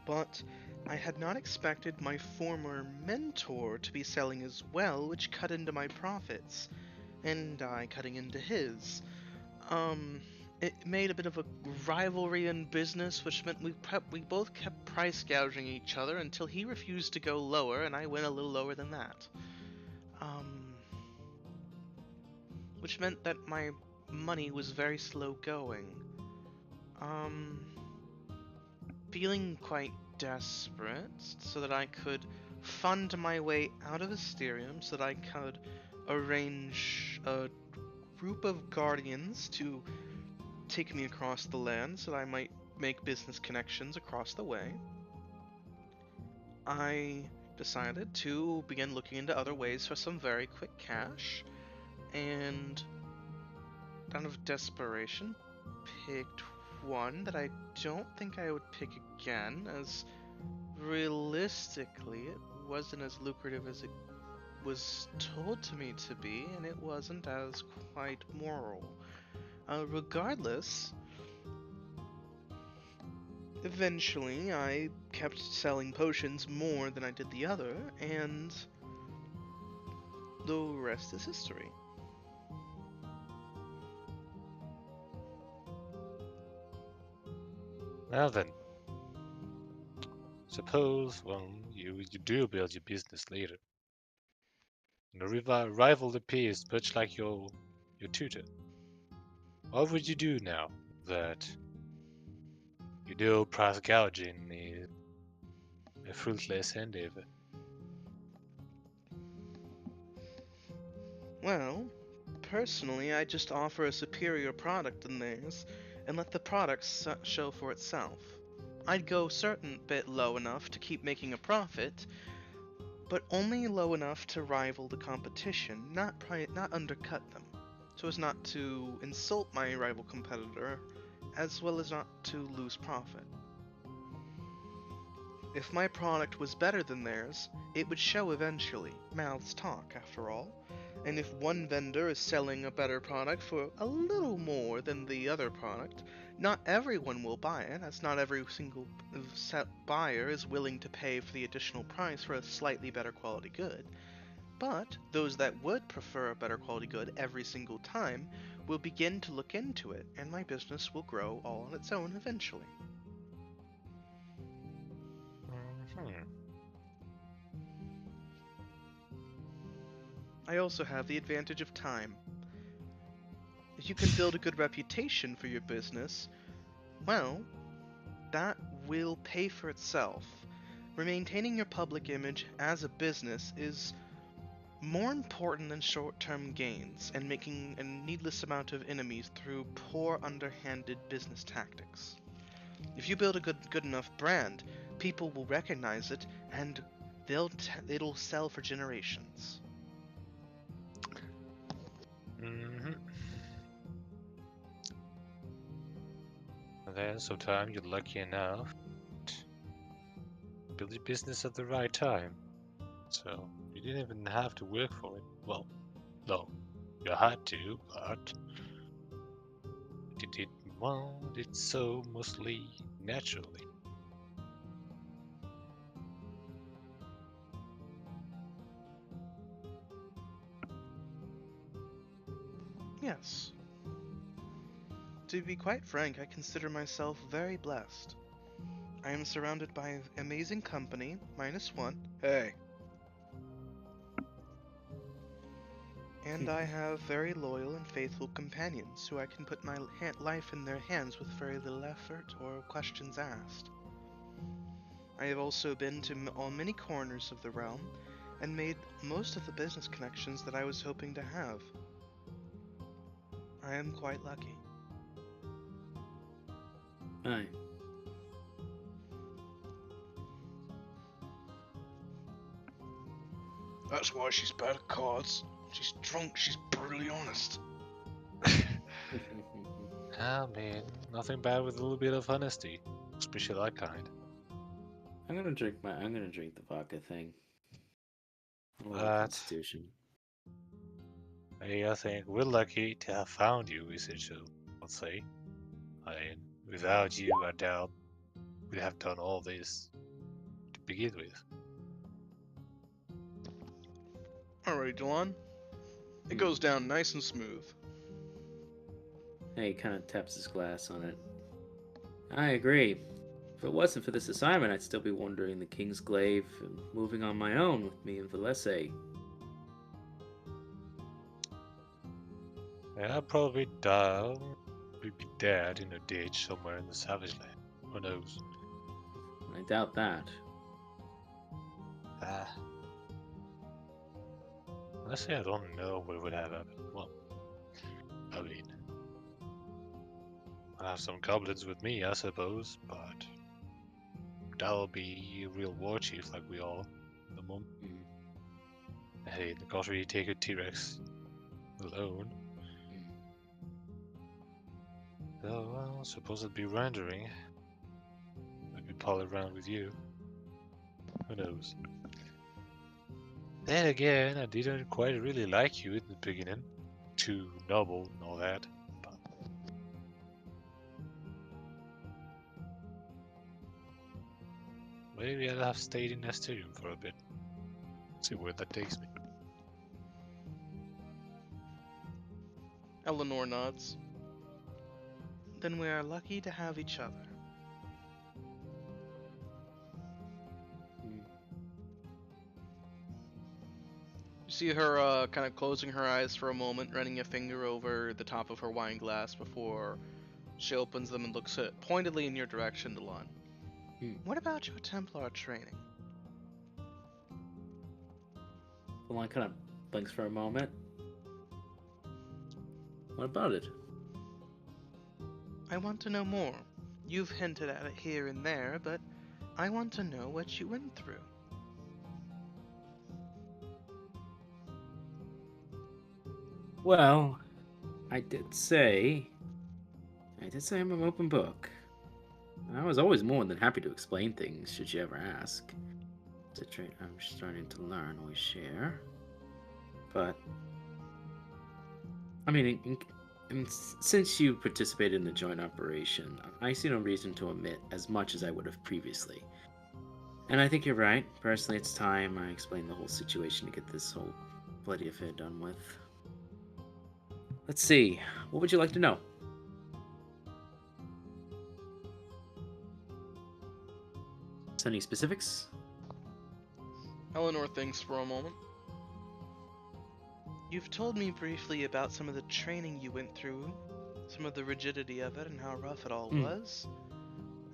But I had not expected my former mentor to be selling as well, which cut into my profits, and I cutting into his. It made a bit of a rivalry in business, which meant we both kept price gouging each other until he refused to go lower, and I went a little lower than that. Which meant that my money was very slow going. Feeling quite desperate so that I could fund my way out of Asterium, so that I could arrange a group of guardians to take me across the land so that I might make business connections across the way. I decided to begin looking into other ways for some very quick cash, and out of desperation picked one that I don't think I would pick again, as realistically it wasn't as lucrative as it was told to me to be, and it wasn't as quite moral. Regardless, eventually I kept selling potions more than I did the other, and the rest is history. Now then, suppose you do build your business later, and a rival appears much like your tutor. What would you do now that you know price gouging is a fruitless endeavor? Well, personally, I just offer a superior product than theirs, and let the product show for itself. I'd go certain bit low enough to keep making a profit, but only low enough to rival the competition, not undercut them, so as not to insult my rival competitor, as well as not to lose profit. If my product was better than theirs, it would show eventually. Mouths talk, after all. And if one vendor is selling a better product for a little more than the other product, not everyone will buy it, as not every single buyer is willing to pay for the additional price for a slightly better quality good. But those that would prefer a better quality good every single time will begin to look into it, and my business will grow all on its own eventually. I also have the advantage of time. If you can build a good reputation for your business, well, that will pay for itself. Maintaining your public image as a business is more important than short-term gains and making a needless amount of enemies through poor, underhanded business tactics. If you build a good enough brand, people will recognize it, and it'll sell for generations. Mm-hmm. And then sometime you're lucky enough to build your business at the right time. So you didn't even have to work for it. Well, no, you had to, but you didn't want it so mostly naturally. Yes. To be quite frank, I consider myself very blessed. I am surrounded by amazing company, -1. Hey. And I have very loyal and faithful companions who I can put my life in their hands with very little effort or questions asked. I have also been to many corners of the realm and made most of the business connections that I was hoping to have. I am quite lucky. Aye. That's why she's bad at cards. She's drunk, she's brutally honest. I mean, nothing bad with a little bit of honesty, especially that kind. I'm gonna drink the vodka thing. But I think we're lucky to have found you, essentially, let's say. I mean, without you, I doubt we'd have done all this to begin with. Alright, Delon. It goes down nice and smooth. He kind of taps his glass on it. I agree. If it wasn't for this assignment, I'd still be wandering the King's Glaive and moving on my own with me and Valese. Yeah, I'd probably we'd be dead in a ditch somewhere in the Savage Land. Who knows? I doubt that. Honestly, I don't know what would have happened. Well, I mean, I have some goblins with me, I suppose, but that'll be a real war chief like we are at the moment. Hey, I can't really take a T-Rex alone. So, well, I suppose I'd be rendering. Maybe pal around with you. Who knows? Then again, I didn't quite really like you in the beginning. Too noble and all that. But maybe I'd have stayed in Asterium for a bit. See where that takes me. Eleanor nods. Then we are lucky to have each other. You see her kind of closing her eyes for a moment, running a finger over the top of her wine glass before she opens them and looks pointedly in your direction, Delon. What about your Templar training? Delon kind of blinks for a moment. What about it? I want to know more. You've hinted at it here and there, but I want to know what you went through. Well, I did say I'm an open book. I was always more than happy to explain things should you ever ask. It's a trait I'm starting to learn we share. But, I mean, since you participated in the joint operation, I see no reason to omit as much as I would have previously. And I think you're right. Personally, it's time I explain the whole situation to get this whole bloody affair done with. Let's see. What would you like to know? Any specifics? Eleanor thinks for a moment. You've told me briefly about some of the training you went through, some of the rigidity of it, and how rough it all was.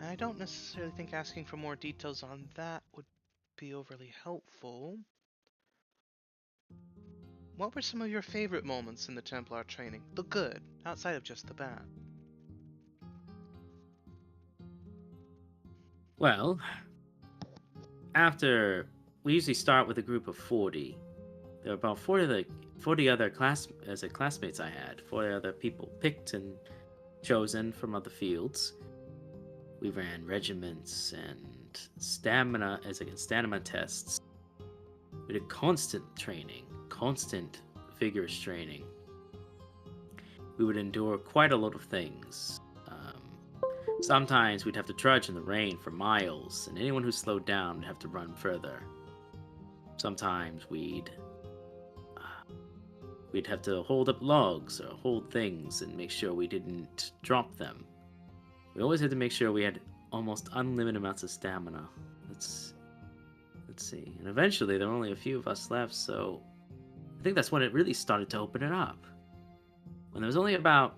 And I don't necessarily think asking for more details on that would be overly helpful. What were some of your favorite moments in the Templar training? The good, outside of just the bad. Well, after we usually start with a group of 40. There were about 40 other classmates I had, 40 other people picked and chosen from other fields. We ran regiments and stamina tests. We did constant training, constant vigorous training. We would endure quite a lot of things. Sometimes we'd have to trudge in the rain for miles, and anyone who slowed down would have to run further. Sometimes we'd have to hold up logs or hold things and make sure we didn't drop them. We always had to make sure we had almost unlimited amounts of stamina. Let's see. And eventually there were only a few of us left, so I think that's when it really started to open it up. When there was only about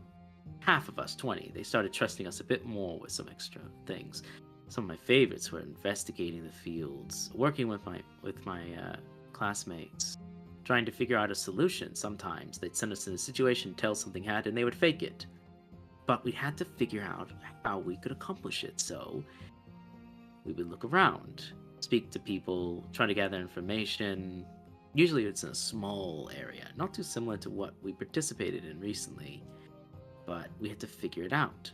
half of us, 20, they started trusting us a bit more with some extra things. Some of my favorites were investigating the fields, working with my classmates, trying to figure out a solution. Sometimes they'd send us in a situation, tell something had, and they would fake it. But we had to figure out how we could accomplish it, so we would look around, speak to people, try to gather information. Usually it's in a small area, not too similar to what we participated in recently, but we had to figure it out.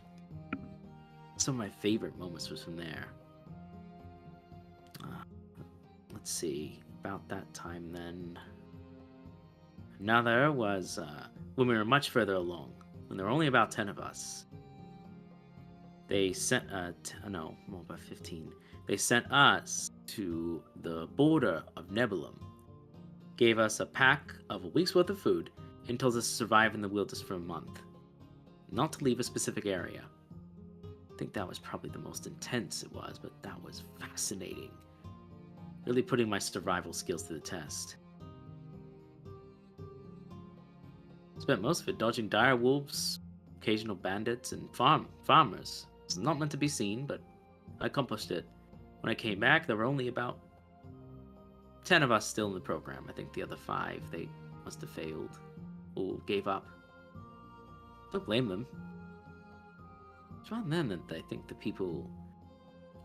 Some of my favorite moments was from there. Let's see, about that time then. Another was when we were much further along, when there were only about 10 of us. They sent, about 15. They sent us to the border of Nebulum, gave us a pack of a week's worth of food, and told us to survive in the wilderness for a month. Not to leave a specific area. I think that was probably the most intense it was, but that was fascinating. Really putting my survival skills to the test. Spent most of it dodging dire wolves, occasional bandits, and farmers. It's not meant to be seen, but I accomplished it. When I came back, there were only about 10 of us still in the program. I think the other 5, they must have failed or gave up. Don't blame them. It's around then that I think the people...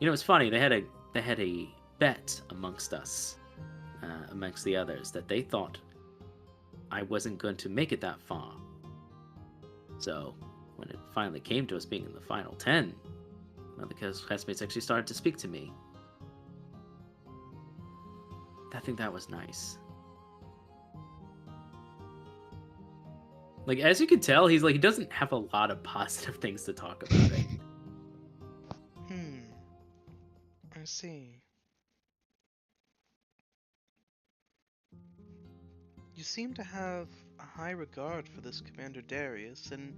it's funny, they had a bet amongst us, amongst the others, that they thought I wasn't going to make it that far. So, when it finally came to us being in the final 10, one of the classmates actually started to speak to me. I think that was nice. Like, as you can tell, he doesn't have a lot of positive things to talk about it. I see. You seem to have a high regard for this Commander Darius, and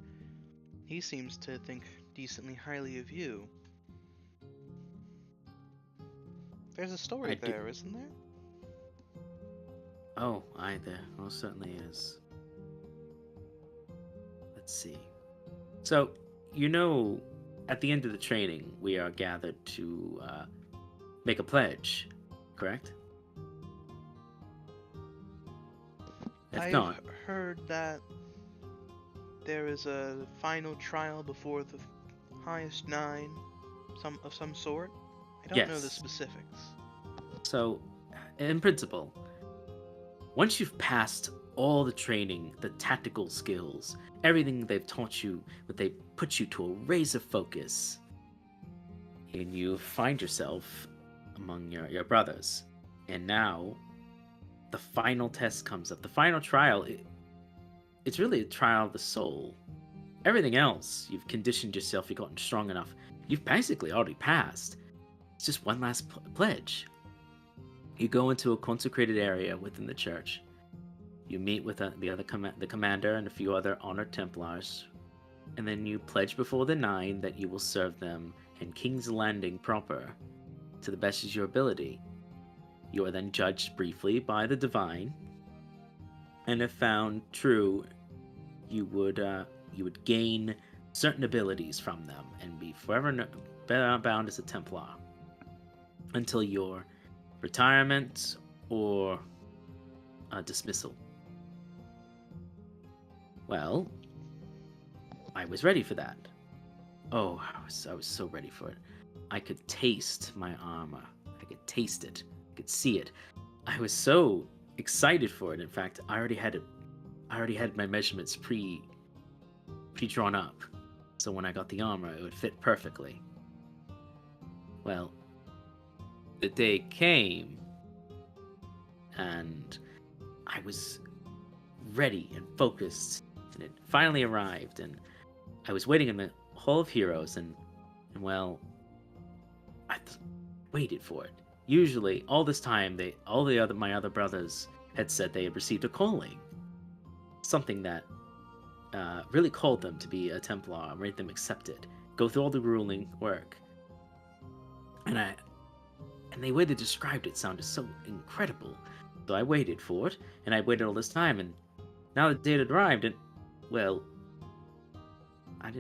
he seems to think decently highly of you. There's a story there, isn't there? Oh, there most certainly is. Let's see. So, at the end of the training, we are gathered to make a pledge, correct? I've heard that there is a final trial before the highest 9, of some sort. I don't know the specifics. So, in principle, once you've passed all the training, the tactical skills, everything they've taught you, but they put you to a razor focus, and you find yourself among your brothers, and now the final test comes up. The final trial, it's really a trial of the soul. Everything else, you've conditioned yourself, you've gotten strong enough. You've basically already passed. It's just one last pledge. You go into a consecrated area within the church. You meet with the commander and a few other honored Templars, and then you pledge before the 9 that you will serve them in King's Landing proper, to the best of your ability. You are then judged briefly by the Divine, and if found true, you would gain certain abilities from them and be forever bound as a Templar until your retirement or dismissal. Well, I was ready for that. Oh, I was so ready for it. I could taste my armor. I could taste it. I could see it. I was so excited for it. In fact, I already had my measurements pre-drawn up. So when I got the armor, it would fit perfectly. Well, the day came, and I was ready and focused, and it finally arrived, and I was waiting in the Hall of Heroes, and well, I waited for it. Usually, all this time, my other brothers had said they had received a calling, something that really called them to be a Templar and made them accept it, go through all the grueling work. And the way they described it sounded so incredible. So I waited for it, and I waited all this time, and now the date had arrived, and, well, I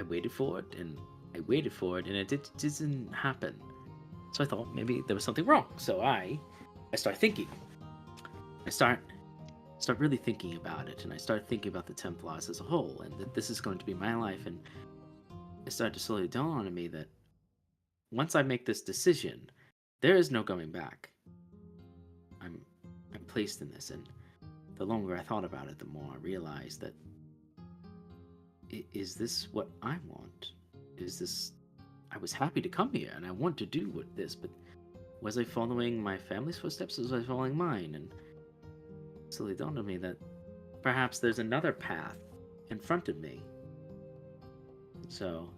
waited for it, and I waited for it, and it didn't happen. So I thought maybe there was something wrong. So I start thinking. I start really thinking about it, and I start thinking about the Templars as a whole, and that this is going to be my life, and it started to slowly dawn on me that once I make this decision, there is no going back. I'm placed in this, and the longer I thought about it, the more I realized that is this what I want? I was happy to come here, and I want to do this, but was I following my family's footsteps, or was I following mine? And it slowly dawned on me that perhaps there's another path in front of me. So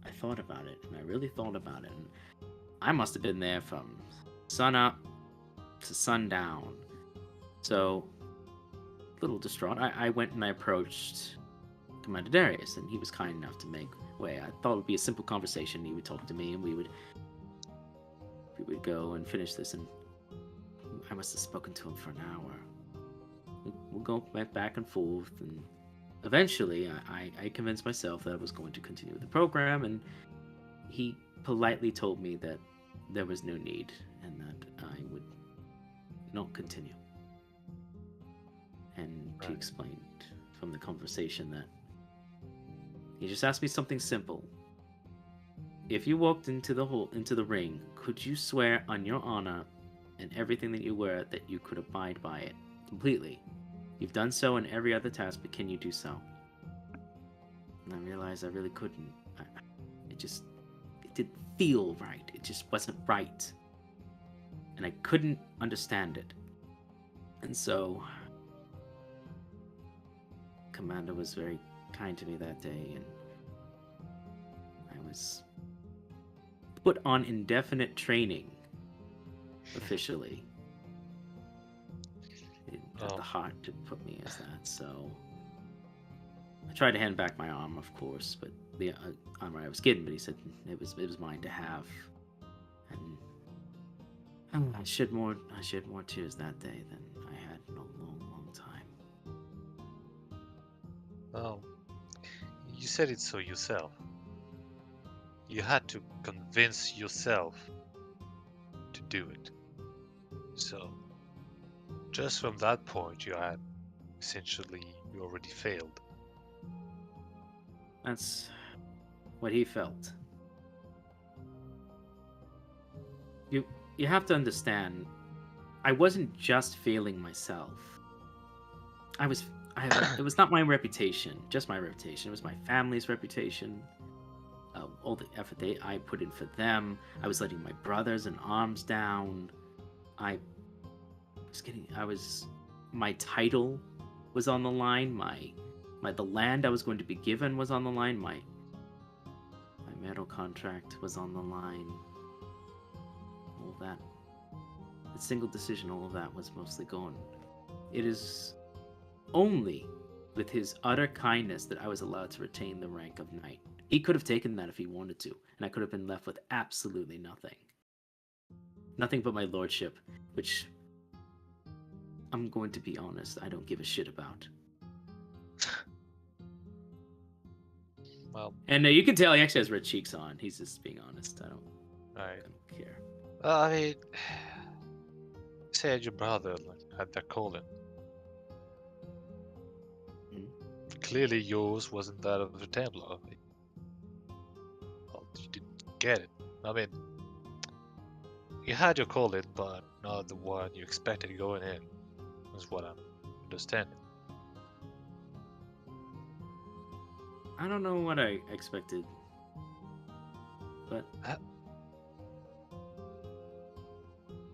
I thought about it, and I really thought about it, and I must have been there from sun up to sundown. So, a little distraught, I went and I approached Commander Darius, and he was kind enough to make way. I thought it would be a simple conversation. He would talk to me, and we would go and finish this, and I must have spoken to him for an hour. We'll go back and forth, and eventually I convinced myself that I was going to continue with the program, and he politely told me that there was no need, and that I would not continue. And he explained from the conversation that he just asked me something simple. If you walked into the ring, could you swear on your honor and everything that you were that you could abide by it completely? You've done so in every other task, but can you do so? And I realized I really couldn't. It didn't feel right. It just wasn't right. And I couldn't understand it. And so, Commander was very kind to me that day, and I was put on indefinite training, officially. It had the heart to put me as that, so I tried to hand back my arm, of course, but the armor I was given, but he said it was mine to have, and I shed more tears that day than I had in a long time. Oh, you said it so yourself. You had to convince yourself to do it. So, just from that point, you already failed. That's what he felt. You have to understand, I wasn't just failing myself. It was not my reputation, just my reputation. It was my family's reputation. All the effort I put in for them. I was letting my brothers in arms down. My title was on the line. The land I was going to be given was on the line. My marital contract was on the line. All that single decision, all of that was mostly gone. It is only with his utter kindness that I was allowed to retain the rank of knight. He could have taken that if he wanted to, and I could have been left with absolutely nothing. Nothing but my lordship, which, I'm going to be honest, I don't give a shit about. Well, and you can tell he actually has red cheeks on. He's just being honest. I don't care. I mean, said your brother had that calling. Clearly yours wasn't that of a Templar. Well, you didn't get it. I mean, You had your calling, but not the one you expected going in, is what I'm understanding. I don't know what I expected, but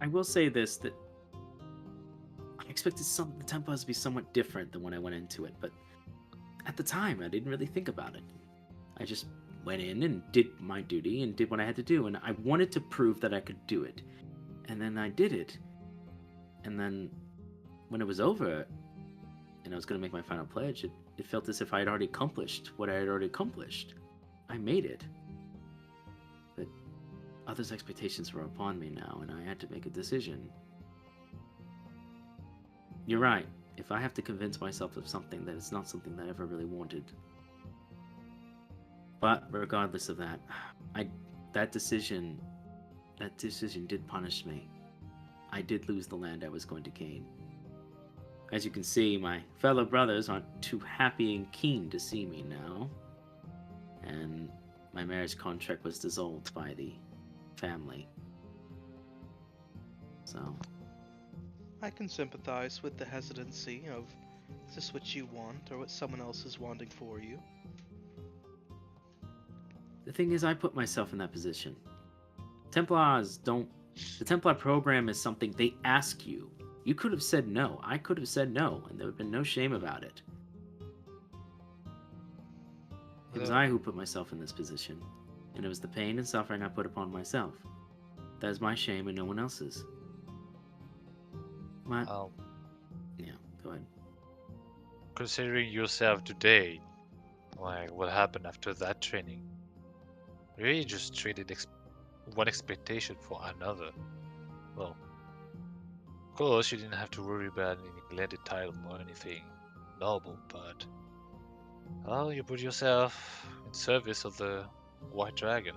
I will say this, that I expected the Templars to be somewhat different than when I went into it, but at the time I didn't really think about it. I just went in and did my duty and did what I had to do, and I wanted to prove that I could do it. And then I did it. And then when it was over and I was going to make my final pledge, it felt as if I had already accomplished what I had already accomplished. I made it. But others' expectations were upon me now, and I had to make a decision. You're right. If I have to convince myself of something, that it's not something that I ever really wanted. But regardless of that, that decision did punish me. I did lose the land I was going to gain. As you can see, my fellow brothers aren't too happy and keen to see me now. And my marriage contract was dissolved by the family. So I can sympathize with the hesitancy of, is this what you want, or what someone else is wanting for you? the thing is, I put myself in that position. Templars don't... The Templar program is something they ask you. You could have said no. I could have said no, and there would have been no shame about it. It was I who put myself in this position, and it was the pain and suffering I put upon myself. That is my shame and no one else's. Yeah, go ahead. Considering yourself today, like what happened after that training, you really just traded one expectation for another. Well, of course, you didn't have to worry about any neglected title or anything noble, but well, you put yourself in service of the White Dragon.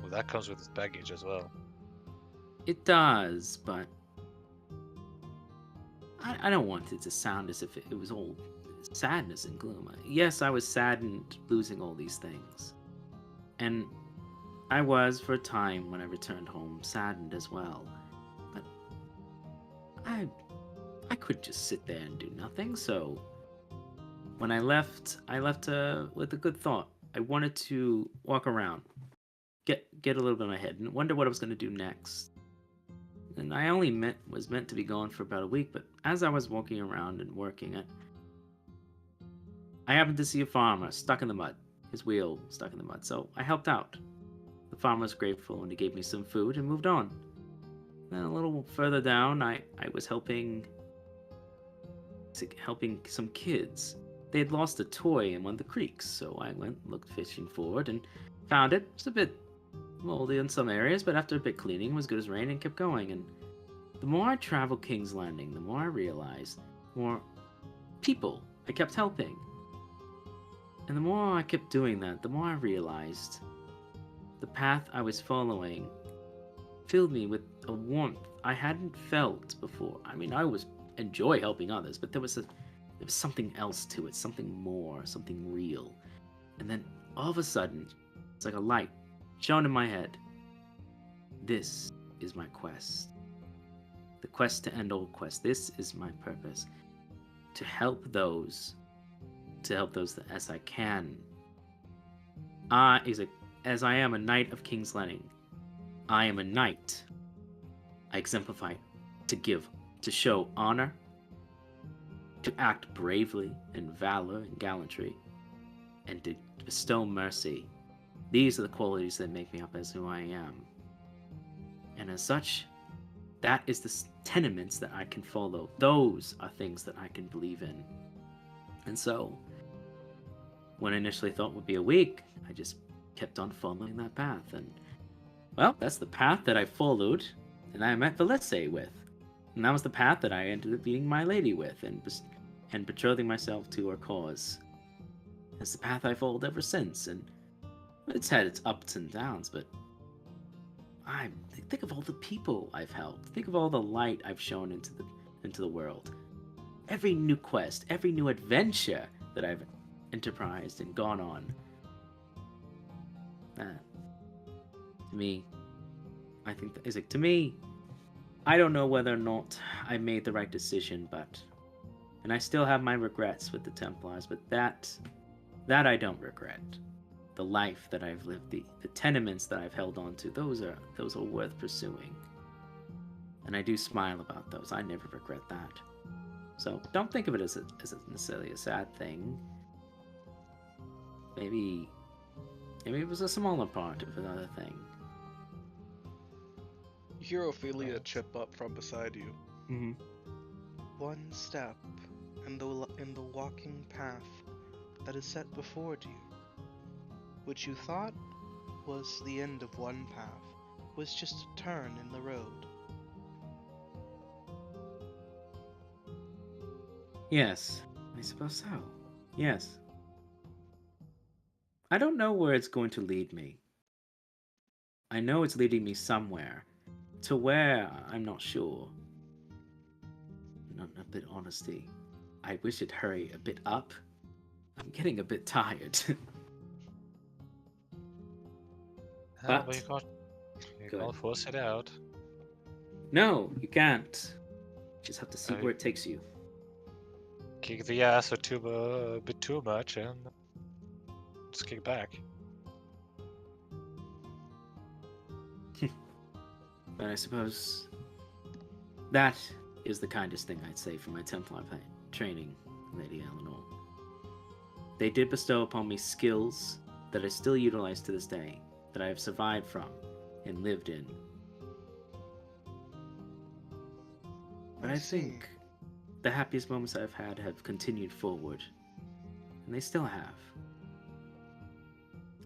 Well, that comes with its baggage as well. It does, but I don't want it to sound as if it was all sadness and gloom. Yes, I was saddened losing all these things. And I was, for a time, when I returned home, saddened as well. But I could just sit there and do nothing, so when I left with a good thought. I wanted to walk around, get a little bit in my head, and wonder what I was going to do next. And I only was meant to be gone for about a week, but as I was walking around and working, I happened to see a farmer stuck in the mud, his wheel stuck in the mud, so I helped out. The farmer was grateful, and he gave me some food and moved on. Then a little further down, I was helping some kids. They had lost a toy in one of the creeks, so I went, looked fishing for it, and found it. It was a bit moldy in some areas, but after a bit cleaning, it was good as rain and kept going. And the more I traveled King's Landing, the more I realized, more people I kept helping. And the more I kept doing that, the more I realized the path I was following filled me with a warmth I hadn't felt before. I mean, I always enjoy helping others, but there was something else to it, something more, something real. And then all of a sudden, it's like a light shone in my head. This is my quest. The quest to end all quests. This is my purpose. To help those as I can. As I am a knight of King's Landing, I am a knight. I exemplify to give, to show honor, to act bravely in valor and gallantry, and to bestow mercy. These are the qualities that make me up as who I am. And as such, that is the tenements that I can follow. Those are things that I can believe in. And so, when I initially thought would be a week, I just kept on following that path. And, well, that's the path that I followed, and I met Valese with. And that was the path that I ended up being my lady with, and betrothing myself to her cause. It's the path I followed ever since, and it's had its ups and downs, but I think of all the people I've helped. Think of all the light I've shown into the world. Every new quest, every new adventure that I've enterprised and gone on. To me, I think that is like, to me, I don't know whether or not I made the right decision, and I still have my regrets with the Templars, but that I don't regret. The life that I've lived, the tenements that I've held on to, those are worth pursuing. And I do smile about those. I never regret that. So don't think of it as necessarily a sad thing. Maybe it was a smaller part of another thing. You hear Ophelia chip up from beside you. Mm-hmm. One step in the walking path that is set before you, which you thought was the end of one path, was just a turn in the road. Yes, I suppose so. Yes. I don't know where it's going to lead me. I know it's leading me somewhere. To where, I'm not sure. Not a bit honesty. I wish it'd hurry a bit up. I'm getting a bit tired. But you can't force it out. No, you can't. You just have to see where it takes you. Kick the ass a bit too much and just kick back. But I suppose that is the kindest thing I'd say for my Templar training, Lady Eleanor. They did bestow upon me skills that I still utilize to this day, that I have survived from and lived in. But I think the happiest moments I've had have continued forward, and they still have.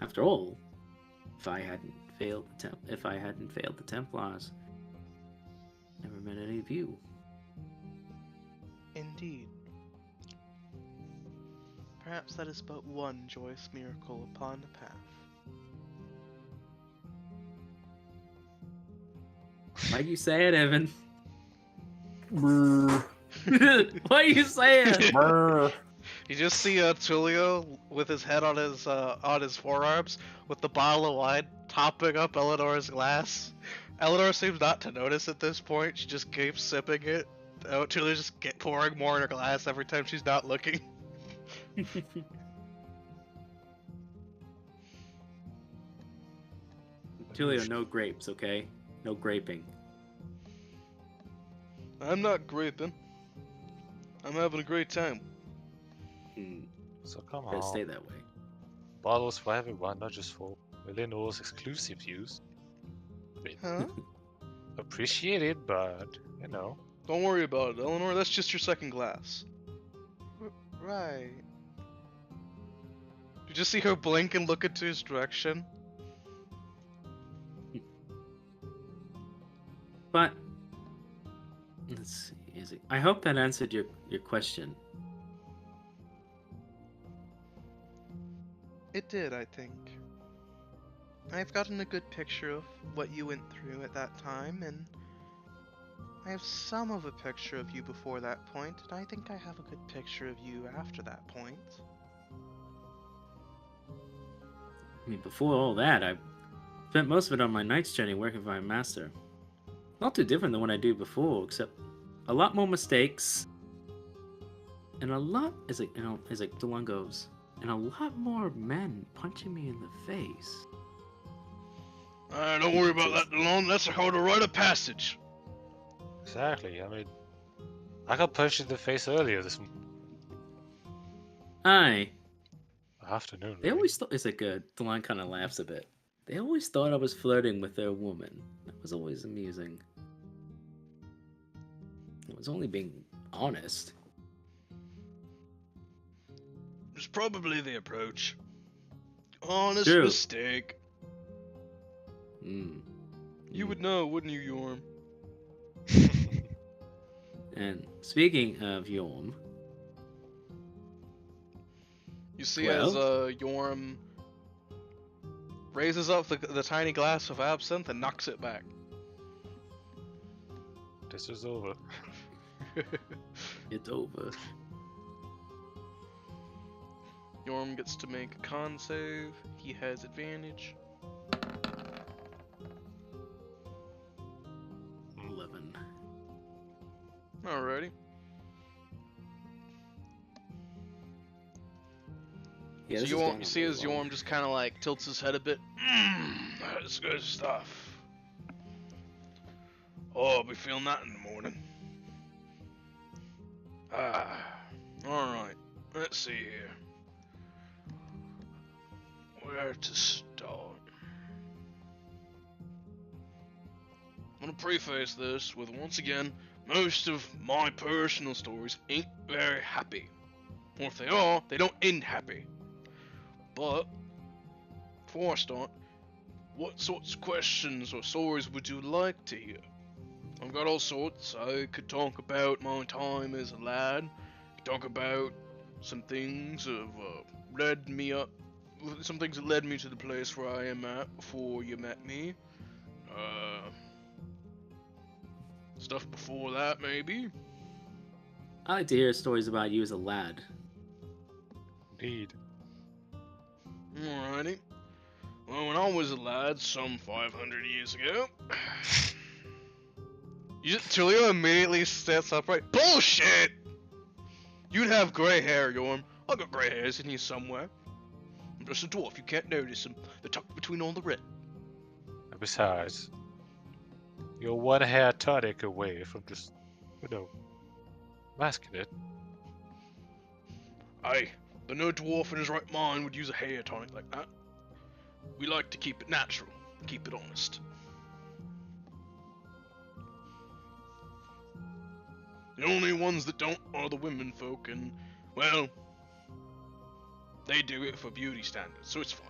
After all, if I hadn't failed the Templars, never met any of you. Indeed. Perhaps that is but one joyous miracle upon the path. Why you say it, Evan? Brr. Why you say it? Brr. You just see Tulio with his head on his forearms, with the bottle of wine topping up Eleanor's glass. Eleanor seems not to notice at this point. She just keeps sipping it. Tulio's just pouring more in her glass every time she's not looking. Tulio, no grapes, okay? No graping. I'm not graping. I'm having a great time. So come Gotta on. stay that way. Bottles for everyone, not just for Eleanor's exclusive use. Huh? Appreciate it, but, you know. Don't worry about it, Eleanor. That's just your second glass. Right. You just see her blink and look into his direction. But let's see. I hope that answered your question. It did, I think. I've gotten a good picture of what you went through at that time, and I have some of a picture of you before that point, and I think I have a good picture of you after that point. I mean, before all that, I spent most of it on my knight's journey working for my master. Not too different than what I did before, except a lot more mistakes, and a lot, as DeLon goes, and a lot more men punching me in the face. Don't worry about that, DeLon. That's called a rite of passage. Exactly. I mean, I got punched in the face earlier this afternoon. They Really. always thought, DeLon kind of laughs a bit. They always thought I was flirting with their woman. That was always amusing. I was only being honest. It's probably the approach. Honest True. mistake. Mm. You would know, wouldn't you, Yorm? And speaking of Yorm, You see as Yorm raises up the tiny glass of absinthe and knocks it back. This is over. it's over. Yorm gets to make a con save. He has advantage. Alrighty. Yeah, So this you see as Yorm just kind of like tilts his head a bit. That's good stuff. Oh, I'll be feeling that in the morning. Alright. Let's see here. Where to start? I'm gonna preface this with, once again, most of my personal stories ain't very happy. Or if they are, they don't end happy. But, before I start, what sorts of questions or stories would you like to hear? I've got all sorts. I could talk about my time as a lad, talk about some things that led me up, some things that led me to the place where I am at before you met me. Stuff before that, maybe. I like to hear stories about you as a lad. Indeed. Alrighty. Well, when I was a lad, some 500 years ago, Tulio immediately sits upright. Bullshit! You'd have grey hair, Yorm. I got grey hairs in here somewhere. I'm just a dwarf. You can't notice them. They're tucked between all the red. And besides, you're one hair tonic away from just, masking it. Aye, but no dwarf in his right mind would use a hair tonic like that. We like to keep it natural, keep it honest. The only ones that don't are the women folk, and, well, they do it for beauty standards, so it's fine.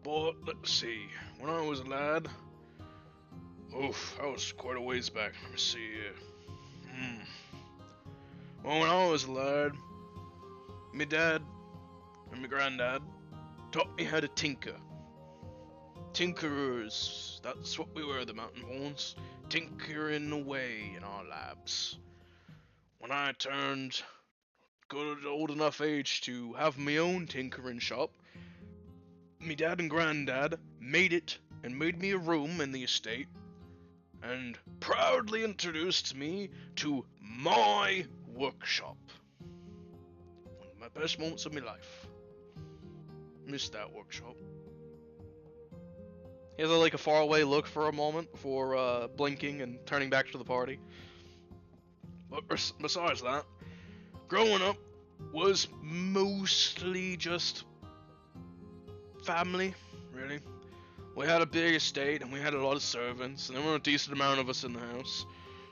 But, let's see, when I was a lad, that was quite a ways back. Let me see here. Well, when I was a lad, my dad and my granddad taught me how to tinker. Tinkerers, that's what we were, the Mountain-borns, tinkering away in our labs. When I turned good old enough age to have my own tinkering shop, me dad and granddad made it and made me a room in the estate, and proudly introduced me to my workshop. One of my best moments of my life. Missed that workshop. He has a faraway look for a moment before blinking and turning back to the party. But besides that, growing up was mostly just family, really. We had a big estate and we had a lot of servants, and there were a decent amount of us in the house.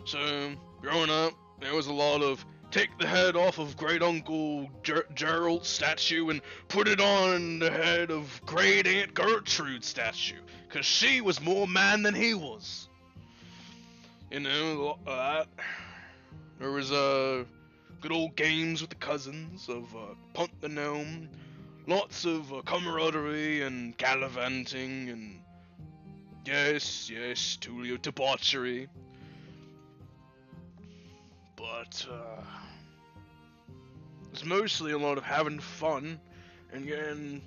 So, growing up, there was a lot of take the head off of Great Uncle Gerald's statue and put it on the head of Great Aunt Gertrude's statue, because she was more man than he was. You know, that. There was good old games with the cousins of Punt the Gnome, lots of camaraderie and gallivanting and yes, Tulio, debauchery. But it's mostly a lot of having fun and getting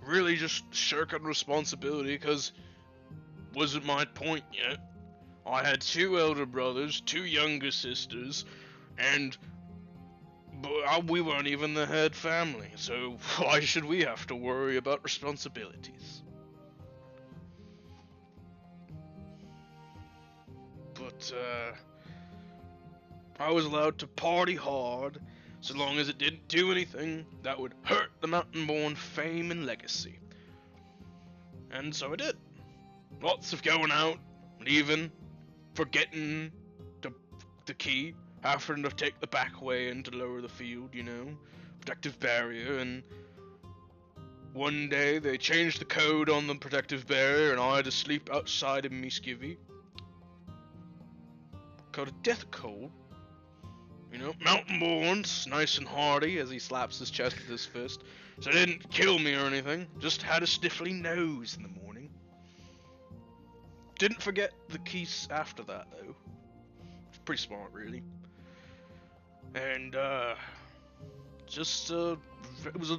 really just shirking responsibility, because wasn't my point yet. I had 2 elder brothers, 2 younger sisters, and we weren't even the head family, so why should we have to worry about responsibilities? But, I was allowed to party hard, so long as it didn't do anything that would hurt the Mountain-born fame and legacy. And so I did. Lots of going out, leaving, forgetting the key, having to take the back way in to lower the field, you know, protective barrier, and one day they changed the code on the protective barrier and I had to sleep outside in me skivvy. Called a death cold. You know, Mountain-borns, nice and hardy, as he slaps his chest with his fist. So they didn't kill me or anything, just had a sniffly nose in the morning. Didn't forget the keys after that, though. It's pretty smart, really. And, it was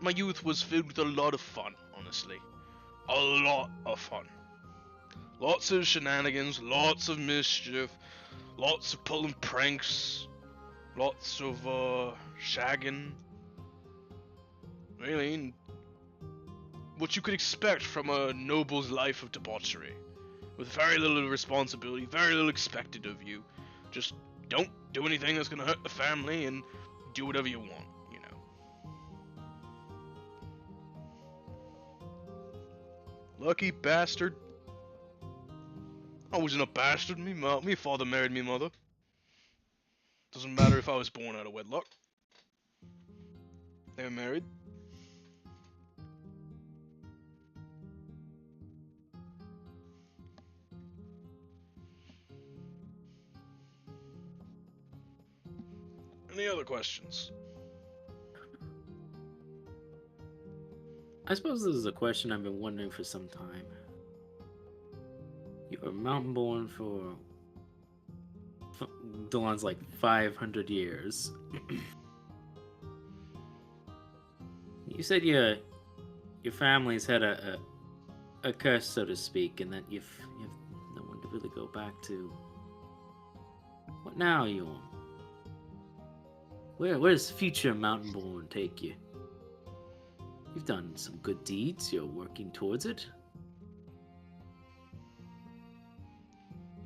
my youth was filled with a lot of fun, honestly. A lot of fun. Lots of shenanigans, lots of mischief, lots of pulling pranks, lots of shagging. Really, what you could expect from a noble's life of debauchery, with very little responsibility, very little expected of you. Just don't do anything that's gonna hurt the family, and do whatever you want, you know. Lucky bastard. I wasn't a bastard. Me father married me mother. Doesn't matter if I was born out of wedlock. They were married. Any other questions? I suppose this is a question I've been wondering for some time. You were mountain born for Delon's like 500 years. You said your family's had a curse, so to speak, and that you've no one to really go back to. What now, Yorm? Where does future mountain born take you? You've done some good deeds. You're working towards it.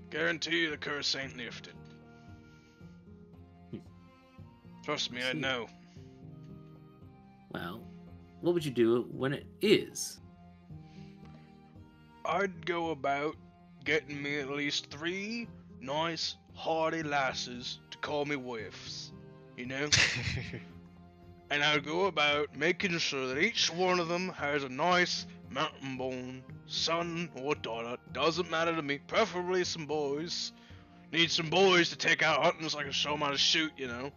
Guarantee you the curse ain't lifted. Trust me, I know. Well, what would you do when it is? I'd go about getting me at least 3 nice, hearty lasses to call me wives, you know? And I'd go about making sure that each one of them has a nice mountain-born son or daughter. Doesn't matter to me. Preferably some boys. Need some boys to take out hunting so I can show them how to shoot, you know?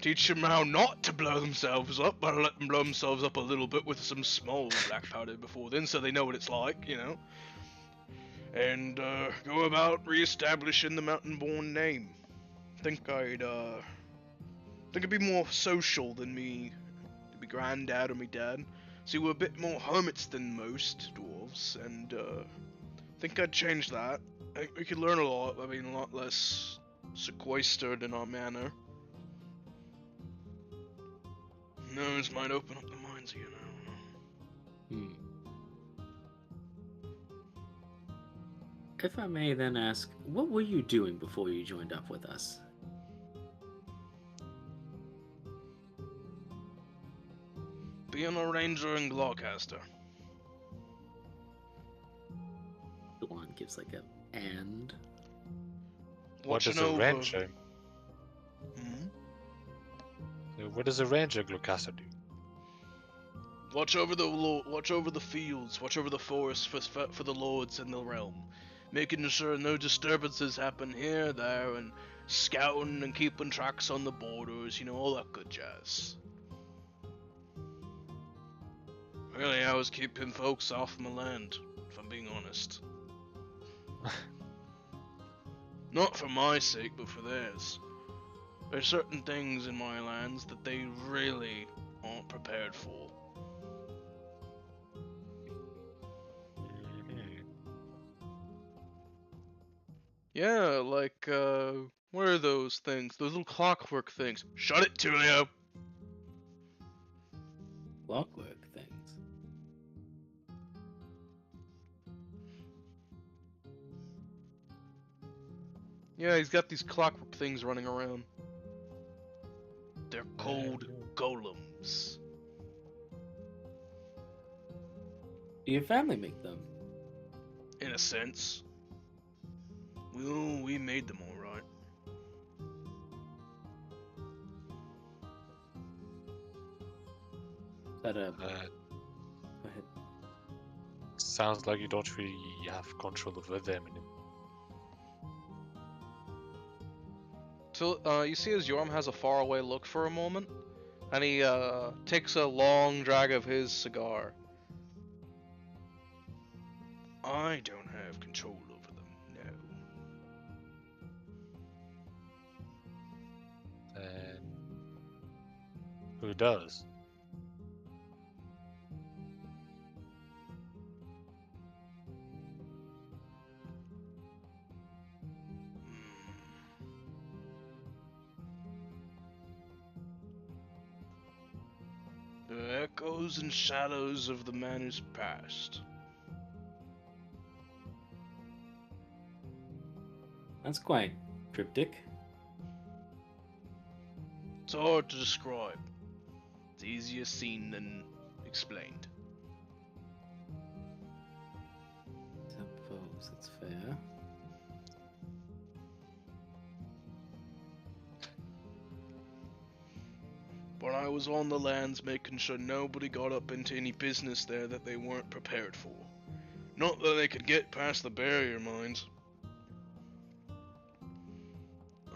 Teach them how not to blow themselves up, but let them blow themselves up a little bit with some small black powder before then, so they know what it's like, you know? And go about re-establishing the mountain-born name. Think it'd be more social than me granddad or me dad. See, we're a bit more hermits than most dwarves, and think I'd change that. I think we could learn a lot by being a lot less sequestered in our manner. Knows might open up the minds, you know. If I may then ask, what were you doing before you joined up with us? Being a ranger and Glawcaster. Delon gives like a and. What does a ranger? What does a ranger Glawcaster do? Watch over the fields, watch over the forests for the lords in the realm, making sure no disturbances happen here, there, and scouting and keeping tracks on the borders, you know, all that good jazz. Really, I was keeping folks off my land, if I'm being honest. Not for my sake, but for theirs. There's certain things in my lands that they really aren't prepared for. Yeah, like, what are those things? Those little clockwork things. Shut it, Tulio! Clockwork things? Yeah, he's got these clockwork things running around. They're called golems. Do your family make them? In a sense. Well, we made them alright. Go ahead. Sounds like you don't really have control over them anymore. So, you see as Yorm has a faraway look for a moment, and he takes a long drag of his cigar. I don't have control over them, no. And who does? The echoes and shadows of the manor's past. That's quite cryptic. It's hard to describe. It's easier seen than explained. Suppose that's fair. When I was on the lands making sure nobody got up into any business there that they weren't prepared for. Not that they could get past the barrier mines.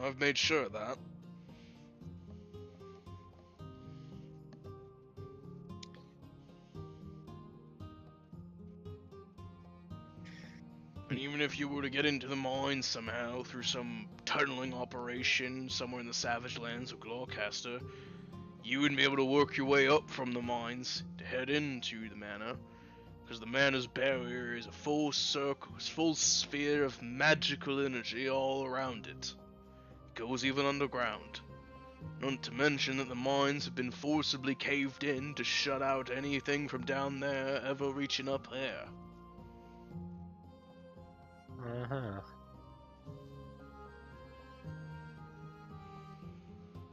I've made sure of that. And even if you were to get into the mines somehow through some tunneling operation somewhere in the savage lands of Gloucester, you wouldn't be able to work your way up from the mines to head into the manor, because the manor's barrier is a full circle, full sphere of magical energy all around it. It goes even underground. Not to mention that the mines have been forcibly caved in to shut out anything from down there ever reaching up here. Uh-huh.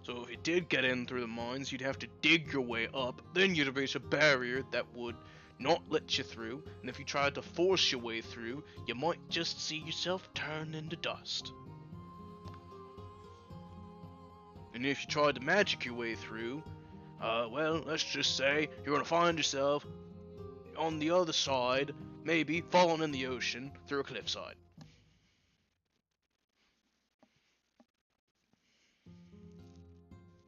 So if you did get in through the mines, you'd have to dig your way up, then you'd reach a barrier that would not let you through, and if you tried to force your way through, you might just see yourself turn into dust. And if you tried to magic your way through, well, let's just say you're gonna find yourself on the other side, maybe falling in the ocean through a cliffside.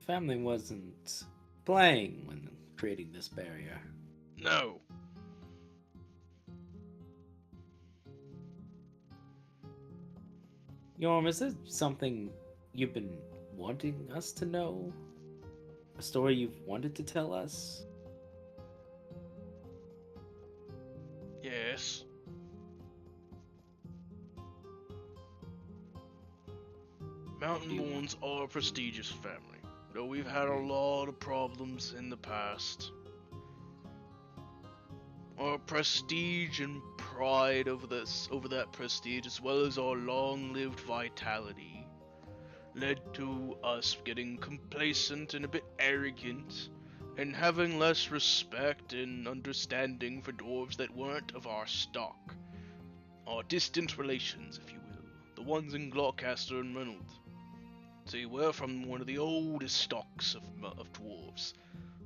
Family wasn't playing when creating this barrier. No. Yorm, is this something you've been wanting us to know? A story you've wanted to tell us? Yes. Mountainborns are a prestigious family, though we've had a lot of problems in the past. Our prestige and pride over that prestige, as well as our long-lived vitality, led to us getting complacent and a bit arrogant, and having less respect and understanding for dwarves that weren't of our stock. Our distant relations, if you will, the ones in Gloucester and Reynolds. See, we're from one of the oldest stocks of dwarves,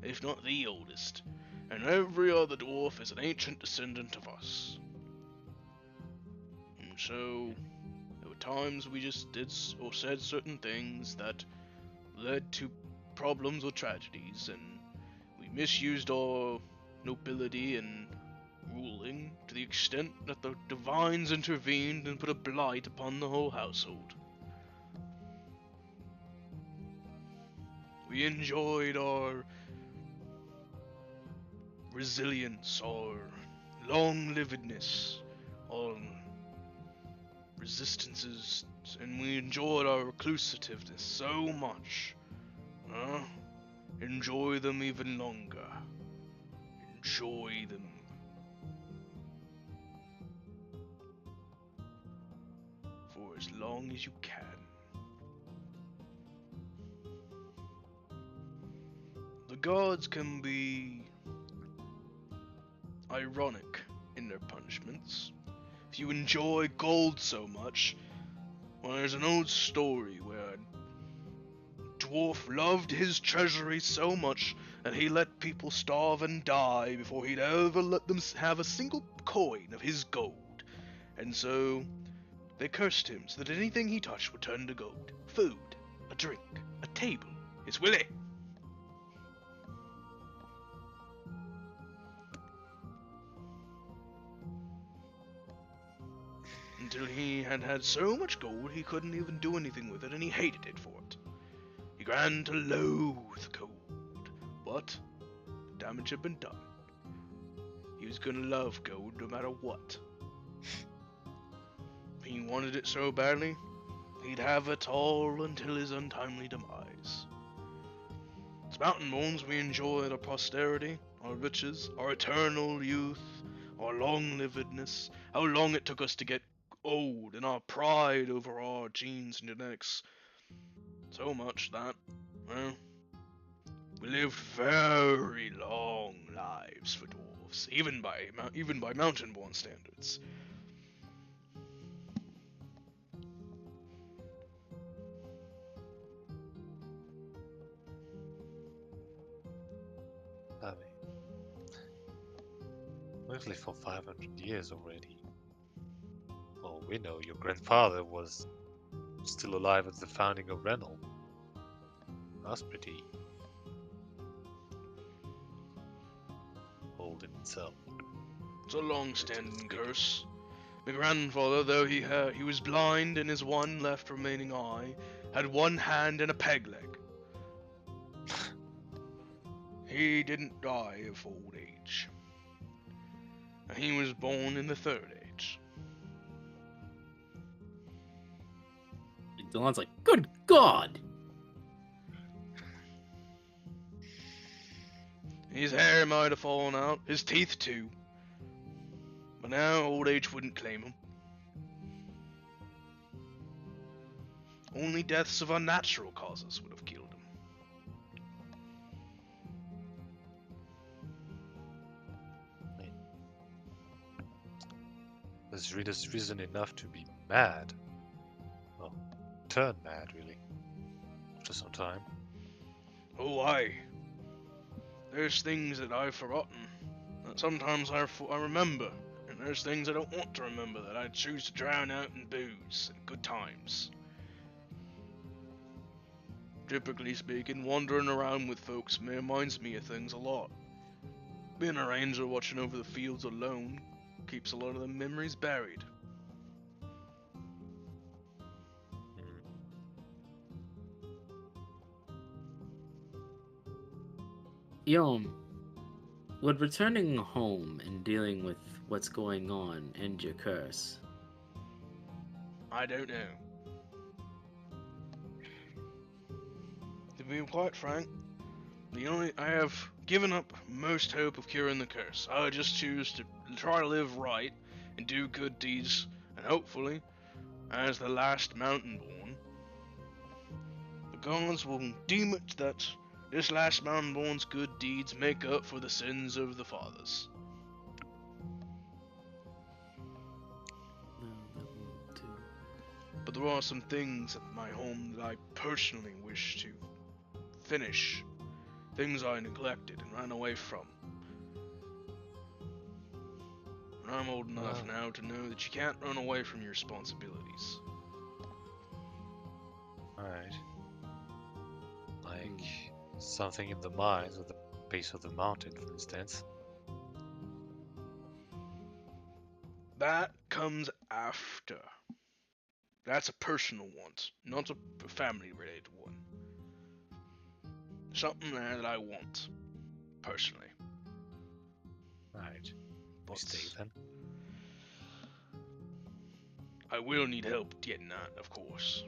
if not the oldest, and every other dwarf is an ancient descendant of us. And so, there were times we just did or said certain things that led to problems or tragedies, and we misused our nobility and ruling to the extent that the divines intervened and put a blight upon the whole household. We enjoyed our resilience, our long-livedness, our resistances, and we enjoyed our reclusiveness so much. Enjoy them even longer. Enjoy them. For as long as you can. The gods can be ironic in their punishments. If you enjoy gold so much, well, there's an old story where a dwarf loved his treasury so much that he let people starve and die before he'd ever let them have a single coin of his gold. And so they cursed him so that anything he touched would turn to gold. Food, a drink, a table, his willy. Until he had had so much gold he couldn't even do anything with it, and he hated it for it. He began to loathe gold, but the damage had been done. He was gonna love gold no matter what. He wanted it so badly, he'd have it all until his untimely demise. As mountain-borns, we enjoy our posterity, our riches, our eternal youth, our long-livedness, how long it took us to get old, and our pride over our genes and genetics. So much that, well, we lived very long lives for dwarves, even by mountain-born standards. I mean, we've lived for 500 years already. Well, we know your grandfather was still alive at the founding of Rennell. That's pretty old in itself. It's a long-standing curse. My grandfather, though he was blind in his one left remaining eye, had one hand and a peg leg. He didn't die of old age. And he was born in the third age. Delon's like, good God! His hair might have fallen out, his teeth too. But now old age wouldn't claim him. Only deaths of unnatural causes would have killed him. There's reason enough to be mad. Well, turn mad, really. After some time. Oh, aye. There's things that I've forgotten, that sometimes I remember, and there's things I don't want to remember that I choose to drown out in booze and good times. Typically speaking, wandering around with folks reminds me of things a lot. Being a ranger watching over the fields alone keeps a lot of the memories buried. Yom, would returning home and dealing with what's going on end your curse? I don't know. To be quite frank, I have given up most hope of curing the curse. I just choose to try to live right and do good deeds, and hopefully, as the last mountain-born, the gods will deem it that this last mountain-born's good deeds make up for the sins of the fathers. No, that won't do. But there are some things at my home that I personally wish to finish. Things I neglected and ran away from. And I'm old enough now to know that you can't run away from your responsibilities. Alright. Like something in the mines at the base of the mountain, for instance. That comes after. That's a personal want, not a family-related one. Something there that I want, personally. Right. But Stay then. I will need help getting that, of course.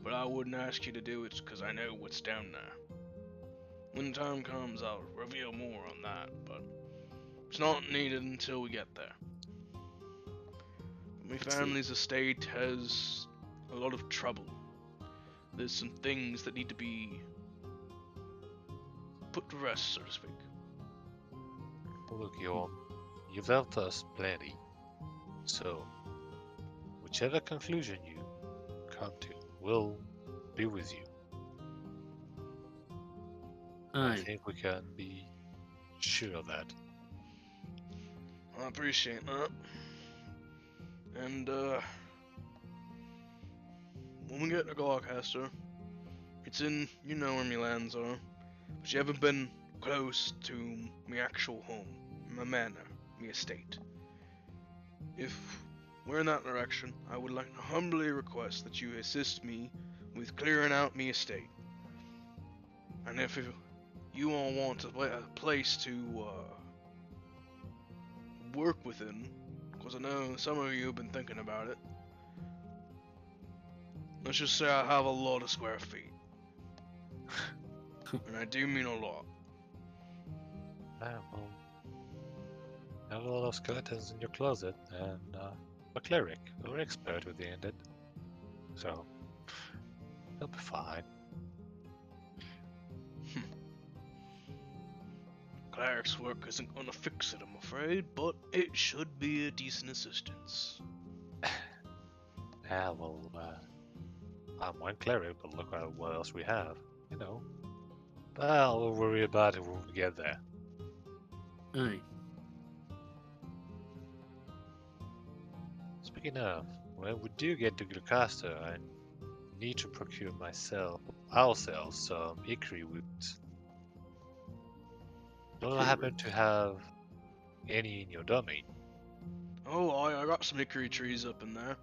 But I wouldn't ask you to do it because I know what's down there. When the time comes, I'll reveal more on that, but it's not needed until we get there. My family's estate has a lot of trouble. There's some things that need to be put to rest, so to speak. Look, you've helped us plenty. So, whichever conclusion you come to, we'll be with you. I think we can be sure of that. I appreciate that. And, when we get to Gloucester, it's in, you know where my lands are, but you haven't been close to my actual home, my manor, my estate. If we're in that direction, I would like to humbly request that you assist me with clearing out my estate. And if you all want a place to work within, because I know some of you have been thinking about it, let's just say I have a lot of square feet. And I do mean a lot. Well, you have a lot of skeletons in your closet, and a cleric, you're expert with the undead. So, he'll be fine. Cleric's work isn't gonna fix it, I'm afraid, but it should be a decent assistance. Yeah, well, I'm one cleric, but look at what else we have, you know. Well, we'll worry about it when we get there. Aye. Speaking of, when we do get to Glucaster, I need to procure ourselves some hickory wood. Don't happen to have any in your domain? Oh, I got some hickory trees up in there.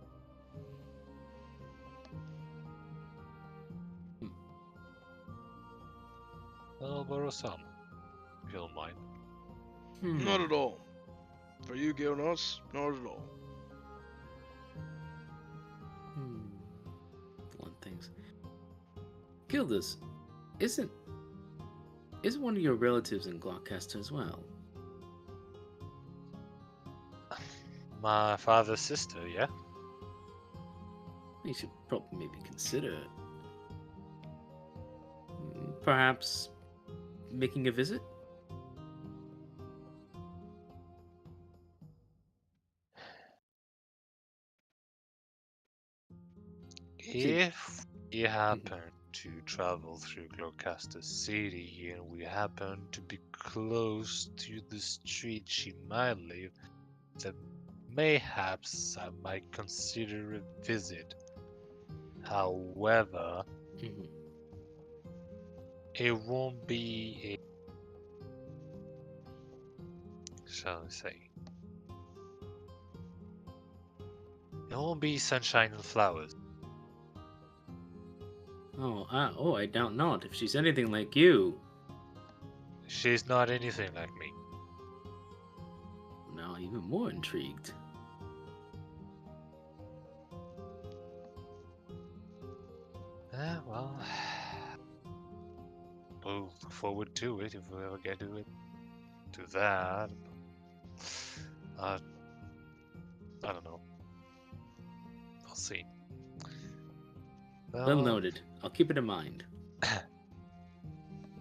I'll borrow some, if you don't mind. Not at all. For you, Gilnos, not at all. One things. Gildas, isn't one of your relatives in Gloucester as well? My father's sister, yeah? You should probably maybe consider perhaps making a visit. If you happen to travel through Gloucester City and we happen to be close to the street she might live, then mayhaps I might consider a visit. However, it won't be shall I say? It won't be sunshine and flowers. Oh, I doubt not. If she's anything like you. She's not anything like me. Now even more intrigued. Well, we'll look forward to it if we ever get to it. To that. I don't know. I'll see. Well noted. I'll keep it in mind.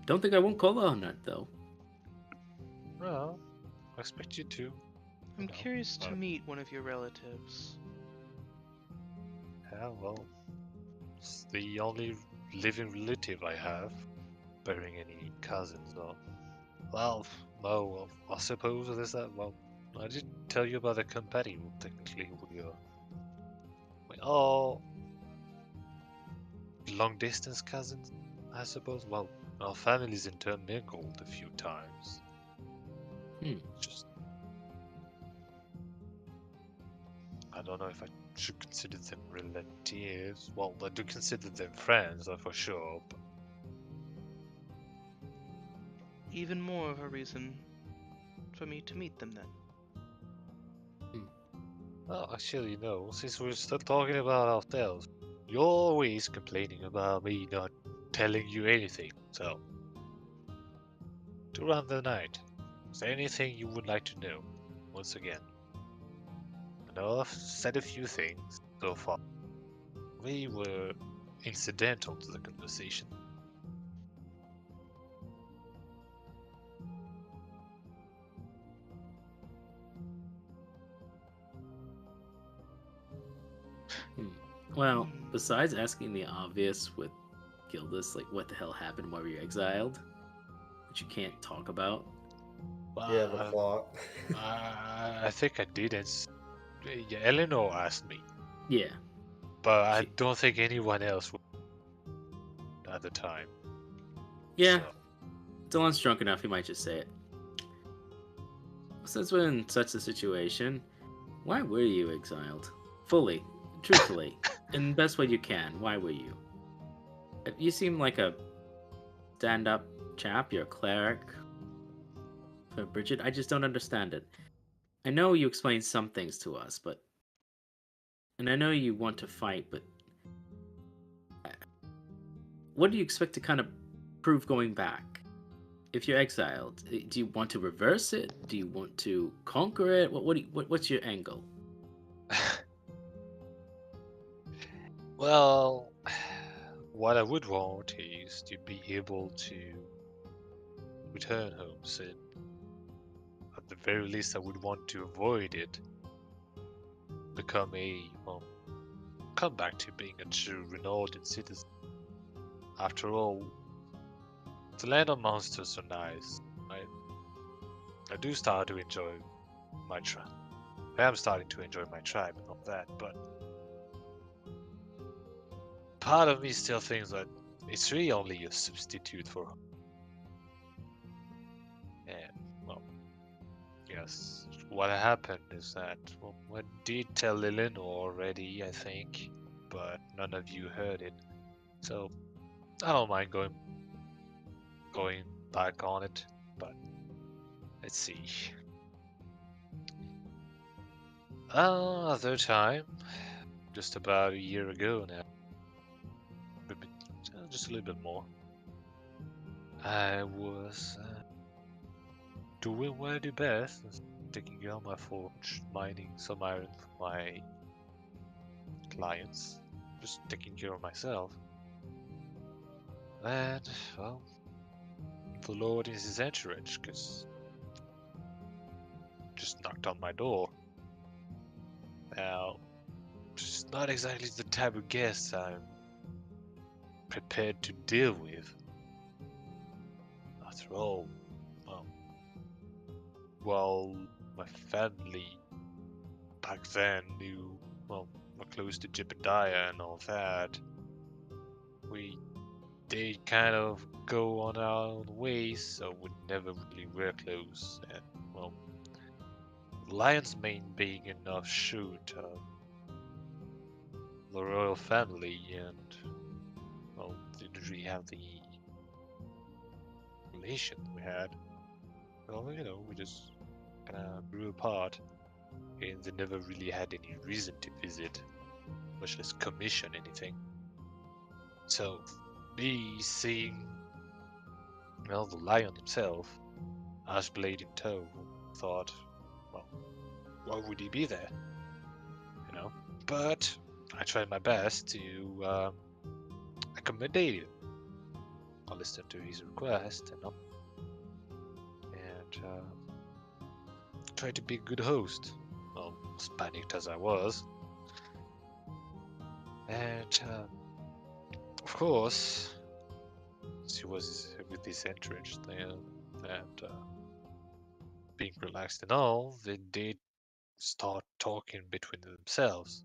Don't think I won't call on that, though. Well, I expect you to. I'm curious to meet one of your relatives. Yeah, well, it's the only living relative I have, barring any cousins or. Well, no, I suppose there's that. Well, I did tell you about the compatible, technically. We all long distance cousins, I suppose. Well, our families intermingled a few times. Just. I don't know if I should consider them relatives. Well, I do consider them friends, for sure. But... Even more of a reason for me to meet them then. Well, actually, no. Since we're still talking about ourselves, you're always complaining about me not telling you anything. So, to run the night, is there anything you would like to know? Once again, I know I've said a few things so far. We were incidental to the conversation. Well, besides asking the obvious with Gildas, like what the hell happened, why were you exiled, which you can't talk about. Yeah, the plot. I think I did. Yeah, Eleanor asked me. Yeah. But I don't think anyone else would at the time. Yeah. So. Dylan's drunk enough, he might just say it. Since we're in such a situation, why were you exiled? Fully. Truthfully. In the best way you can. Why were you? You seem like a stand-up chap. You're a cleric. For Bridget, I just don't understand it. I know you explained some things to us, but... And I know you want to fight, but... What do you expect to kind of prove going back? If you're exiled, do you want to reverse it? Do you want to conquer it? What's your angle? Well, what I would want is to be able to return home soon. At the very least, I would want to avoid it. Come back to being a true Renaldian citizen. After all, the land of monsters are nice. I do start to enjoy my tribe. I am starting to enjoy my tribe and all that, but part of me still thinks that it's really only a substitute for home. And, well, yes, what happened is that, well, I did tell Lilin already, I think, but none of you heard it. So, I don't mind going back on it, but let's see. Other time, just about a year ago now, just a little bit more, I was doing what I do best, taking out my forge, mining some iron for my clients, just taking care of myself. And, well, the Lord is his entourage, because just knocked on my door. Now, just not exactly the type of guest I'm prepared to deal with. After all, well, my family back then knew, well, we're close to Jebediah and all that. They kind of go on our own ways, so we never really were close. And, well, Lion's Mane being an offshoot of the royal family, and, well, didn't really have the relation we had. Well, we just kind of grew apart, and they never really had any reason to visit, much less commission anything. So, me seeing, well, the lion himself, Ashblade in tow, thought, well, why would he be there? But I tried my best to accommodate him. I listened to his request and tried to be a good host. Well, as panicked as I was. And, of course, she was with this entourage there, and being relaxed and all, they did start talking between themselves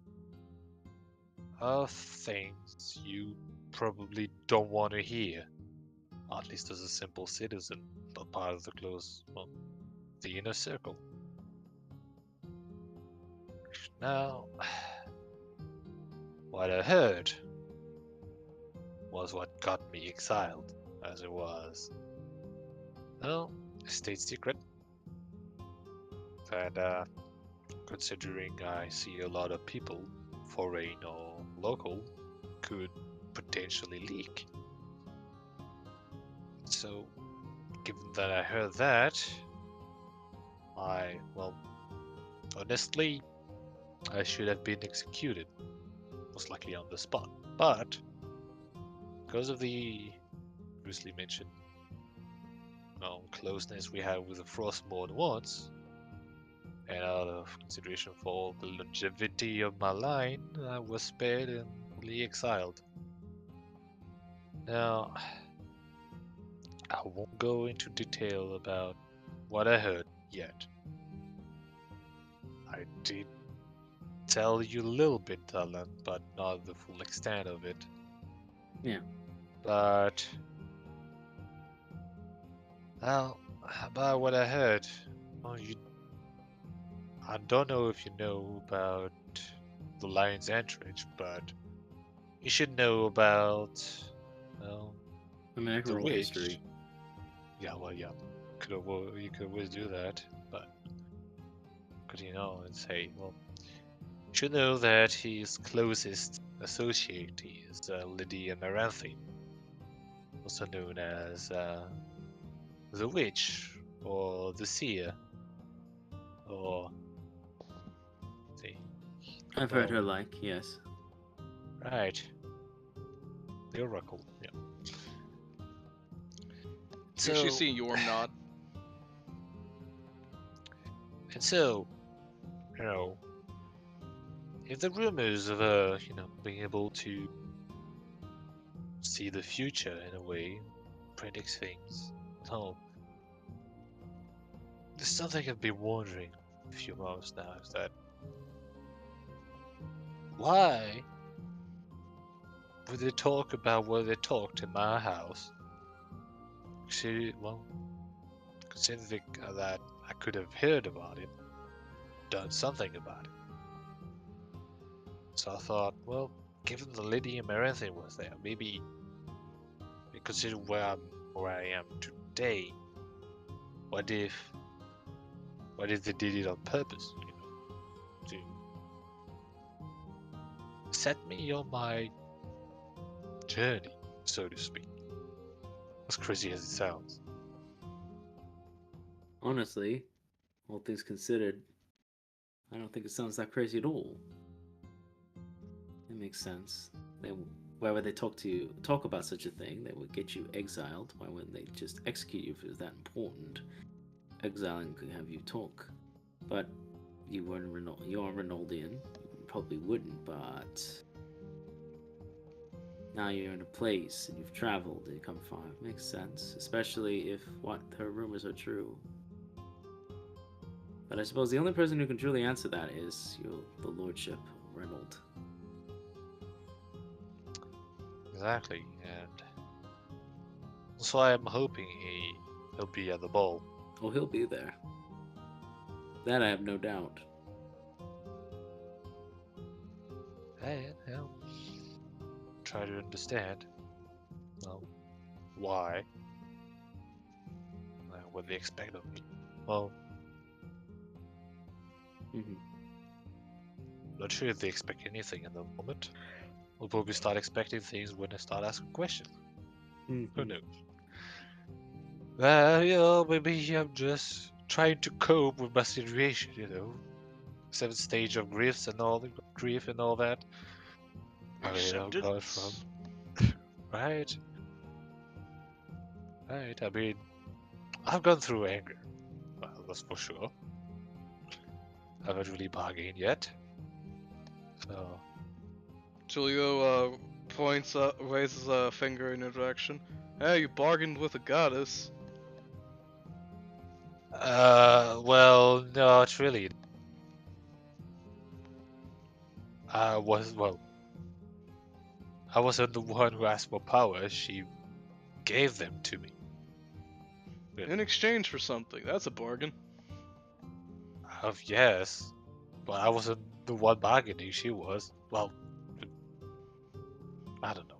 of things you probably don't want to hear, at least as a simple citizen, not part of the the inner circle. Now, what I heard was what got me exiled, as it was. Well, a state secret. And considering I see a lot of people, foreign or local, could potentially leak. So, given that I heard that, honestly, I should have been executed, most likely on the spot. But, because of the previously mentioned closeness we had with the Frostmourne once, and out of consideration for the longevity of my line, I was spared and fully exiled. Now, I won't go into detail about what I heard yet. I did tell you a little bit, Alan, but not the full extent of it. Yeah. But, well, about what I heard, I don't know if you know about the Lion's Entourage, but you should know about, I mean, I can roll history. Yeah, well, yeah, you could always do that, but could and say, well, you should know that his closest associate is Lydia Maranthi. also known as the witch or the seer or the I've heard her like, yes. right, the oracle. Yeah. So you see Yorm nod. And so, you know, if the rumors of her, being able to see the future in a way, predicts things, well, there's something I've been wondering a few months now, is that why would they talk about what they talked in my house? Considering that I could have heard about it, done something about it. So I thought, well, given the lithium and everything was there, maybe consider where I am today. What if they did it on purpose, to set me on my journey, so to speak. As crazy as it sounds. Honestly, all things considered, I don't think it sounds that crazy at all. It makes sense. Why would they talk about such a thing? They would get you exiled. Why wouldn't they just execute you if it was that important? Exiling could have you talk. But you are Reynoldian. You probably wouldn't, but now you're in a place and you've traveled and you come far. It makes sense. Especially if what her rumors are true. But I suppose the only person who can truly answer that is the Lordship, Reynold. Exactly, and that's why I'm hoping he'll be at the ball. Oh, he'll be there. That I have no doubt. Hey, try to understand. Well, why? What they expect of me. Well, not sure if they expect anything in the moment. We'll probably start expecting things when they start asking questions. Who knows? Maybe I'm just trying to cope with my situation, 7th stage of grief and all that. I mean, I've gone from right. I mean, I've gone through anger. Well, that's for sure. I haven't really bargained yet. So Julio points up, raises a finger in your direction. Hey, you bargained with a goddess. well, not really. I wasn't the one who asked for power. She gave them to me. In exchange for something. That's a bargain. Yes, but I wasn't the one bargaining. She was. Well, I don't know.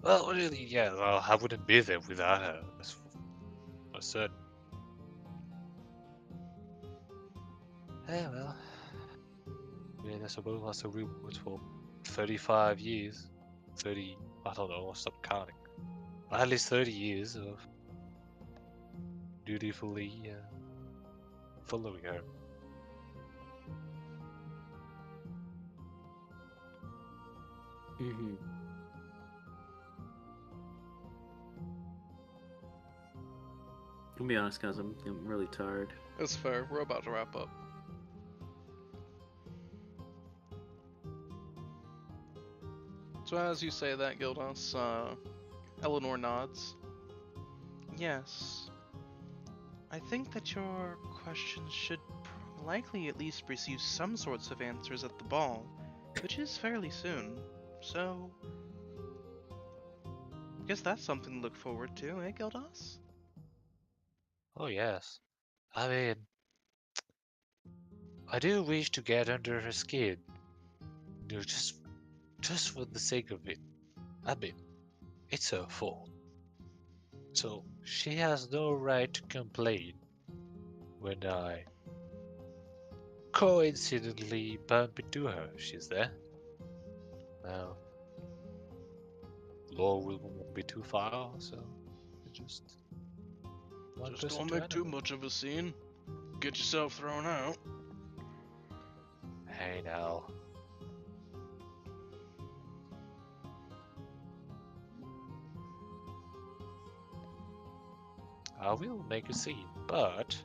Well, really, yeah. Well, I wouldn't be there without her. That's for certain. Yeah, well. Yeah, I suppose that's a reward for 35 years. 30, I don't know, I'll stop counting. But at least 30 years of dutifully following her. I'll be honest, guys, I'm really tired. That's fair. We're about to wrap up. So as you say that, Gildas, Eleanor nods. Yes. I think that your questions should likely at least receive some sorts of answers at the ball, which is fairly soon. So, I guess that's something to look forward to, eh, Gildas? Oh yes. I mean, I do wish to get under her skin. Just for the sake of it. I mean, it's her fault. So she has no right to complain when I coincidentally bump into her. She's there. Now, law won't be too far, so just one Just person don't to make too handle it. much of a scene. Get yourself thrown out. Hey now. I will make a scene, but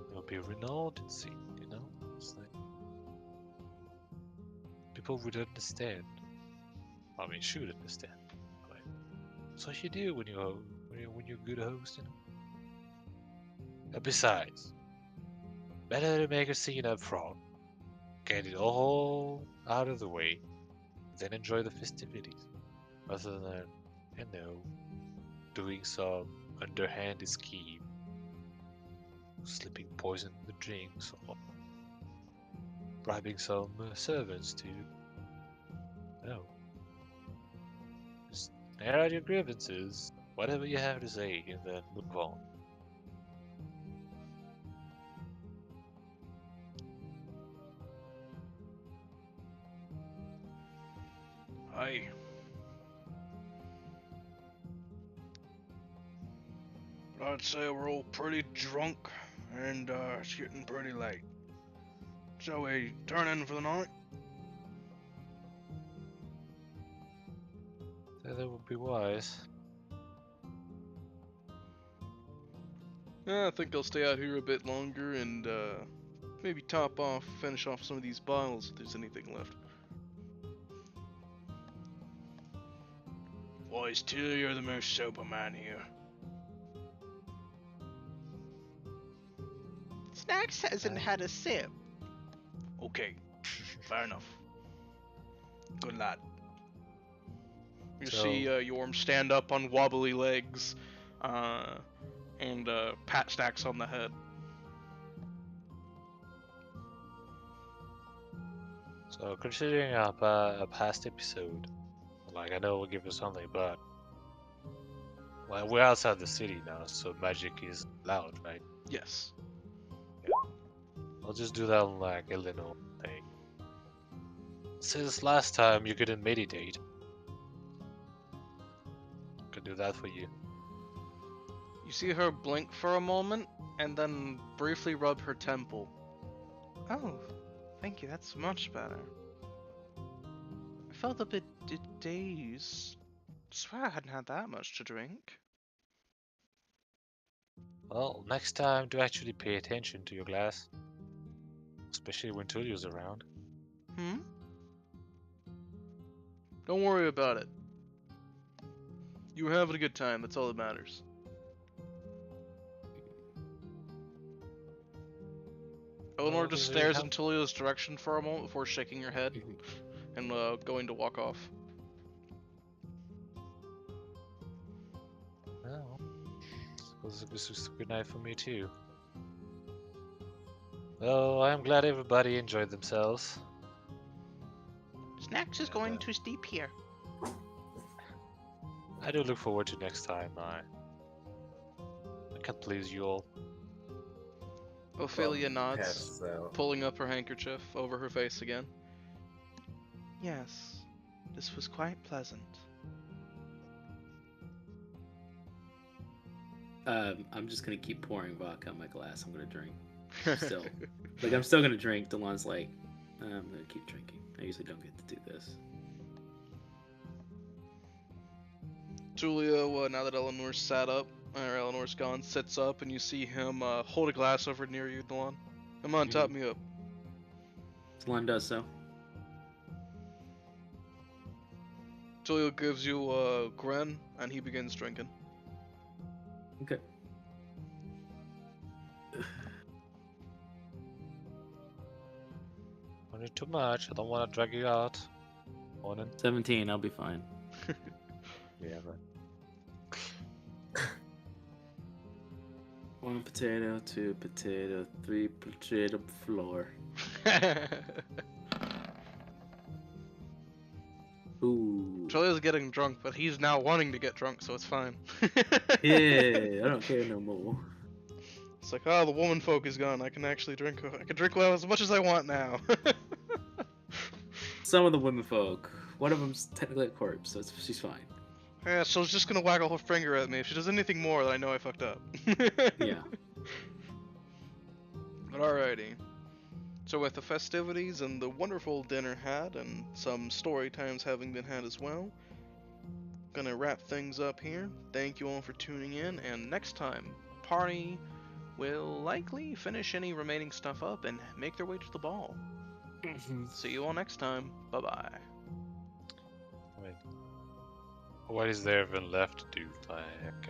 it'll be a renowned scene, you know? It's like people would understand. I mean, should understand. Like, that's what you do when you're a good host, you know. And besides, better to make a scene up front, get it all out of the way, then enjoy the festivities, rather than, you know, doing some underhanded scheme, slipping poison in the drinks, or bribing some servants to, no. Just air out your grievances, whatever you have to say, and then move on. Aye. I'd say we're all pretty drunk, and it's getting pretty late. Shall we turn in for the night? That would be wise. Yeah, I think I'll stay out here a bit longer and maybe finish off some of these bottles if there's anything left. Boys, too, you're the most sober man here. Snacks hasn't had a sip. Okay, fair enough. Good lad. You see Yorm stand up on wobbly legs and pat Snacks on the head. So, considering a past episode, like, I know we'll give you something, but well, we're outside the city now, so magic is loud, right? Yes. I'll just do that on, like, Eleanor thing. Since last time you couldn't meditate, I can do that for you. You see her blink for a moment and then briefly rub her temple. Oh, thank you. That's much better. I felt a bit dazed. Swear I hadn't had that much to drink. Well, next time do actually pay attention to your glass. Especially when Tulio's around. Don't worry about it. You were having a good time, that's all that matters. Eleanor just stares in Tulio's direction for a moment before shaking her head and going to walk off. Oh, suppose this was a good night for me too. Well, I'm glad everybody enjoyed themselves. Snacks is going to sleep here. I do look forward to next time. I can please you all. Ophelia nods, pulling up her handkerchief over her face again. Yes, this was quite pleasant. I'm just gonna keep pouring vodka in my glass. I'm gonna drink. Still, I'm still gonna drink. Delon's like, I'm gonna keep drinking. I usually don't get to do this. Julio, now that Eleanor's sat up, or Eleanor's gone, sits up, and you see him hold a glass over near you, Delon. Come on, top me up. Delon does so. Julio gives you a grin, and he begins drinking. Okay. Not too much. I don't want to drag you out. On it. 17. I'll be fine. Yeah, but 1 potato, 2 potato, 3 potato floor. Ooh. Julio's getting drunk, but he's now wanting to get drunk, so it's fine. Yeah, I don't care no more. It's like, oh, the woman folk is gone. I can actually drink. I can drink well as much as I want now. some of the women folk. One of them's technically a corpse, so she's fine. Yeah, so she's just gonna waggle her finger at me. If she does anything more, then I know I fucked up. Yeah. But alrighty. So with the festivities and the wonderful dinner had, and some story times having been had as well, gonna wrap things up here. Thank you all for tuning in, and next time, party will likely finish any remaining stuff up and make their way to the ball. See you all next time. Bye-bye. Wait. What is there even left to do? Like,